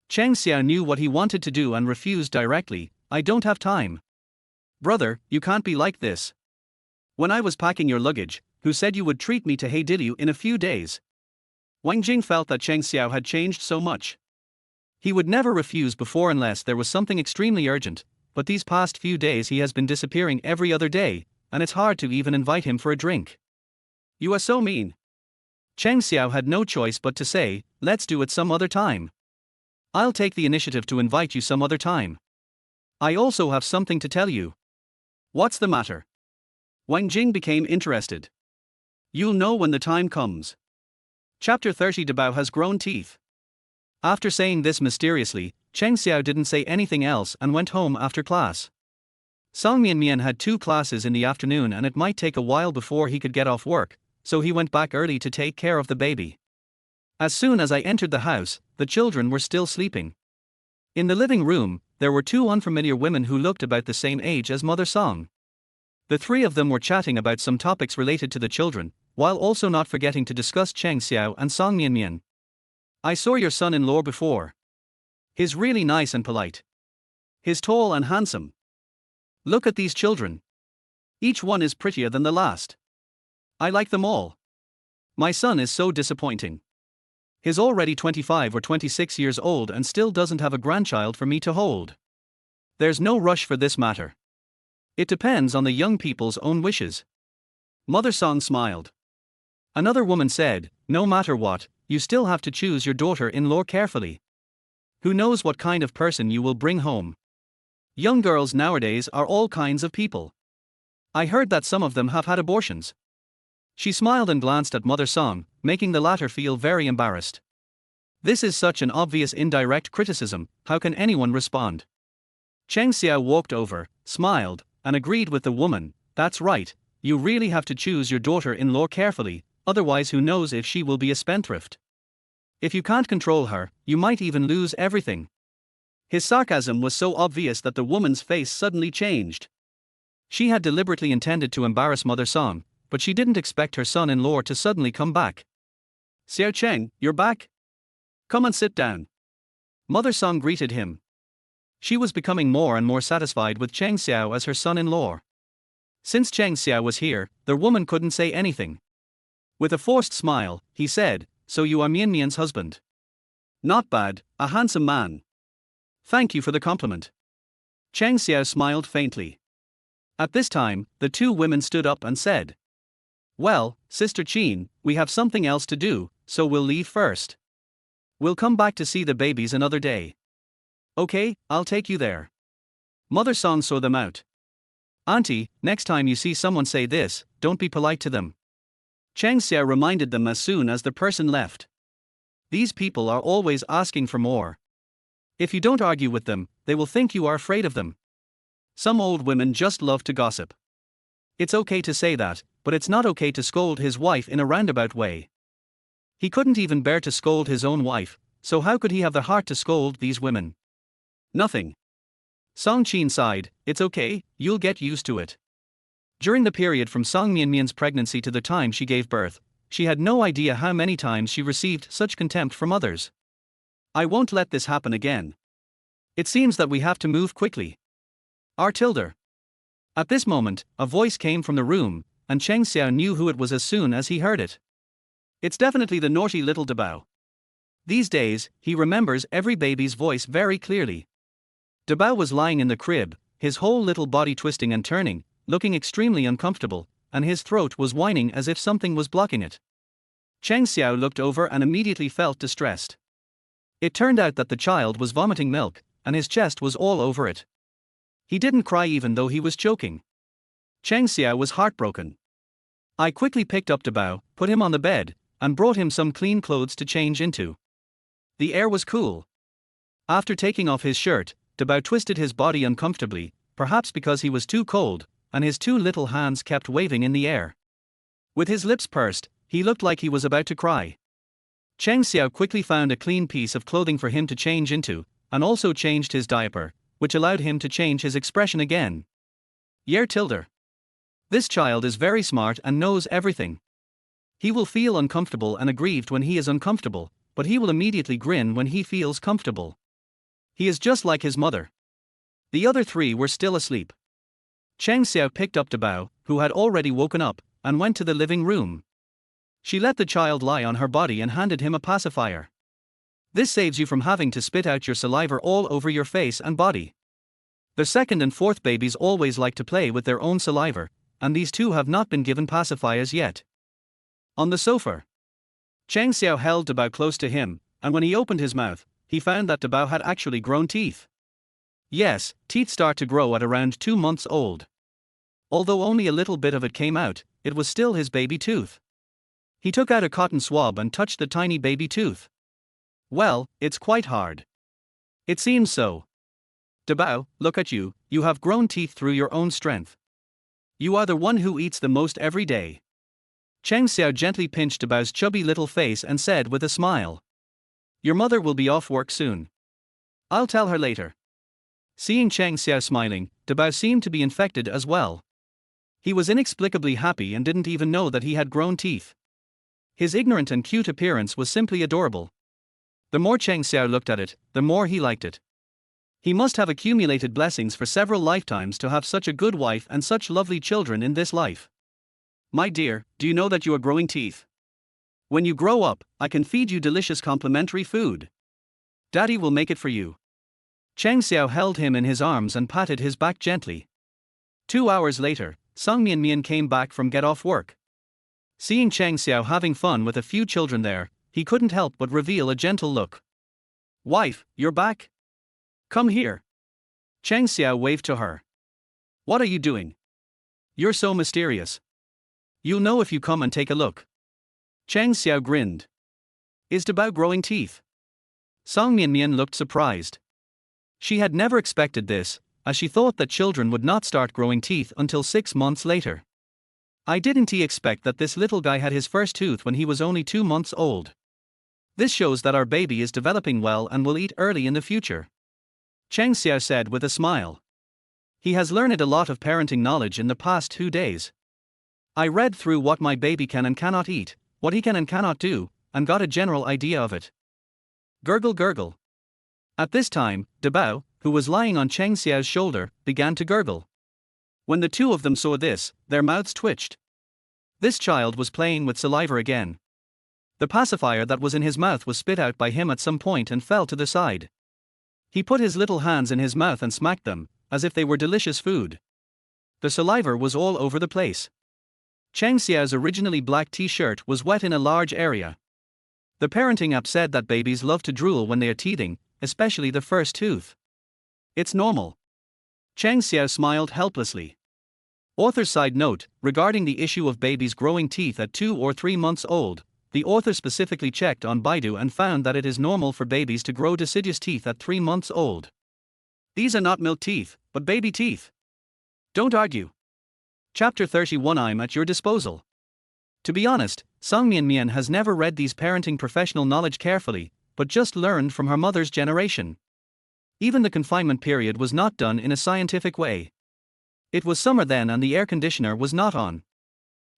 Cheng Xiao knew what he wanted to do and refused directly, I don't have time. Brother, you can't be like this. When I was packing your luggage, who said you would treat me to Heidilyu in a few days? Wang Jing felt that Cheng Xiao had changed so much. He would never refuse before unless there was something extremely urgent, but these past few days he has been disappearing every other day, and it's hard to even invite him for a drink. You are so mean. Cheng Xiao had no choice but to say, let's do it some other time. I'll take the initiative to invite you some other time. I also have something to tell you. What's the matter? Wang Jing became interested. You'll know when the time comes. Chapter 30. Debao has grown teeth. After saying this mysteriously, Cheng Xiao didn't say anything else and went home after class. Song Mianmian had 2 classes in the afternoon and it might take a while before he could get off work, so he went back early to take care of the baby. As soon as I entered the house, the children were still sleeping. In the living room, there were 2 unfamiliar women who looked about the same age as Mother Song. The 3 of them were chatting about some topics related to the children, while also not forgetting to discuss Cheng Xiao and Song Mianmian. I saw your son-in-law before. He's really nice and polite. He's tall and handsome. Look at these children. Each one is prettier than the last. I like them all. My son is so disappointing. He's already 25 or 26 years old and still doesn't have a grandchild for me to hold. There's no rush for this matter. It depends on the young people's own wishes. Mother Song smiled. Another woman said, no matter what, you still have to choose your daughter-in-law carefully. Who knows what kind of person you will bring home? Young girls nowadays are all kinds of people. I heard that some of them have had abortions. She smiled and glanced at Mother Song, making the latter feel very embarrassed. This is such an obvious indirect criticism, how can anyone respond? Cheng Xiao walked over, smiled, and agreed with the woman, that's right, you really have to choose your daughter-in-law carefully, otherwise who knows if she will be a spendthrift. If you can't control her, you might even lose everything. His sarcasm was so obvious that the woman's face suddenly changed. She had deliberately intended to embarrass Mother Song, but she didn't expect her son-in-law to suddenly come back. Xiao Cheng, you're back? Come and sit down. Mother Song greeted him. She was becoming more and more satisfied with Cheng Xiao as her son-in-law. Since Cheng Xiao was here, the woman couldn't say anything. With a forced smile, he said, so you are Mianmian's husband. Not bad, a handsome man. Thank you for the compliment. Cheng Xiao smiled faintly. At this time, the two women stood up and said, "Well, Sister Qin, we have something else to do, so we'll leave first. We'll come back to see the babies another day. Okay, I'll take you there." Mother Song saw them out. "Auntie, next time you see someone say this, don't be polite to them." Cheng Xiao reminded them as soon as the person left. These people are always asking for more. If you don't argue with them, they will think you are afraid of them. Some old women just love to gossip. It's okay to say that, but it's not okay to scold his wife in a roundabout way. He couldn't even bear to scold his own wife, so how could he have the heart to scold these women? Nothing. Song Qin sighed, "It's okay, you'll get used to it." During the period from Song Mianmian's pregnancy to the time she gave birth, she had no idea how many times she received such contempt from others. "I won't let this happen again. It seems that we have to move quickly. R. Tilde." At this moment, a voice came from the room, and Cheng Xiao knew who it was as soon as he heard it. It's definitely the naughty little Dabao. These days, he remembers every baby's voice very clearly. Dabao was lying in the crib, his whole little body twisting and turning, looking extremely uncomfortable, and his throat was whining as if something was blocking it. Cheng Xiao looked over and immediately felt distressed. It turned out that the child was vomiting milk, and his chest was all over it. He didn't cry even though he was choking. Cheng Xiao was heartbroken. I quickly picked up Dabao, put him on the bed, and brought him some clean clothes to change into. The air was cool. After taking off his shirt, Dabao twisted his body uncomfortably, perhaps because he was too cold, and his two little hands kept waving in the air. With his lips pursed, he looked like he was about to cry. Cheng Xiao quickly found a clean piece of clothing for him to change into, and also changed his diaper, which allowed him to change his expression again. Yer Tilde. This child is very smart and knows everything. He will feel uncomfortable and aggrieved when he is uncomfortable, but he will immediately grin when he feels comfortable. He is just like his mother. The other three were still asleep. Cheng Xiao picked up Dabao, who had already woken up, and went to the living room. She let the child lie on her body and handed him a pacifier. This saves you from having to spit out your saliva all over your face and body. The second and fourth babies always like to play with their own saliva, and these two have not been given pacifiers yet. On the sofa, Cheng Xiao held Dabao close to him, and when he opened his mouth, he found that Dabao had actually grown teeth. Yes, teeth start to grow at around 2 months old. Although only a little bit of it came out, it was still his baby tooth. He took out a cotton swab and touched the tiny baby tooth. Well, it's quite hard. It seems so. Dabao, look at you, you have grown teeth through your own strength. You are the one who eats the most every day. Cheng Xiao gently pinched Dabao's chubby little face and said with a smile, "Your mother will be off work soon. I'll tell her later." Seeing Cheng Xiao smiling, Dabao seemed to be infected as well. He was inexplicably happy and didn't even know that he had grown teeth. His ignorant and cute appearance was simply adorable. The more Cheng Xiao looked at it, the more he liked it. He must have accumulated blessings for several lifetimes to have such a good wife and such lovely children in this life. "My dear, do you know that you are growing teeth? When you grow up, I can feed you delicious complimentary food. Daddy will make it for you." Cheng Xiao held him in his arms and patted his back gently. 2 hours later, Song Mianmian came back from get off work. Seeing Cheng Xiao having fun with a few children there, he couldn't help but reveal a gentle look. "Wife, you're back? Come here." Cheng Xiao waved to her. "What are you doing? You're so mysterious. You'll know if you come and take a look." Cheng Xiao grinned. "Is Dabao growing teeth?" Song Mianmian looked surprised. She had never expected this, as she thought that children would not start growing teeth until 6 months later. "I didn't expect that this little guy had his first tooth when he was only 2 months old. This shows that our baby is developing well and will eat early in the future," Cheng Xiao said with a smile. "He has learned a lot of parenting knowledge in the past 2 days. I read through what my baby can and cannot eat, what he can and cannot do, and got a general idea of it." Gurgle gurgle. At this time, Dabao, who was lying on Cheng Xiao's shoulder, began to gurgle. When the two of them saw this, their mouths twitched. This child was playing with saliva again. The pacifier that was in his mouth was spit out by him at some point and fell to the side. He put his little hands in his mouth and smacked them, as if they were delicious food. The saliva was all over the place. Cheng Xiao's originally black t-shirt was wet in a large area. The parenting app said that babies love to drool when they are teething, especially the first tooth. It's normal. Cheng Xiao smiled helplessly. Author's side note, regarding the issue of babies growing teeth at 2 or 3 months old, the author specifically checked on Baidu and found that it is normal for babies to grow deciduous teeth at 3 months old. These are not milk teeth, but baby teeth. Don't argue. Chapter 31. I'm at your disposal. To be honest, Song Mianmian has never read these parenting professional knowledge carefully, but just learned from her mother's generation. Even the confinement period was not done in a scientific way. It was summer then and the air conditioner was not on.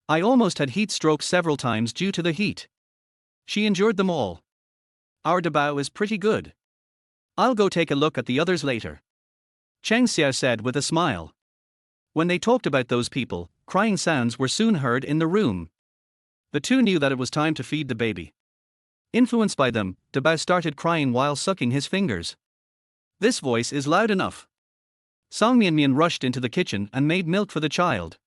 I almost had heat strokes several times due to the heat. She endured them all. Our debut is pretty good. I'll go take a look at the others later. Cheng Xiao said with a smile. When they talked about those people, crying sounds were soon heard in the room. The two knew that it was time to feed the baby. Influenced by them, Debao started crying while sucking his fingers. This voice is loud enough. Song Mianmian rushed into the kitchen and made milk for the child.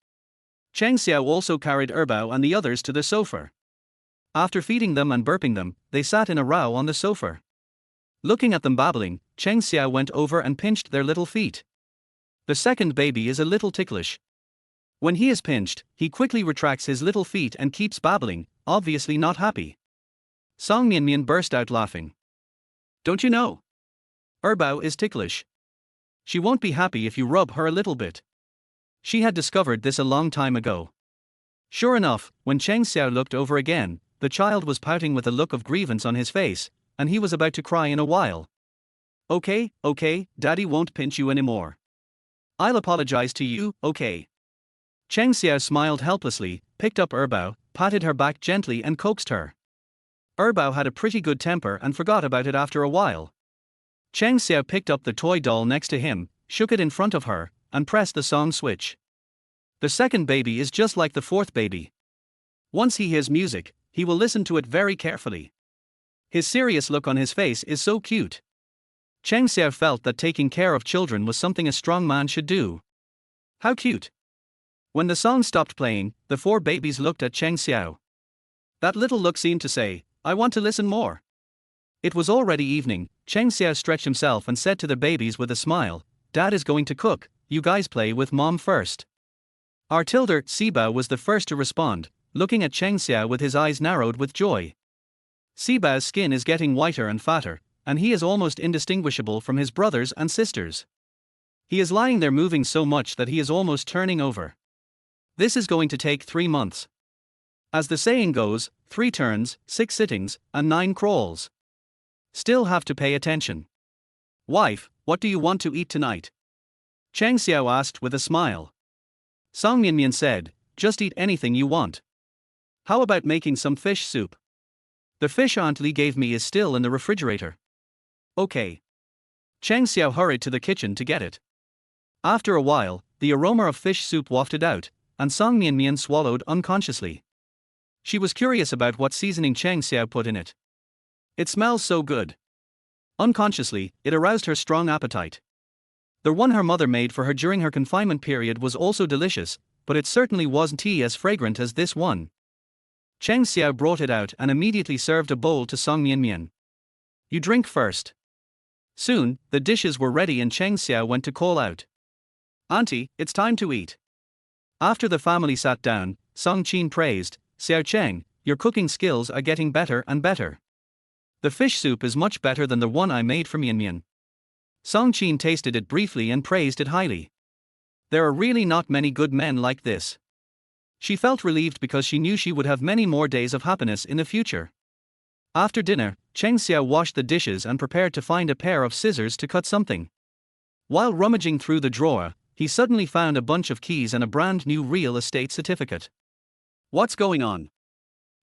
Cheng Xiao also carried Erbao and the others to the sofa. After feeding them and burping them, they sat in a row on the sofa. Looking at them babbling, Cheng Xiao went over and pinched their little feet. The second baby is a little ticklish. When he is pinched, he quickly retracts his little feet and keeps babbling, obviously not happy. Song Mianmian burst out laughing. Don't you know? Erbao is ticklish. She won't be happy if you rub her a little bit. She had discovered this a long time ago. Sure enough, when Cheng Xiao looked over again, the child was pouting with a look of grievance on his face, and he was about to cry in a while. Okay, Daddy won't pinch you anymore. I'll apologize to you, okay? Cheng Xiao smiled helplessly, picked up Erbao, patted her back gently and coaxed her. Erbao had a pretty good temper and forgot about it after a while. Cheng Xiao picked up the toy doll next to him, shook it in front of her, and pressed the song switch. The second baby is just like the fourth baby. Once he hears music, he will listen to it very carefully. His serious look on his face is so cute. Cheng Xiao felt that taking care of children was something a strong man should do. How cute. When the song stopped playing, the 4 babies looked at Cheng Xiao. That little look seemed to say, I want to listen more. It was already evening. Cheng Xiao stretched himself and said to the babies with a smile, Dad is going to cook, you guys play with Mom first. Our Tilder, Sibao, was the first to respond, looking at Cheng Xiao with his eyes narrowed with joy. Sibao's skin is getting whiter and fatter, and he is almost indistinguishable from his brothers and sisters. He is lying there moving so much that he is almost turning over. This is going to take 3 months. As the saying goes, 3 turns, 6 sittings, and 9 crawls. Still have to pay attention. Wife, what do you want to eat tonight? Cheng Xiao asked with a smile. Song Mianmian said, just eat anything you want. How about making some fish soup? The fish Aunt Li gave me is still in the refrigerator. Okay. Cheng Xiao hurried to the kitchen to get it. After a while, the aroma of fish soup wafted out, and Song Mianmian swallowed unconsciously. She was curious about what seasoning Cheng Xiao put in it. It smells so good. Unconsciously, it aroused her strong appetite. The one her mother made for her during her confinement period was also delicious, but it certainly wasn't as fragrant as this one. Cheng Xiao brought it out and immediately served a bowl to Song Mianmian. You drink first. Soon, the dishes were ready and Cheng Xiao went to call out. Auntie, it's time to eat. After the family sat down, Song Qin praised, Xiao Cheng, your cooking skills are getting better and better. The fish soup is much better than the one I made for Mianmian. Song Qin tasted it briefly and praised it highly. There are really not many good men like this. She felt relieved because she knew she would have many more days of happiness in the future. After dinner, Cheng Xiao washed the dishes and prepared to find a pair of scissors to cut something. While rummaging through the drawer, he suddenly found a bunch of keys and a brand new real estate certificate. What's going on?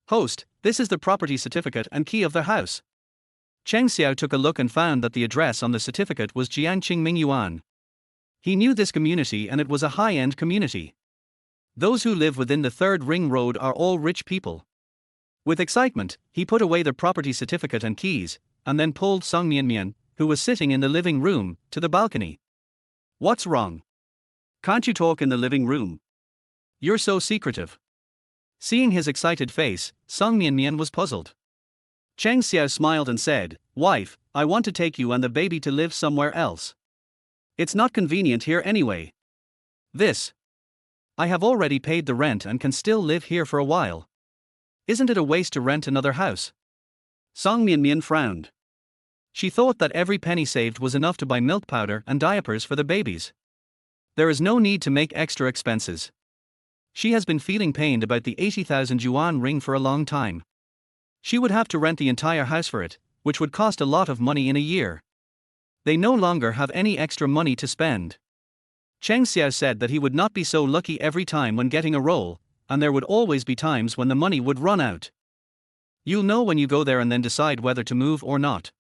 Host, this is the property certificate and key of the house. Cheng Xiao took a look and found that the address on the certificate was Jiangqing Mingyuan. He knew this community and it was a high-end community. Those who live within the Third Ring Road are all rich people. With excitement, he put away the property certificate and keys, and then pulled Song Mian, who was sitting in the living room, to the balcony. What's wrong? Can't you talk in the living room? You're so secretive. Seeing his excited face, Song Mian was puzzled. Cheng Xiao smiled and said, "Wife, I want to take you and the baby to live somewhere else. It's not convenient here anyway. I have already paid the rent and can still live here for a while. Isn't it a waste to rent another house?" Song Mian frowned. She thought that every penny saved was enough to buy milk powder and diapers for the babies. There is no need to make extra expenses. She has been feeling pained about the 80,000 yuan ring for a long time. She would have to rent the entire house for it, which would cost a lot of money in a year. They no longer have any extra money to spend. Cheng Xiao said that he would not be so lucky every time when getting a role, and there would always be times when the money would run out. You'll know when you go there and then decide whether to move or not.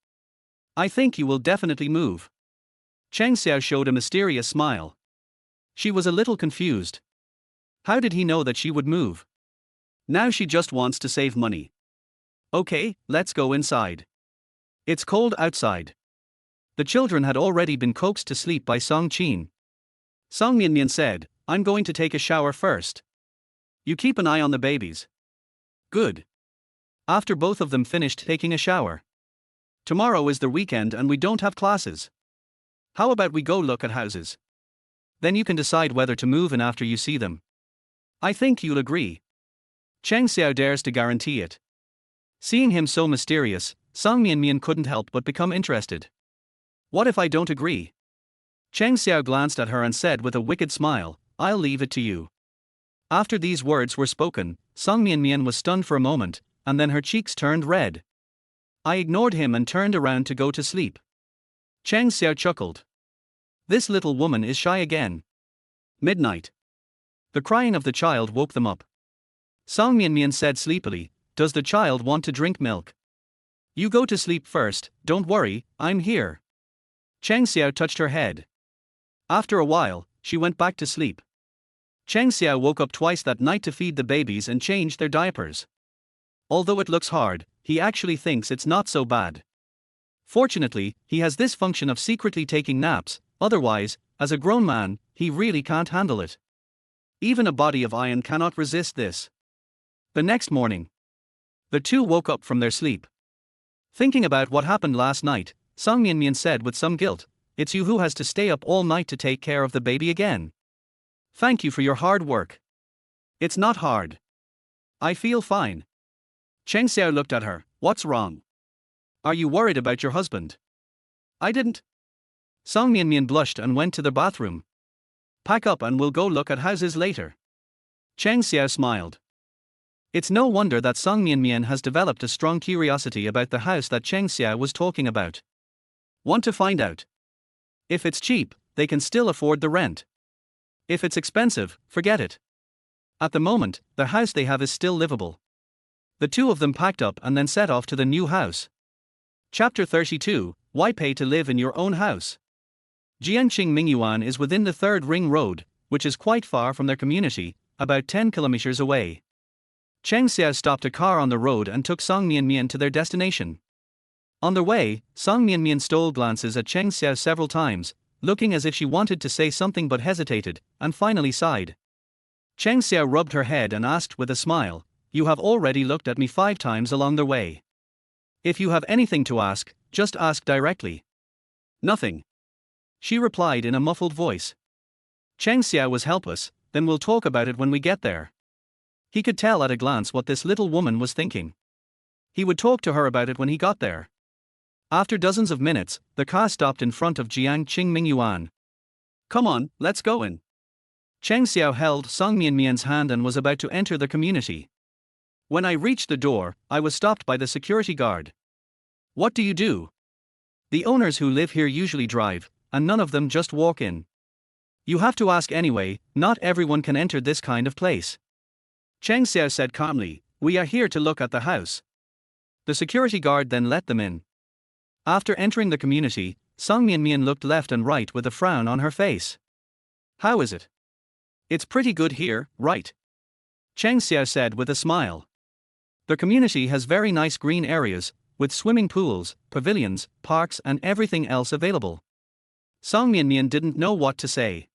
I think you will definitely move. Cheng Xiao showed a mysterious smile. She was a little confused. How did he know that she would move? Now she just wants to save money. Okay, let's go inside. It's cold outside. The children had already been coaxed to sleep by Song Qin. Song Mian said, "I'm going to take a shower first. You keep an eye on the babies." Good. After both of them finished taking a shower. Tomorrow is the weekend and we don't have classes. How about we go look at houses? Then you can decide whether to move in after you see them. I think you'll agree. Cheng Xiao dares to guarantee it. Seeing him so mysterious, Song Mian couldn't help but become interested. What if I don't agree? Cheng Xiao glanced at her and said with a wicked smile, "I'll leave it to you." After these words were spoken, Song Mian was stunned for a moment, and then her cheeks turned red. I ignored him and turned around to go to sleep. Cheng Xiao chuckled. This little woman is shy again. Midnight. The crying of the child woke them up. Song Mian said sleepily, "Does the child want to drink milk?" "You go to sleep first, don't worry, I'm here." Cheng Xiao touched her head. After a while, she went back to sleep. Cheng Xiao woke up twice that night to feed the babies and change their diapers. Although it looks hard, he actually thinks it's not so bad. Fortunately, he has this function of secretly taking naps, otherwise, as a grown man, he really can't handle it. Even a body of iron cannot resist this. The next morning, the two woke up from their sleep. Thinking about what happened last night, Song Mian said with some guilt, "It's you who has to stay up all night to take care of the baby again. Thank you for your hard work." "It's not hard. I feel fine." Cheng Xiao looked at her. "What's wrong? Are you worried about your husband?" "I didn't." Song Mian blushed and went to the bathroom. "Pack up and we'll go look at houses later." Cheng Xiao smiled. It's no wonder that Song Mian has developed a strong curiosity about the house that Cheng Xiao was talking about. Want to find out? If it's cheap, they can still afford the rent. If it's expensive, forget it. At the moment, the house they have is still livable. The two of them packed up and then set off to the new house. Chapter 32, Why Pay to Live in Your Own House? Jiangqing Mingyuan is within the Third Ring Road, which is quite far from their community, about 10 kilometers away. Cheng Xiao stopped a car on the road and took Song Mian to their destination. On their way, Song Mian stole glances at Cheng Xiao several times, looking as if she wanted to say something but hesitated, and finally sighed. Cheng Xiao rubbed her head and asked with a smile, "You have already looked at me 5 times along the way. If you have anything to ask, just ask directly." "Nothing," she replied in a muffled voice. Cheng Xiao was helpless. "Then we'll talk about it when we get there." He could tell at a glance what this little woman was thinking. He would talk to her about it when he got there. After dozens of minutes, the car stopped in front of Jiangqing Mingyuan. "Come on, let's go in." Cheng Xiao held Song Mian's hand and was about to enter the community. When I reached the door, I was stopped by the security guard. "What do you do?" "The owners who live here usually drive, and none of them just walk in. You have to ask anyway, not everyone can enter this kind of place." Cheng Xiao said calmly, "We are here to look at the house." The security guard then let them in. After entering the community, Song Mian looked left and right with a frown on her face. "How is it?" "It's pretty good here, right?" Cheng Xiao said with a smile. The community has very nice green areas, with swimming pools, pavilions, parks, and everything else available. Song Mian didn't know what to say.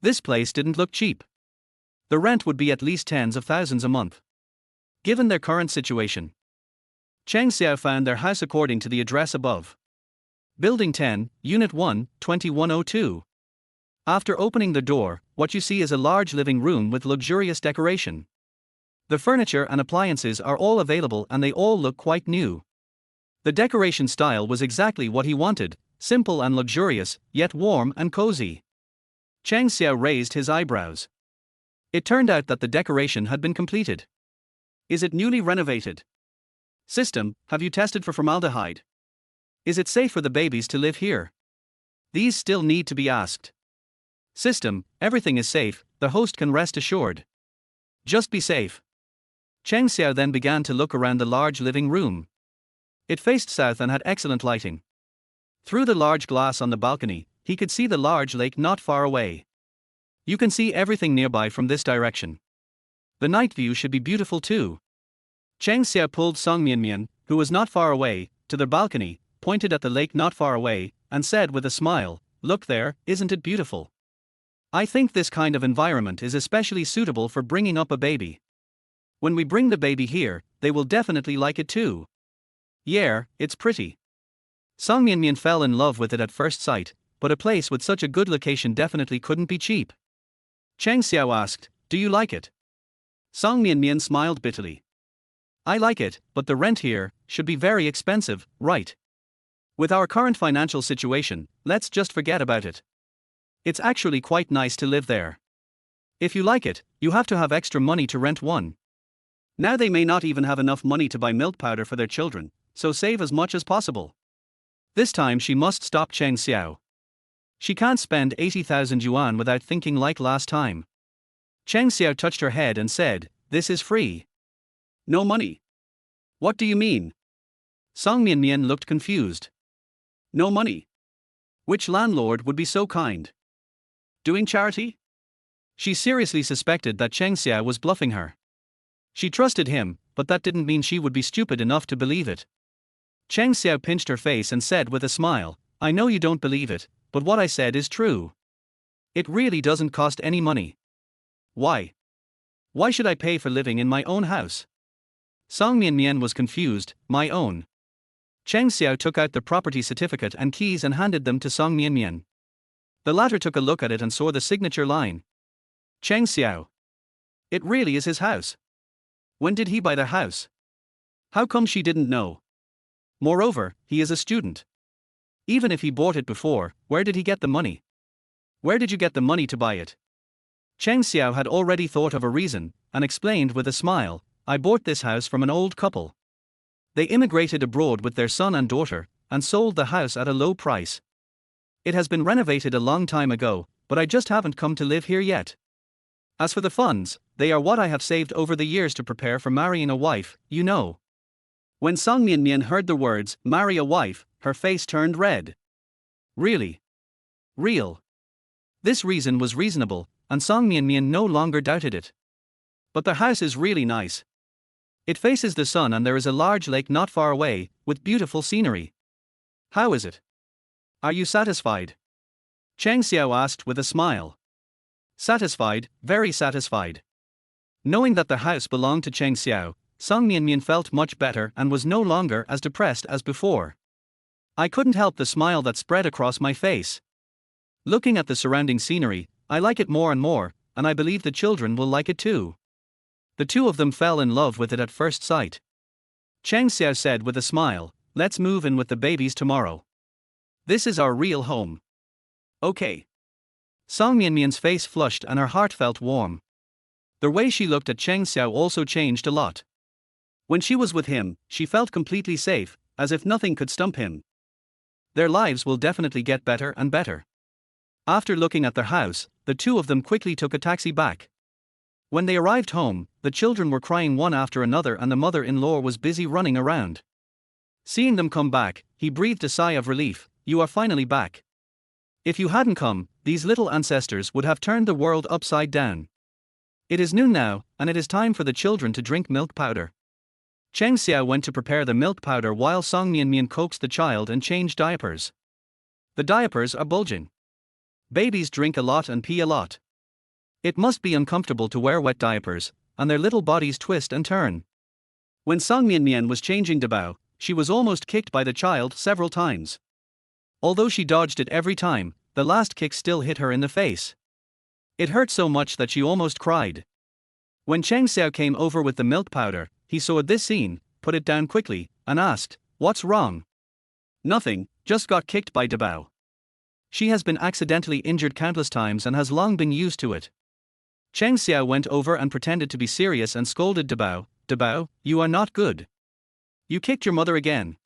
This place didn't look cheap. The rent would be at least tens of thousands a month. Given their current situation, Cheng Xiao found their house according to the address above. Building 10, Unit 1, 2102. After opening the door, what you see is a large living room with luxurious decoration. The furniture and appliances are all available and they all look quite new. The decoration style was exactly what he wanted, simple and luxurious, yet warm and cozy. Cheng Xiao raised his eyebrows. It turned out that the decoration had been completed. Is it newly renovated? System, have you tested for formaldehyde? Is it safe for the babies to live here? These still need to be asked. System, everything is safe, the host can rest assured. Just be safe. Cheng Xiao then began to look around the large living room. It faced south and had excellent lighting. Through the large glass on the balcony, he could see the large lake not far away. You can see everything nearby from this direction. The night view should be beautiful too. Cheng Xiao pulled Song Mian, who was not far away, to the balcony, pointed at the lake not far away, and said with a smile, "Look there, isn't it beautiful? I think this kind of environment is especially suitable for bringing up a baby. When we bring the baby here, they will definitely like it too. Yeah, it's pretty." Song Mian fell in love with it at first sight, but a place with such a good location definitely couldn't be cheap. Cheng Xiao asked, "Do you like it?" Song Mian smiled bitterly. "I like it, but the rent here should be very expensive, right? With our current financial situation, let's just forget about it. It's actually quite nice to live there. If you like it, you have to have extra money to rent one. Now they may not even have enough money to buy milk powder for their children, so save as much as possible." This time she must stop Cheng Xiao. She can't spend 80,000 yuan without thinking like last time. Cheng Xiao touched her head and said, "This is free." "No money. What do you mean?" Song Mian looked confused. "No money. Which landlord would be so kind? Doing charity?" She seriously suspected that Cheng Xiao was bluffing her. She trusted him, but that didn't mean she would be stupid enough to believe it. Cheng Xiao pinched her face and said with a smile, "I know you don't believe it, but what I said is true. It really doesn't cost any money." "Why? Why should I pay for living in my own house?" Song Mian was confused. "My own." Cheng Xiao took out the property certificate and keys and handed them to Song Mian. The latter took a look at it and saw the signature line. Cheng Xiao. It really is his house. When did he buy the house? How come she didn't know? Moreover, he is a student. Even if he bought it before, where did he get the money? Where did you get the money to buy it? Cheng Xiao had already thought of a reason, and explained with a smile, "I bought this house from an old couple. They immigrated abroad with their son and daughter, and sold the house at a low price. It has been renovated a long time ago, but I just haven't come to live here yet. As for the funds, they are what I have saved over the years to prepare for marrying a wife, you know." When Song Mian heard the words, "marry a wife," her face turned red. Really? Real? This reason was reasonable, and Song Mian no longer doubted it. But the house is really nice. It faces the sun and there is a large lake not far away, with beautiful scenery. How is it? Are you satisfied? Cheng Xiao asked with a smile. Satisfied, very satisfied. Knowing that the house belonged to Cheng Xiao, Song Mian felt much better and was no longer as depressed as before. "I couldn't help the smile that spread across my face. Looking at the surrounding scenery, I like it more and more, and I believe the children will like it too." The two of them fell in love with it at first sight. Cheng Xiao said with a smile, "Let's move in with the babies tomorrow. This is our real home." "Okay." Song Mian's face flushed and her heart felt warm. The way she looked at Cheng Xiao also changed a lot. When she was with him, she felt completely safe, as if nothing could stump him. Their lives will definitely get better and better. After looking at their house, the two of them quickly took a taxi back. When they arrived home, the children were crying one after another and the mother-in-law was busy running around. Seeing them come back, he breathed a sigh of relief. "You are finally back. If you hadn't come, these little ancestors would have turned the world upside down. It is noon now, and it is time for the children to drink milk powder." Cheng Xiao went to prepare the milk powder while Song Mian coaxed the child and changed diapers. The diapers are bulging. Babies drink a lot and pee a lot. It must be uncomfortable to wear wet diapers, and their little bodies twist and turn. When Song Mian was changing Dabao, she was almost kicked by the child several times. Although she dodged it every time, the last kick still hit her in the face. It hurt so much that she almost cried. When Cheng Xiao came over with the milk powder, he saw this scene, put it down quickly, and asked, "What's wrong?" "Nothing, just got kicked by Dabao. She has been accidentally injured countless times and has long been used to it." Cheng Xiao went over and pretended to be serious and scolded Dabao, "Dabao, you are not good. You kicked your mother again."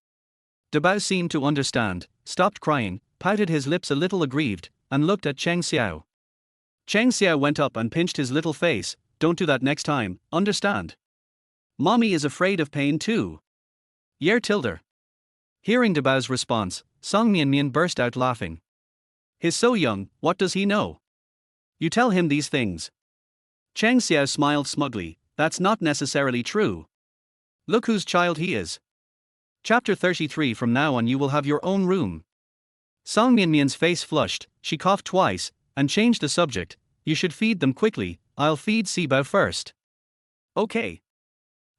Dabao seemed to understand, stopped crying, pouted his lips a little aggrieved, and looked at Cheng Xiao. Cheng Xiao went up and pinched his little face. "Don't do that next time, understand? Mommy is afraid of pain too. Yer tilder." Hearing Dabao's response, Song Mian burst out laughing. "He's so young, what does he know? You tell him these things." Cheng Xiao smiled smugly. "That's not necessarily true. Look whose child he is." Chapter 33. From now on you will have your own room. Song Mian's face flushed, she coughed twice, and changed the subject. "You should feed them quickly, I'll feed Sibao first." "Okay."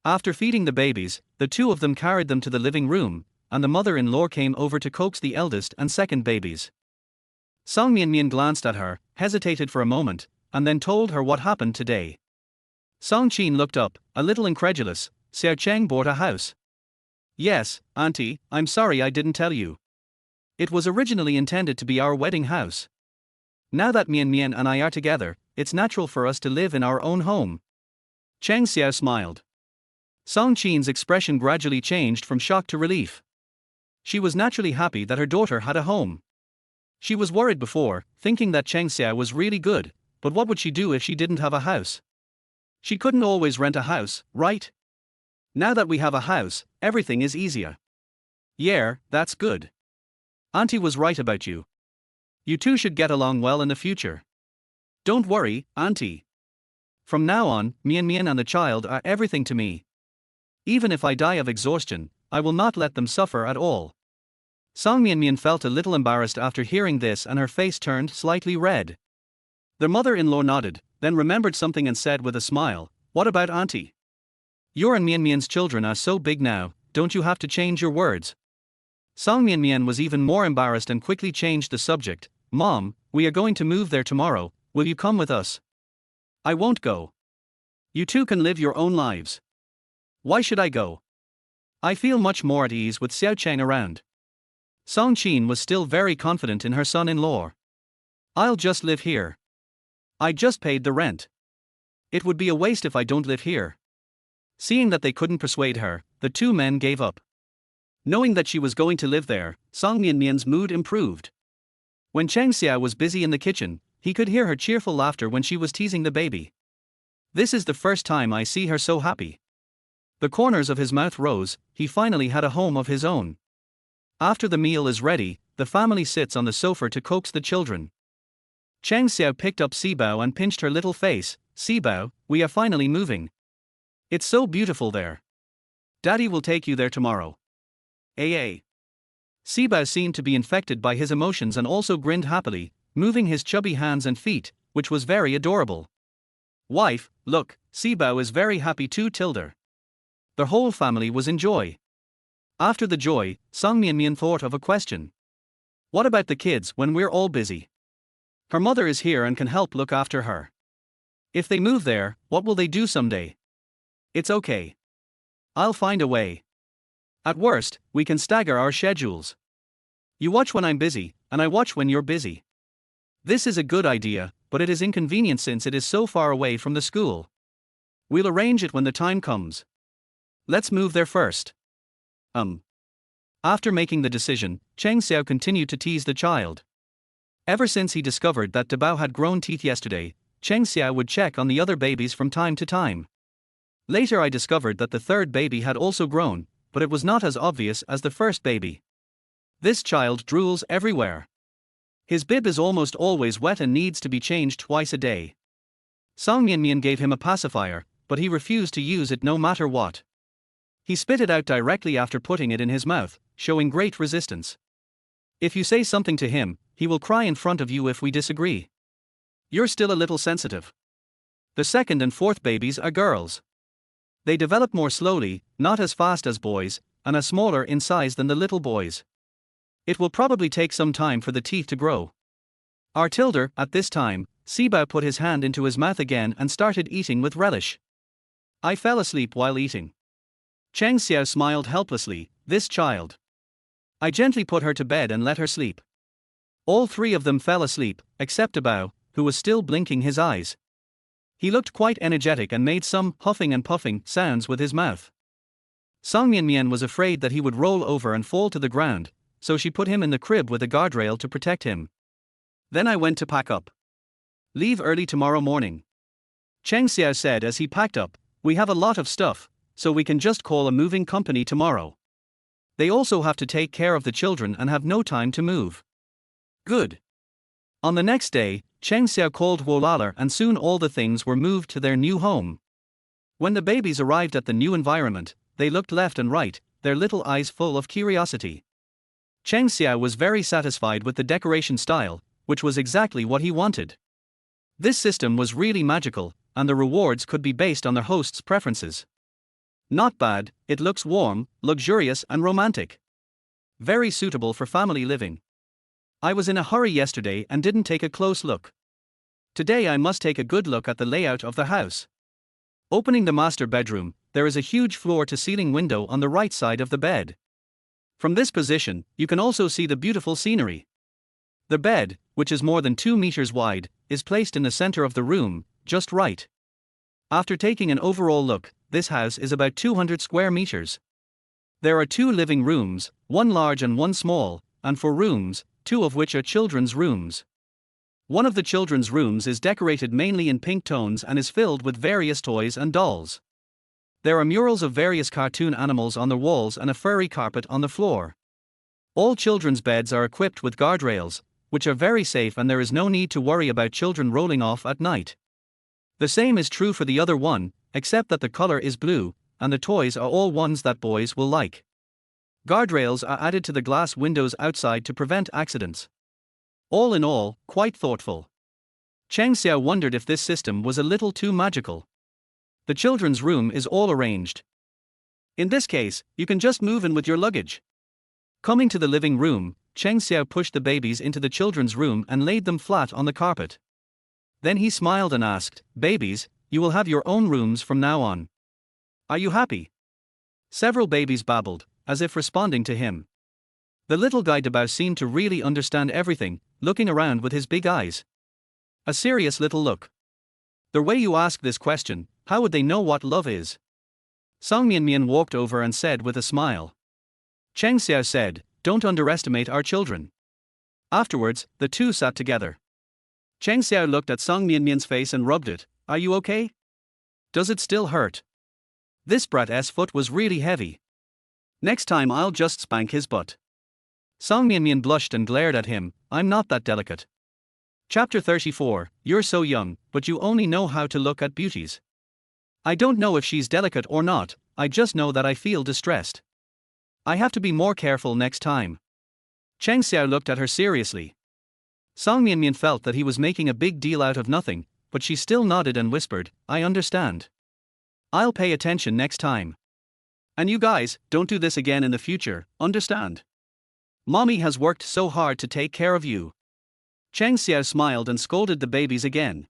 After feeding the babies, the two of them carried them to the living room, and the mother-in-law came over to coax the eldest and second babies. Song Mian glanced at her, hesitated for a moment, and then told her what happened today. Song Qin looked up, a little incredulous. "Xiao Cheng bought a house?" "Yes, Auntie, I'm sorry I didn't tell you. It was originally intended to be our wedding house. Now that Mian and I are together, it's natural for us to live in our own home." Cheng Xiao smiled. Song Qin's expression gradually changed from shock to relief. She was naturally happy that her daughter had a home. She was worried before, thinking that Cheng Xiao was really good, but what would she do if she didn't have a house? She couldn't always rent a house, right? Now that we have a house, everything is easier. "Yeah, that's good. Auntie was right about you. You two should get along well in the future." "Don't worry, Auntie. From now on, Mian and the child are everything to me. Even if I die of exhaustion, I will not let them suffer at all." Song Mian felt a little embarrassed after hearing this and her face turned slightly red. Their mother-in-law nodded, then remembered something and said with a smile, "What about Auntie? Your and Mian's children are so big now, don't you have to change your words?" Song Mian was even more embarrassed and quickly changed the subject. "Mom, we are going to move there tomorrow, will you come with us?" "I won't go. You two can live your own lives." "Why should I go? I feel much more at ease with Xiao Cheng around." Song Qin was still very confident in her son-in-law. "I'll just live here. I just paid the rent. It would be a waste if I don't live here." Seeing that they couldn't persuade her, the two men gave up. Knowing that she was going to live there, Song Mian's mood improved. When Cheng Xiao was busy in the kitchen, he could hear her cheerful laughter when she was teasing the baby. "This is the first time I see her so happy." The corners of his mouth rose, he finally had a home of his own. After the meal is ready, the family sits on the sofa to coax the children. Cheng Xiao picked up Sibao and pinched her little face. "Sibao, we are finally moving. It's so beautiful there. Daddy will take you there tomorrow." "AA." Sibao seemed to be infected by his emotions and also grinned happily, moving his chubby hands and feet, which was very adorable. "Wife, look, Sibao is very happy too tilde." The whole family was in joy. After the joy, Song Mian thought of a question. "What about the kids when we're all busy? Her mother is here and can help look after her. If they move there, what will they do someday?" "It's okay. I'll find a way. At worst, we can stagger our schedules. You watch when I'm busy, and I watch when you're busy. This is a good idea, but it is inconvenient since it is so far away from the school. We'll arrange it when the time comes. Let's move there first." After making the decision, Cheng Xiao continued to tease the child. Ever since he discovered that Dabao had grown teeth yesterday, Cheng Xiao would check on the other babies from time to time. Later I discovered that the third baby had also grown, but it was not as obvious as the first baby. This child drools everywhere. His bib is almost always wet and needs to be changed twice a day. Song Mian gave him a pacifier, but he refused to use it no matter what. He spit it out directly after putting it in his mouth, showing great resistance. If you say something to him, he will cry in front of you if we disagree. You're still a little sensitive. The second and fourth babies are girls. They develop more slowly, not as fast as boys, and are smaller in size than the little boys. It will probably take some time for the teeth to grow. At this time, Sibao put his hand into his mouth again and started eating with relish. I fell asleep while eating. Cheng Xiao smiled helplessly. This child. I gently put her to bed and let her sleep. All three of them fell asleep, except Bao, who was still blinking his eyes. He looked quite energetic and made some huffing and puffing sounds with his mouth. Song Mian was afraid that he would roll over and fall to the ground, so she put him in the crib with a guardrail to protect him. Then I went to pack up. Leave early tomorrow morning. Cheng Xiao said as he packed up. We have a lot of stuff, so we can just call a moving company tomorrow. They also have to take care of the children and have no time to move. Good. On the next day, Cheng Xiao called Wolala and soon all the things were moved to their new home. When the babies arrived at the new environment, they looked left and right, their little eyes full of curiosity. Cheng Xiao was very satisfied with the decoration style, which was exactly what he wanted. This system was really magical, and the rewards could be based on the host's preferences. Not bad, it looks warm, luxurious and romantic. Very suitable for family living. I was in a hurry yesterday and didn't take a close look. Today I must take a good look at the layout of the house. Opening the master bedroom, there is a huge floor-to-ceiling window on the right side of the bed. From this position, you can also see the beautiful scenery. The bed, which is more than 2 meters wide, is placed in the center of the room, just right. After taking an overall look, this house is about 200 square meters. There are 2 living rooms, one large and one small, and 4 rooms, 2 of which are children's rooms. One of the children's rooms is decorated mainly in pink tones and is filled with various toys and dolls. There are murals of various cartoon animals on the walls and a furry carpet on the floor. All children's beds are equipped with guardrails, which are very safe, and there is no need to worry about children rolling off at night. The same is true for the other one, except that the color is blue, and the toys are all ones that boys will like. Guardrails are added to the glass windows outside to prevent accidents. All in all, quite thoughtful. Cheng Xiao wondered if this system was a little too magical. The children's room is all arranged. In this case, you can just move in with your luggage. Coming to the living room, Cheng Xiao pushed the babies into the children's room and laid them flat on the carpet. Then he smiled and asked, "Babies, you will have your own rooms from now on. Are you happy?" Several babies babbled, as if responding to him. The little guy Dabao seemed to really understand everything, looking around with his big eyes. A serious little look. The way you ask this question, how would they know what love is? Song Mian walked over and said with a smile. Cheng Xiao said, "Don't underestimate our children." Afterwards, the two sat together. Cheng Xiao looked at Song Mian's face and rubbed it. "Are you okay? Does it still hurt? This brat's foot was really heavy. Next time I'll just spank his butt." Song Mian blushed and glared at him. "I'm not that delicate." Chapter 34, You're so young, but you only know how to look at beauties. I don't know if she's delicate or not, I just know that I feel distressed. I have to be more careful next time. Cheng Xiao looked at her seriously. Song Mian felt that he was making a big deal out of nothing, but she still nodded and whispered, "I understand. I'll pay attention next time. And you guys, don't do this again in the future, understand? Mommy has worked so hard to take care of you." Cheng Xiao smiled and scolded the babies again.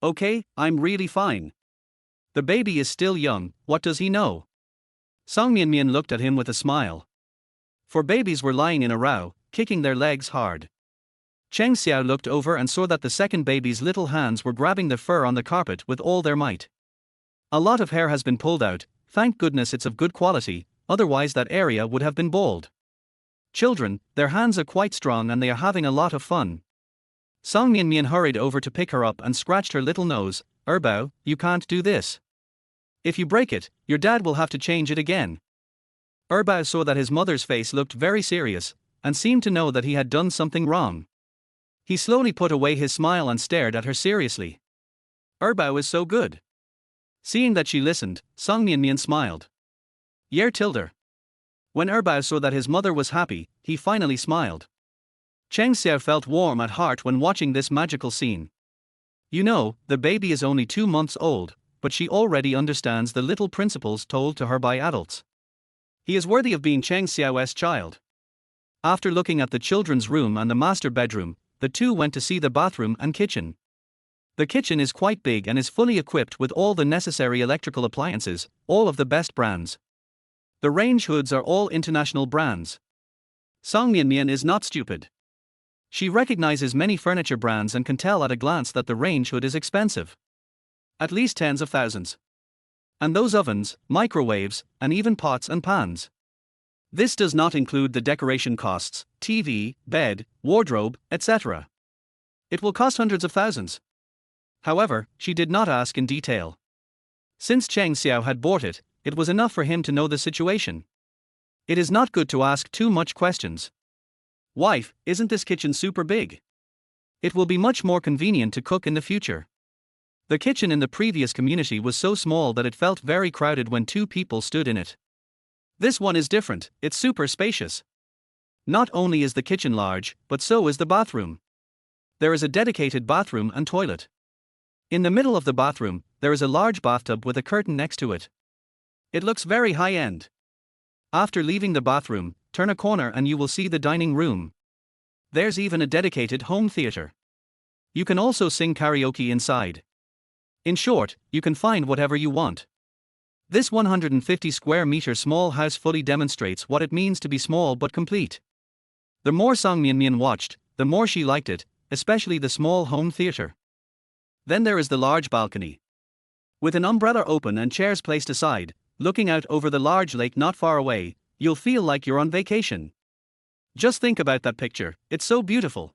"Okay, I'm really fine. The baby is still young, what does he know?" Song Mian looked at him with a smile. 4 babies were lying in a row, kicking their legs hard. Cheng Xiao looked over and saw that the second baby's little hands were grabbing the fur on the carpet with all their might. A lot of hair has been pulled out, thank goodness it's of good quality, otherwise that area would have been bald. Children, their hands are quite strong and they are having a lot of fun. Song Mian hurried over to pick her up and scratched her little nose. "Bao, you can't do this. If you break it, your dad will have to change it again." Bao saw that his mother's face looked very serious, and seemed to know that he had done something wrong. He slowly put away his smile and stared at her seriously. "Bao is so good." Seeing that she listened, Song Mian smiled. Yer Tilder. When Erbao saw that his mother was happy, he finally smiled. Cheng Xiao felt warm at heart when watching this magical scene. You know, the baby is only 2 months old, but she already understands the little principles told to her by adults. He is worthy of being Cheng Xiao's child. After looking at the children's room and the master bedroom, the two went to see the bathroom and kitchen. The kitchen is quite big and is fully equipped with all the necessary electrical appliances, all of the best brands. The range hoods are all international brands. Song Mianmian is not stupid. She recognizes many furniture brands and can tell at a glance that the range hood is expensive. At least tens of thousands. And those ovens, microwaves, and even pots and pans. This does not include the decoration costs, TV, bed, wardrobe, etc. It will cost hundreds of thousands. However, she did not ask in detail. Since Cheng Xiao had bought it, it was enough for him to know the situation. It is not good to ask too much questions. Wife, isn't this kitchen super big? It will be much more convenient to cook in the future. The kitchen in the previous community was so small that it felt very crowded when 2 people stood in it. This one is different, it's super spacious. Not only is the kitchen large, but so is the bathroom. There is a dedicated bathroom and toilet. In the middle of the bathroom, there is a large bathtub with a curtain next to it. It looks very high-end. After leaving the bathroom, turn a corner and you will see the dining room. There's even a dedicated home theater. You can also sing karaoke inside. In short, you can find whatever you want. This 150 square meter small house fully demonstrates what it means to be small but complete. The more Song Mianmian watched, the more she liked it, especially the small home theater. Then there is the large balcony. With an umbrella open and chairs placed aside, looking out over the large lake not far away, you'll feel like you're on vacation. Just think about that picture, it's so beautiful.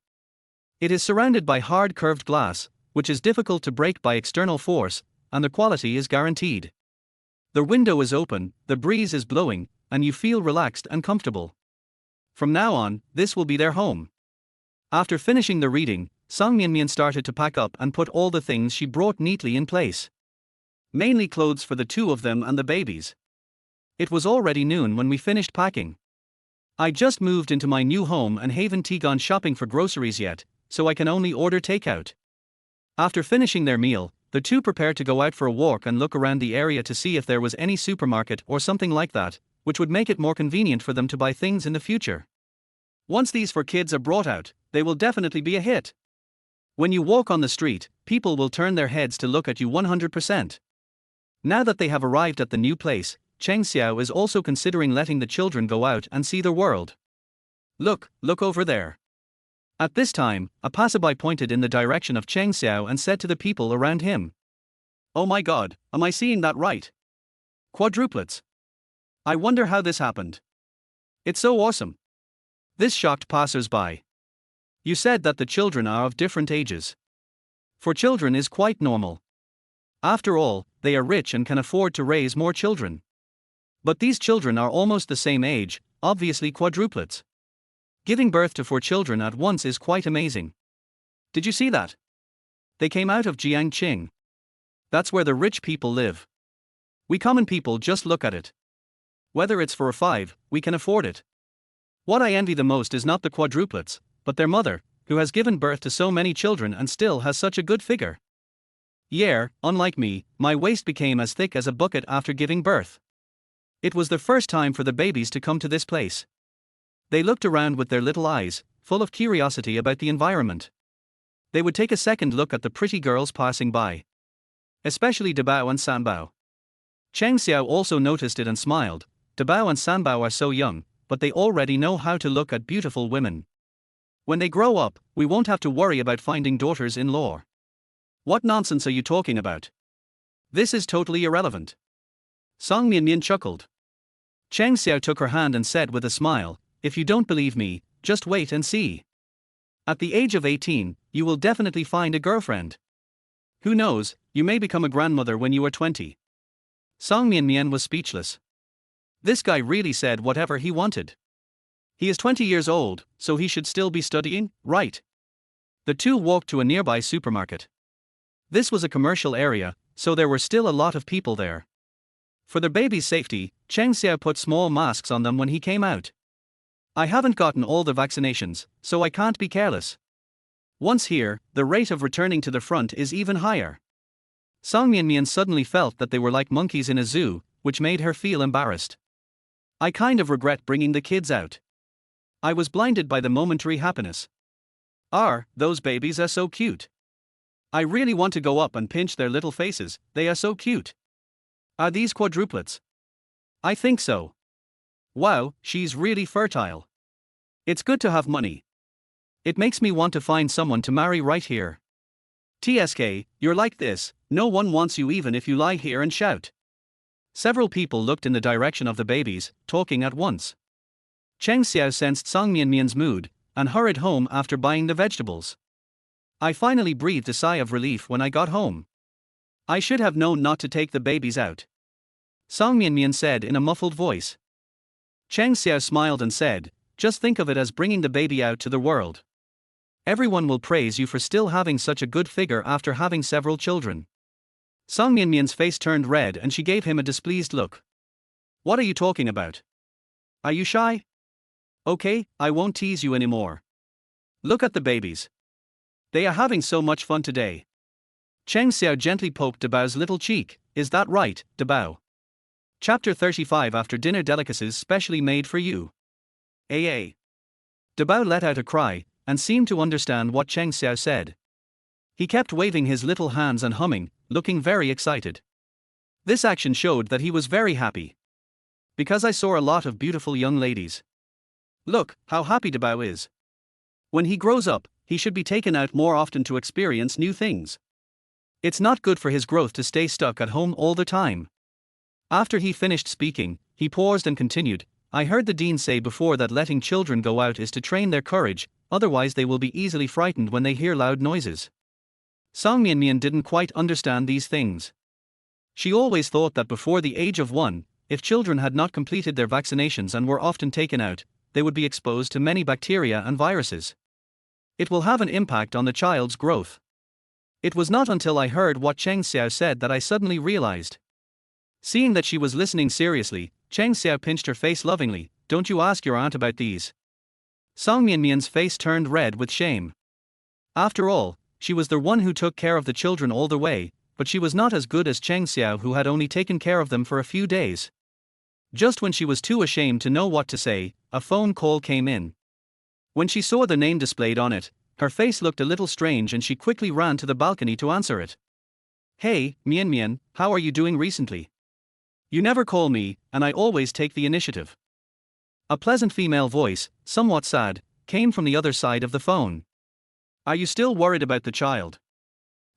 It is surrounded by hard curved glass, which is difficult to break by external force, and the quality is guaranteed. The window is open, the breeze is blowing, and you feel relaxed and comfortable. From now on, this will be their home. After finishing the reading, Song Mianmian started to pack up and put all the things she brought neatly in place. Mainly clothes for the 2 of them and the babies. It was already noon when we finished packing. I just moved into my new home and haven't gone shopping for groceries yet, so I can only order takeout. After finishing their meal, the 2 prepared to go out for a walk and look around the area to see if there was any supermarket or something like that, which would make it more convenient for them to buy things in the future. Once these 4 kids are brought out, they will definitely be a hit. When you walk on the street, people will turn their heads to look at you 100%. Now that they have arrived at the new place, Cheng Xiao is also considering letting the children go out and see the world. Look over there. At this time, a passerby pointed in the direction of Cheng Xiao and said to the people around him, "Oh my God, am I seeing that right? Quadruplets. I wonder how this happened. It's so awesome." This shocked passers-by. You said that the children are of different ages. For children is quite normal. After all, they are rich and can afford to raise more children. But these children are almost the same age, obviously quadruplets. Giving birth to 4 children at once is quite amazing. Did you see that? They came out of Jiangqing. That's where the rich people live. We common people just look at it. Whether it's 4 or 5, we can afford it. What I envy the most is not the quadruplets, but their mother, who has given birth to so many children and still has such a good figure. Unlike me, my waist became as thick as a bucket after giving birth. It was the first time for the babies to come to this place. They looked around with their little eyes, full of curiosity about the environment. They would take a second look at the pretty girls passing by. Especially Dabao and Sanbao. Cheng Xiao also noticed it and smiled. Dabao and Sanbao are so young, but they already know how to look at beautiful women. When they grow up, we won't have to worry about finding daughters-in-law. What nonsense are you talking about? This is totally irrelevant. Song Mianmian chuckled. Cheng Xiao took her hand and said with a smile, "If you don't believe me, just wait and see. At the age of 18, you will definitely find a girlfriend. Who knows, you may become a grandmother when you are 20. Song Mianmian was speechless. This guy really said whatever he wanted. He is 20 years old, so he should still be studying, right? The 2 walked to a nearby supermarket. This was a commercial area, so there were still a lot of people there. For the baby's safety, Cheng Xiao put small masks on them when he came out. I haven't gotten all the vaccinations, so I can't be careless. Once here, the rate of returning to the front is even higher. Song Mianmian suddenly felt that they were like monkeys in a zoo, which made her feel embarrassed. I kind of regret bringing the kids out. I was blinded by the momentary happiness. Those babies are so cute. I really want to go up and pinch their little faces, they are so cute. Are these quadruplets? I think so. Wow, she's really fertile. It's good to have money. It makes me want to find someone to marry right here. TSK, you're like this, no one wants you even if you lie here and shout. Several people looked in the direction of the babies, talking at once. Cheng Xiao sensed Song Mianmian's mood, and hurried home after buying the vegetables. I finally breathed a sigh of relief when I got home. I should have known not to take the babies out, Song Mianmian said in a muffled voice. Cheng Xiao smiled and said, just think of it as bringing the baby out to the world. Everyone will praise you for still having such a good figure after having several children. Song Mianmian's face turned red and she gave him a displeased look. What are you talking about? Are you shy? Okay, I won't tease you anymore. Look at the babies. They are having so much fun today. Cheng Xiao gently poked Dabao's little cheek. Is that right, Dabao? Chapter 35 After Dinner Delicacies Specially Made for You. AA. Dabao let out a cry, and seemed to understand what Cheng Xiao said. He kept waving his little hands and humming, looking very excited. This action showed that he was very happy. Because I saw a lot of beautiful young ladies. Look, how happy Dabao is. When he grows up, he should be taken out more often to experience new things. It's not good for his growth to stay stuck at home all the time. After he finished speaking, he paused and continued, I heard the dean say before that letting children go out is to train their courage, otherwise they will be easily frightened when they hear loud noises. Song Mianmian didn't quite understand these things. She always thought that before the age of 1, if children had not completed their vaccinations and were often taken out, they would be exposed to many bacteria and viruses. It will have an impact on the child's growth. It was not until I heard what Cheng Xiao said that I suddenly realized. Seeing that she was listening seriously, Cheng Xiao pinched her face lovingly. Don't you ask your aunt about these. Song Mianmian's face turned red with shame. After all, she was the one who took care of the children all the way, but she was not as good as Cheng Xiao who had only taken care of them for a few days. Just when she was too ashamed to know what to say, a phone call came in. When she saw the name displayed on it, her face looked a little strange and she quickly ran to the balcony to answer it. Hey, Mianmian, how are you doing recently? You never call me, and I always take the initiative. A pleasant female voice, somewhat sad, came from the other side of the phone. Are you still worried about the child?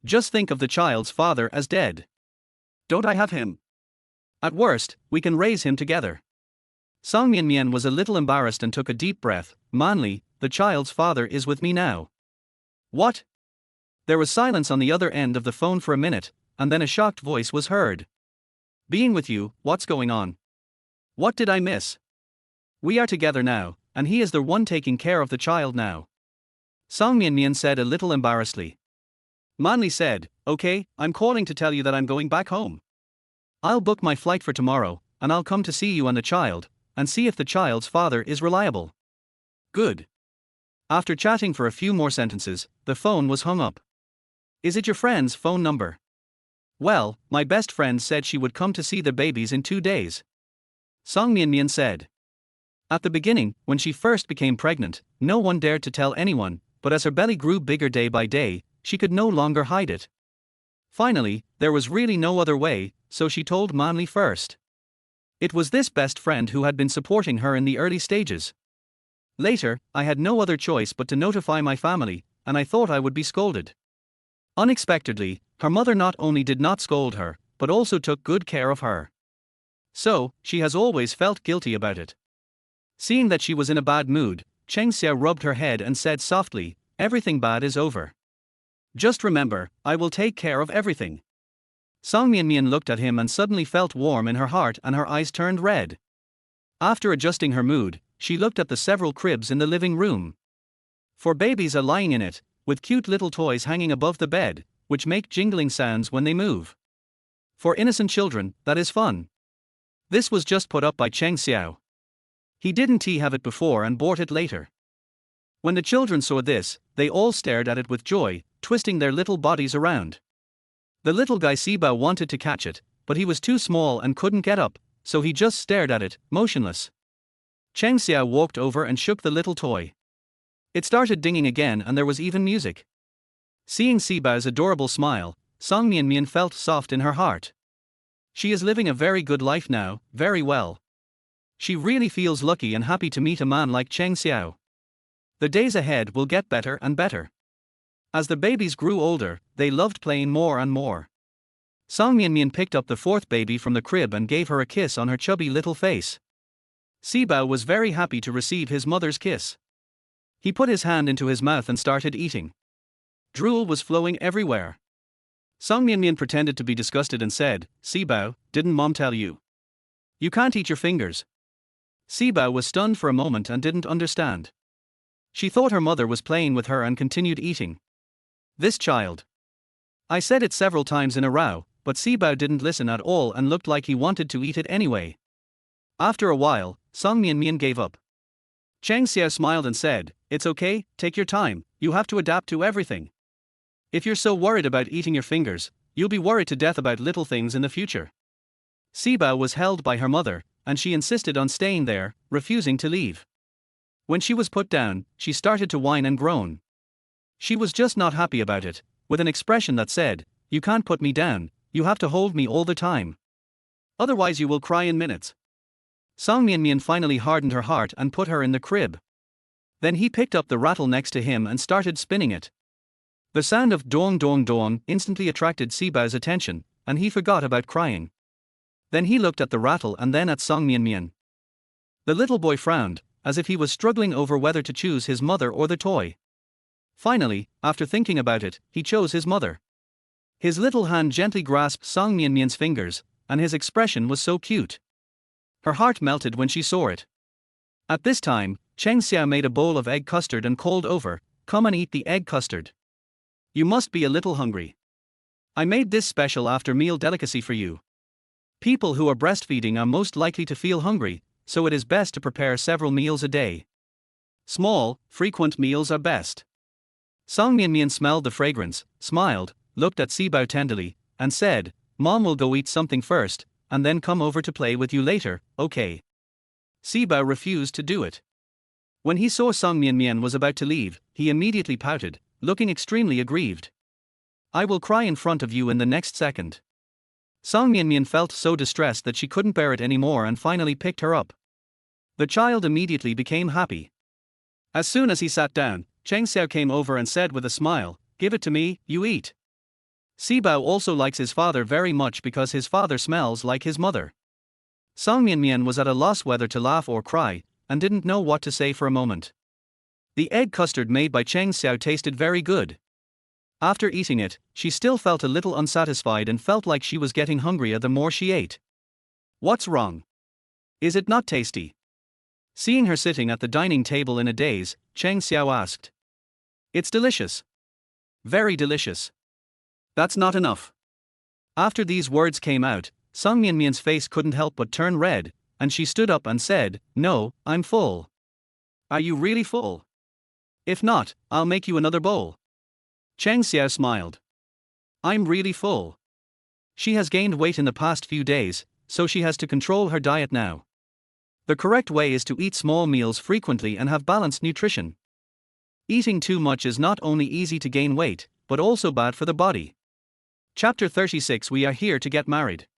Just think of the child's father as dead. Don't I have him? At worst, we can raise him together. Song Mianmian was a little embarrassed and took a deep breath. Manli, the child's father is with me now. What? There was silence on the other end of the phone for a minute, and then a shocked voice was heard. Being with you, what's going on? What did I miss? We are together now, and he is the one taking care of the child now. Song Mianmian said a little embarrassedly. Manli said, okay, I'm calling to tell you that I'm going back home. I'll book my flight for tomorrow, and I'll come to see you and the child, and see if the child's father is reliable. Good. After chatting for a few more sentences, the phone was hung up. Is it your friend's phone number? Well, my best friend said she would come to see the babies in 2 days. Song Mianmian said. At the beginning, when she first became pregnant, no one dared to tell anyone, but as her belly grew bigger day by day, she could no longer hide it. Finally, there was really no other way, so she told Manli first. It was this best friend who had been supporting her in the early stages. Later, I had no other choice but to notify my family, and I thought I would be scolded. Unexpectedly, her mother not only did not scold her, but also took good care of her. So, she has always felt guilty about it. Seeing that she was in a bad mood, Cheng Xiao rubbed her head and said softly, everything bad is over. Just remember, I will take care of everything. Song Mianmian looked at him and suddenly felt warm in her heart and her eyes turned red. After adjusting her mood, she looked at the several cribs in the living room. 4 babies are lying in it, with cute little toys hanging above the bed, which make jingling sounds when they move. For innocent children, that is fun. This was just put up by Cheng Xiao. He didn't have it before and bought it later. When the children saw this, they all stared at it with joy, twisting their little bodies around. The little guy Sibao wanted to catch it, but he was too small and couldn't get up, so he just stared at it, motionless. Cheng Xiao walked over and shook the little toy. It started dinging again and there was even music. Seeing Sibao's adorable smile, Song Mianmian felt soft in her heart. She is living a very good life now, very well. She really feels lucky and happy to meet a man like Cheng Xiao. The days ahead will get better and better. As the babies grew older, they loved playing more and more. Song Mianmian picked up the fourth baby from the crib and gave her a kiss on her chubby little face. Sibao was very happy to receive his mother's kiss. He put his hand into his mouth and started eating. Drool was flowing everywhere. Song Mianmian pretended to be disgusted and said, "Sibao, didn't mom tell you? You can't eat your fingers." Sibao was stunned for a moment and didn't understand. She thought her mother was playing with her and continued eating. This child. I said it several times in a row, but Sibao didn't listen at all and looked like he wanted to eat it anyway. After a while, Song Mianmian gave up. Cheng Xiao smiled and said, "It's okay, take your time, you have to adapt to everything. If you're so worried about eating your fingers, you'll be worried to death about little things in the future." Sibao was held by her mother, and she insisted on staying there, refusing to leave. When she was put down, she started to whine and groan. She was just not happy about it, with an expression that said, "You can't put me down, you have to hold me all the time. Otherwise you will cry in minutes." Song Mianmian finally hardened her heart and put her in the crib. Then he picked up the rattle next to him and started spinning it. The sound of dong dong dong instantly attracted Sibao's attention, and he forgot about crying. Then he looked at the rattle and then at Song Mianmian. The little boy frowned, as if he was struggling over whether to choose his mother or the toy. Finally, after thinking about it, he chose his mother. His little hand gently grasped Song Mianmian's fingers, and his expression was so cute. Her heart melted when she saw it. At this time, Cheng Xiao made a bowl of egg custard and called over, "Come and eat the egg custard. You must be a little hungry. I made this special after-meal delicacy for you. People who are breastfeeding are most likely to feel hungry, so it is best to prepare several meals a day. Small, frequent meals are best." Song Mianmian smelled the fragrance, smiled, looked at Sibao tenderly, and said, "Mom will go eat something first, and then come over to play with you later, okay?" Sibao refused to do it. When he saw Song Mianmian was about to leave, he immediately pouted, looking extremely aggrieved. "I will cry in front of you in the next second." Song Mianmian felt so distressed that she couldn't bear it anymore and finally picked her up. The child immediately became happy. As soon as he sat down, Cheng Xiao came over and said with a smile, "Give it to me, you eat." Sibao also likes his father very much because his father smells like his mother. Song Mianmian was at a loss whether to laugh or cry, and didn't know what to say for a moment. The egg custard made by Cheng Xiao tasted very good. After eating it, she still felt a little unsatisfied and felt like she was getting hungrier the more she ate. "What's wrong? Is it not tasty?" Seeing her sitting at the dining table in a daze, Cheng Xiao asked. "It's delicious. Very delicious. That's not enough." After these words came out, Song Mianmian's face couldn't help but turn red, and she stood up and said, "No, I'm full." "Are you really full? If not, I'll make you another bowl." Cheng Xiao smiled. "I'm really full." She has gained weight in the past few days, so she has to control her diet now. The correct way is to eat small meals frequently and have balanced nutrition. Eating too much is not only easy to gain weight, but also bad for the body. Chapter 36. We are here to get married.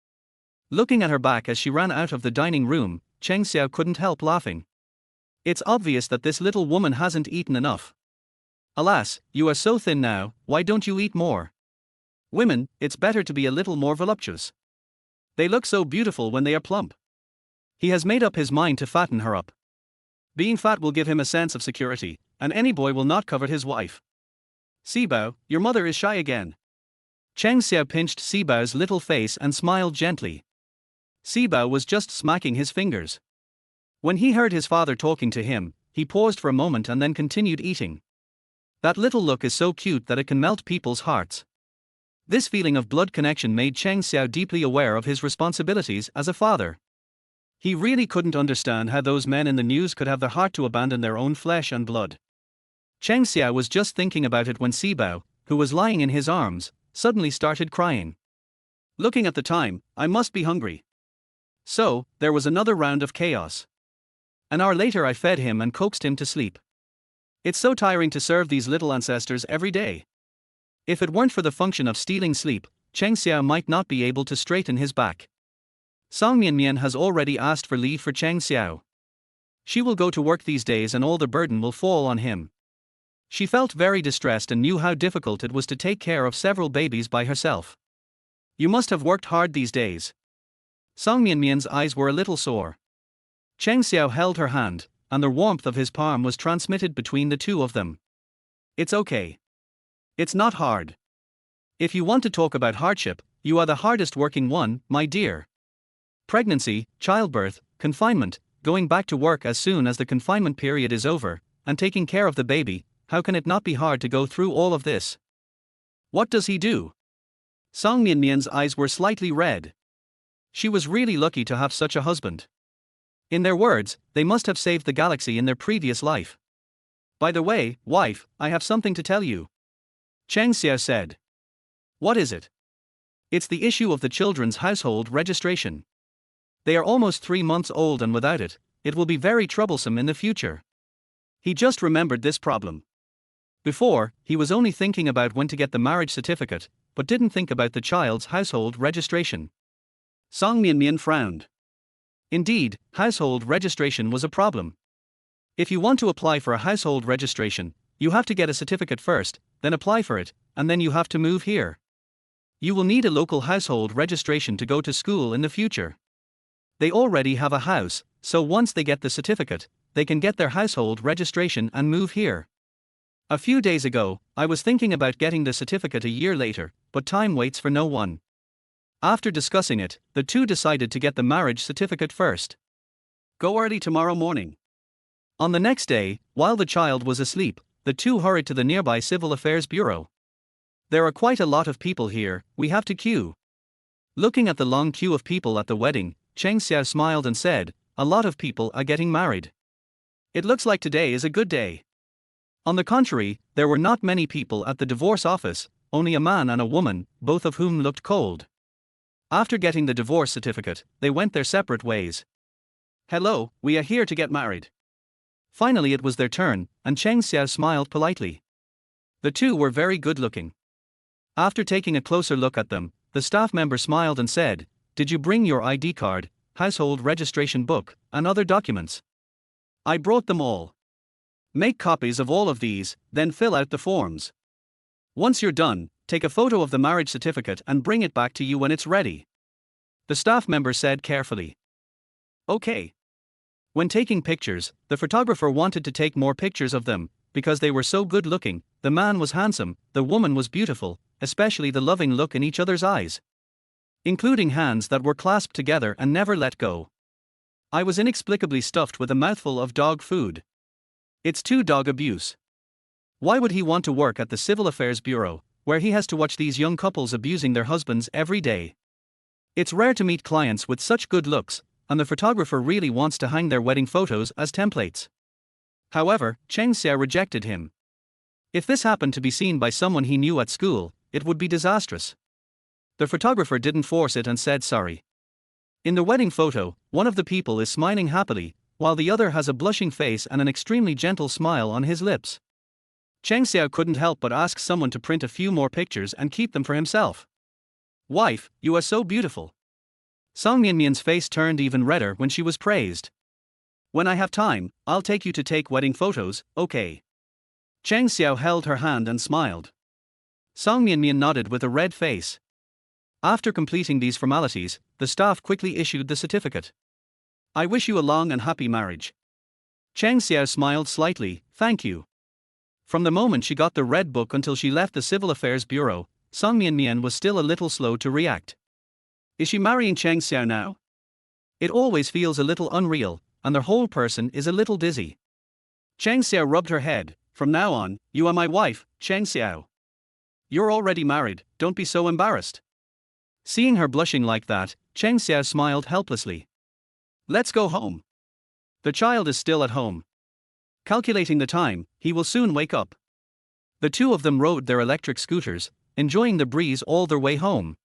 Looking at her back as she ran out of the dining room, Cheng Xiao couldn't help laughing. It's obvious that this little woman hasn't eaten enough. Alas, you are so thin now, why don't you eat more? Women, it's better to be a little more voluptuous. They look so beautiful when they are plump. He has made up his mind to fatten her up. Being fat will give him a sense of security, and any boy will not covet his wife. "Sibao, your mother is shy again." Cheng Xiao pinched Sibao's little face and smiled gently. Sibao was just smacking his fingers. When he heard his father talking to him, he paused for a moment and then continued eating. That little look is so cute that it can melt people's hearts. This feeling of blood connection made Cheng Xiao deeply aware of his responsibilities as a father. He really couldn't understand how those men in the news could have the heart to abandon their own flesh and blood. Cheng Xiao was just thinking about it when Sibao, who was lying in his arms, suddenly started crying. Looking at the time, I must be hungry. So, there was another round of chaos. An hour later I fed him and coaxed him to sleep. It's so tiring to serve these little ancestors every day. If it weren't for the function of stealing sleep, Cheng Xiao might not be able to straighten his back. Song Mianmian has already asked for leave for Cheng Xiao. She will go to work these days and all the burden will fall on him. She felt very distressed and knew how difficult it was to take care of several babies by herself. You must have worked hard these days. Song Mianmian's eyes were a little sore. Cheng Xiao held her hand, and the warmth of his palm was transmitted between the two of them. It's okay. It's not hard. If you want to talk about hardship, you are the hardest working one, my dear. Pregnancy, childbirth, confinement, going back to work as soon as the confinement period is over, and taking care of the baby, how can it not be hard to go through all of this? What does he do? Song Mianmian's eyes were slightly red. She was really lucky to have such a husband. In their words, they must have saved the galaxy in their previous life. By the way, wife, I have something to tell you. Cheng Xiao said. What is it? It's the issue of the children's household registration. They are almost 3 months old and without it, it will be very troublesome in the future. He just remembered this problem. Before, he was only thinking about when to get the marriage certificate, but didn't think about the child's household registration. Song Mianmian frowned. Indeed, household registration was a problem. If you want to apply for a household registration, you have to get a certificate first, then apply for it, and then you have to move here. You will need a local household registration to go to school in the future. They already have a house, so once they get the certificate, they can get their household registration and move here. A few days ago, I was thinking about getting the certificate a year later, but time waits for no one. After discussing it, the two decided to get the marriage certificate first. Go early tomorrow morning. On the next day, while the child was asleep, the two hurried to the nearby Civil Affairs Bureau. There are quite a lot of people here, we have to queue. Looking at the long queue of people at the wedding, Cheng Xiao smiled and said, a lot of people are getting married. It looks like today is a good day. On the contrary, there were not many people at the divorce office, only a man and a woman, both of whom looked cold. After getting the divorce certificate, they went their separate ways. Hello, we are here to get married. Finally it was their turn, and Cheng Xiao smiled politely. The two were very good looking. After taking a closer look at them, the staff member smiled and said, did you bring your ID card, household registration book, and other documents? I brought them all. Make copies of all of these, then fill out the forms. Once you're done, take a photo of the marriage certificate and bring it back to you when it's ready. The staff member said carefully. Okay. When taking pictures, the photographer wanted to take more pictures of them, because they were so good looking. The man was handsome, the woman was beautiful, especially the loving look in each other's eyes. Including hands that were clasped together and never let go. I was inexplicably stuffed with a mouthful of dog food. It's too dog abuse. Why would he want to work at the Civil Affairs Bureau, where he has to watch these young couples abusing their husbands every day? It's rare to meet clients with such good looks, and the photographer really wants to hang their wedding photos as templates. However, Cheng Xiao rejected him. If this happened to be seen by someone he knew at school, it would be disastrous. The photographer didn't force it and said sorry. In the wedding photo, one of the people is smiling happily, while the other has a blushing face and an extremely gentle smile on his lips. Cheng Xiao couldn't help but ask someone to print a few more pictures and keep them for himself. Wife, you are so beautiful. Song Mianmian's face turned even redder when she was praised. When I have time, I'll take you to take wedding photos, okay? Cheng Xiao held her hand and smiled. Song Mianmian nodded with a red face. After completing these formalities, the staff quickly issued the certificate. I wish you a long and happy marriage. Cheng Xiao smiled slightly, thank you. From the moment she got the red book until she left the Civil Affairs Bureau, Song Mianmian was still a little slow to react. Is she marrying Cheng Xiao now? It always feels a little unreal, and the whole person is a little dizzy. Cheng Xiao rubbed her head. From now on, you are my wife, Cheng Xiao. You're already married, don't be so embarrassed. Seeing her blushing like that, Cheng Xiao smiled helplessly. Let's go home. The child is still at home. Calculating the time, he will soon wake up. The two of them rode their electric scooters, enjoying the breeze all their way home.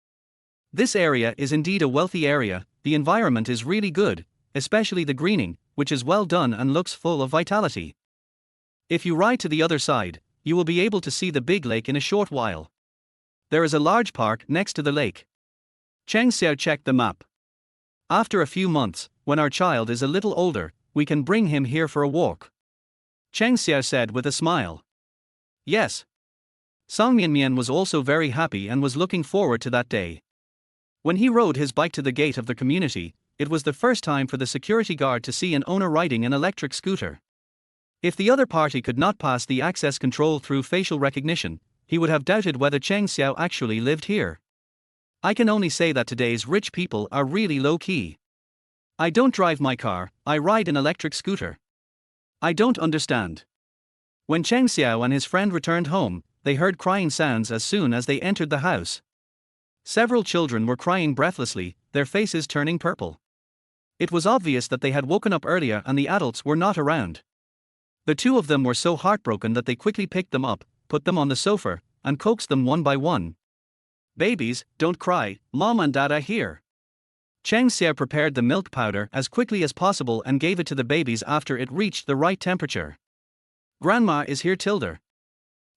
This area is indeed a wealthy area, the environment is really good, especially the greening, which is well done and looks full of vitality. If you ride to the other side, you will be able to see the big lake in a short while. There is a large park next to the lake. Cheng Xiao checked the map. After a few months, when our child is a little older, we can bring him here for a walk. Cheng Xiao said with a smile. Yes. Song Mianmian was also very happy and was looking forward to that day. When he rode his bike to the gate of the community, it was the first time for the security guard to see an owner riding an electric scooter. If the other party could not pass the access control through facial recognition, he would have doubted whether Cheng Xiao actually lived here. I can only say that today's rich people are really low-key. I don't drive my car, I ride an electric scooter. I don't understand. When Cheng Xiao and his friend returned home, they heard crying sounds as soon as they entered the house. Several children were crying breathlessly, their faces turning purple. It was obvious that they had woken up earlier and the adults were not around. The two of them were so heartbroken that they quickly picked them up, put them on the sofa, and coaxed them one by one. Babies, don't cry, Mom and Dad are here. Cheng Xiao prepared the milk powder as quickly as possible and gave it to the babies after it reached the right temperature. Grandma is here, Tilda.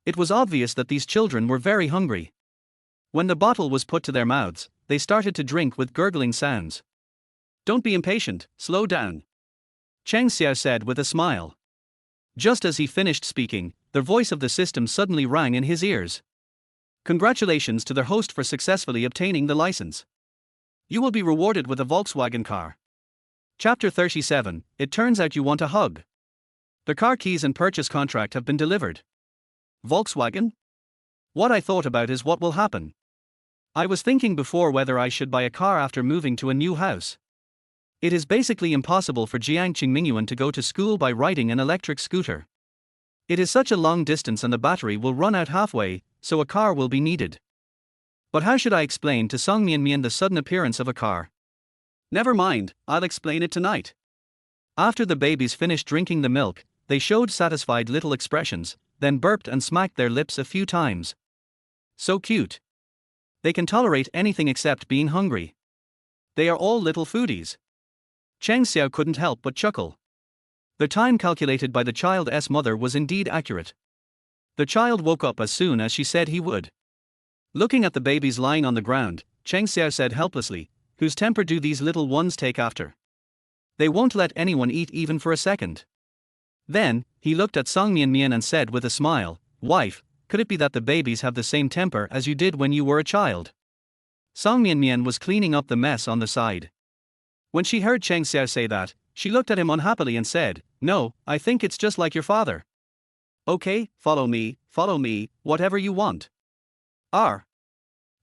It was obvious that these children were very hungry. When the bottle was put to their mouths, they started to drink with gurgling sounds. Don't be impatient, slow down. Cheng Xiao said with a smile. Just as he finished speaking, the voice of the system suddenly rang in his ears. Congratulations to their host for successfully obtaining the license. You will be rewarded with a Volkswagen car. Chapter 37, It turns out you want a hug. The car keys and purchase contract have been delivered. Volkswagen? What I thought about is what will happen. I was thinking before whether I should buy a car after moving to a new house. It is basically impossible for Jiang Qingmingyuan to go to school by riding an electric scooter. It is such a long distance and the battery will run out halfway, so a car will be needed. But how should I explain to Song Mianmian the sudden appearance of a car? Never mind, I'll explain it tonight. After the babies finished drinking the milk, they showed satisfied little expressions, then burped and smacked their lips a few times. So cute. They can tolerate anything except being hungry. They are all little foodies. Cheng Xiao couldn't help but chuckle. The time calculated by the child's mother was indeed accurate. The child woke up as soon as she said he would. Looking at the babies lying on the ground, Cheng Xiao said helplessly, whose temper do these little ones take after? They won't let anyone eat even for a second. Then, he looked at Song Mianmian and said with a smile, Wife, could it be that the babies have the same temper as you did when you were a child? Song Mianmian was cleaning up the mess on the side. When she heard Cheng Xiao say that, she looked at him unhappily and said, No, I think it's just like your father. Okay, follow me, whatever you want. R.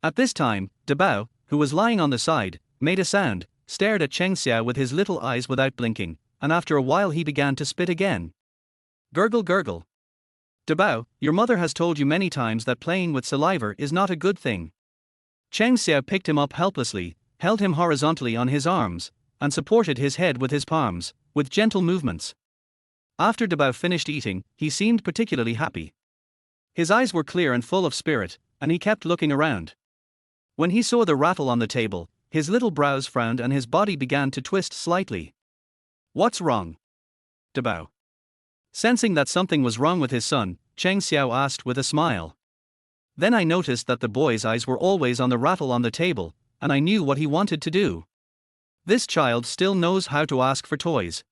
At this time, Debao, who was lying on the side, made a sound, stared at Cheng Xiao with his little eyes without blinking, and after a while he began to spit again. Gurgle gurgle. Debao, your mother has told you many times that playing with saliva is not a good thing. Cheng Xiao picked him up helplessly, held him horizontally on his arms, and supported his head with his palms, with gentle movements. After Debao finished eating, he seemed particularly happy. His eyes were clear and full of spirit, and he kept looking around. When he saw the rattle on the table, his little brows frowned and his body began to twist slightly. What's wrong? Debao. Sensing that something was wrong with his son, Cheng Xiao asked with a smile. Then I noticed that the boy's eyes were always on the rattle on the table, and I knew what he wanted to do. This child still knows how to ask for toys.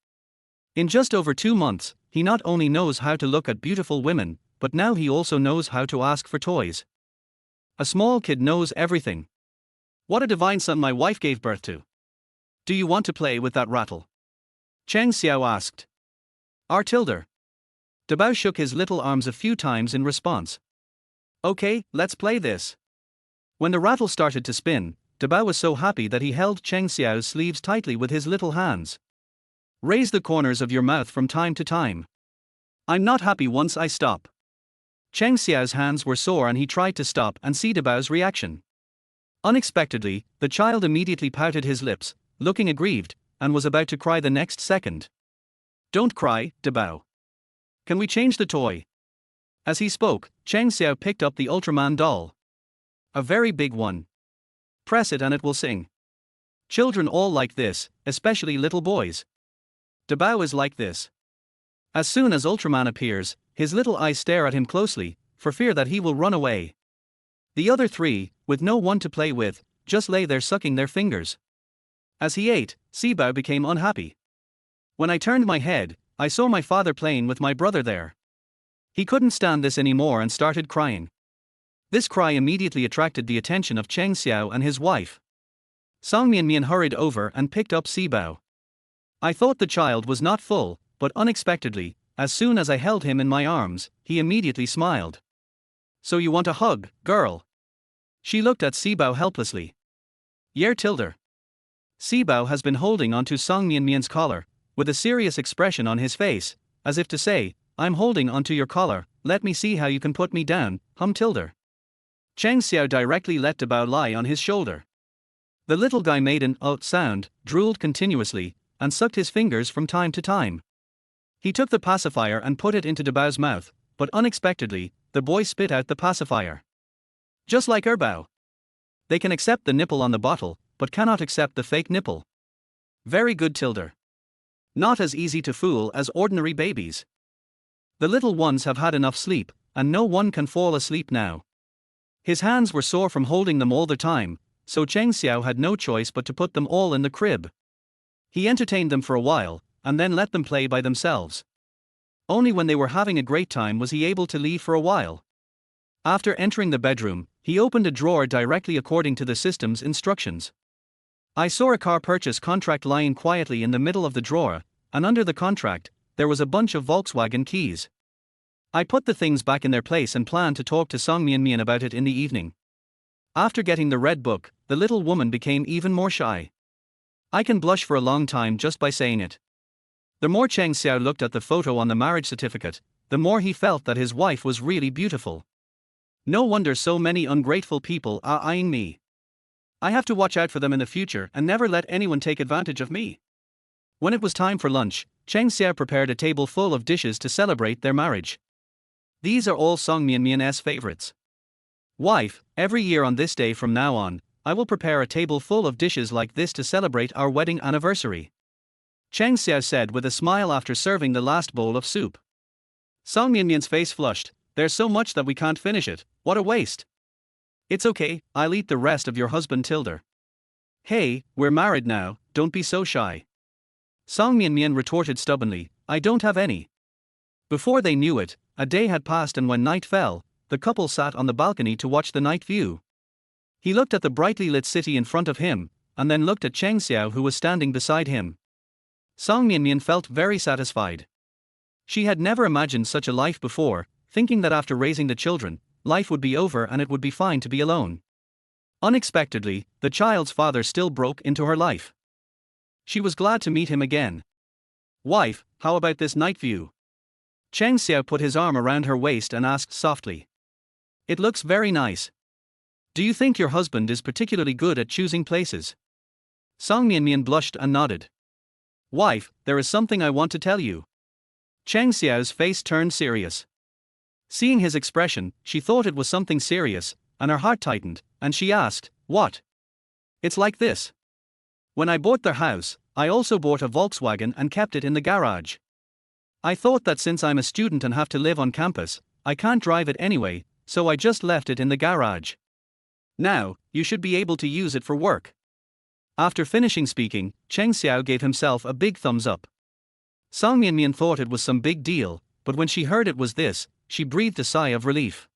In just over 2 months, he not only knows how to look at beautiful women, but now he also knows how to ask for toys. A small kid knows everything. What a divine son my wife gave birth to. Do you want to play with that rattle? Cheng Xiao asked. Tilda. Debao shook his little arms a few times in response. Okay, let's play this. When the rattle started to spin, Debao was so happy that he held Cheng Xiao's sleeves tightly with his little hands. Raise the corners of your mouth from time to time. I'm not happy once I stop. Cheng Xiao's hands were sore and he tried to stop and see Debao's reaction. Unexpectedly, the child immediately pouted his lips, looking aggrieved, and was about to cry the next second. Don't cry, Debao. Can we change the toy? As he spoke, Cheng Xiao picked up the Ultraman doll. A very big one. Press it and it will sing. Children all like this, especially little boys. Debao is like this. As soon as Ultraman appears, his little eyes stare at him closely, for fear that he will run away. The other three, with no one to play with, just lay there sucking their fingers. As he ate, Sibao became unhappy. When I turned my head, I saw my father playing with my brother there. He couldn't stand this anymore and started crying. This cry immediately attracted the attention of Cheng Xiao and his wife. Song Mianmian hurried over and picked up Sibao. I thought the child was not full, but unexpectedly, as soon as I held him in my arms, he immediately smiled. So you want a hug, girl? She looked at Sibao helplessly. Yer Tilder. Sibao has been holding onto Song Mianmian's collar, with a serious expression on his face, as if to say, I'm holding onto your collar, let me see how you can put me down, Tilder. Cheng Xiao directly let Debao lie on his shoulder. The little guy made an sound, drooled continuously, and sucked his fingers from time to time. He took the pacifier and put it into Debao's mouth, but unexpectedly, the boy spit out the pacifier. Just like Erbao. They can accept the nipple on the bottle, but cannot accept the fake nipple. Very good, Tilder. Not as easy to fool as ordinary babies. The little ones have had enough sleep, and no one can fall asleep now. His hands were sore from holding them all the time, so Cheng Xiao had no choice but to put them all in the crib. He entertained them for a while, and then let them play by themselves. Only when they were having a great time was he able to leave for a while. After entering the bedroom, he opened a drawer directly according to the system's instructions. I saw a car purchase contract lying quietly in the middle of the drawer, and under the contract, there was a bunch of Volkswagen keys. I put the things back in their place and planned to talk to Song Mianmian about it in the evening. After getting the red book, the little woman became even more shy. I can blush for a long time just by saying it. The more Cheng Xiao looked at the photo on the marriage certificate, the more he felt that his wife was really beautiful. No wonder so many ungrateful people are eyeing me. I have to watch out for them in the future and never let anyone take advantage of me. When it was time for lunch, Cheng Xiao prepared a table full of dishes to celebrate their marriage. These are all Song Mianmian's favorites. Wife, every year on this day from now on, I will prepare a table full of dishes like this to celebrate our wedding anniversary. Cheng Xiao said with a smile after serving the last bowl of soup. Song Mianmian's face flushed. There's so much that we can't finish it, what a waste. It's okay, I'll eat the rest of your husband Tilder. Hey, we're married now, don't be so shy. Song Mianmian retorted stubbornly, I don't have any. Before they knew it, a day had passed and when night fell, the couple sat on the balcony to watch the night view. He looked at the brightly lit city in front of him, and then looked at Cheng Xiao who was standing beside him. Song Mianmian felt very satisfied. She had never imagined such a life before, thinking that after raising the children, life would be over and it would be fine to be alone. Unexpectedly, the child's father still broke into her life. She was glad to meet him again. Wife, how about this night view? Cheng Xiao put his arm around her waist and asked softly. It looks very nice. Do you think your husband is particularly good at choosing places? Song Mianmian blushed and nodded. Wife, there is something I want to tell you. Cheng Xiao's face turned serious. Seeing his expression, she thought it was something serious, and her heart tightened, and she asked, what? It's like this. When I bought their house, I also bought a Volkswagen and kept it in the garage. I thought that since I'm a student and have to live on campus, I can't drive it anyway, so I just left it in the garage. Now, you should be able to use it for work. After finishing speaking, Cheng Xiao gave himself a big thumbs up. Song Mianmian thought it was some big deal, but when she heard it was this, she breathed a sigh of relief.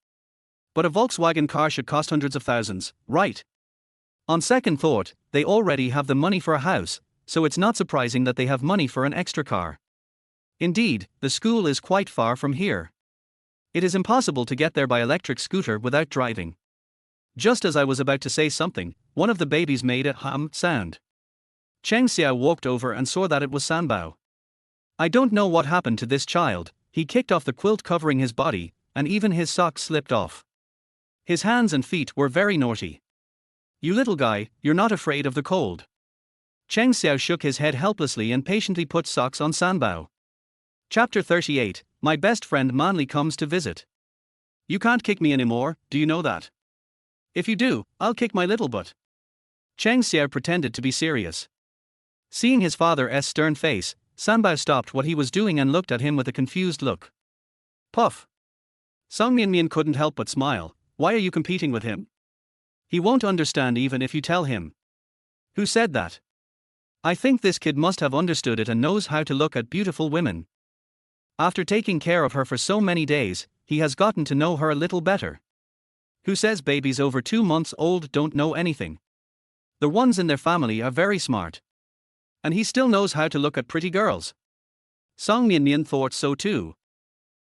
But a Volkswagen car should cost hundreds of thousands, right? On second thought, they already have the money for a house, so it's not surprising that they have money for an extra car. Indeed, the school is quite far from here. It is impossible to get there by electric scooter without driving. Just as I was about to say something, one of the babies made a sound. Cheng Xiao walked over and saw that it was Sanbao. I don't know what happened to this child, he kicked off the quilt covering his body, and even his socks slipped off. His hands and feet were very naughty. You little guy, you're not afraid of the cold. Cheng Xiao shook his head helplessly and patiently put socks on Sanbao. Chapter 38, My best friend Manli comes to visit. You can't kick me anymore, do you know that? If you do, I'll kick my little butt. Cheng Xiao pretended to be serious. Seeing his father's stern face, Sanbao stopped what he was doing and looked at him with a confused look. Puff. Song Mianmian couldn't help but smile. Why are you competing with him? He won't understand even if you tell him. Who said that? I think this kid must have understood it and knows how to look at beautiful women. After taking care of her for so many days, he has gotten to know her a little better. Who says babies over 2 months old don't know anything? The ones in their family are very smart. And he still knows how to look at pretty girls. Song Mianmian thought so too.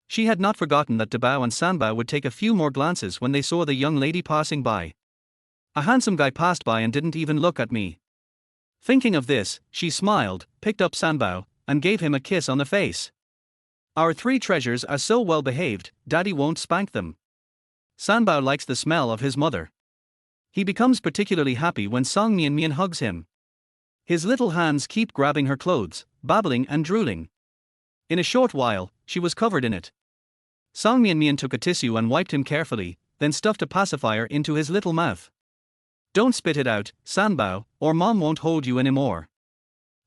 She had not forgotten that Dabao and Sanbao would take a few more glances when they saw the young lady passing by. A handsome guy passed by and didn't even look at me. Thinking of this, she smiled, picked up Sanbao, and gave him a kiss on the face. Our 3 treasures are so well behaved, Daddy won't spank them. Sanbao likes the smell of his mother. He becomes particularly happy when Song Mianmian hugs him. His little hands keep grabbing her clothes, babbling and drooling. In a short while, she was covered in it. Song Mianmian took a tissue and wiped him carefully, then stuffed a pacifier into his little mouth. Don't spit it out, Sanbao, or Mom won't hold you anymore.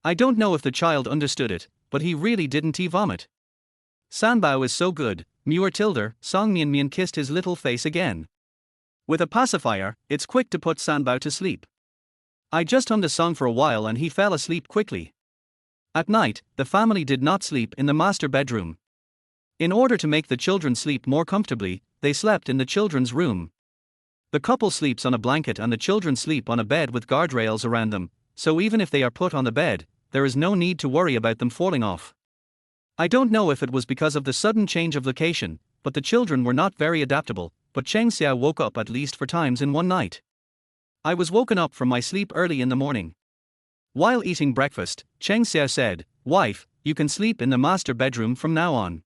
I don't know if the child understood it, but he really didn't vomit. Sanbao is so good, Muir Tilder, Song Mianmian kissed his little face again. With a pacifier, it's quick to put Sanbao to sleep. I just hummed a song for a while and he fell asleep quickly. At night, the family did not sleep in the master bedroom. In order to make the children sleep more comfortably, they slept in the children's room. The couple sleeps on a blanket and the children sleep on a bed with guardrails around them, so even if they are put on the bed, there is no need to worry about them falling off. I don't know if it was because of the sudden change of location, but the children were not very adaptable, but Cheng Xiao woke up at least 4 times in one night. I was woken up from my sleep early in the morning. While eating breakfast, Cheng Xiao said, Wife, you can sleep in the master bedroom from now on.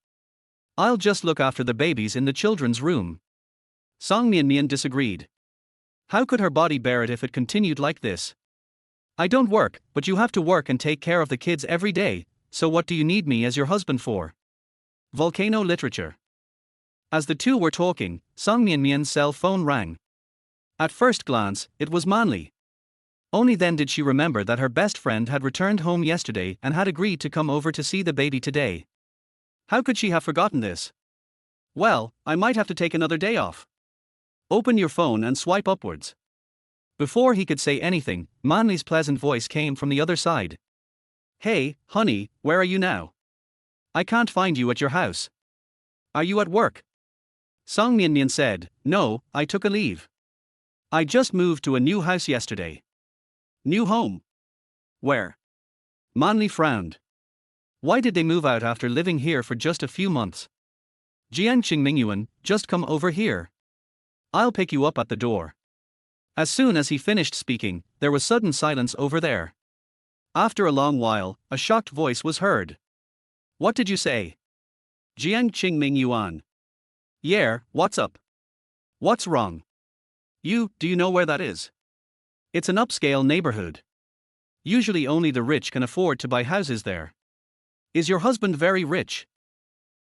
I'll just look after the babies in the children's room. Song Mianmian disagreed. How could her body bear it if it continued like this? I don't work, but you have to work and take care of the kids every day, so what do you need me as your husband for? Volcano literature. As the two were talking, Song Mianmian's cell phone rang. At first glance, it was Manli. Only then did she remember that her best friend had returned home yesterday and had agreed to come over to see the baby today. How could she have forgotten this? Well, I might have to take another day off. Open your phone and swipe upwards. Before he could say anything, Manli's pleasant voice came from the other side. Hey, honey, where are you now? I can't find you at your house. Are you at work? Song Mianmian said, No, I took a leave. I just moved to a new house yesterday. New home? Where? Manli frowned. Why did they move out after living here for just a few months? Jiang Qingmingyuan, just come over here. I'll pick you up at the door. As soon as he finished speaking, there was sudden silence over there. After a long while, a shocked voice was heard. What did you say? Jiang Qingmingyuan. Yeah, what's up? What's wrong? Do you know where that is? It's an upscale neighborhood. Usually only the rich can afford to buy houses there. Is your husband very rich?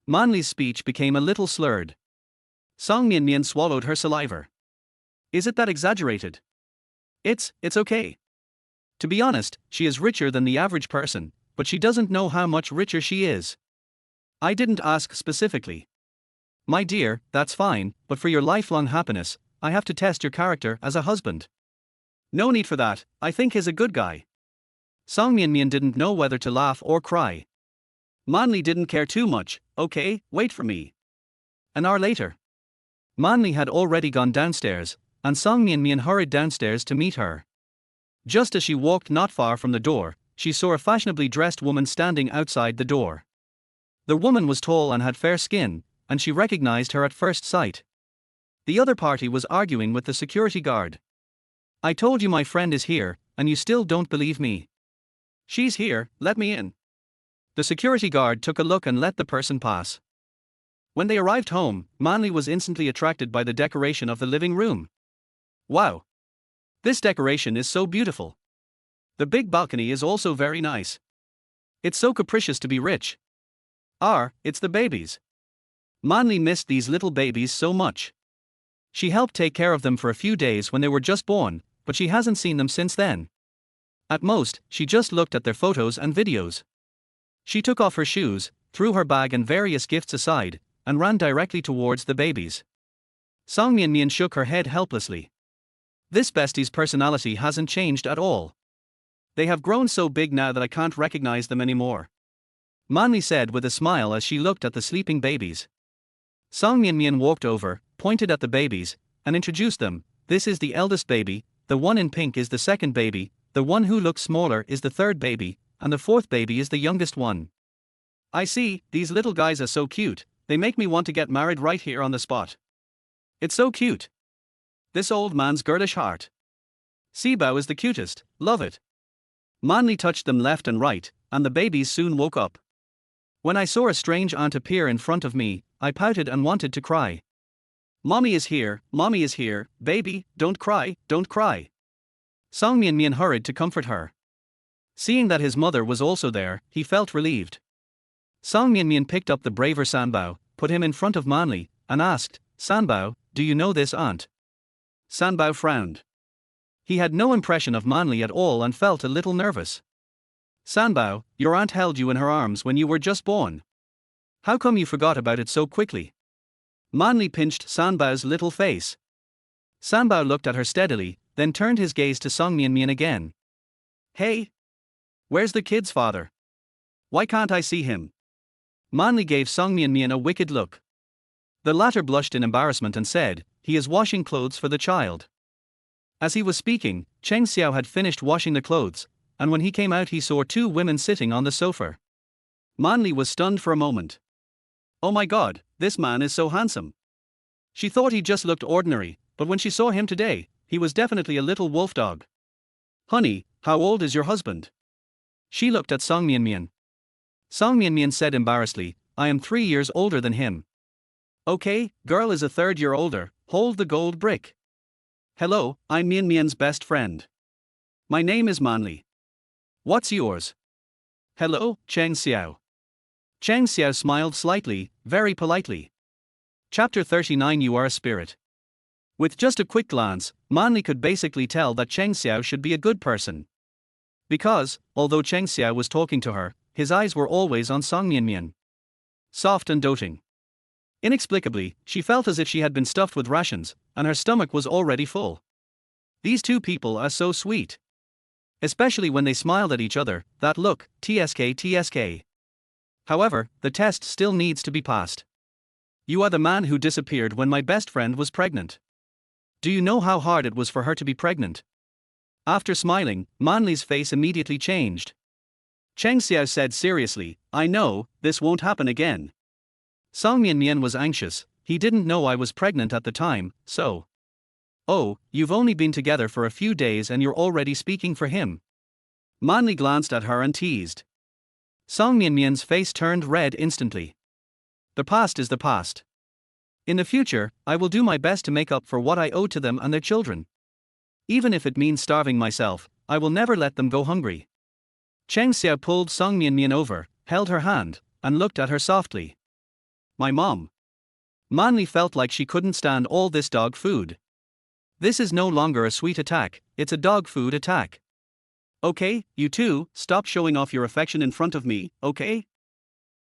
Manli's speech became a little slurred. Song Mianmian swallowed her saliva. Is it that exaggerated? It's okay. To be honest, she is richer than the average person, but she doesn't know how much richer she is. I didn't ask specifically. My dear, that's fine, but for your lifelong happiness, I have to test your character as a husband. No need for that, I think he's a good guy. Song Mianmian didn't know whether to laugh or cry. Manli didn't care too much. Okay, wait for me. An hour later. Manli had already gone downstairs, and Song Mianmian hurried downstairs to meet her. Just as she walked not far from the door, she saw a fashionably dressed woman standing outside the door. The woman was tall and had fair skin, and she recognized her at first sight. The other party was arguing with the security guard. I told you my friend is here, and you still don't believe me. She's here, let me in. The security guard took a look and let the person pass. When they arrived home, Manli was instantly attracted by the decoration of the living room. Wow! This decoration is so beautiful. The big balcony is also very nice. It's so capricious to be rich. It's the babies. Manli missed these little babies so much. She helped take care of them for a few days when they were just born, but she hasn't seen them since then. At most, she just looked at their photos and videos. She took off her shoes, threw her bag and various gifts aside, and ran directly towards the babies. Song Mian shook her head helplessly. This bestie's personality hasn't changed at all. They have grown so big now that I can't recognize them anymore. Manli said with a smile as she looked at the sleeping babies. Song Mian walked over, pointed at the babies, and introduced them. This is the eldest baby, the one in pink is the second baby, the one who looks smaller is the third baby, and the fourth baby is the youngest one. I see, these little guys are so cute, they make me want to get married right here on the spot. It's so cute. This old man's girlish heart. Sibao is the cutest, love it. Manli touched them left and right, and the babies soon woke up. When I saw a strange aunt appear in front of me, I pouted and wanted to cry. Mommy is here, baby, don't cry, don't cry. Song Mian hurried to comfort her. Seeing that his mother was also there, he felt relieved. Song Mian picked up the braver Sanbao, put him in front of Manli, and asked, Sanbao, do you know this aunt? Sanbao frowned. He had no impression of Manli at all and felt a little nervous. Sanbao, your aunt held you in her arms when you were just born. How come you forgot about it so quickly? Manli pinched Sanbao's little face. Sanbao looked at her steadily, then turned his gaze to Song Mian again. Hey! Where's the kid's father? Why can't I see him? Manli gave Song Mian a wicked look. The latter blushed in embarrassment and said, he is washing clothes for the child. As he was speaking, Cheng Xiao had finished washing the clothes, and when he came out he saw two women sitting on the sofa. Manli was stunned for a moment. Oh my god, this man is so handsome. She thought he just looked ordinary, but when she saw him today, he was definitely a little wolf dog. Honey, how old is your husband? She looked at Song Mian. Song Mian said embarrassedly, I am 3 years older than him. Okay, girl is a third year older, hold the gold brick. Hello, I'm Mian's best friend. My name is Manli. What's yours? Hello, Cheng Xiao. Cheng Xiao smiled slightly, very politely. Chapter 39 You are a spirit. With just a quick glance, Manli could basically tell that Cheng Xiao should be a good person. Because, although Cheng Xiao was talking to her, his eyes were always on Song Mian. Soft and doting. Inexplicably, she felt as if she had been stuffed with rations, and her stomach was already full. These two people are so sweet. Especially when they smiled at each other, that look, TSK. However, the test still needs to be passed. You are the man who disappeared when my best friend was pregnant. Do you know how hard it was for her to be pregnant? After smiling, Manli's face immediately changed. Cheng Xiao said seriously, I know, this won't happen again. Song Mian was anxious, he didn't know I was pregnant at the time, so. Oh, you've only been together for a few days and you're already speaking for him. Manli glanced at her and teased. Song Mian's face turned red instantly. The past is the past. In the future, I will do my best to make up for what I owe to them and their children. Even if it means starving myself, I will never let them go hungry. Cheng Xiao pulled Song Mian over, held her hand, and looked at her softly. My mom. Manli felt like she couldn't stand all this dog food. This is no longer a sweet attack, it's a dog food attack. Okay, you two, stop showing off your affection in front of me, okay?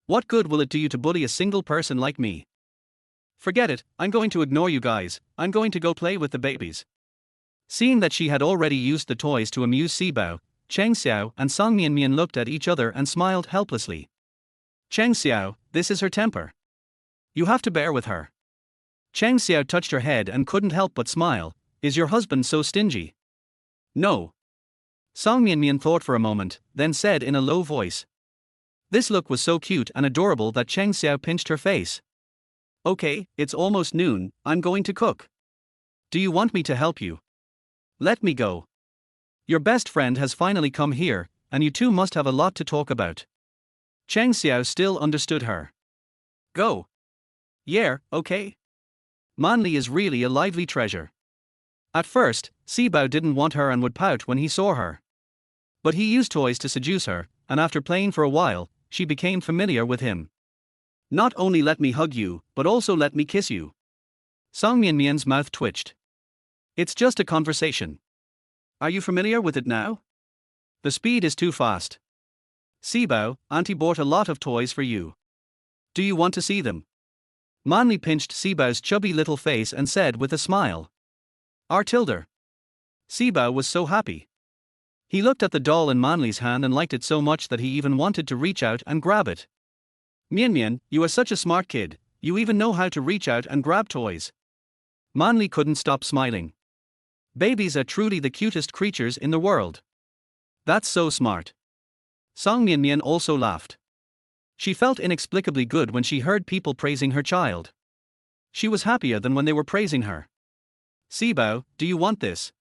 What good will it do you to bully a single person like me? Forget it, I'm going to ignore you guys, I'm going to go play with the babies. Seeing that she had already used the toys to amuse Sibao, Cheng Xiao and Song Mian looked at each other and smiled helplessly. Cheng Xiao, this is her temper. You have to bear with her. Cheng Xiao touched her head and couldn't help but smile. Is your husband so stingy? No. Song Mian thought for a moment, then said in a low voice. This look was so cute and adorable that Cheng Xiao pinched her face. Okay, it's almost noon, I'm going to cook. Do you want me to help you? Let me go. Your best friend has finally come here, and you two must have a lot to talk about. Cheng Xiao still understood her. Go. Yeah, okay. Manli is really a lively treasure. At first, Sibao didn't want her and would pout when he saw her. But he used toys to seduce her, and after playing for a while, she became familiar with him. Not only let me hug you, but also let me kiss you. Song Mianmian's mouth twitched. It's just a conversation. Are you familiar with it now? The speed is too fast. Sibao, Auntie bought a lot of toys for you. Do you want to see them? Manli pinched Sibao's chubby little face and said with a smile. Tilde. Sibao was so happy. He looked at the doll in Manli's hand and liked it so much that he even wanted to reach out and grab it. Mian, you are such a smart kid, you even know how to reach out and grab toys. Manli couldn't stop smiling. Babies are truly the cutest creatures in the world. That's so smart. Song Mian also laughed. She felt inexplicably good when she heard people praising her child. She was happier than when they were praising her. Sibao, do you want this?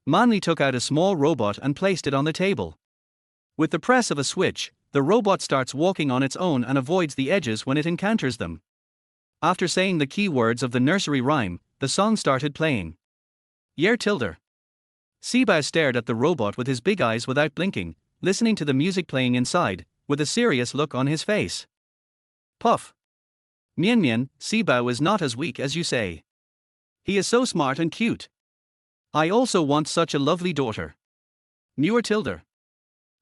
Manli took out a small robot and placed it on the table. With the press of a switch, the robot starts walking on its own and avoids the edges when it encounters them. After saying the key words of the nursery rhyme, the song started playing. Tilde. Sibao stared at the robot with his big eyes without blinking, listening to the music playing inside, with a serious look on his face. Puff. Mian, Sibao is not as weak as you say. He is so smart and cute. I also want such a lovely daughter. Tilde.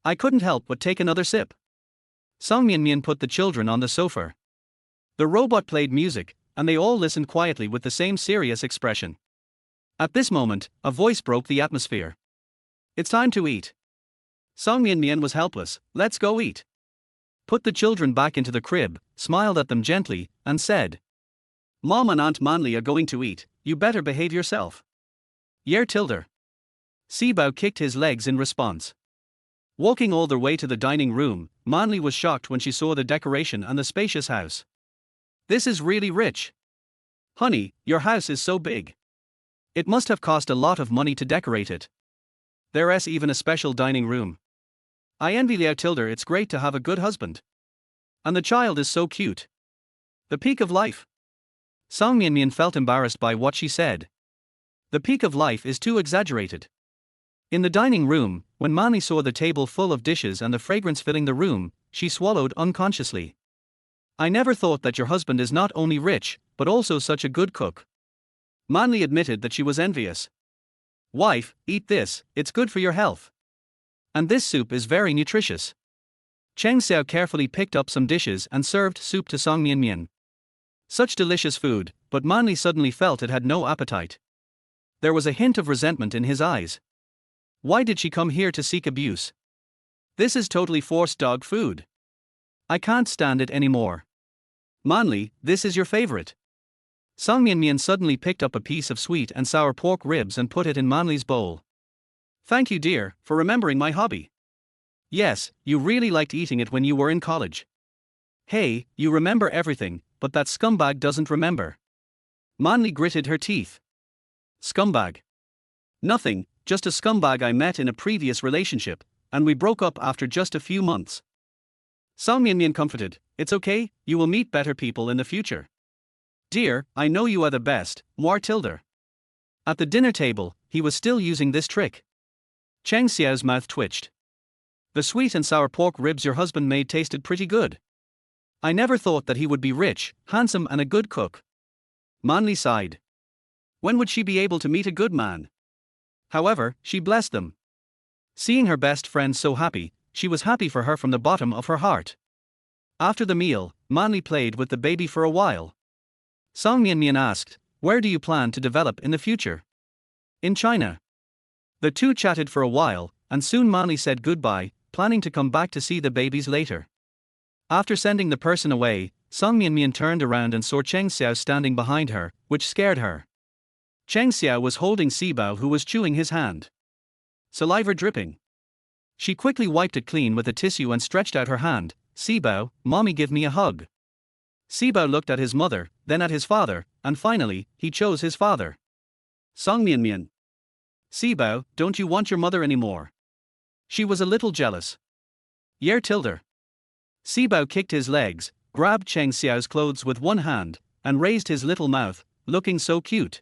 I couldn't help but take another sip. Song Mian put the children on the sofa. The robot played music, and they all listened quietly with the same serious expression. At this moment, a voice broke the atmosphere. It's time to eat. Song Mian was helpless. Let's go eat. Put the children back into the crib, smiled at them gently, and said, Mom and Aunt Manli are going to eat, you better behave yourself. Tilde. Sibao kicked his legs in response. Walking all the way to the dining room, Manli was shocked when she saw the decoration and the spacious house. This is really rich. Honey, your house is so big. It must have cost a lot of money to decorate it. There's even a special dining room. I envy Tilde, it's great to have a good husband. And the child is so cute. The peak of life. Song Mian felt embarrassed by what she said. The peak of life is too exaggerated. In the dining room, when Manli saw the table full of dishes and the fragrance filling the room, she swallowed unconsciously. I never thought that your husband is not only rich, but also such a good cook. Manli admitted that she was envious. Wife, eat this, it's good for your health. And this soup is very nutritious. Cheng Xiao carefully picked up some dishes and served soup to Song Mian. Such delicious food, but Manli suddenly felt it had no appetite. There was a hint of resentment in his eyes. Why did she come here to seek abuse? This is totally forced dog food. I can't stand it anymore. Manli, this is your favorite. Song Mian suddenly picked up a piece of sweet and sour pork ribs and put it in Manli's bowl. Thank you, dear, for remembering my hobby. Yes, you really liked eating it when you were in college. Hey, you remember everything, but that scumbag doesn't remember. Manli gritted her teeth. Scumbag. Nothing, just a scumbag I met in a previous relationship, and we broke up after just a few months. Song Mian comforted, it's okay, you will meet better people in the future. Dear, I know you are the best, Tilde. At the dinner table, he was still using this trick. Cheng Xiao's mouth twitched. The sweet and sour pork ribs your husband made tasted pretty good. I never thought that he would be rich, handsome and a good cook. Manli sighed. When would she be able to meet a good man? However, she blessed them. Seeing her best friend so happy, she was happy for her from the bottom of her heart. After the meal, Manli played with the baby for a while. Song Mian asked, where do you plan to develop in the future? In China. The two chatted for a while, and soon Manli said goodbye, planning to come back to see the babies later. After sending the person away, Song Mian turned around and saw Cheng Xiao standing behind her, which scared her. Cheng Xiao was holding Sibao, who was chewing his hand. Saliva dripping. She quickly wiped it clean with a tissue and stretched out her hand. Sibao, mommy, give me a hug. Sibao looked at his mother, then at his father, and finally, he chose his father. Song Mian. Sibao, don't you want your mother anymore? She was a little jealous. Tilde. Sibao kicked his legs, grabbed Cheng Xiao's clothes with one hand, and raised his little mouth, looking so cute.